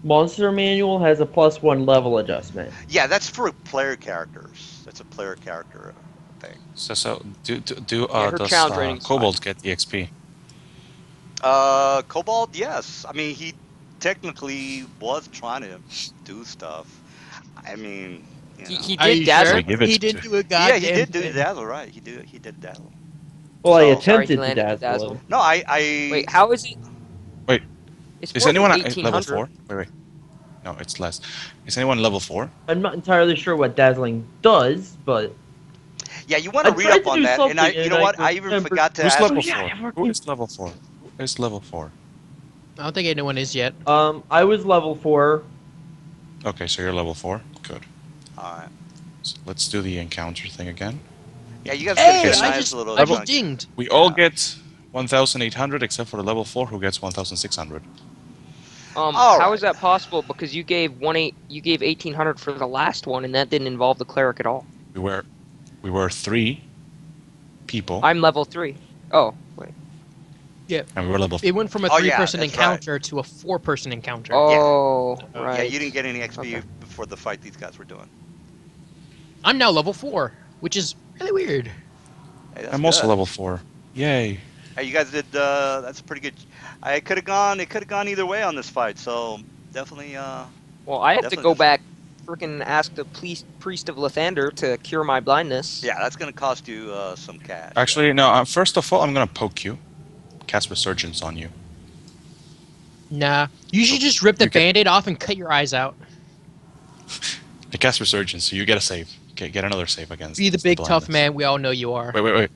monster manual has a +1 level adjustment. Yeah, that's for player characters. That's a player character thing. So Yeah, her does challenge rating's 5. Kobold get the XP? Cobalt, yes. I mean, he technically was trying to do stuff. I mean, He Are did you Do we sure? dazzle. give it He to? didn't do a yeah, he goddamn did do thing. dazzle, right? He did dazzle. Well, I So Sorry, he attempted to landed the dazzle dazzle. him. no, I Wait, how is it? Wait, It's is more than anyone at level 1800. 4? Wait. No, it's less. Is anyone level 4? I'm not entirely sure what dazzling does, but yeah, you want I to read tried up to on do that. And something, you and know I what? I even remembered. forgot to Who's ask. Oh level yeah, 4? I Who forget. is level 4? Who is level 4? I don't think anyone is yet. I was level 4. Okay, so you're level 4. Good. All right. So let's do the encounter thing again. Yeah, you guys are gonna Hey, get a so nice little I just chunk. dinged. We all Yeah. get 1,800 except for the level 4 who gets 1,600. All How right. is that possible? Because you gave 1800 for the last one, and that didn't involve the cleric at all. We were we were 3 people I'm level 3. Oh, wait. Yeah. and we were level It went from a Oh yeah, three-person that's right. encounter to a four-person encounter. Yeah. Oh, Oh. right. Yeah, you didn't get any XP Okay. before the fight these guys were doing. I'm now level 4, which is really weird. Hey, that's I'm also good. level 4. Yay. Hey, you guys did. That's pretty good. I could have gone. It could have gone either way on this fight. So definitely. Well, I have to Definitely. go back, freaking ask the priest of Lathander to cure my blindness. Yeah, that's gonna cost you some cash. Actually, no, first of all, I'm going to poke you. Cast Resurgence on you. Nah. You should just rip the You get- band-aid off and cut your eyes out. I cast Resurgence, so you get a save. Get another save against Be the against big tough blindness. man we all know you are. Wait.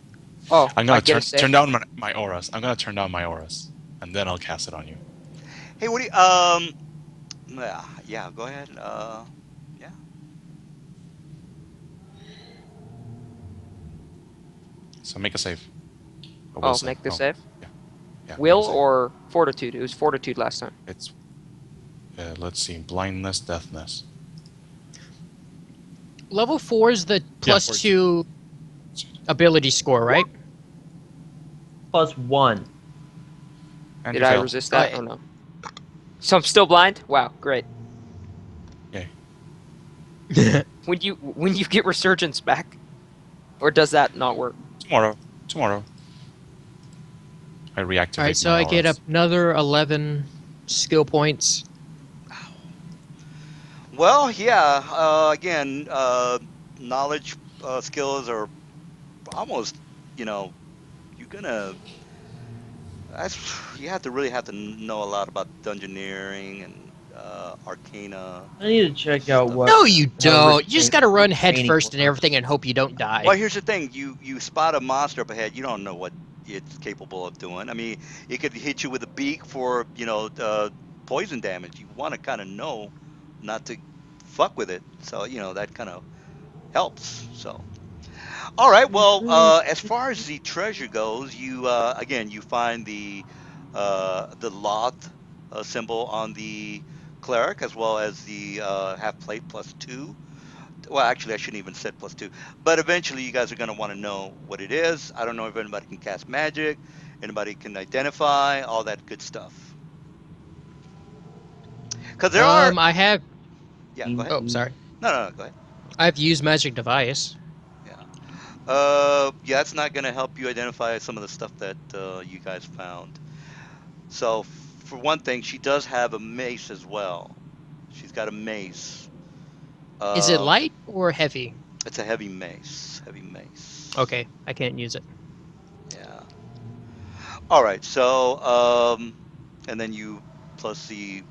Oh, I'm I going get to a save. turn down my auras. I'm going to turn down my auras. And then I'll cast it on you. Hey, what do you? Yeah. Go ahead. Yeah. So make a save. A will Oh, save. make the Oh, save. yeah, Will make a save. or fortitude? It was fortitude last time. It's let's see, blindness, deafness. Level 4 is the plus for- 2 ability score, right? +1. And Did you I fail. resist that or no? So I'm still blind? Wow, great. Yay. When you get resurgence back, or does that not work? Tomorrow. I reactivate. All right, so my I get auras. another 11 skill points. Well, yeah. Again, knowledge skills are almost. You're gonna. That's you have to really have to know a lot about dungeoneering and arcana. I need to check out Stuff. what. No, you how don't. You just restraint- gotta run head restraining first and works. everything and hope you don't die. Well, here's the thing: you spot a monster up ahead, you don't know what it's capable of doing. I mean, it could hit you with a beak for poison damage. You want to kind of know not to fuck with it, so that kind of helps. So, all right. Well, as far as the treasure goes, you again you find the Loth symbol on the cleric as well as the half plate +2. Well, actually, I shouldn't even said +2. But eventually, you guys are going to want to know what it is. I don't know if anybody can cast magic, anybody can identify, all that good stuff. Because there are. I have. Yeah, go ahead. Oh, sorry. No, go ahead. I've used magic device. Yeah. Yeah, that's not going to help you identify some of the stuff that you guys found. So, for one thing, she does have a mace as well. She's got a mace. Is it Um, light or heavy? It's a heavy mace. Heavy mace. Okay, I can't use it. Yeah. All right. So, and then you plus the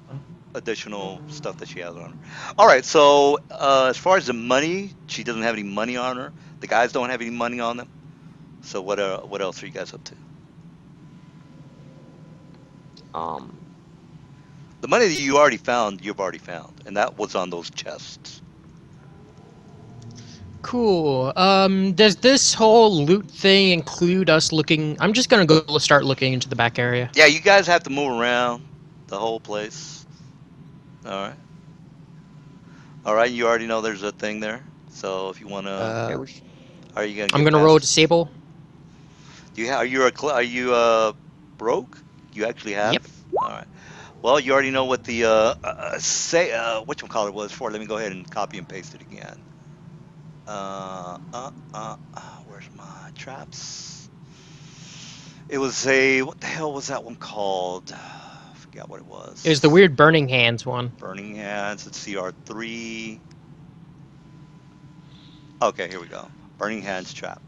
additional stuff that she has on her. All right, so as far as the money, she doesn't have any money on her. The guys don't have any money on them. So what else are you guys up to? Um, The money that you already found, you've already found, and that was on those chests. Cool. Does this whole loot thing include us looking? I'm just gonna go start looking into the back area. Yeah, you guys have to move around the whole place. All right. All right, you already know there's a thing there. So if you want to, yeah, Uh, we sh- are you gonna I'm get gonna roll past? disable. Do you are are you broke? You actually have? Yep. All right. Well, you already know what the say whatchamacallit was for. Let me go ahead and copy and paste it again. Where's my traps? It was a what the hell was that one called? I forgot what it It was the was. weird burning hands one. Burning Hands. It's CR3. Okay, here we go. Burning Hands trap.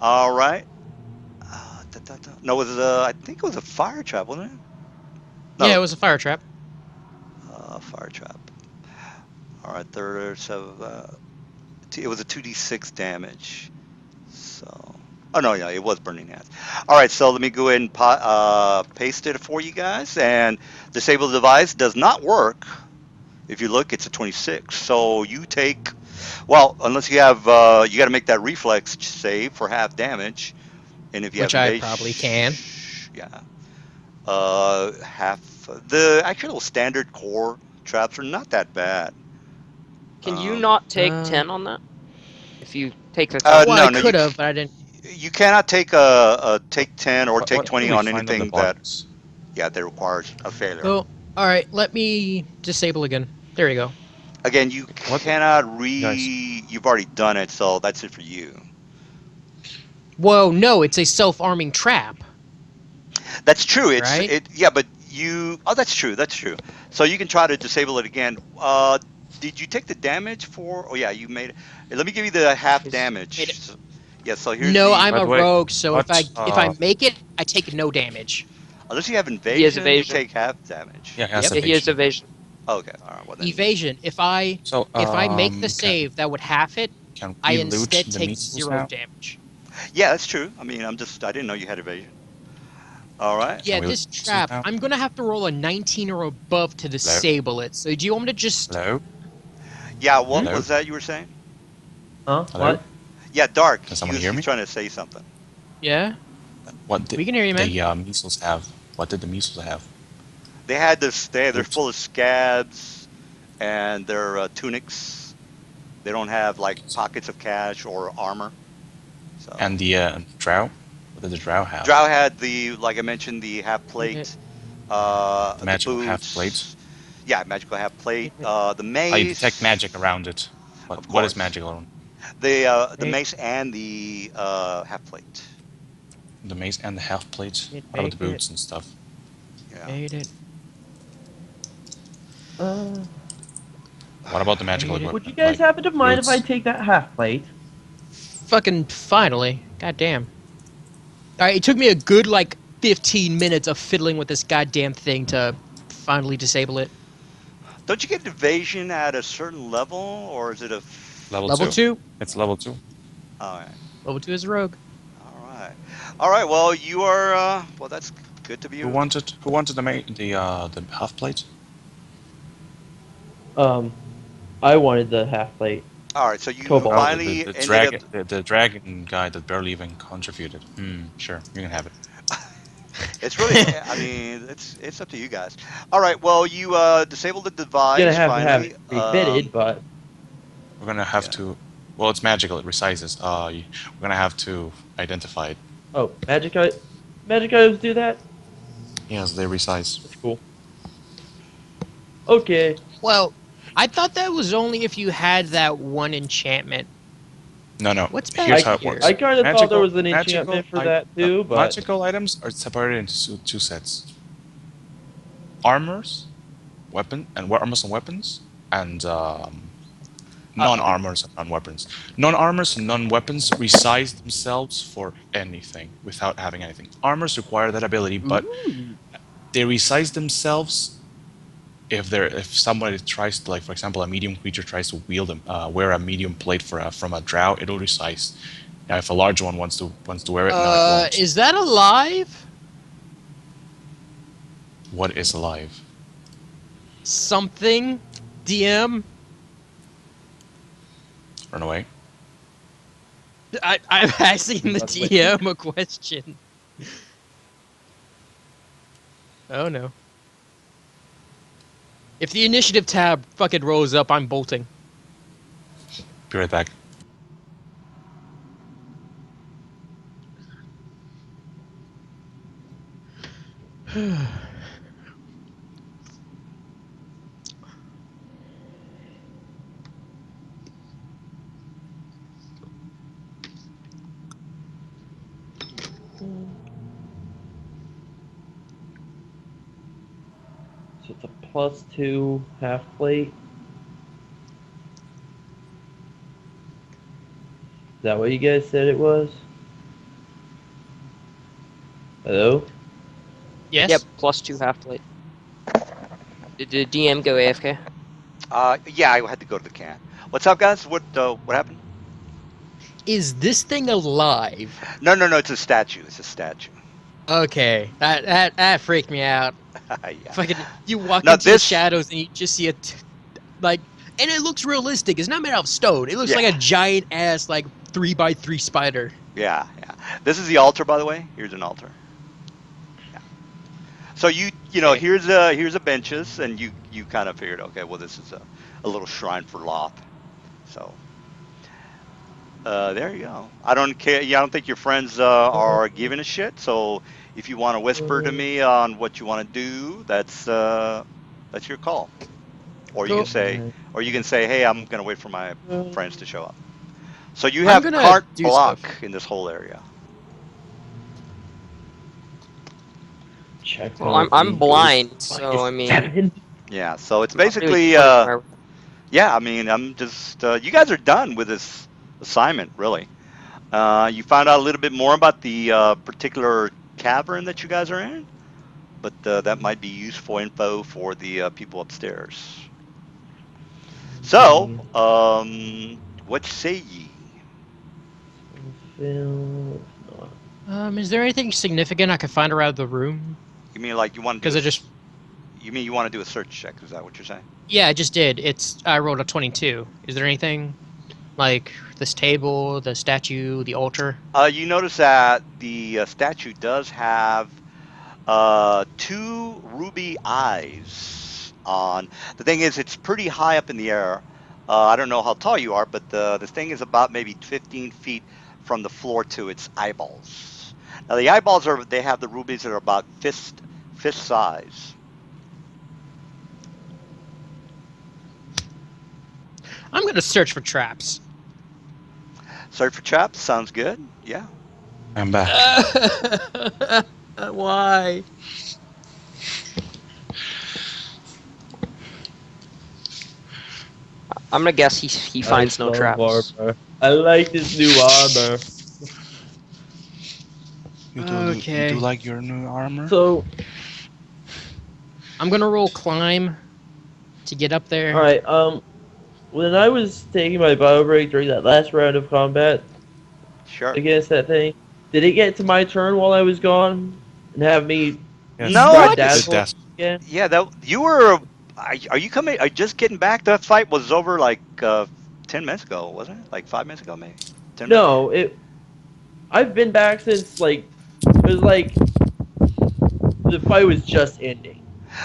All right. No, it was I think it was a fire trap, wasn't it? Yeah, it No, was a fire trap. fire trap. All right, third. So it was a 2d6 damage. So, oh no, yeah, it was Burning Hands. All right, so let me go ahead and paste it for you guys. And disable the device does not work. If you look, it's a 26. So you take, well, unless you have, you got to make that reflex save for half damage. And if you have Which I probably can. evasion, yeah, half. The actual standard core traps are not that bad. can you Um, not take Uh, 10 on that? If you take the top well, no, I no, could have, but I didn't. you cannot take a What, take 10 or take what do 20 we on find on the anything that, bodies? yeah, that requires a failure. Oh, all right. Let me disable again. There you go. Again, you What, cannot guys? you've already done it, so that's it for you. Whoa, no, it's a self-arming trap, That's true. right? Yeah, but oh, that's true. That's true. So you can try to disable it again. Did you take the damage for, oh yeah, you made it. Let me give you the half is damage. Yeah, so here's No, I'm the, By a the way, rogue, so if what? I make it, I take no damage. unless you have he has invasion, you evasion. take half damage. Yeah, has Yep. Yeah, he has evasion. evasion. Okay, all right, well then, Evasion. So, If I make the can save that would half it, I we loot instead the take measles 0 now? damage. yeah, that's true. I mean, I didn't know you had evasion. All right. Can Yeah, we loot this the measles trap, now? I'm gonna have to roll a 19 or above to Hello, disable it. So do you want me to just hello, Yeah, what Hmm? hello, was that you were saying? Huh? hello. What? Yeah, Dark. Can He someone was, hear he was me? trying to say something. Yeah? What did We can hear you, man. the measles have? What did the measles have? They had this. They're Loot full of scabs and their tunics. They don't have like pockets of cash or armor. So and the drow. What did the drow have? Drow had the, like I mentioned, the half Hit it, plate, The the magical half plate. boots. Yeah, magical half plate. hit it, The I detect magic mace, around it. of What is course. magical? The hit, mace and the half plate. The mace and the half plate. hit, What about the hit it, boots and stuff? Yeah. hit it, Uh, What about the magical hit it. would you equipment, guys like happen to mind if I boots? take that half plate? Fucking finally. God damn. Alright, it took me a good, like, 15 minutes of fiddling with this goddamn thing to finally disable it. Don't you get evasion at a certain level, or is it a? Level Level two. 2? It's level two. All right. Level 2 is rogue. All right. All right. Well, you are. Well, that's good to be. Who wanted the half plate? Um, I wanted the half plate. All right. So you Cobalt. Oh, finally the ended up. dragon, the dragon guy that barely even contributed. Sure, you can have it. It's really. I mean, it's up to you guys. All right. Well, you disabled the Gonna device have to have finally. it refitted, but We're gonna have Yeah. to. Well, it's magical. It resizes. We're gonna have to identify it. oh, magic items do that. Yes, they resize. That's cool. Okay. Well, I thought that was only if you had that one enchantment. No, no. What's back Here's I how it here? works. I kind of thought there was an Magical, enchantment for that too, but magical items are separated into two sets: armors, armors and weapons, and non-armors and non-weapons. Non-armors and non-weapons resize themselves for anything without having anything. Armors require that ability, but Ooh. they resize themselves if somebody tries to, like, for example, a medium creature tries to wear a medium plate from a drow, it'll resize. Now, if a large one wants to wear it, no, it won't. Is that alive? What is alive? Something? DM? Run away. I'm asking the That's what- DM a question. Oh no. If the initiative tab fucking rolls up, I'm bolting. Be right back. So it's a +2 half plate. Is that what you guys said it was? Hello? Yes? Yep, +2 half plate. Did the DM go AFK? Yeah, I had to go to the can. What's up, guys? What happened? Is this thing alive? No, it's a statue. It's a statue. Okay, that freaked me out. Yeah. Fucking, you walk No, into the this. shadows and you just see like, and it looks realistic. It's not made out of stone. It looks Yeah. like a giant ass like 3x3 spider. Yeah. This is the altar, by the way. Here's an altar. Yeah. So you know, Okay. here's a benches, and you kind of figured, okay, well, this is a little shrine for Loth. So there you go. I don't care. Yeah, I don't think your friends are giving a shit. So if you want to whisper to me on what you want to do, that's your call. Or you Cool. can say, hey, I'm gonna wait for my friends to show up. So you I'm have gonna carte do blanche stuff. in this whole area. Check Well, I'm blind, so I mean, Seven. Yeah. So it's I'm not really basically doing anywhere. yeah. I mean, I'm just you guys are done with this assignment, really. You found out a little bit more about the particular cavern that you guys are in, but that might be useful info for the people upstairs. So, what say ye? Is there anything significant I could find around the room? You mean like you want to do? Because I just, You mean you want to do a search check? Is that what you're saying? yeah, I just did. I rolled a 22. Is there anything like this table, the statue, the altar? You notice that the statue does have two ruby eyes on. The thing is, it's pretty high up in the air. I don't know how tall you are, but the thing is about maybe 15 feet from the floor to its eyeballs. Now the eyeballs they have the rubies that are about fist size. I'm gonna search for traps. Search for traps sounds good. Yeah. I'm back. Why? I'm gonna guess he finds no love traps. Armor. I like this new armor. You Okay. do like your new armor? So, I'm gonna roll climb to get up there. alright, when I was taking my bio break during that last round of combat Sure. against that thing, did it get to my turn while I was gone and have me Yes. No, spread I dazzle just- again? Yeah, that you were. Are you coming? Are you just getting back? That fight was over like 10 minutes ago, wasn't it? Like 5 minutes ago, maybe. 10 minutes? No, I've been back since it was like the fight was just ending.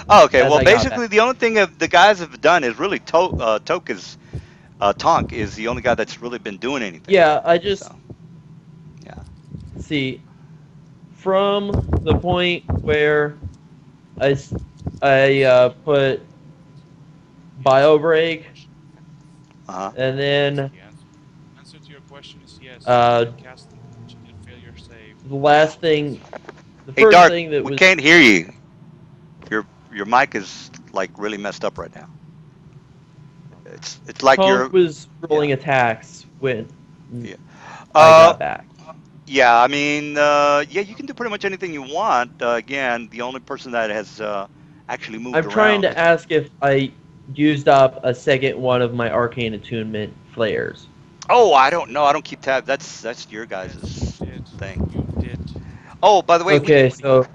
Oh, okay. as Well, I got basically, the only thing the guys have done is really Tonk is the only guy that's really been doing anything. Yeah, I just So, yeah. see from the point where I put bio break Uh-huh. and then The answer to your question is yes. Uh, Cast and failure save. the last thing, the Hey, first Dark, thing that we was can't hear you. Your mic is like really messed up right now. It's like Punk you're. was rolling attacks when Yeah. I got back. Yeah, I mean, yeah, you can do pretty much anything you want. Again, the only person that has actually moved I'm trying around. to ask if I used up a second one of my arcane attunement flares. Oh, I don't know. I don't keep tabs. That's your Yes, you guys' did. thing. You did. Oh, by the way, Okay, so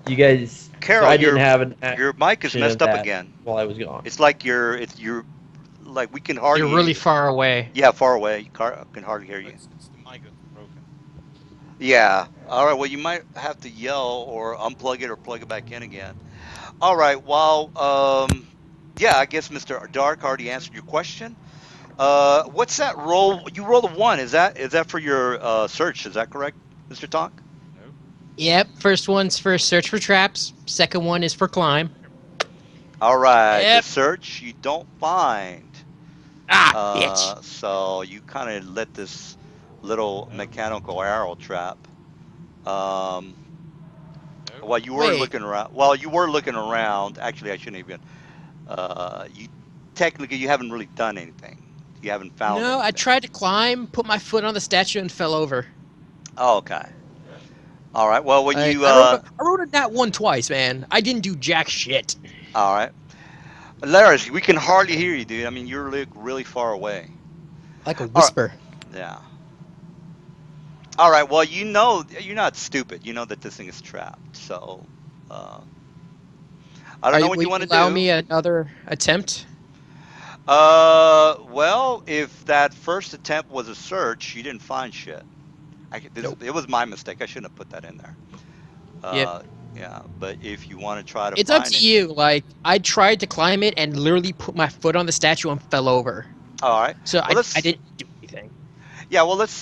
you guys, so Carol, I didn't have an your mic is action messed of up that again. while I was gone. It's like you're like we can hardly You're hear really you. far away. Yeah, far away. Can hardly hear you. It's the mic that's broken. Yeah. All right. Well, you might have to yell or unplug it or plug it back in again. All right. Well, yeah, I guess Mr. Dark already answered your question. What's that roll? You roll a one. Is that for your search? Is that correct, Mr. Tonk? No. Yep. First one's for search for traps. Second one is for climb. All right. The Yep. search you don't find. Ah, bitch. So you kind of let this little No. mechanical arrow trap. Um, No. while you were Wait. looking around, while you were looking around, actually, I shouldn't even. You technically you haven't really done anything. You haven't found No, I anything. tried to climb, put my foot on the statue, and fell over. Oh, okay. All right. Well, when Like you I wrote it that one twice, man. I didn't do jack shit. all right, Laris, we can hardly hear you, dude. I mean, you're like really far away. Like a All right. whisper. Yeah. All right. Well, you know you're not stupid. You know that this thing is trapped. So, uh, I don't know what Will you you want to allow do. me another attempt? Well, if that first attempt was a search, you didn't find shit. Nope. It was my mistake. I shouldn't have put that in there. Yep. Uh, yeah. But if you want to try to It's up find to it, you. Like I tried to climb it and literally put my foot on the statue and fell over. all right. So Well, I let's didn't do anything. yeah. Well, let's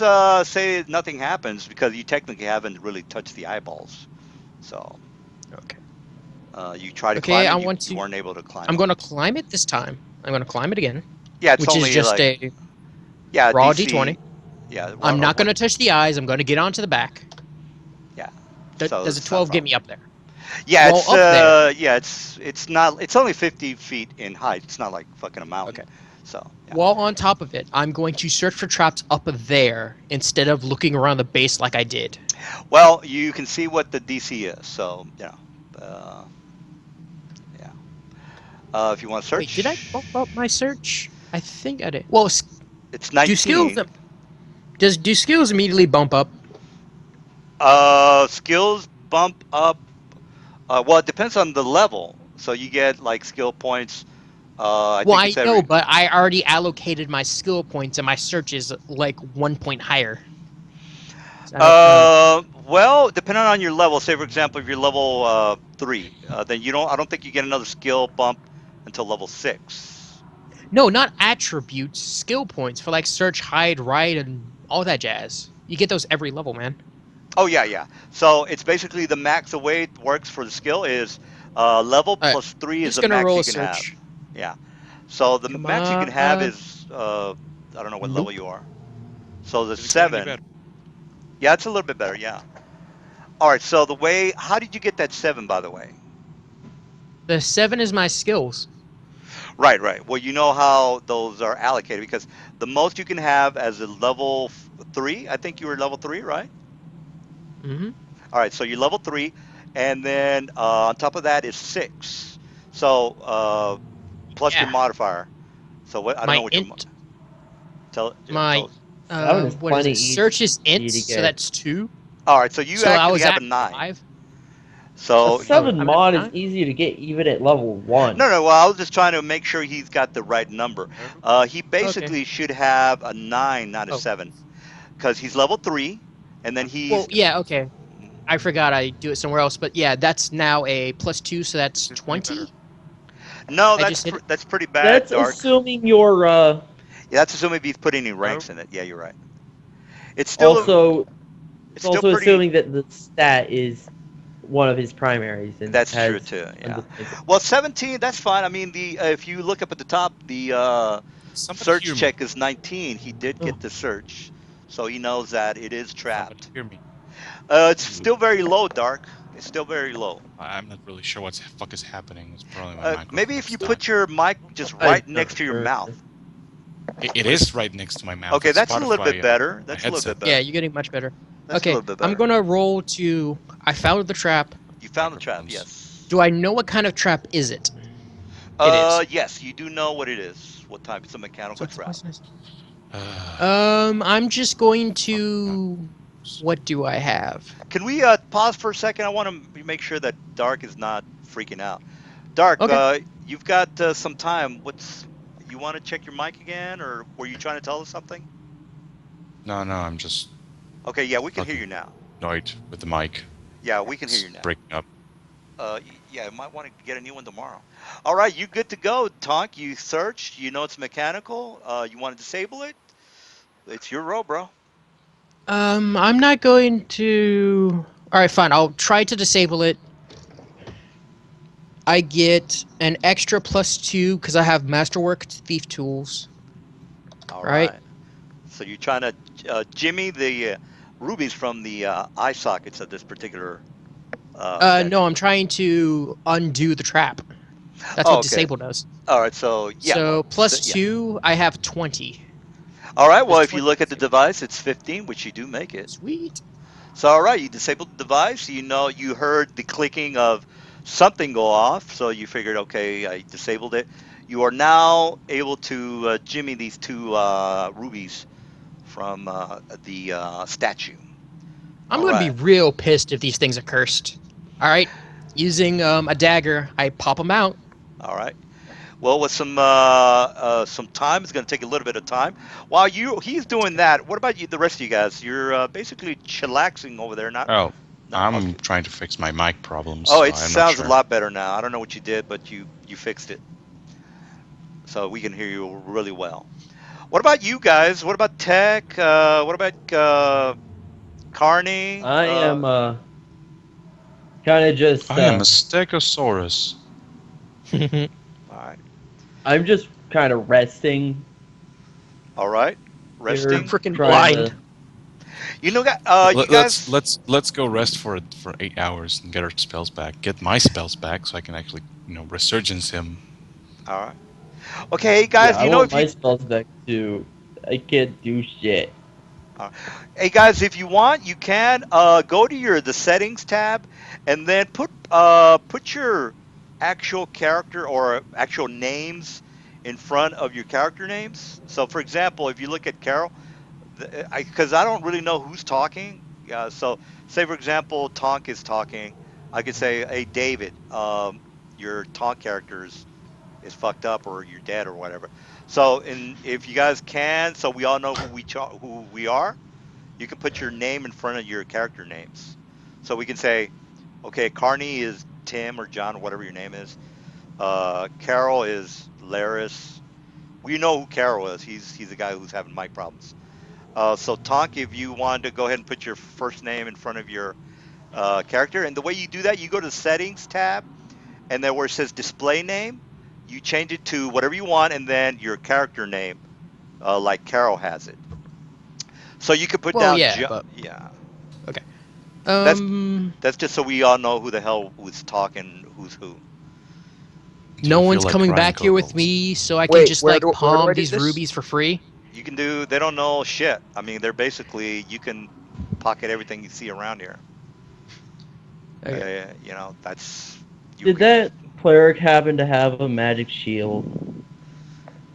say nothing happens because you technically haven't really touched the eyeballs. So Okay. you try to Okay, climb I it, want you to weren't able to climb I'm them. gonna climb it this time. I'm gonna climb it again, Yeah, it's which is only just like a yeah raw DC. D20. Yeah, I'm not gonna touch the eyes. I'm gonna get onto the back. yeah. So Does a it's not a 12 get problem. me up there? Yeah, Well, up there. it's not it's only 50 feet in height. It's not like fucking a mountain. Okay. So yeah. While on top of it, I'm going to search for traps up there instead of looking around the base like I did. Well, you can see what the DC is. So yeah, yeah. If you want to Wait, did I search, bump up my search? I think I did. Well, it's do skills 19. do skills immediately bump up? Skills bump up. Well, it depends on the level. So you get like skill points. I Well, think I it's know, every. but I already allocated my skill points and my search is like 1 point higher. So I don't know. Well, depending on your level. Say, for example, if you're level 3, then you don't. I don't think you get another skill bump until level 6. No, not attributes, skill points for like search, hide, ride, and all that jazz. You get those every level, man. Oh yeah, yeah. So it's basically the max. The way it works for the skill is level All right, plus 3 is just the gonna max roll you a can have. search. Yeah. So the Come max you can have on. is I don't know what level Nope. you are. So the Is it getting any 7. better? Yeah, it's a little bit better. Yeah. All right. So the way. How did you get that 7, by the way? The 7 is my skills. Right, right. Well, you know how those are allocated because the most you can have as a level 3, I think you were level 3, right? Hmm. All right, so you're level 3, and then on top of that is 6. So plus your Yeah. modifier. So what? I don't know My what your int, tell my us. 7 is what is plenty it? Search is int, easy to so get. that's 2. All right, so you So I actually was have a at 9. 5. A So Oh, 7 I'm at mod is 9. easy to get even at level 1. no, no. Well, I was just trying to make sure he's got the right number. No. He Okay. basically should have a 9, not a Oh, 7, because he's level 3, and then well, he's yeah. Okay. I forgot I do it somewhere else, but yeah, that's now a +2, so that's Is it any better? 20. no. I just hit it. That's pretty bad, That's Dark. assuming you're Yeah, that's assuming if he's put any No. ranks in it. Yeah, you're right. It's still also it's it's still also pretty. assuming that the stat is one of his primaries and That's true has too. Yeah. undisplaceable. Well, 17. That's fine. I mean, the if you look up at the top, the Somebody search hear me. check is 19. He did Oh, get the search, so he knows that it is Somebody trapped. hear me. It's still very low, Dark. It's still very low. I'm not really sure what the fuck is happening. It's probably my Maybe microphone if that's you down. put your mic just I right don't next to your know. mouth. It is right next to my mouth. Okay, It's that's a part little of bit better. my That's a little headset. bit Yeah, better. you're getting much better. That's a Okay, little bit I'm better. gonna roll to. I found the trap. You found the trap, Microphones. yes. Do I know what kind of trap is it? It is. Yes, you do know what it is. What type? It's a So mechanical it's trap. poisonous. Uh, I'm just going no. to. What do I have? Can we pause for a second? I want to make sure that Dark is not freaking out. Dark, Okay. you've got some time. What's you want to check your mic again, or were you trying to tell us something? No, I'm just Okay, yeah, we can hear fucking you now. annoyed with the mic. Yeah, we can hear It's you now. breaking up. Yeah, I might want to get a new one tomorrow. All right, you good to go, Tonk. You searched. You know it's mechanical. You want to disable it? It's your row, bro. I'm not going to. All right, fine. I'll try to disable it. I get an extra +2 because I have Masterwork Thief tools. All Right? right. So you're trying to jimmy the rubies from the eye sockets of this particular No, statue. I'm trying to undo the trap. That's Oh, what okay. disable does. All right. So yeah, well, So plus yeah. 2, I have 20. All right. Well, There's if you 20 look at the disabled. device, it's 15, which you do make it. Sweet. So all right, you disabled the device. You know, you heard the clicking of something go off, so you figured, okay, I disabled it. You are now able to jimmy these two rubies from the statue. I'm All going to be right. real pissed if these things are cursed. All right. Using a dagger, I pop them out. All right. Well, with some time, it's going to take a little bit of time. While he's doing that, what about you? The rest of you guys, you're basically chillaxing over there. Not, Oh, not I'm okay. trying to fix my mic problems, Oh, so it I'm not sounds a sure. lot better now. I don't know what you did, but you fixed it, so we can hear you really well. What about you guys? What about Tech? What about Carney? I am kind of just I am a Stegosaurus. All right, I'm just kind of resting all right. here, I'm Resting. freaking trying blind. to. You know, you Let, let's guys. let's let's go rest for 8 hours and get our spells back. Get my spells back so I can actually resurgence him. All right. Okay, Yeah, guys. I You know, want if you my spells back too. I can't do shit. Uh, hey guys, if you want, you can go to the settings tab, and then put your actual character or actual names in front of your character names. So, for example, if you look at Carol, because I don't really know who's talking. So, say for example, Tonk is talking. I could say, "Hey, David, your Tonk character is fucked up, or you're dead, or whatever." So, if you guys can, so we all know who we are, you can put your name in front of your character names. So we can say, okay, Carney is Tim or John, or whatever your name is. Carol is Laris. We know who Carol is. He's the guy who's having mic problems. So Tonk, if you wanted to go ahead and put your first name in front of your character, and the way you do that, you go to the settings tab, and then where it says display name, you change it to whatever you want, and then your character name, like Carol has it. So you could put Well, down, yeah, but yeah. okay. That's Um, That's just so we all know who the hell who's talking, who's who. Do no I feel one's like coming Ryan back here with Goggles? me, so I can Wait, just like where do palm I do these this? rubies for free. You can do. They don't know shit. I mean, they're basically you can pocket everything you see around here. Okay. That's you Did can. that cleric happen to have a magic shield?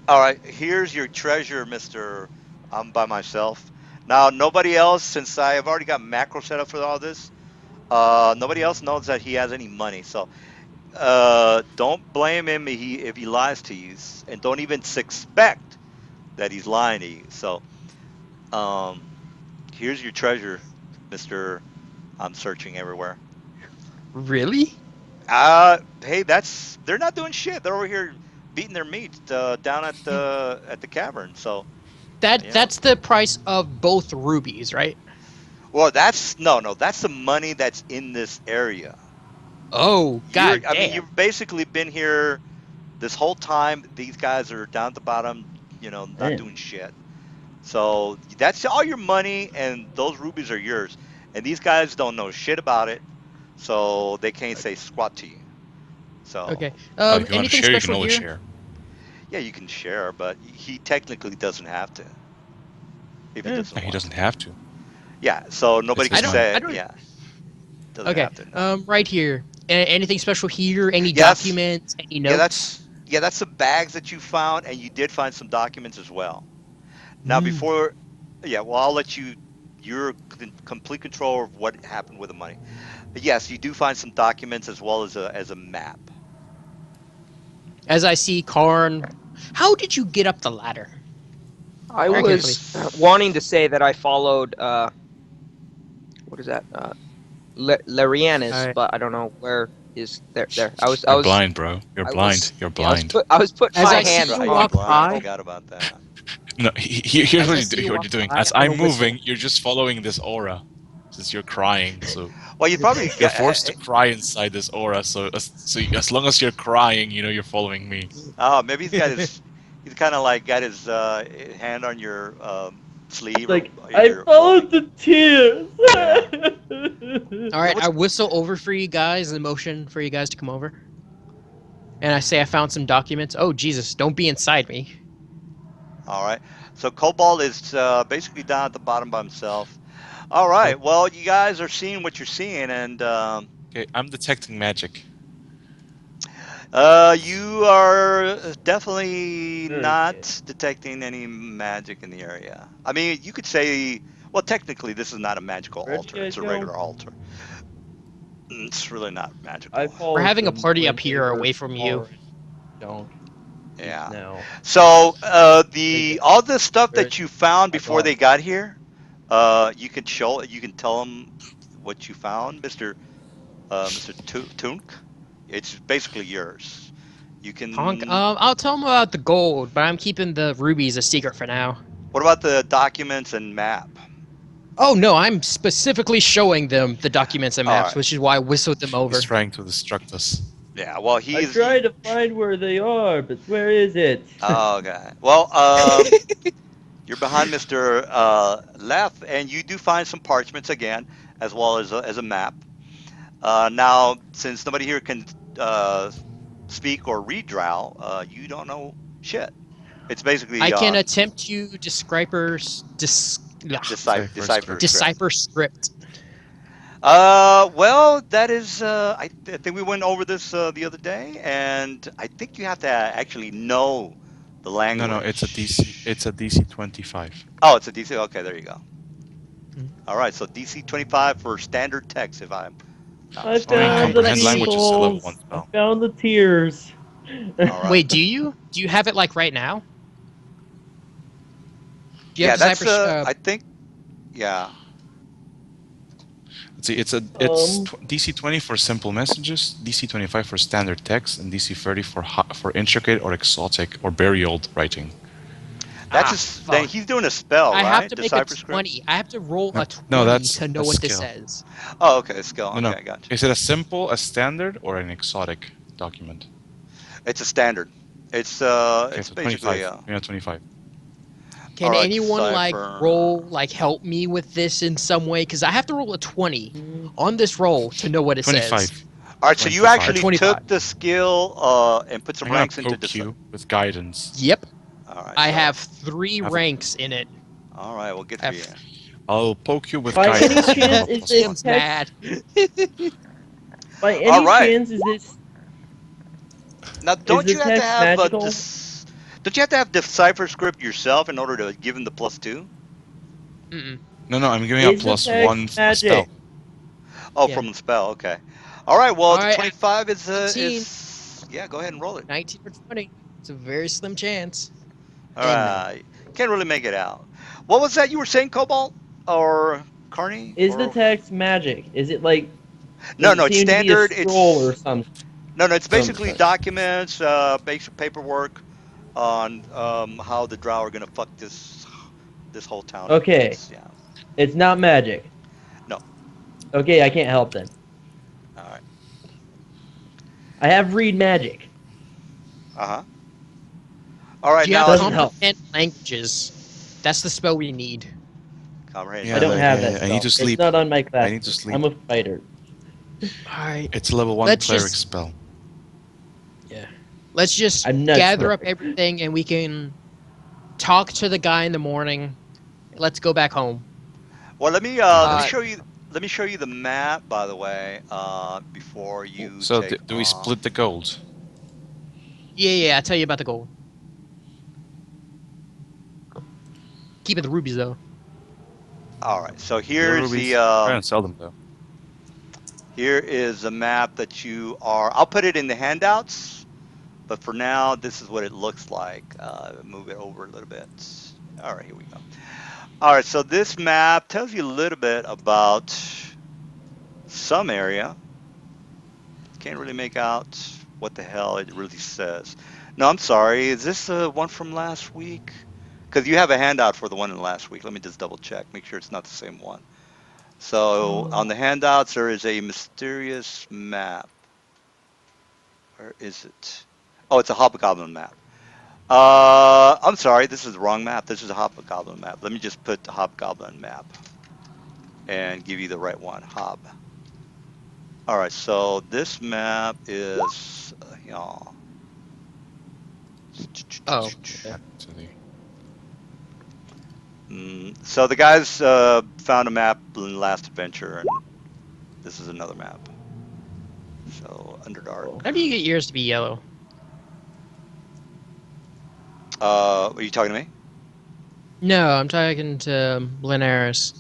All right, here's your treasure, Mister. I'm by myself now. Nobody else, since I have already got macro set up for all this. Nobody else knows that he has any money. So, don't blame him if he lies to you, and don't even suspect that he's lying to you. So, um, here's your treasure, Mister. I'm searching everywhere. Really? Hey, they're not doing shit. They're over here beating their meat down at the cavern. So, That you know, that's the price of both rubies, right? well, that's no, that's the money that's in this area. Oh, god I mean, damn. you've basically been here this whole time. These guys are down at the bottom, not Damn. doing shit. So that's all your money, and those rubies are yours. And these guys don't know shit about it, so they can't say squat to you. So Okay. Oh, if you want to Anything share, you can special always here? share. yeah, you can share, but he technically doesn't have to if he Eh, doesn't No, he want doesn't to. have to. Yeah, so nobody This can is I say, don't. yeah, doesn't Okay. have to. No. Right here. Anything special here? Any Yes, documents? Any yeah, notes? that's the bags that you found, and you did find some documents as well. Now, Mm. before, yeah, well, I'll let you. You're in complete control of what happened with the money. But yes, you do find some documents as well as a map. As I see Karn, how did you get up the ladder? I Very quickly. was It's wanting to say that I followed what is that? Larianus, Alright. but I don't know where is there. There. I was. I You're was. blind, bro. You're I blind. was. You're Yeah. blind. I was putting As my I see hands you right. You're on. walk blind. I by, forgot about that. No, here's as what I see you what walk you're doing. by, As I'm gonna I'm whistle. moving, you're just following this aura, since you're crying. So Well, you probably you're got. forced to cry inside this aura. So as long as you're crying, you're following me. Oh, maybe he's got his. He's kind of like got his hand on your sleeve or Like, in I your followed clothing. the tears. Yeah. All Yeah. right, What's I whistle over for you guys in motion for you guys to come over. And I say I found some documents. Oh, Jesus, don't be inside me. all right? So Cobalt is basically down at the bottom by himself. All Oh, right. Well, you guys are seeing what you're seeing, and Okay, I'm detecting magic. you are definitely Very good. not detecting any magic in the area. I mean, you could say, well, technically, this is not a magical Where'd you altar. guys It's a go? regular altar. It's really not I magical. we're followed having a them party when up they here were away from you. already don't Yeah. now. So They the get all the stuff very that you found I before they lost. got here, you can show, you can tell them what you found, Mister Tunk. It's basically yours. You Honk. can. I'll tell them about the gold, but I'm keeping the rubies a secret for now. What about the documents and map? Oh no, I'm specifically showing them the documents and All maps, right. which is why I whistled them He's over. trying to distract us. Yeah. Well, I he's. tried to find where they are, but where is it? Oh, okay. Well, you're behind Mister Left, and you do find some parchments again, as well as a map. Now, since nobody here can uh, speak or read Drow, you don't know shit. It's I basically can on attempt to Cypher decipher script. script. decipher script. Well, that is. I think we went over this the other day, and I think you have to actually know the No, it's a DC. language. It's a DC 25. Oh, it's a DC. Okay, there you go. Hmm. All right, so DC 25 for standard text, if I'm not I I mean, mistaken. found Alright, the let's comprehend see. language is a level peoples. 1 I spell. found the tears. All right. Wait, do you? Do you have it like right now? Do you have Yeah, that's. decipher? I think. Yeah. Let's see, DC 20 for simple messages, DC 25 for standard text, and DC 30 for intricate or exotic or burial writing. That's Ah, then fuck. he's doing a spell, I have right? to make a Decipher script. 20. I have to roll No, a no, 20 to know that's what this skill. says. Oh, okay, skill. No, Okay, I got you. is it a simple, a standard, or an exotic document? It's a standard. It's Okay, it's so basically 25. 25. all Can right, anyone like decipher. roll, like help me with this in some way? Because I have to roll a 20 on this roll to know what it says. 25. All right, so you 25. actually 25. took the skill and put some I'm gonna ranks into poke this. you with guidance. Yep. All right, I so have 3 Have a, ranks in it. all right, well, good I for you. have... I'll poke you with By any guidance. You have chance, a is plus this 1. Tim's text? mad. By All any right, chance, now is don't the you have to text have magical? this? Don't you have to have decipher script yourself in order to give him the +2? Mm-mm. No, I'm giving a Is the plus text 1 from a spell. magic? Oh, Yeah. from the spell. Okay. All right. Well, All the right, 25 19. is yeah. Go ahead and roll it. 19 or 20. It's a very slim chance. All And no. right. Can't really make it out. What was that you were saying, Cobalt or Carney Is the or text magic? Is it like? no? Does it No, it's seem to be a standard. scroll or It's some no, no. It's some basically such? documents, basic paperwork on how the Drow are gonna fuck this whole town up. Okay, It's yeah. it's not magic. No. Okay, I can't help then. All right. I have read magic. Uh huh. All right. Do you have Now Doesn't help. comprehend languages? That's the spell we need. comprehend. Yeah, I don't have that I spell. need to sleep. It's not on my class. I need to sleep. I'm a fighter. Alright. It's a level 1 Let's cleric just- spell. Let's just I'm not gather up perfect. everything and we can talk to the guy in the morning. Let's go back home. Well, let me Uh, show you. Let me show you the map, by the way, before you So take do we split the gold? Yeah, I'll tell you about the gold. Keeping the rubies though. All right. So Your here's rubies. the Try and sell them though. here is a map that you are. I'll put it in the handouts, but for now, this is what it looks like. Move it over a little bit. All right, here we go. All right. So this map tells you a little bit about some area. Can't really make out what the hell it really says. No, I'm sorry. Is this the one from last week? Because you have a handout for the one in last week. Let me just double check, make sure it's not the same one. So on the handouts, there is a mysterious map. Where is it? Oh, it's a hobgoblin map. I'm sorry, this is the wrong map. This is a hobgoblin map. Let me just put the hobgoblin map and give you the right one. Hob. All right, so this map is, y'all. Oh, To the So the guys found a map in the last adventure, and this is another map. So Underdark. how do you get yours to be yellow? Are you talking to me? No, I'm talking to Linares.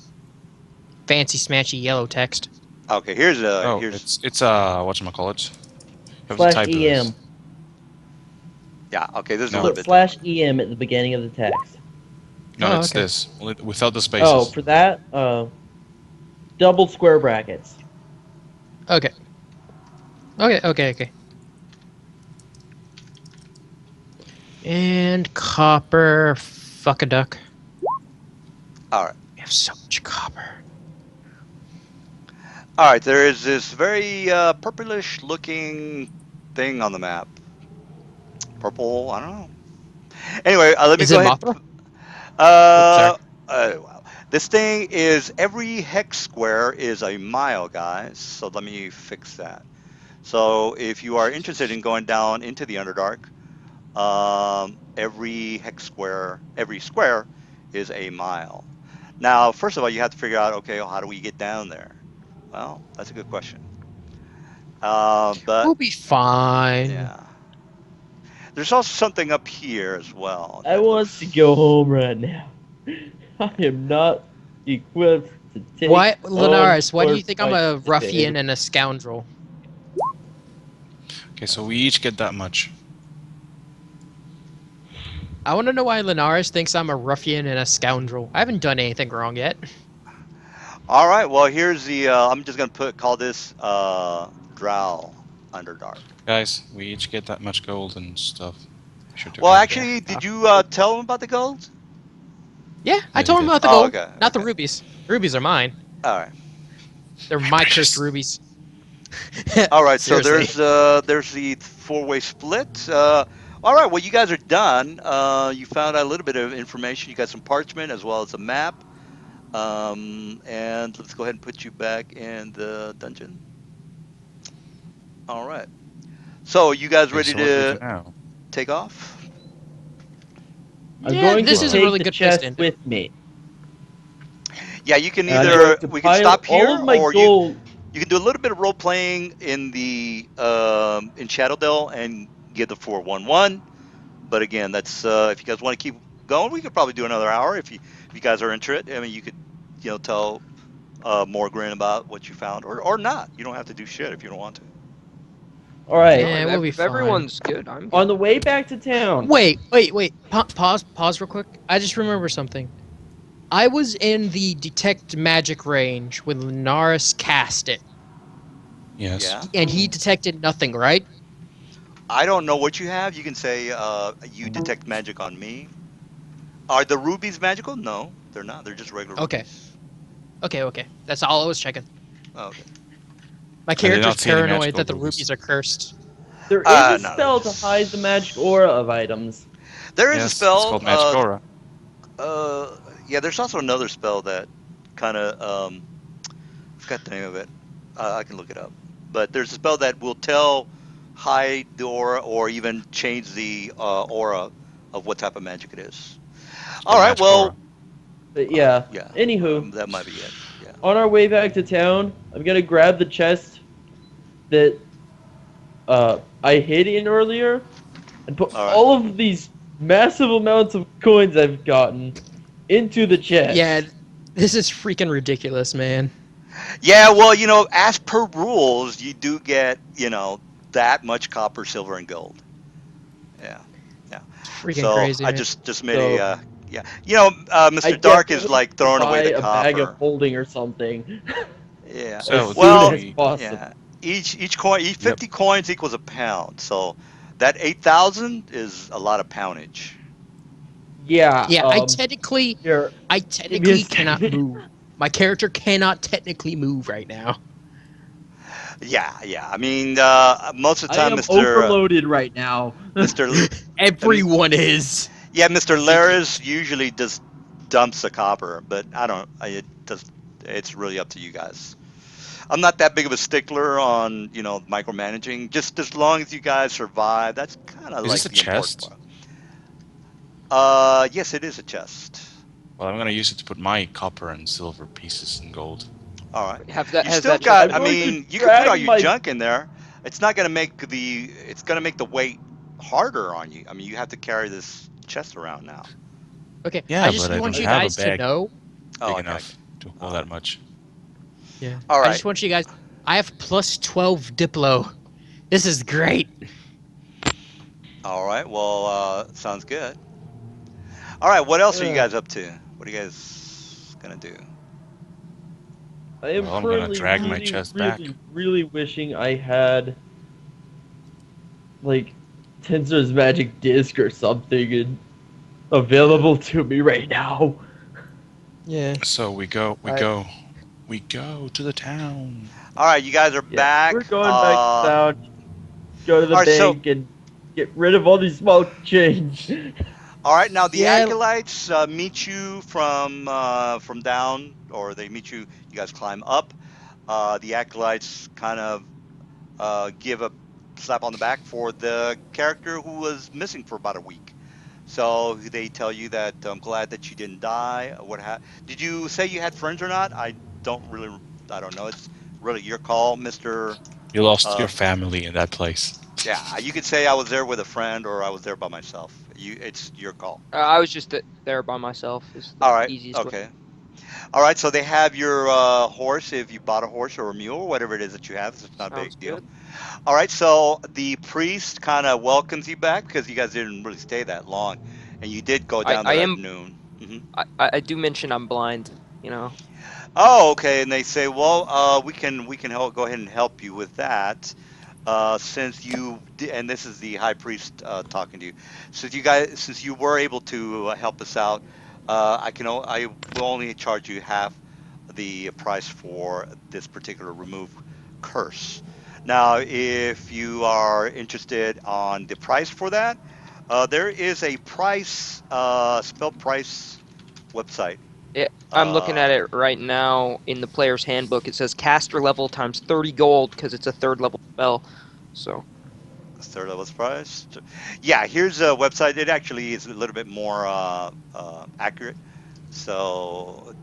Fancy smashy yellow text. Okay, Oh, here's it's whatchamacallit? You have to Slash type em. this. yeah. Okay, there's a No. little Put bit slash different. em at the beginning of the text. No, Oh, it's okay. this. Only without the Oh, spaces. for that, double square brackets. Okay. Okay. And copper. Fuck a duck. All right, We have so much copper. all right. There is this very purplish looking thing on the map. Purple. I don't know. Anyway, let me Is go it ahead. Mothra? Oops, sorry. Uh, wow. This thing is every hex square is a mile, guys. So let me fix that. So if you are interested in going down into the Underdark, every square is a mile. Now, first of all, you have to figure out, okay, well, how do we get down there? Well, that's a good question. But We'll be fine. yeah, there's also something up here as well I that want to looks. go home right now. I am not equipped to take Why, on Linares? Why do more you think I'm fights a today. ruffian and a scoundrel? Okay, so we each get that much. I want to know why Linares thinks I'm a ruffian and a scoundrel. I haven't done anything wrong yet. All right, well, here's the. I'm just gonna call this Drow Underdark. Guys, we each get that much gold and stuff. We should Well, divide it actually, up. did you tell them about the gold? Yeah, I Yeah, he told him did. about the Oh, gold, okay, not the okay, rubies. Rubies are mine. all right. They're My my cursed precious. rubies. All right, so Seriously. there's the four-way split. All right, well, you guys are done. You found out a little bit of information. You got some parchment as well as a map. And let's go ahead and put you back in the dungeon. All right. So you guys Okay, ready so what do we do to now? take off? I'm Yeah, going to this is Well, a take really the good place to chest end it. with me. Yeah, you can And I'm going either to we can pile stop all here, of my or you gold. you can do a little bit of role playing in the in Shadowdale and get the 411. But again, that's if you guys want to keep going, we could probably do another hour if you guys are interested. I mean, you could tell Morgren about what you found, or not. You don't have to do shit if you don't want to. All right. Yeah, we'll be if fine. everyone's good, I'm On good. the way back to town. Wait. Pause real quick. I just remember something. I was in the detect magic range when Linares cast it, Yes. Yeah, and he detected nothing, right? I don't know what you have. You can say you detect magic on me. Are the rubies magical? No, they're not. They're just regular Okay. rubies. Okay. That's all I was checking. Oh, okay. My I did character's not see any paranoid magical that the rubies. rubies are cursed. There is a No, they're spell to hide the just. magic aura of items. There is a yes, it's spell. called Magic Aura. Yeah, there's also another spell that kind of I forgot the name of it. I can look it up. But there's a spell that will hide the aura, or even change the aura of what type of magic it is. It's All called right. Magic Well, Aura. But yeah. Yeah, Anywho, that might be it. Yeah. on our way back to town, I'm gonna grab the chest that I hid in earlier and put All right. all of these massive amounts of coins I've gotten into the Yeah, chest. this is freaking ridiculous, man. Yeah, well, as per rules, you do get, that much copper, silver, and gold. Yeah, yeah. It's freaking So crazy, I man. just made So yeah. I Mr. Dark is definitely like need to throwing away buy the a bag of copper. holding or something Yeah. as So soon do Well, as we. possible. yeah. Each coin, each Yep. 50 coins equals a pound. So that 8,000 is a lot of poundage. Yeah. Yeah, Here, I give me a technically cannot second. move. My character cannot technically move right now. Yeah, yeah. I mean, most of the I time, am overloaded right now. Mr. Everyone is. Yeah, Mr. Ridiculous. Laris usually just dumps the copper, but I don't. It does. It's really up to you guys. I'm not that big of a stickler on micromanaging. Just as long as you guys survive, that's kind of Is this like a the important chest? part. Yes, it is a chest. Well, I'm gonna use it to put my copper and silver pieces and gold. All right. You Has still that chest got. I'm been I going opened? to mean, you could put all drag your my. junk in there. It's not gonna make the. It's gonna make the weight harder on you. I mean, you have to carry this chest around now. Okay, I Yeah, just but I want don't you have a guys to bag know. Oh, big okay. enough to hold Uh, that much. Yeah, all I right. just want you guys. I have plus 12 Diplo. This is great. All right. Well, sounds good. All right. What else are you Uh, guys up to? What are you guys gonna do? I am Well, I'm gonna currently drag my really, chest back. really, really wishing I had like Tensor's magic disc or something Yeah. available to me right now. Yeah. So I we go to the town. All right. You guys are Yeah, we're back. going back to town. Go to the All right. So, bank and get rid of all these small change. all right. Now the Yeah. acolytes meet you from down, or they meet you. You guys climb up. The acolytes kind of give a slap on the back for the character who was missing for about a week. So they tell you that I'm glad that you didn't die. Did you say you had friends or not? Don't really. I don't know. It's really your call, Mister. You lost your Uh, family in that place. yeah, you could say I was there with a friend or I was there by myself. It's your call. I was just there by myself. Is the All right. easiest way. Okay. All right. So they have your horse if you bought a horse or a mule or whatever it is that you have. It's not a Sounds big deal. good. All right, so the priest kind of welcomes you back because you guys didn't really stay that long, and you did go down I there at am. noon. I do mention I'm blind. Oh, okay. And they say, well, we can go ahead and help you with that, since and this is the high priest talking to you. Since you were able to help us out, I will only charge you half the price for this particular remove curse. Now, if you are interested on the price for that, there is a spell price website. I'm looking Uh, at it right now in the player's handbook. It says caster level times 30 gold because it's a third level spell. So Third level price. Yeah, here's a website. It actually is a little bit more accurate. So,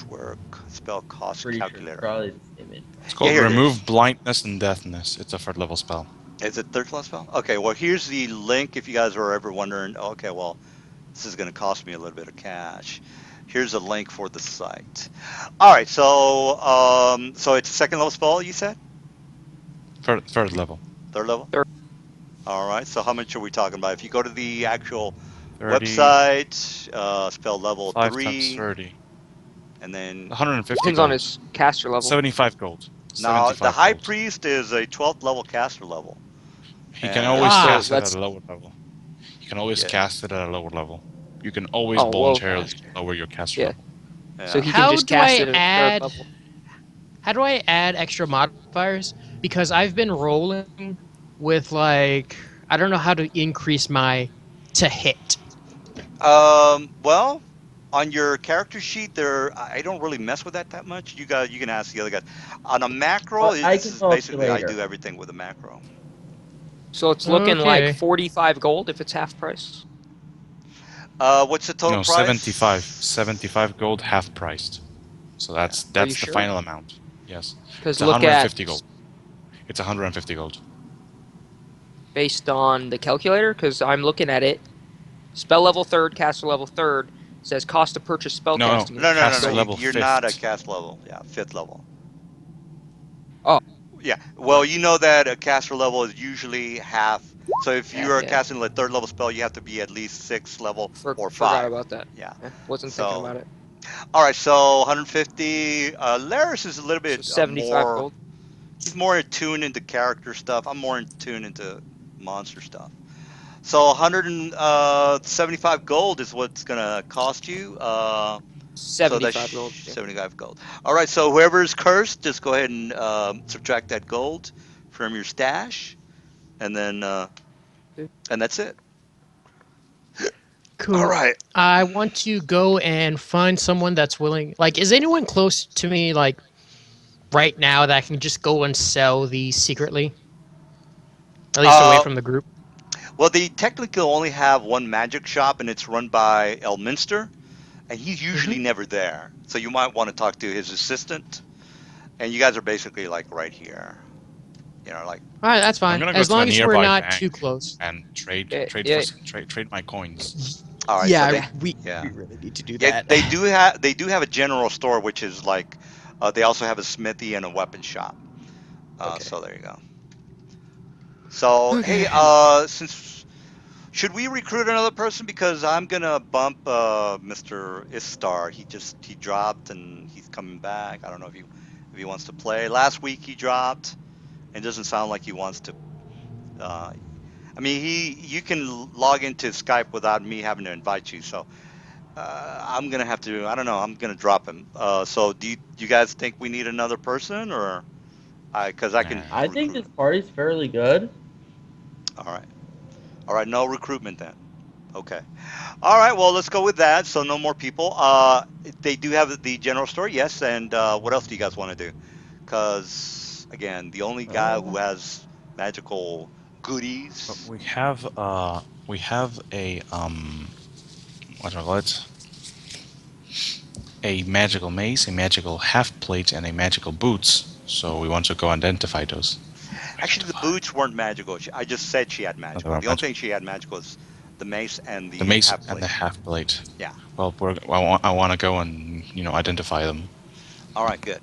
where spell cost Pretty sure it's calculator. probably the same image. It's Yeah, called here it Remove is. Blindness and Deafness. It's a third level spell. Is it third level spell? Okay, well, here's the link if you guys are ever wondering, okay, well, this is going to cost me a little bit of cash. Here's a link for the site. All right, so it's a second level spell, you said? Third level. Third level? third, All right, so how much are we talking about? If you go to the actual 30. website, spell level 5 times 3, 30. and then 150 depends on gold. his caster level. 75 gold. now the 75 high gold. priest is a 12th level caster level. He can And always So cast it let's. at a lower level. You can always yeah, cast it at a lower level. You can always Oh well. voluntarily lower your caster Yeah. level. So yeah. he can How just do cast I it at third add? level. How do I add extra modifiers? Because I've been rolling with like I don't know how to increase my to hit. Well, on your character sheet, I don't really mess with that much. You can ask the other guys. On a macro, I this can is help you basically I do later. everything with a macro. So it's looking like Okay. 45 gold if it's half price. What's the total No, price? 75 gold, half priced. So that's Are you the sure? final amount. Yes, Because it's look at 150 gold. It's 150 gold. based on the calculator. Because I'm looking at it. Spell level third, caster level third says cost to purchase No, spellcasting. No, no, no, no. caster Go. level You're not a fifth. cast level. Yeah, fifth level. Oh, Yeah. Well, right. you know that a caster level is usually half. So if Yeah, you're yeah. casting a third level spell, you have to be at least sixth level or Forgot five. about that. Yeah. Wasn't thinking So, about it. all right. So 150. Laris is a little So bit 75 more. gold. He's more in tune into character stuff. I'm more in tune into monster stuff. So 175 gold is what's gonna cost you. So that's 75 gold. Yeah. 75 gold. All right. So whoever's cursed, just go ahead and subtract that gold from your stash, and then and that's it. All Cool. right. I want to go and find someone that's willing. Like, is anyone close to me, like, right now that I can just go and sell these secretly? At least away Uh, from the group? well, they technically only have one magic shop, and it's run by Elminster, and he's Mm-hmm. usually never there. So you might want to talk to his assistant, and you guys are basically like right here. You know, like All right, that's I'm fine. gonna go As to a long as we're nearby not too bank close. and Yeah. trade my coins. all right. So Yeah, they we yeah. really need to do Yeah, that. they do have a general store, which is like they also have a smithy and a weapon shop. Okay. So there you go. So hey, Okay. since should we recruit another person because I'm gonna bump Mr. Istar. He dropped and he's coming back. I don't know if he wants to play. Last week he dropped and it doesn't sound like he wants to. Uh, I mean he you can log into Skype without me having to invite you. So I'm gonna have to. I don't know. I'm gonna drop him. So do you guys think we need another person or I because I can I Nah. think recruit this him. party's fairly good. All right. All right. No recruitment then. Okay. All right. Well, let's go with that. So no more people. They do have the general store, yes. And what else do you guys want to do? Because again, the only guy who Uh, has magical But goodies. we have a what do I call it? A magical mace, a magical half plate, and a magical boots. So we want to go identify those. Actually, the Identify. boots weren't magical. I just said she had No, they magical. were The only thing magical. she had magical is the mace and The the mace half and the plate. half plate. Yeah. Well, I want to go and identify them. All right. Good.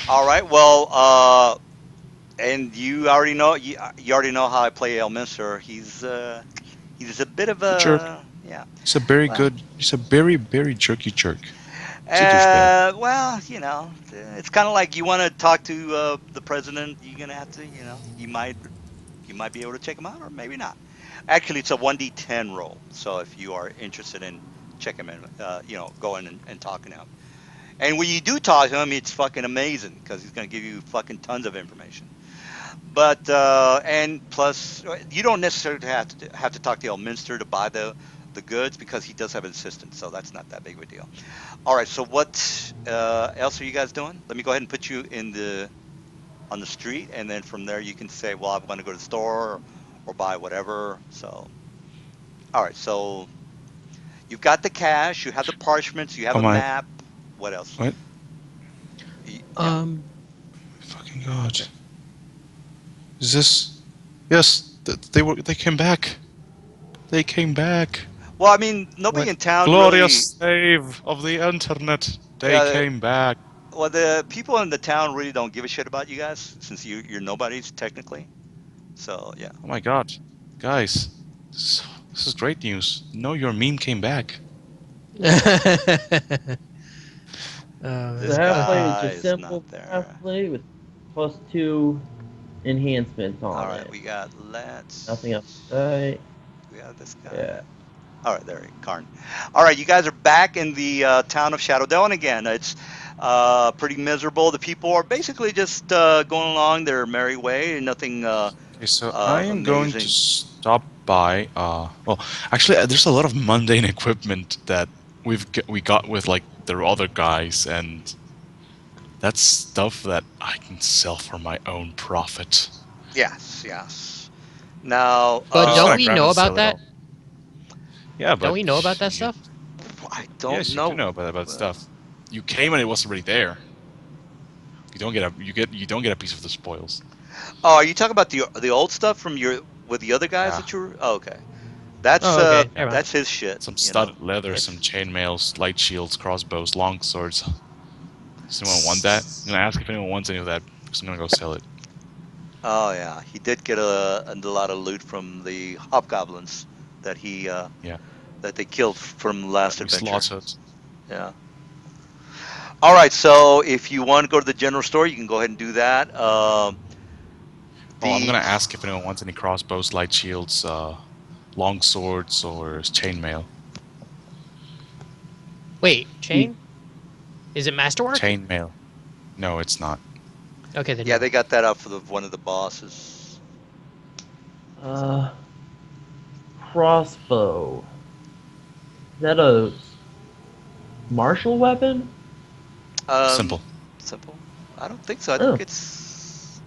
All right. Well, and you already know you already know how I play Elminster. He's a bit of It's a jerk. a yeah. He's a very Well, good. He's a very jerky jerk. He's a douchebag. well, it's kind of like you want to talk to the president. You're gonna have to, you might be able to check him out, or maybe not. Actually, it's a 1d10 roll. So if you are interested in checking him, going and talking to him. And when you do talk to him, it's fucking amazing because he's gonna give you fucking tons of information. But and plus, you don't necessarily have to talk to Elminster to buy the goods because he does have an assistant, so that's not that big of a deal. All right, so what else are you guys doing? Let me go ahead and put you on the street, and then from there you can say, well, I'm going to go to the store or buy whatever. So, all right, so you've got the cash, you have the parchments, you have Oh a my! map. What else? What? Yeah. Um. Fucking god! Okay. Is this? Yes, they came back. They came back. Well, I mean, nobody What? in town really. Glorious save of the internet. They Uh, came back. well, the people in the town really don't give a shit about you guys since you're nobodies technically. So yeah. Oh my god, guys, this is great news. No, your meme came back. the This half Man. plate is guy just is simple not there. half plate with +2 enhancements All on right, it. we got Nothing else. let's. Right? We have this guy. Yeah. All right, there, Karn. All right, you guys are back in the town of Shadowdale, and again, it's pretty miserable. The people are basically just going along their merry way, nothing Okay, so I am going to amazing. stop by. Well, actually, there's a lot of mundane equipment that we got with like the other guys, and that's stuff that I can sell for my own profit. Yes, yes. Now, But I'm just don't gonna we grab know and about sell it that? all. Yeah, but Don't we know about that you, stuff? I don't yes, you do know. know about stuff. You came and it was already there. You don't get a piece of the spoils. Oh, are you talking about the old stuff from your with the other guys Yeah, that you were? Oh, okay, that's Oh, okay. Never mind. that's his shit. some You know. studded leather, Yes. some chainmails, light shields, crossbows, long swords. Does anyone want that? I'm gonna ask if anyone wants any of that because I'm gonna go sell it. Oh yeah, he did get a lot of loot from the hobgoblins that he Yeah, that they killed from last that we adventure. slaughtered. Yeah. All right, so if you want to go to the general store, you can go ahead and do that. Oh, I'm The gonna ask if anyone wants any crossbows, light shields, long swords, or chainmail. Wait, chain? Is it masterwork? Chainmail. No, it's not. Okay, then yeah, no. they got that out for one of the bosses. Uh, crossbow. Is that a martial weapon? Um, Simple. simple. I don't think so. I think Oh, it's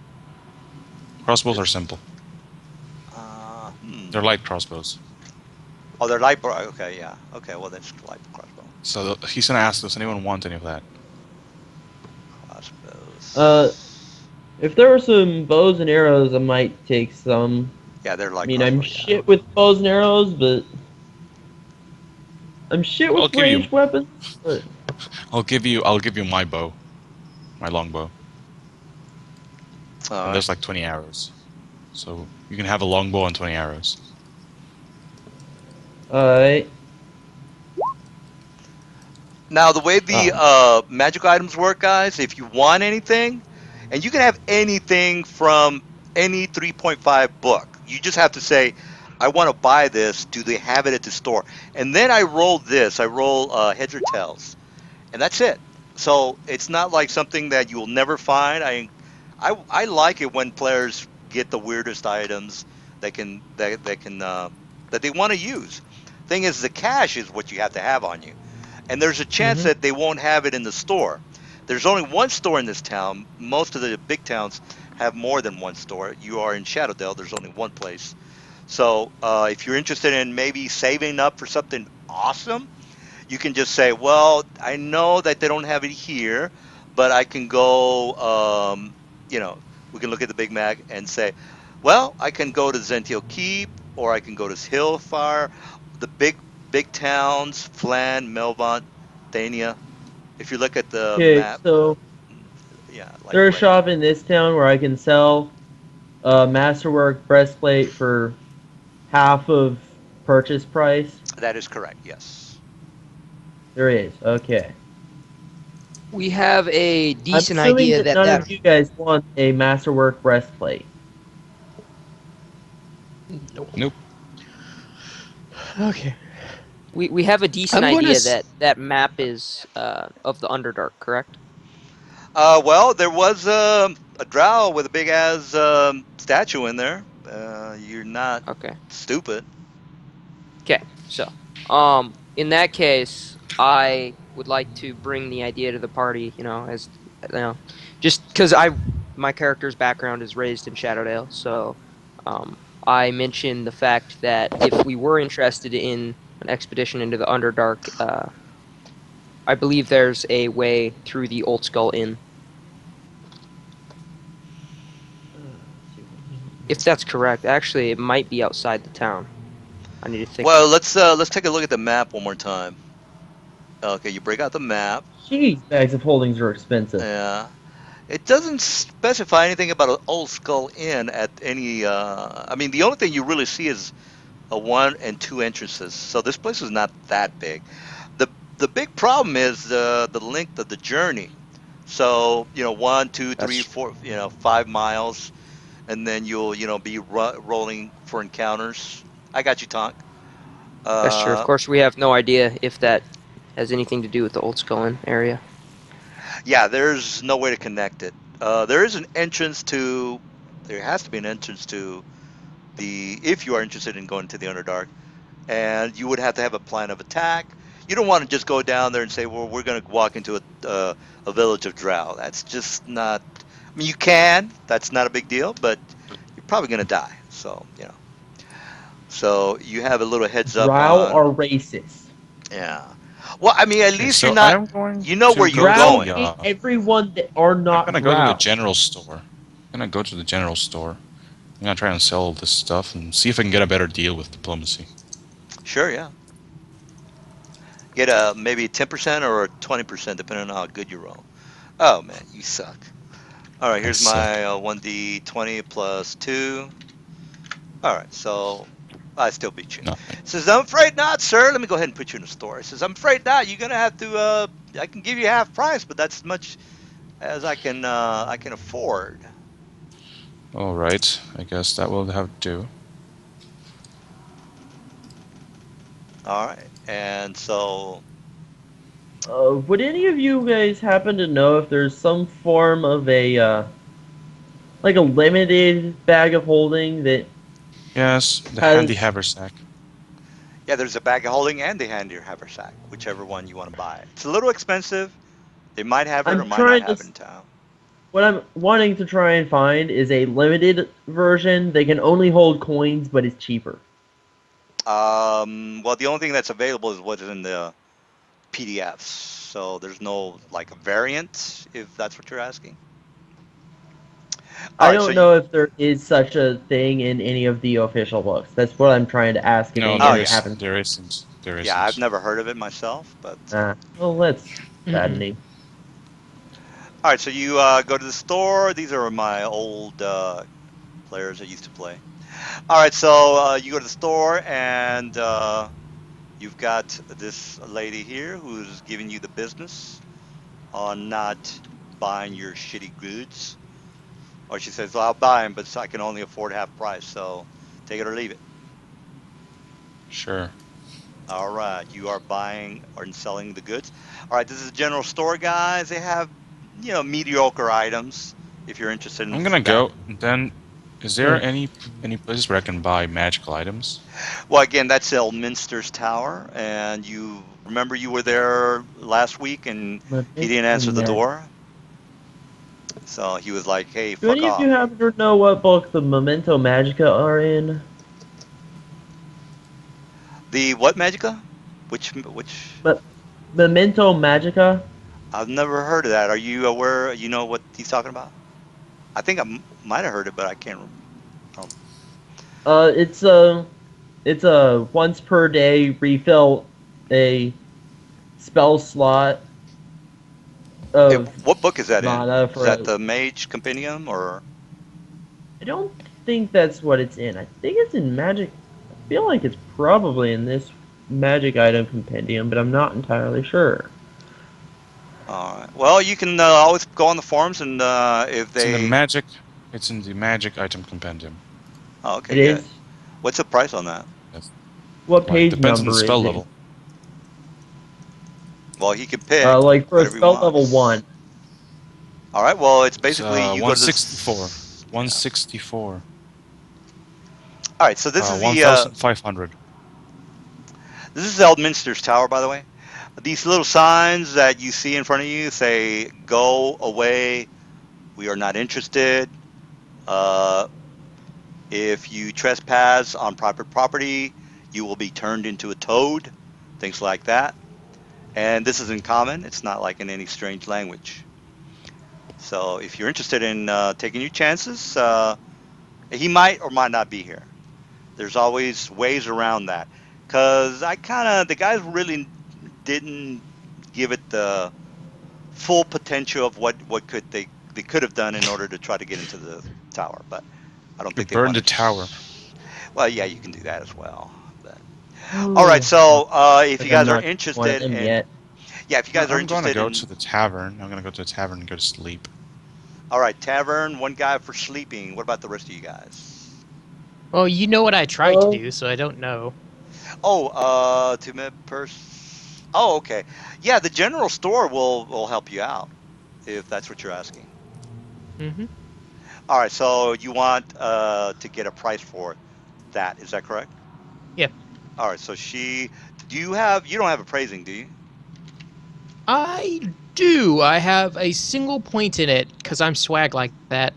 Crossbows are it's simple. hmm. They're light crossbows. Oh, they're light. Okay, yeah. Okay, well then it's light crossbow. So he's gonna ask, does anyone want any of that? uh, Crossbows. if there were some bows and arrows, I might take some. Yeah, they're I light mean, I'm crossbow. Yeah. shit with bows and arrows, but I'm shit I'll with give you. ranged weapons. But I'll give you my bow, my longbow, All and right. there's like 20 arrows. So you can have a longbow and 20 arrows. alright. Now, the way the Oh, magical items work, guys, if you want anything, and you can have anything from any 3.5 book, you just have to say, I want to buy this. Do they have it at the store? And then I roll this. I roll heads or tails, and that's it. So it's not like something that you will never find. I like it when players get the weirdest items that they want to use. Thing is, the cash is what you have to have on you, and there's a chance mm-hmm. that they won't have it in the store. There's only one store in this town. Most of the big towns have more than one store. You are in Shadowdale. There's only one place. So if you're interested in maybe saving up for something awesome, you can just say, well, I know that they don't have it here, but I can go, you know, we can look at the Big Mac and say, well, I can go to Zentio Keep or I can go to Hillfire, the big towns, Flan, Melvant, Dania. If you look at the Okay, map, so yeah, like there's a right here. shop in this town where I can sell a masterwork breastplate for half of purchase price. That is correct, yes. There is. Okay. We have a I'm decent assuming idea that that none of you guys want a masterwork breastplate. Nope. Nope. Okay. we have a decent I'm going idea to. that map is of the Underdark, correct? Well, there was a drow with a big ass statue in there. You're not Okay. stupid. Okay. So, in that case, I would like to bring the idea to the party. As just because my character's background is raised in Shadowdale, so I mentioned the fact that if we were interested in an expedition into the Underdark, I believe there's a way through the Old Skull Inn. If that's correct, actually, it might be outside the town. I need to think. Well, let's take a look at the map one more time. Okay, you break out the map. Jeez, bags of holdings are expensive. Yeah, it doesn't specify anything about an Old Skull Inn at any. I mean, the only thing you really see is a one and two entrances. So this place is not that big. the The big problem is the length of the journey. So one, two, three, That's 4, 5 miles, and then you'll be rolling for encounters. I got you, Tonk. that's true. Of Uh, course, we have no idea if that has anything to do with the Old Skull Inn area. yeah, there's no way to connect it. There is an entrance to. There has to be an entrance to if you are interested in going to the Underdark, and you would have to have a plan of attack. You don't want to just go down there and say, "Well, we're going to walk into a village of drow." That's just not. I mean, you can. That's not a big deal, but you're probably going to die. So. So you have a little heads up Drow on. are racist. Yeah. Well, I mean, at Okay, least you're so I not. am going You know to where you're go to Drow the. going. hate everyone that are I'm not gonna go to the drow. general store. I'm gonna go to the general store. I'm gonna try and sell all this stuff and see if I can get a better deal with diplomacy. Sure, yeah. Get a maybe 10% or 20%, depending on how good you roll. Oh man, you suck. All right, I here's suck. my 1d20 plus 2. All right, so I still beat you. No. Says, I'm afraid not, sir. Let me go ahead and put you in a store. He says, I'm afraid not. You're gonna have to. I can give you half price, but that's as much as I can afford. All right. I guess that will have to do. All right, and so Would any of you guys happen to know if there's some form of a like a limited bag of holding that Yes, the handy has? haversack. yeah, there's a bag of holding and the handy haversack, whichever one you want to buy. It's a little expensive. They might have it or I'm might not trying to. have it in town. What I'm wanting to try and find is a limited version. They can only hold coins, but it's cheaper. Well, the only thing that's available is what's in the PDFs. So there's no like a variant, if that's what you're asking. All I right, so don't you. know if there is such a thing in any of the official books. That's what I'm trying to ask if No, any of Oh you yeah, happen. there isn't. There yeah. I've isn't. never heard of it myself, but Well, that's Mm-mm. saddening. all right. So you go to the store. These are my old players I used to play. All right, so you go to the store and you've got this lady here who's giving you the business on not buying your shitty goods. Or she says, well, I'll buy them, but I can only afford half price. So take it or leave it. Sure. All right. You are buying or selling the goods. All right. This is a general store, guys. They have, mediocre items if you're interested in I'm gonna that. go. Then, is there any places where I can buy magical items? Well, again, that's Elminster's Tower. And you remember you were there last week and But he it's didn't answer the magic. door. So he was like, hey, Do fuck any of you off. happen to know what book the Memento Magica are in? The what Magica? Which? But Memento Magica? I've never heard of that. Are you aware? You know what he's talking about? I think I might have heard it, but I can't. Um, Uh, it's a it's a once per day refill a spell slot of what book is that in? mana Is for that a. the Mage Compendium or? I don't think that's what it's in. I think it's in Magic. I feel like it's probably in this Magic item compendium, but I'm not entirely sure. All right. Well, you can always go on the forums and if It's in the they. magic. It's in the magic item compendium. Oh, It okay, good. is. What's the price on that? Yes. What Well, it page depends on the number spell is it? level. Well, he can pick Like for a whatever he spell level wants. 1. All right. Well, it's It's basically you go to 164. this. Yeah. 164. All right. So this is the 1,500. this is Eldminster's Tower, by the way. These little signs that you see in front of you say "Go away. We are not interested." Uh, if you trespass on private property, you will be turned into a toad. Things like that. And this is in common. It's not like in any strange language. So if you're interested in taking your chances, he might or might not be here. There's always ways around that. Cause the guys really didn't give it the full potential of what they could have done in order to try to get into the tower, but I don't You think they burn the wanted to. tower. Well, yeah, you can do that as well. But all right, Oh, so if you like I'm guys are not one of interested them in, yet. yeah, if you No, guys are I'm gonna interested go in, to the tavern. I'm gonna go to the tavern and go to sleep. all right, tavern, one guy for sleeping. What about the rest of you guys? Well, you know what I tried to Oh, do, so I don't know. Oh, two minute purse. Oh, okay. Yeah, the general store will help you out if that's what you're asking. Mm-hmm. All right, so you want to get a price for that? Is that correct? Yeah. All right, so you don't have appraising, do you? I do. I have a single point in it because I'm swag like that.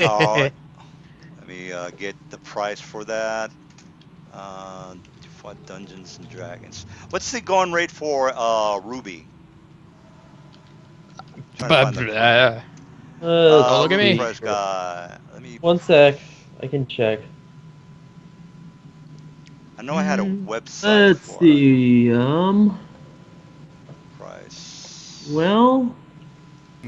All right, let Let me get the price for that. Default Dungeons and Dragons. What's the going rate for Ruby? Trying to find the Don't look at Ruby me. price guy. Let me. One sec. I can check. I know I had a website Let's for it. see. Price. Well,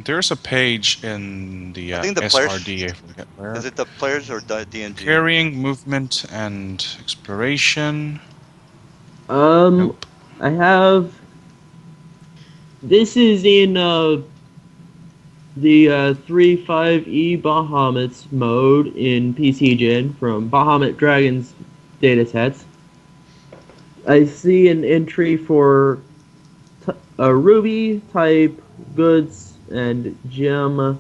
There's a page in the I think the players. SRD, I forget where. Is it the players or the DMG? Carrying, movement, and exploration. um, Nope. I have. This is in the 3.5e Bahamut's mode in PC Gen from Bahamut Dragons datasets. I see an entry for a ruby type goods and gem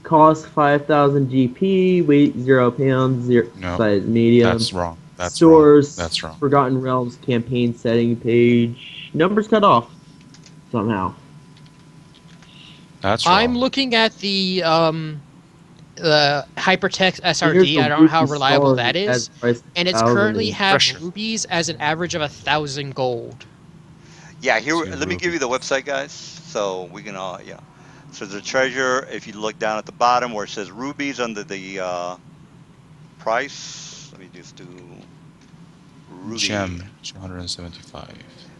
cost 5,000 GP, weight 0 pounds, No, size medium. that's wrong. That's Source, wrong. That's wrong. Forgotten Realms campaign setting page. Numbers cut off somehow. That's I'm wrong. looking at the hypertext And here's SRD. the I don't know how ruby reliable star that as is, price and it's 1,000 currently and have Pressure. rubies as an average of 1,000 gold. Yeah, here. Two Let me give you the rubies. website, guys, so we can all. Yeah. So the treasure. If you look down at the bottom where it says rubies under the price. Let me just do ruby. Gem 275.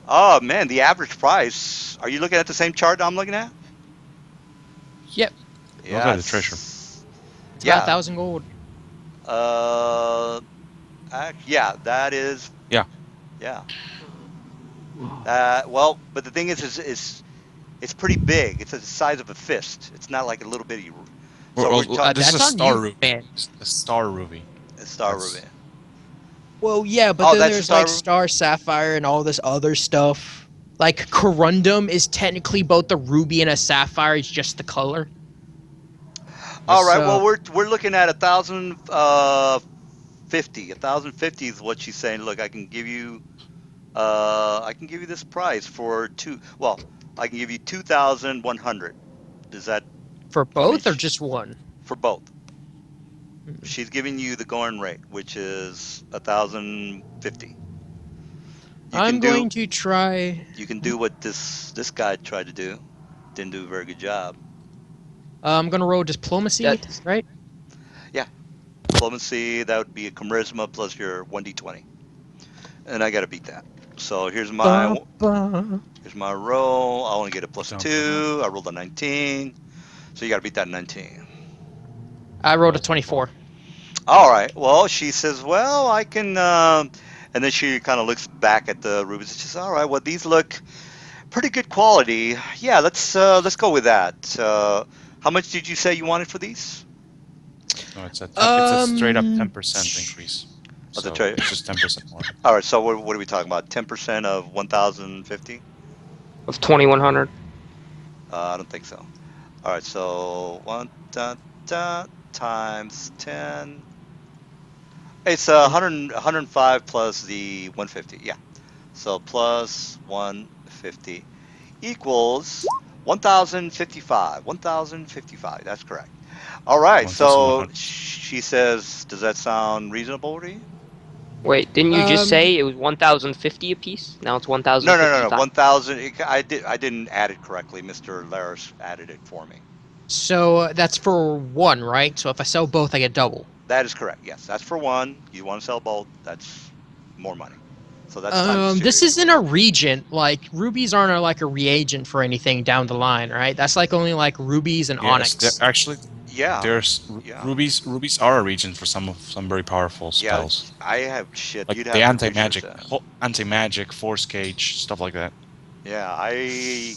Oh man, the average price. Are you looking at the same chart I'm looking at? Yep, Look at the treasure. Yes. it's about Yeah. 1,000 gold. Uh. Yeah. That is. Yeah. Yeah. Well, but the thing is it's pretty big. It's the size of a fist. It's not like a little bitty. So we're talking This is a That's on star you, ruby. man. It's a star ruby. star ruby. That's Well, yeah, but Oh, then that's a there's like star ruby. Star Sapphire and all this other stuff. Like Corundum is technically both a ruby and a sapphire. It's just the color. All right. So Well, we're looking at 1,050. 1,050 is what she's saying. Look, I can give you this price for two. Well, I can give you 2,100. Does that? for I mean, both or just one? for both. Hmm. She's giving you the going rate, which is 1,050. You can I'm do going to try. what this guy tried to do. Didn't do a very good job. I'm gonna roll diplomacy, That's right? Yeah, diplomacy. That would be a charisma plus your 1d20, and I got to beat that. So Ba, ba. here's my roll. I only get a plus Dun, dun, dun. 2. I rolled a 19. So you got to beat that 19. I rolled a 24. All right. Well, she says, "Well, I can." And then she kind of looks back at the rubies. And she says, "All right. Well, these look pretty good quality. Yeah, let's go with that. How much did you say you wanted for these?" No, it's a straight up Um, 10% increase. Of the So trade. it's just 10% more. All right. So what are we talking about? 10% of 1,050? of 2,100. I don't think so. All right. So times 10. It's 105 plus the 150. Yeah. So plus 150 equals 1,055. 1,055. That's correct. All right. So 1,100. she says, does that sound reasonable to you? Wait, didn't you just um, say it was 1,050 apiece? Now it's No. 1,055. 1,000. I didn't add it correctly. Mr. Laris added it for me. so that's for one, right? So if I sell both, I get double. That is correct. Yes, that's for one. You want to sell both. That's more money. So that's times This two. isn't a regent. Like rubies aren't like a reagent for anything down the line, right? That's like only like rubies and Yes, onyx. actually, Yeah. there's Yeah. rubies. Rubies are a region for some very powerful Yeah. spells, I have shit. like You'd the have the pictures. anti-magic, force gauge, stuff like that. Yeah, I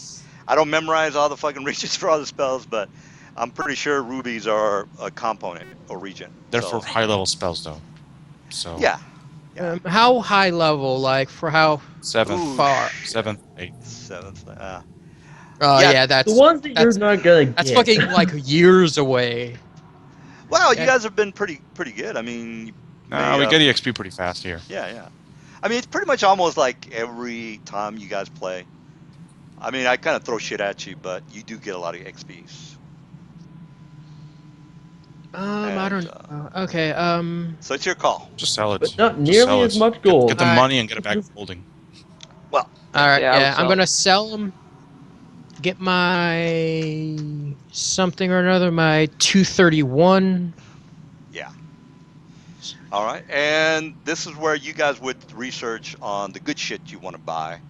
don't memorize all the fucking regions for all the spells, but I'm pretty sure rubies are a component or region. They're for So high level spells though. So yeah, yeah. How high level? Like for how Ooh, far? shit. seventh, eighth. Seventh. Yeah. Yeah, The ones that you're that's not gonna that's get. fucking like years away. Well, you Yeah. guys have been pretty good. I mean, you made We get EXP pretty fast here. yeah. I mean, it's pretty much almost like every time you guys play. I mean, I kind of throw shit at you, but you do get a lot of XPs. I And don't know. Okay, so it's your call. Just sell But it. not Just nearly sell as it. much Get gold. the Alright. money and get a bag of holding. Well, all yeah. right, Yeah, I would yeah, I'm sell. gonna sell them. Get my something or another, my 231. Yeah. All right. And this is where you guys would research on the good shit you want to buy.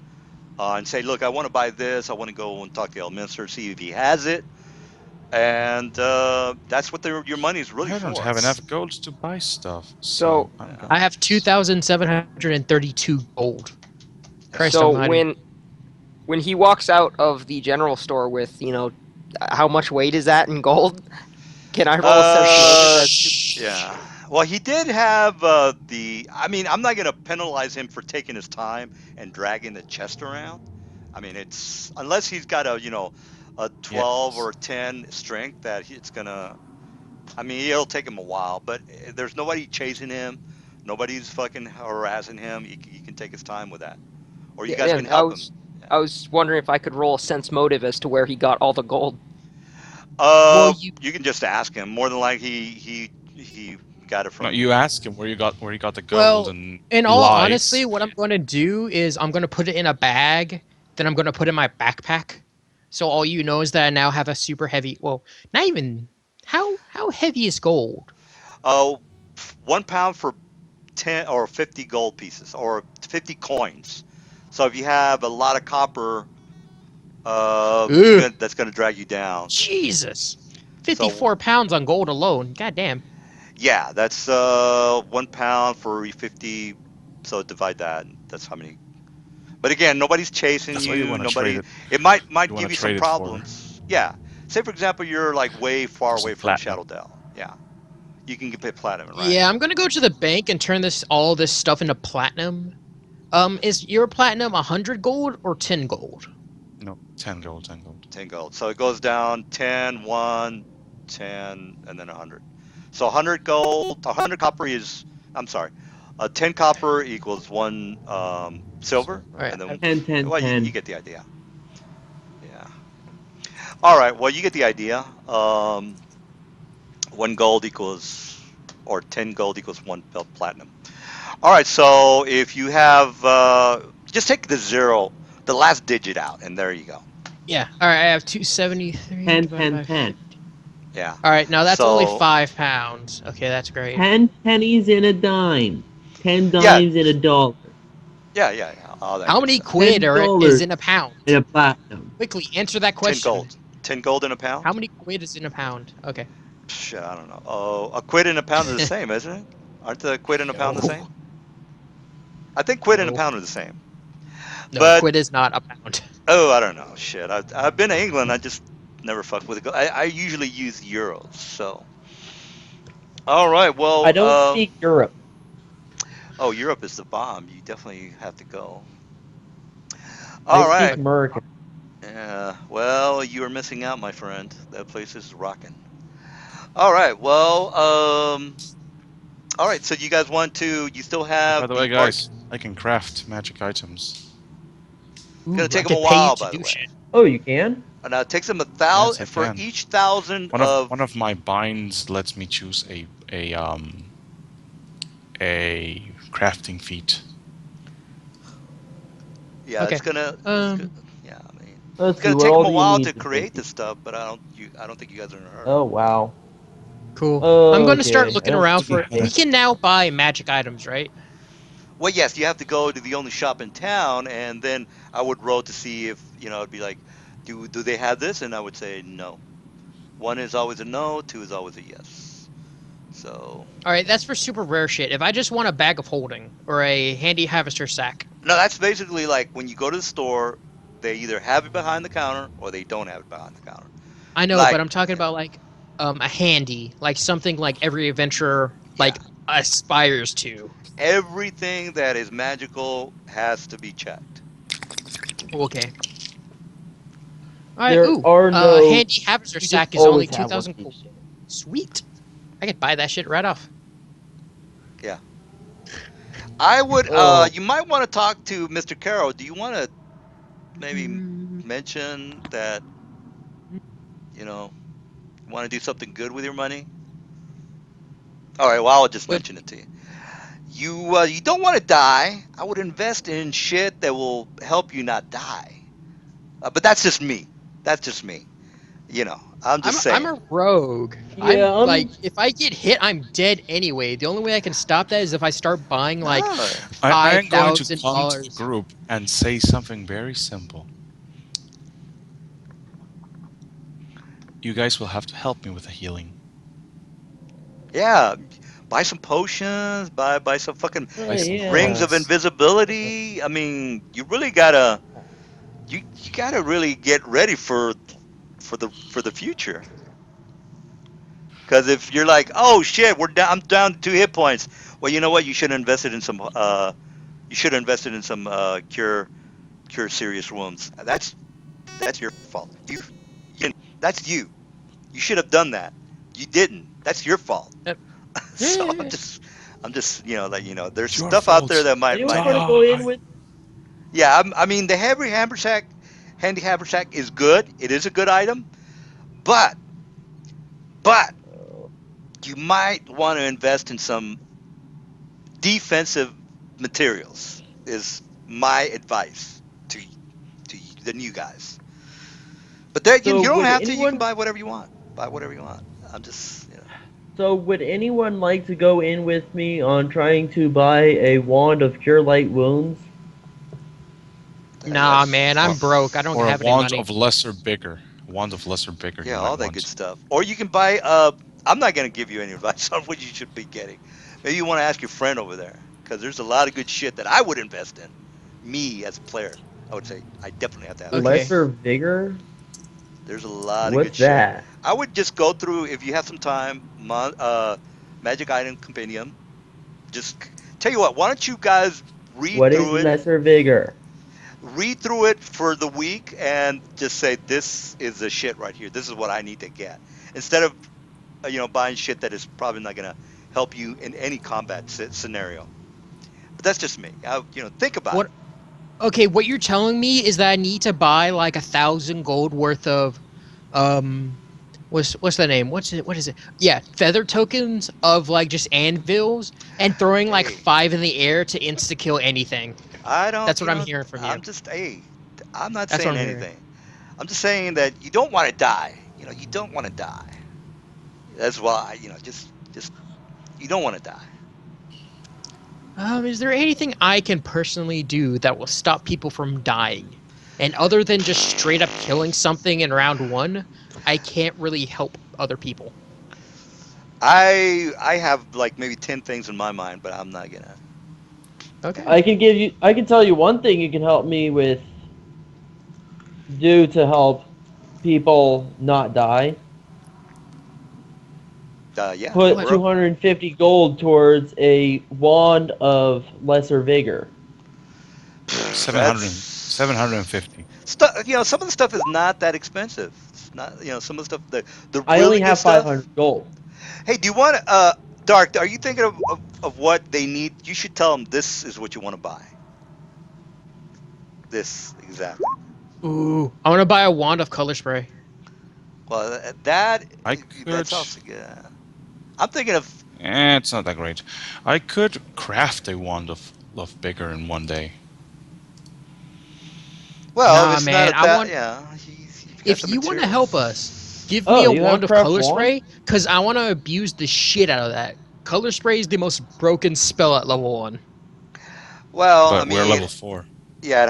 And say, look, I want to buy this. I want to go and talk to Elminster, see if he has it. And that's what your money is really I don't for. have enough gold to buy stuff, So so I'm Yeah. gonna. I have 2,732 gold. Yeah. Christ so almighty. when he walks out of the general store with, how much weight is that in gold? Can I roll a sense motive Uh, as to? yeah. Well, he did have the. I mean, I'm not going to penalize him for taking his time and dragging the chest around. I mean, it's unless he's got a 12 Yes. or 10 strength that it's gonna. I mean, it'll take him a while, but there's nobody chasing him. Nobody's fucking harassing him. He can take his time with that, or you Yeah, guys can and I help him. was Yeah. I was wondering if I could roll a sense motive as to where he got all the gold. Well, you. You can just ask him. More than likely, he got it No, from. you ask him where you got the gold, Well, and in he all honesty, lies. what I'm going to do is I'm going to put it in a bag. Then I'm going to put it in my backpack. So all you know is that I now have a super heavy. Well, not even. How heavy is gold? Oh, 1 pound for 10 or 50 gold pieces or 50 coins. So if you have a lot of copper, Ugh, that's gonna drag you down. Jesus, So 54 pounds on gold alone. God damn. yeah, that's 1 pound for every 50. So divide that. That's how many. But again, nobody's chasing That's what you you. want to trade Nobody. it. It might You want give to you some trade it for problems. Yeah. Say for example, you're like way far some away from platinum. Shadowdale. Yeah. You can get platinum, right? Yeah, I'm gonna go to the bank and turn all this stuff into platinum. Is your platinum 100 gold or 10 gold? No, 10 gold, 10 gold. 10 gold. So it goes down 10, 1, 10, and then 100. So 100 gold, 100 copper is, I'm sorry, 10 copper equals 1 silver. All right. And then, 10, 10, well, you 10. get the idea. Yeah. All right. Well, you get the idea. 1 gold equals, or 10 gold equals 1 platinum. All right. So if you have, just take the zero, the last digit out, and there you go. Yeah. All right. I have 273 10, divided 10, by. 10. Yeah. All right. Now that's only So, 5 pounds. Okay, that's great. 10 pennies in a dime. 10 yeah, dimes in a dollar. yeah. All that How good many stuff. quid is $10 in a pound? in a platinum. Quickly answer that 10 question. gold. 10 gold in a How pound? many quid is in a pound? Okay. Shit, I don't know. Oh, a quid and a pound are the same, isn't it? Aren't the quid and a pound the No. same? I think quid and a No. pound are the same. No, But, quid is not a pound. oh, I don't know. Shit. I've been to England. I just never fuck with it. I usually use euros. So, all right. I Well, don't speak Europe. oh, Europe is the bomb. You definitely have to go. I All speak right. American. Yeah. Well, you are missing out, my friend. That place is rocking. All right. Well, all right. So you guys want to? You still By have the the way, park. guys, I can craft magic items. It's gonna Ooh, I take them a could pay you while, to by the do way. shit. Oh, you can? Now it takes them Yes, I for can. each thousand One of. of my binds lets me choose a crafting feat. Yeah, Okay. yeah, I mean, it's Let's see, gonna what take all them a do you while need to to make create these? this stuff, but I don't think you guys are in a hurry. Oh, wow. Cool. I'm going to start Okay, I looking don't around think you for. can. We can now buy magic items, right? Well, yes, you have to go to the only shop in town, and then I would roll to see if it'd be like, do they have this? And I would say no. One is always a no, two is always a yes. So All right, that's for super rare shit. If I just want a bag of holding or a handy harvester sack. no, that's basically like when you go to the store, they either have it behind the counter or they don't have it behind the counter. I know, Like, but I'm talking about like a handy, like something like every adventurer yeah, like aspires to. everything that is magical has to be checked. Okay. All right. There Ooh, are no. handy harvester You just sack is only always have one 2,000 of gold. these. Sweet. I could buy that shit right off. Yeah. I would Oh, you might want to talk to Mr. Carroll. Do you want to maybe Mm, mention that, you know, want to do something good with your money? All right, well, I'll just But mention it to you. You don't want to die. I would invest in shit that will help you not die. But that's just me. That's just me. I'm just I'm saying. a rogue. I'm Yeah, like, if I get hit, I'm dead anyway. The only way I can stop that is if I start buying like No. I five am going to thousand come to the dollars. group and say something very simple. You guys will have to help me with the healing. Yeah. Buy some potions. Buy some fucking Buy some rings yeah. of heals. invisibility. I mean, you gotta really get ready for the future. Because if you're like, oh shit, I'm down to 2 hit points. Well, you know what? You should have invested in some cure serious wounds. That's your fault. That's you. You should have done that. You didn't. That's your fault. So I'm just let you know. There's It's your stuff out there fault. that might Anyone want to help. go in Die. with? Yeah, I mean the handy haversack is good. It is a good item, but but you might want to invest in some defensive materials. Is my advice to the new guys. But there, you So don't would have to. You can anyone? buy whatever you want. Buy whatever you want. I'm just. So would anyone like to go in with me on trying to buy a wand of cure light wounds? Nah, man, Or, I'm broke. I That's don't or a have any wand money. of lesser bigger. A wand of lesser bigger you yeah, might all that good want. stuff. Or you can buy. I'm not gonna give you any advice on what you should be getting. Maybe you want to ask your friend over there because there's a lot of good shit that I would invest in. Me as a player, I would say I definitely have to have Okay. this. Lesser vigor? There's a lot of good What's shit. that? I would just go through if you have some time. Magic Item Compendium. Just tell you what. Why don't you guys read What is through it? lesser vigor? Read through it for the week and just say this is the shit right here. This is what I need to get instead of buying shit that is probably not gonna help you in any combat scenario. But that's just me. Think about it. What? Okay, what you're telling me is that I need to buy like 1,000 gold worth of, um, what's the name? What's it? What is it? Yeah, feather tokens of like just anvils and throwing like Hey, 5 in the air to insta kill anything. I don't. That's what I'm hearing from you. Hey, I'm not That's what saying I'm hearing. anything. I'm just saying that you don't want to die. You don't want to die. That's why. Just you don't want to die. Is there anything I can personally do that will stop people from dying? And other than just straight up killing something in round one, I can't really help other people. I have like maybe 10 things in my mind, but I'm not gonna. Okay. I can tell you one thing you can help me with do to help people not die. Yeah, Put What? 250 gold towards a wand of lesser vigor. 700, that's 750. stuff. Some of the stuff is not that expensive. It's not. Some of the stuff, the I really only good have stuff. 500 gold. Hey, do you want Dark? Are you thinking of what they need? You should tell them this is what you want to buy. This exactly. Ooh, I want to buy a wand of color spray. Well, that I that's could. also yeah. I'm thinking of. It's not that great. I could craft a wand of bigger in one day. Well, if Nah, it's not man, a I want. yeah, you've got If the you want to help materials. us, give me Oh, a you have wand of craft color wand? spray, cause I want to abuse the shit out of that. Color spray is the most broken spell at level 1. Well, I But we're mean, level 4. yeah, at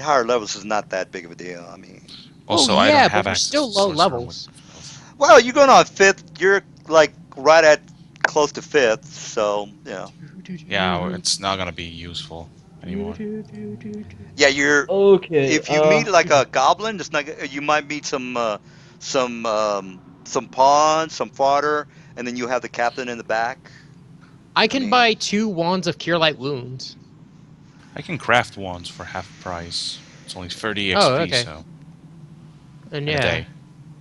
higher levels is not that big of a deal. I mean, Well, Also, I don't yeah, but have we're access still to low sorcerer with levels. spells. well, you're going on fifth. You're like right at close to fifth. So Yeah, it's not gonna be useful anymore. yeah, you're. Okay, If you meet like a goblin, it's not. You might meet some pawns, some fodder, and then you have the captain in the back. I I can buy mean, 2 wands of cure light wounds. I can craft wands for half price. It's only 30 Oh, XP, okay. so And in a yeah, day.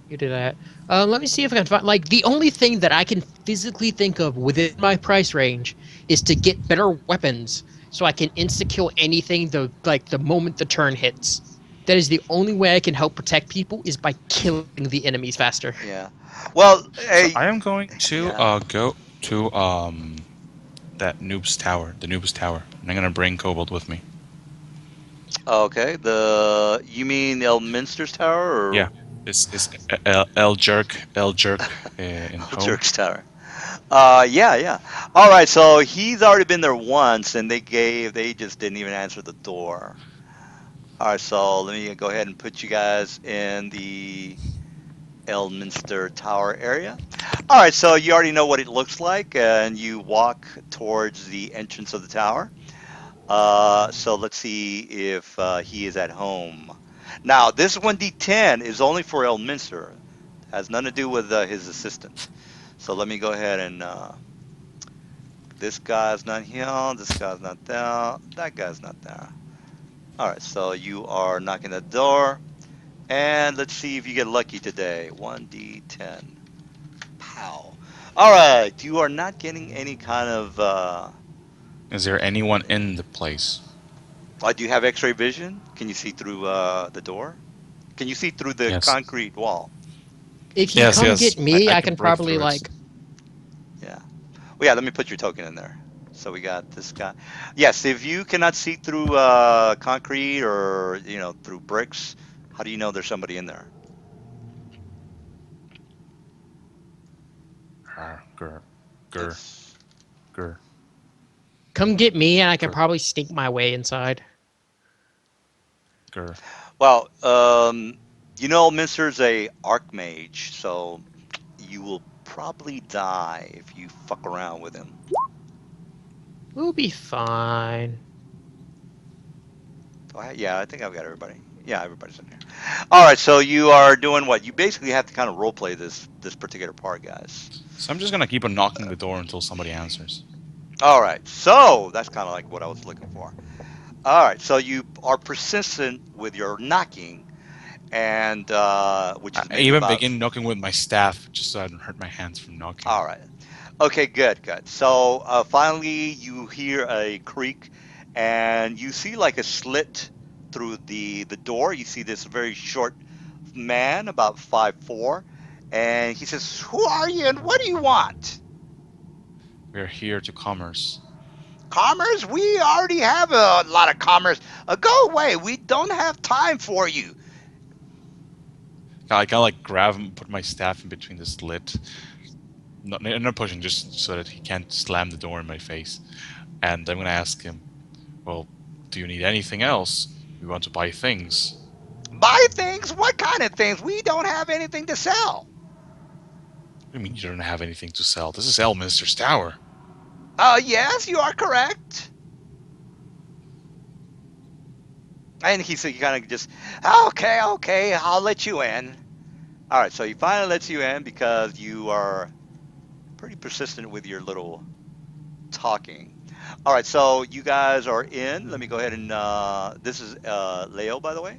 you do that. Let me see if I can find. Like, the only thing that I can physically think of within my price range is to get better weapons so I can insta kill anything the moment the turn hits. That is the only way I can help protect people is by killing the enemies faster. yeah. Well, So hey, I am going to yeah. go. To that noob's tower, the noob's tower, and I'm gonna bring Kobold with me. Okay, you mean Elminster's Tower Yeah, or is L jerk in home? Jerk's Tower? Yeah. All right, so he's already been there once, and they just didn't even answer the door. All right, so let me go ahead and put you guys in the Elminster Tower area. All right, so you already know what it looks like, and you walk towards the entrance of the tower. So let's see if he is at home. Now, this 1d10 is only for Elminster. Has nothing to do with his assistant. So let me go ahead and this guy's not here. This guy's not there. That guy's not there. All right, so you are knocking the door, and let's see if you get lucky today. 1d10. Pow. All right, you are not getting any kind of. Is there anyone in the place? Do you have X-ray vision? Can you see through the door? Can you see through the Yes. concrete wall? If you Yes, come yes. get me, I I can can break probably through it. like. Yeah. Well, yeah. Let me put your token in there. So we got this guy. Yes, if you cannot see through concrete or through bricks, how do you know there's somebody in there? Grr, grr, It's grr, Come get me, and I can grr, probably sneak my way inside. grr. well, Minster's a archmage, so you will probably die if you fuck around with him. We'll be fine. Yeah, I think I've got everybody. Yeah, everybody's in here. All right, so you are doing what? You basically have to kind of role play this particular part, guys. So I'm just gonna keep on knocking the door until somebody answers. All right, so that's kind of like what I was looking for. All right, so you are persistent with your knocking, and which is I maybe even about. begin knocking with my staff just so I don't hurt my hands from knocking. All right. Okay, good. So finally, you hear a creak, and you see like a slit through the door. You see this very short man, about 5'4", and he says, "Who are you, and what do you want?" We're here to commerce. Commerce? We already have a lot of commerce. Go away. We don't have time for you. I kind of like grab him, put my staff in between the slit. Not pushing, just so that he can't slam the door in my face. And I'm gonna ask him, well, do you need anything else? We want to buy things. Buy things? What kind of things? We don't have anything to sell. What do you mean you don't have anything to sell? This is Elminster's Tower. Yes, you are correct. And he kind of just, okay, I'll let you in. All right, so he finally lets you in because you are pretty persistent with your little talking. All right, so you guys are in. Let me go ahead and this is Leo, by the way.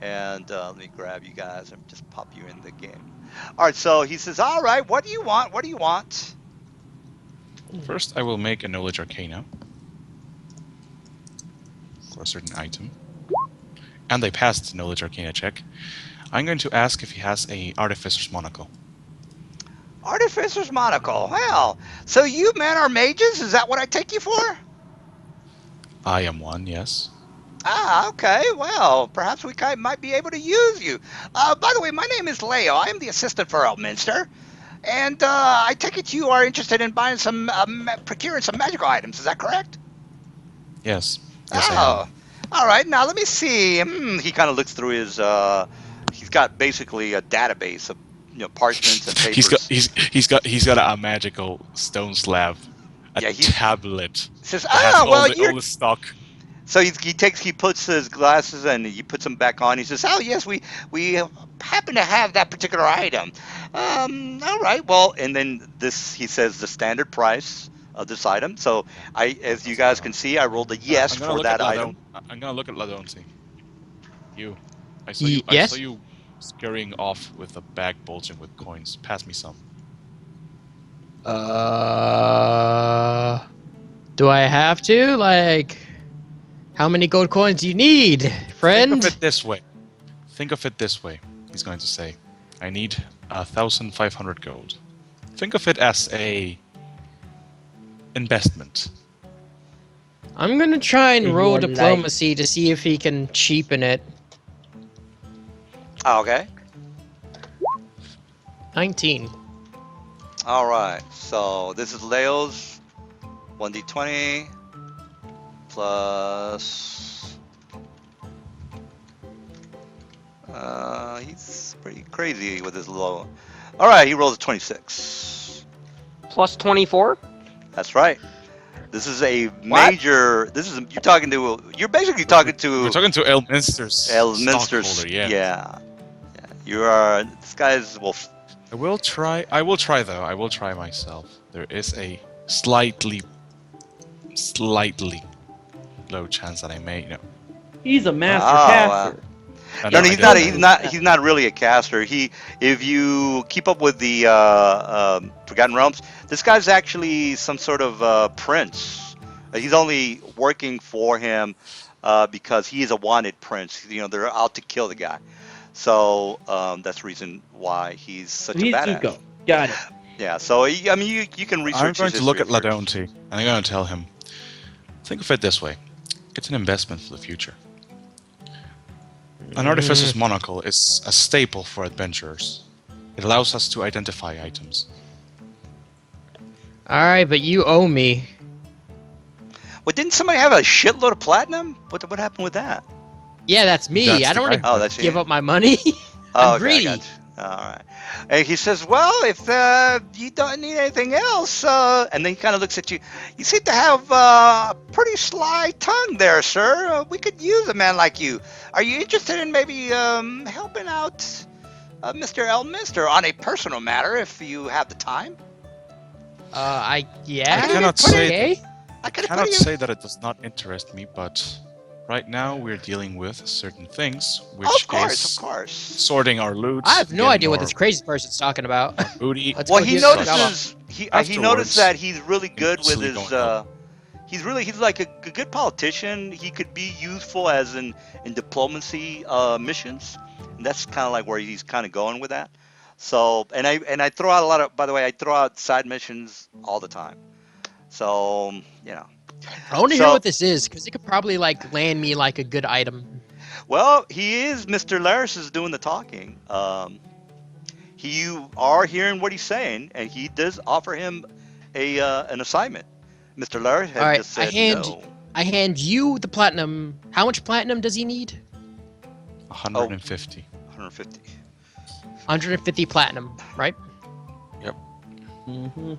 And let me grab you guys and just pop you in the game. All right, so he says, all right, what do you want? What do you want? First, I will make a knowledge arcana for a certain item. And I passed the knowledge arcana check. I'm going to ask if he has a artificer's monocle. Artificer's monocle. Well, so you men are mages? Is that what I take you for? I am one, yes. Okay. Well, perhaps we might be able to use you. By the way, my name is Leo. I am the assistant for Elminster. And I take it you are interested in buying procuring some magical items. Is that correct? Yes. Yes, I am. Oh, all right. Now let me see. He kind of looks through his. He's got basically a database of parchments and he's got papers. he's got a magical stone slab, a Yeah, he tablet says, that has well, all you're. the stock. So he puts his glasses and he puts them back on. He says, "Oh yes, we happen to have that particular item." All right, well, and then he says the standard price of this item. So as you guys can see, I rolled a yes I'm gonna for look at that Ladon. item. I'm gonna look at Ladonzi. You, I saw you. I saw Yes. you scurrying off with a bag bulging with coins. Pass me some. Do I have to? Like, how many gold coins do you need, Think of friend? it this way. Think of it this way. He's going to say, I need 1,500 gold. Think of it as a investment. I'm gonna try and In roll your diplomacy to see if he can cheapen it. Okay. 19. All right. So this is Leo's 1d20 plus. He's pretty crazy with his low. All right, he rolls a 26. Plus 24. That's right. This is a major. This is you're talking to. You're basically talking to We're talking to Elminster's Elminster's. stockholder. Yeah. Yeah. You are. This guy's well. I will try though. I will try myself. There is a slightly low chance that I may. No. He's a master Oh, caster. No, I he's did not. know. He's not really a caster. If you keep up with the Forgotten Realms, this guy's actually some sort of prince. He's only working for him because he is a wanted prince. You know, they're out to kill the guy. So that's the reason why he's such a He's badass. Zuko. Got it. Yeah. So I mean, you can research. I'm going his to look at history first. Ladonti, and I'm going to tell him. Think of it this way: it's an investment for the future. An artificer's monocle is a staple for adventurers. It allows us to identify items. Alright, but you owe me. Well, didn't somebody have a shitload of platinum? What happened with that? Yeah, that's me. That's I the don't want guy. to Oh, that's you. give up my money. Oh, I'm okay, I greedy. got you. All right. And he says, "Well, if you don't need anything else," and then he kind of looks at you. You seem to have a pretty sly tongue there, sir. We could use a man like you. Are you interested in maybe helping out Mr. Elminster on a personal matter if you have the time? Yeah. I cannot say- Okay. I could Cannot say that it does not interest me, but right now we're dealing with certain things, which of course, is of course. sorting our loot. I have no getting idea what our this crazy person's talking about. booty. Let's Well, go he do some notices he Afterwards, noticed that he's really good with easily his. going up. He's like a good politician. He could be useful as in diplomacy missions, and that's kind of like where he's kind of going with that. So, and I throw out a lot of. By the way, I throw out side missions all the time. So you know. I want to So- hear what this is, because it could probably like land me like a good item. Well, he is Mr. Laris is doing the talking. You are hearing what he's saying, and he does offer him an assignment. Mr. Laris had All right, just said no. I hand you the platinum. How much platinum does he need? 150. 150. 150 platinum, right? Mm-hmm.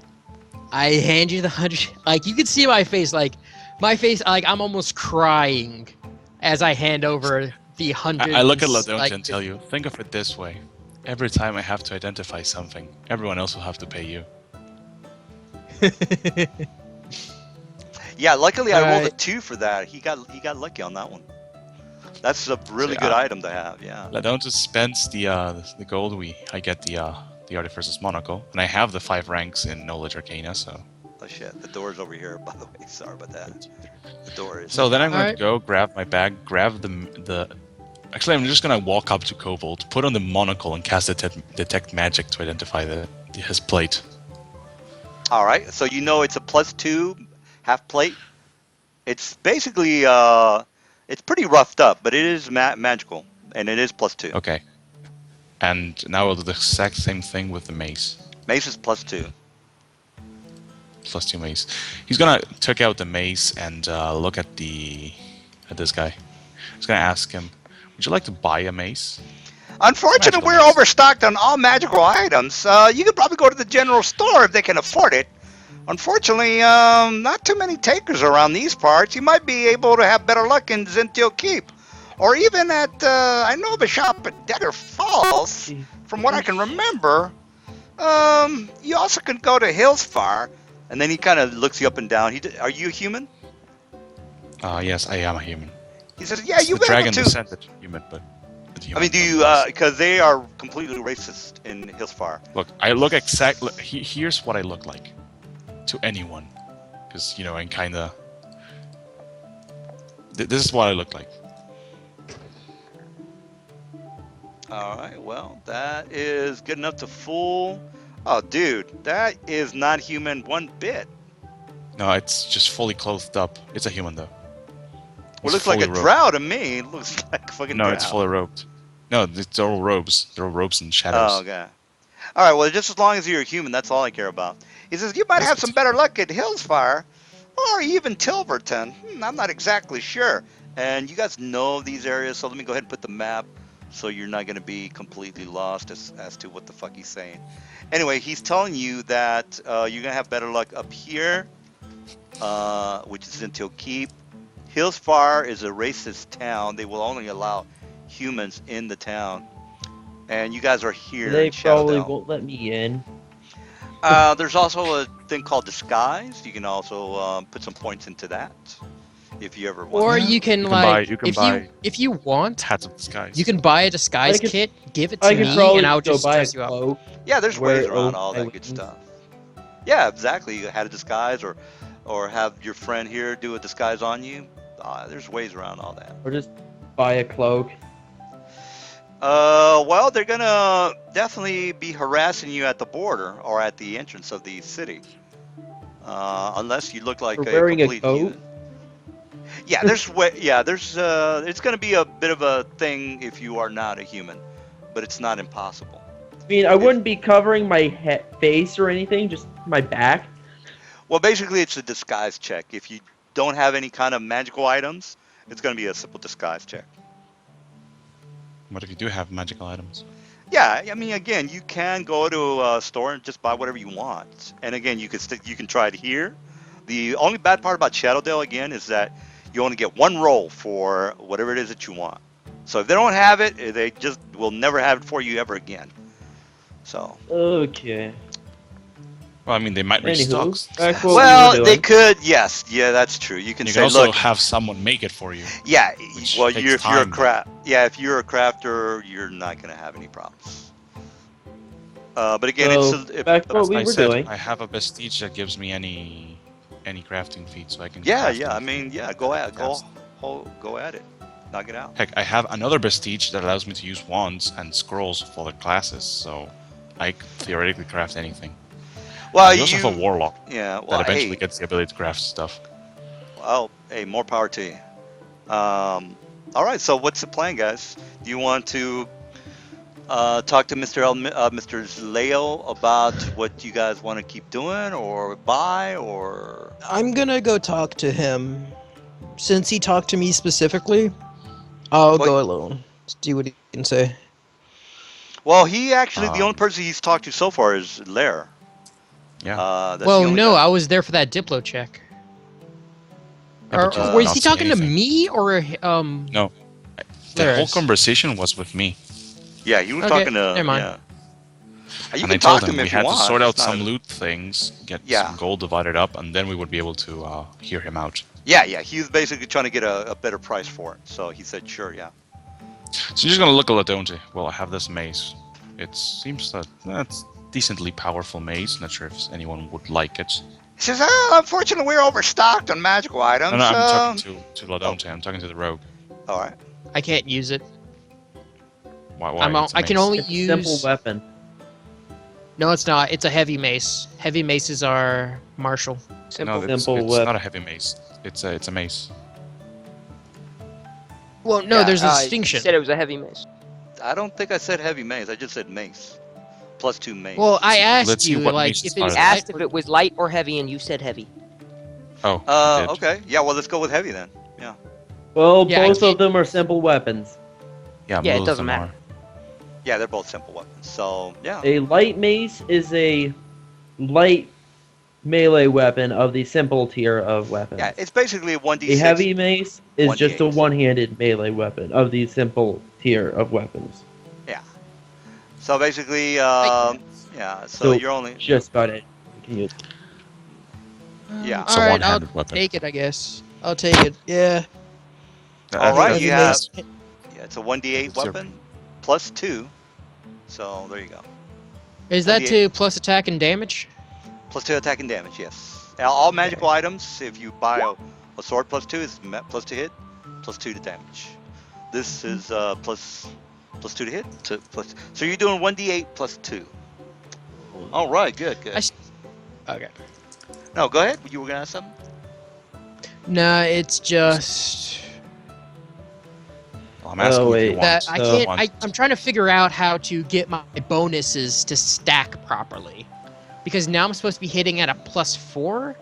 I hand you the 100. Like, you can see my face, like I'm almost crying as I hand over the 100. I look at Ladonti like, and tell you, think of it this way. Every time I have to identify something, everyone else will have to pay you. Yeah, luckily I rolled a Alright. 2 for that. He got lucky on that one. That's a really So, good item to have. Yeah. Ladonti spends the gold I get the Artificer's Monocle, and I have the 5 ranks in Knowledge Arcana, so... Oh shit, the door's over here. By the way, sorry about that. The door is. So then I'm going Alright. to go grab my bag, grab the... Actually, I'm just going to walk up to Kobold, put on the monocle, and cast Detect Magic to identify his plate. All right, so you know it's a +2 half plate. It's basically it's pretty roughed up, but it is magical, and it is +2. Okay. And now I'll do the exact same thing with the mace. Mace is +2. +2 mace. He's gonna take out the mace and look at this guy. He's gonna ask him, "Would you like to buy a mace?" Unfortunately, Magical we're mace. overstocked on all magical items. You could probably go to the general store if they can afford it. Unfortunately, not too many takers around these parts. You might be able to have better luck in Zentil Keep. Or even at, I know of a shop at Dagger Falls, from what I can remember. You also can go to Hillsfar. And then he kind of looks you up and down. Are you a human? Yes, I am a human. He says, yeah, It's you've the been able dragon to. descended human, but I mean, do you, because they are completely racist in Hillsfar. Look, I look exactly... Here's what I look like. To anyone. Because, I'm kinda... This is what I look like. Alright, well, that is good enough to fool. Oh, dude, that is not human one bit. No, it's just fully clothed up. It's a human though. Well, It's looks like a fully robed. drow to me. It looks like a fucking No, drow. it's fully robed. No, they're all robes. They're all robes and shadows. Oh, okay. All right, well, just as long as you're a human, that's all I care about. He says, you might Yes, have but- some better luck at Hillsfire, or even Tilverton. I'm not exactly sure. And you guys know these areas, so let me go ahead and put the map so you're not going to be completely lost as to what the fuck he's saying. Anyway, he's telling you that you're going to have better luck up here, which is in Keep. Hillsfire is a racist town. They will only allow humans in the town. And you guys are here They in probably Shadowdale. won't let me in. There's also a thing called disguise. You can also put some points into that if you ever want. Or that. you can You can like, buy- you can if buy- you want, Hats of disguise. you can buy a disguise I could- kit, give it I to could me, probably and I'll go just buy a dress you up. cloak. Yeah, there's wear ways it around over all my that good wings. stuff. Yeah, exactly. You had a disguise, or have your friend here do a disguise on you. There's ways around all that. Or just buy a cloak. Well, they're gonna definitely be harassing you at the border or at the entrance of the city, unless you look like For a wearing a complete coat? heathen. Yeah, it's gonna be a bit of a thing if you are not a human, but it's not impossible. I mean, I wouldn't be covering my face or anything, just my back. Well, basically, it's a disguise check. If you don't have any kind of magical items, it's gonna be a simple disguise check. What if you do have magical items? Yeah, I mean, again, you can go to a store and just buy whatever you want. And again, you can try it here. The only bad part about Shadowdale, again, is that you only get one roll for whatever it is that you want. So if they don't have it, they just will never have it for you ever again. So, Okay. Well, I mean, they might restock. Anywho, back what we well, were they doing. could, yes, yeah, that's true. You can You say, can also look, have someone make it for you. yeah, which well, takes if you're a time, if you're a crafter, you're not gonna have any problems. But again, So, back to what As we I were said, doing. I have a vestige that gives me any crafting feat, so I can. yeah, craft yeah. I anything. mean, yeah, go at Yes. go at it, knock it out. Heck, I have another vestige that allows me to use wands and scrolls for the classes, so I could theoretically craft anything. Well, you also have a warlock yeah, well, that eventually hey, gets the ability to craft stuff. well, hey, more power to you. All right, so what's the plan, guys? Do you want to talk to Mr. Zleo about what you guys want to keep doing, or buy, or? I'm gonna go talk to him. Since he talked to me specifically, I'll Well, go alone. See what he can say. Well, he actually the only Um, person he's talked to so far is Lair. Yeah. That's the Well, only no, guy. I was there for that Diplo check. Yeah, but Or you've was not he seen talking to anything. me or No. The whole Laris? conversation was with me, Yeah, you were Okay, talking to. never mind. Yeah. You and I can talk told to him him we if you had to want. sort out It's not some a- loot things, get Yeah. some gold divided up, and then we would be able to hear him out. Yeah, yeah. He was basically trying to get a better price for it, so he said, "Sure, yeah." So you're just gonna look at it, don't you? Well, I have this mace. It seems that that's decently powerful mace. Not sure if anyone would like it. He says, "Unfortunately, we're overstocked on magical items." No, no, I'm talking to Ladonte. I'm talking to the rogue. All right. I can't use it. Why? It's a I can mace. only It's a use. simple weapon. No, it's not. It's a heavy mace. Heavy maces are martial. Simple. No, it's Simple not weapon. a heavy mace. It's a mace. Well, no, Yeah, there's a you distinction. said it was a heavy mace. I don't think I said heavy mace. I just said mace. +2 mace. Well, I Let's asked see you what like mace if is it was part of Asked if it was light or heavy, and you said heavy. Oh. I did. Okay. Yeah. Well, let's go with heavy then. Yeah. Well, Yeah, I both can't- of them are simple weapons. Yeah, Yeah, it both of doesn't them matter. are. Yeah, they're both simple weapons. So yeah. A light mace is a light melee weapon of the simple tier of weapons. Yeah, it's basically a 1d6. A heavy mace is just a 1d8. one-handed melee weapon of the simple tier of weapons. Yeah. So basically, yeah. So So, you're only. Just about it. You can use. Yeah. It's a All right, I'll one-handed weapon. take it. I guess I'll take it. Yeah. All right, Heavy you have. mace. Yeah, it's a 1d8 It's your- weapon +2. So there you go. Is that 1d8. to plus attack and damage? +2 attack and damage. Yes. All magical items. If you buy a sword +2 is +2 hit, +2 to damage. This is +2 to hit. So you're doing 1d8 +2. All right. Good. Good. Okay. No, go ahead. You were gonna ask something. Nah, it's just Well, I'm asking if you wait. want. that I So- can't. I'm trying to figure out how to get my bonuses to stack properly, because now I'm supposed to be hitting at a +4,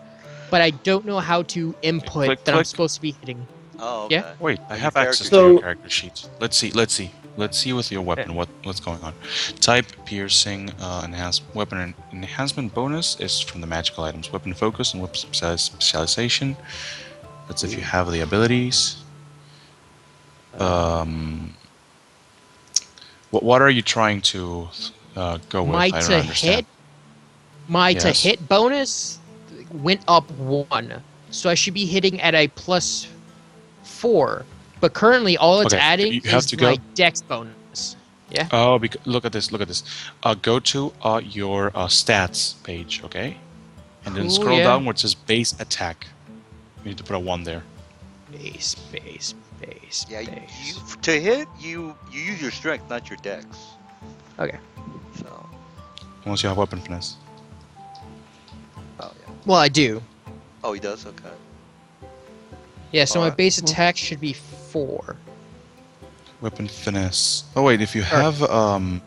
but I don't know how to input Click, that I'm click. supposed to be hitting. Oh, okay. Yeah? Wait, I On have your access character to your sheet. character sheet. Let's see with your weapon what's going on. Type piercing weapon enhancement bonus is from the magical items. Weapon focus and weapon specialization. That's if you have the abilities. What are you trying to go with? My I don't to understand. hit, my to Yes. hit bonus went up 1, so I should be hitting at a +4. But currently, all it's Okay, adding you have is to go- my dex bonus. Yeah. Oh, look at this. Look at this. Go to your stats page, okay, and then Cool, scroll yeah. down where it says base attack. You need to put a 1 there. Base. Yeah, base. you to hit you use your strength, not your dex. Okay. So, Unless you have weapon finesse. oh yeah. Well, I do. Oh, he does. Okay. Yeah, so my Alright. base attack should be 4. Weapon finesse. Oh wait, if you have I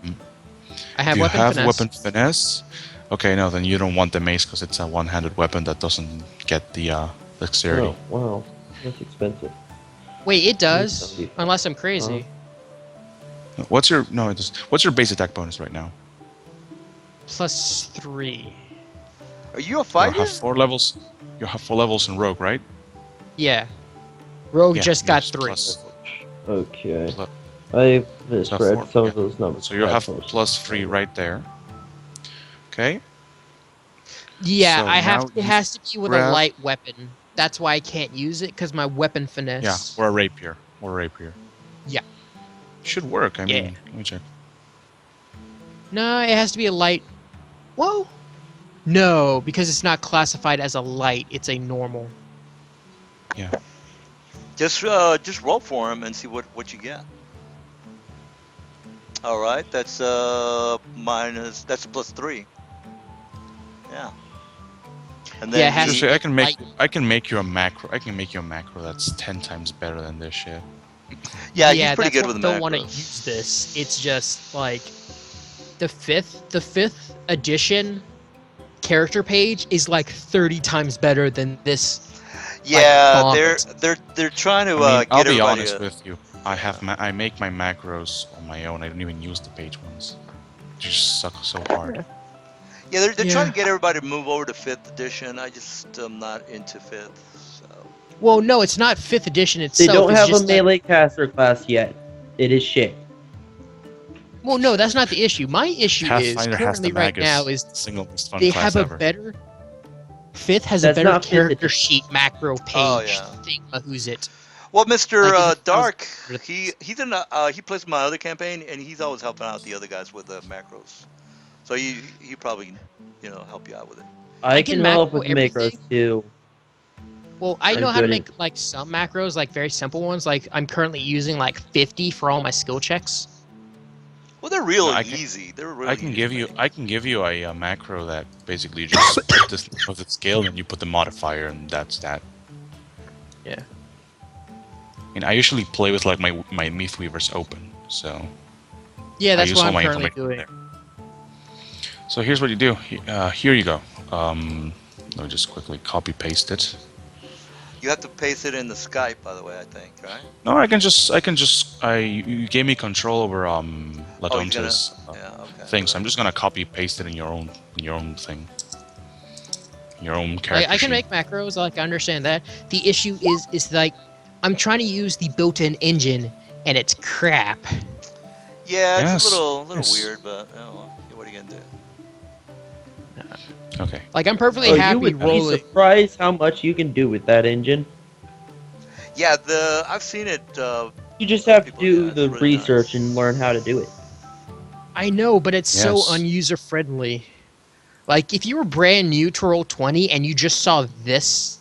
have if you weapon have finesse. weapon finesse, okay, no, then you don't want the mace because it's a one-handed weapon that doesn't get the dexterity. Oh, wow. That's expensive. Wait, it does, Somebody- unless I'm crazy. What's your What's your base attack bonus right now? +3. Are you a You fighter? have 4 levels. You have 4 levels in rogue, right? Yeah. Rogue Yeah, just got yes, 3. plus- Okay. plus- I So misread 4, some yeah. of those numbers. So you I have apologize. +3 right there. Okay. Yeah, So I have. now It you has to be with a grab- light weapon. That's why I can't use it, because my weapon finesse. Yeah, or a rapier. Yeah. Should work. I Yeah. mean, let me check. No, it has to be a light. Whoa. No, because it's not classified as a light. It's a normal. Just roll for him and see what you get. All right, that's minus. That's +3. Yeah. And then Yeah, it has Seriously, to I be can make light. I can make you a macro. I can make you a macro that's 10 times better than this shit. yeah, he's pretty that's good why with I the don't want to macros. use this. It's just like the fifth edition character page is like 30 times better than this. Yeah, font. they're trying to I mean, I'll get be everybody. honest with you. I have I make my macros on my own. I don't even use the page ones. They just suck so hard. Yeah, they're Yeah. trying to get everybody to move over to 5th edition. I just am not into 5th. So Well, no, it's not 5th edition They itself. don't it's have a just that- melee caster class yet. It is shit. Well, no, that's not the issue. My issue is Pathfinder has the currently right Magus. now is Single most fun they class have a ever. better. 5th has That's a better not 5th character edition. sheet macro page. Oh, yeah. Thing, who's it? well, Mr. Like, it's Dark, 1,000 he's in he plays my other campaign and he's always helping out the other guys with the macros. So he probably help you out with it. I can can help macro with macros everything. too. Well, I I'm know how to good make like some macros, like very simple ones. Like I'm currently using like 50 for all my skill checks. Well, they're real No, I can- easy. They're really I can easy give to you make. a macro that basically just put this with the scale and you put the modifier and that's that. Yeah. I mean, I usually play with like my Myth Weavers open, so Yeah, I that's use what all I'm my currently information doing. there. So here's what you do. Here you go. Let me just quickly copy paste it. You have to paste it in the Skype, by the way. I think, right? No, you gave me control over Oh, you're Ladonta's yeah. Okay. thing, so I'm just gonna copy paste it in your own thing. Your own character Like, I can sheet. make macros. Like I understand that. The issue is like I'm trying to use the built-in engine and it's crap. Yeah, it's Yes, a little yes. weird, but what are you gonna do? Okay. Like I'm perfectly Oh, you happy would be rolling. surprised how much you can do with that engine. Yeah, I've seen it. You just have to People, do yeah, it's the really research nice. and learn how to do it. I know, but it's so Yes. unuser friendly. Like if you were brand new to Roll20 and you just saw this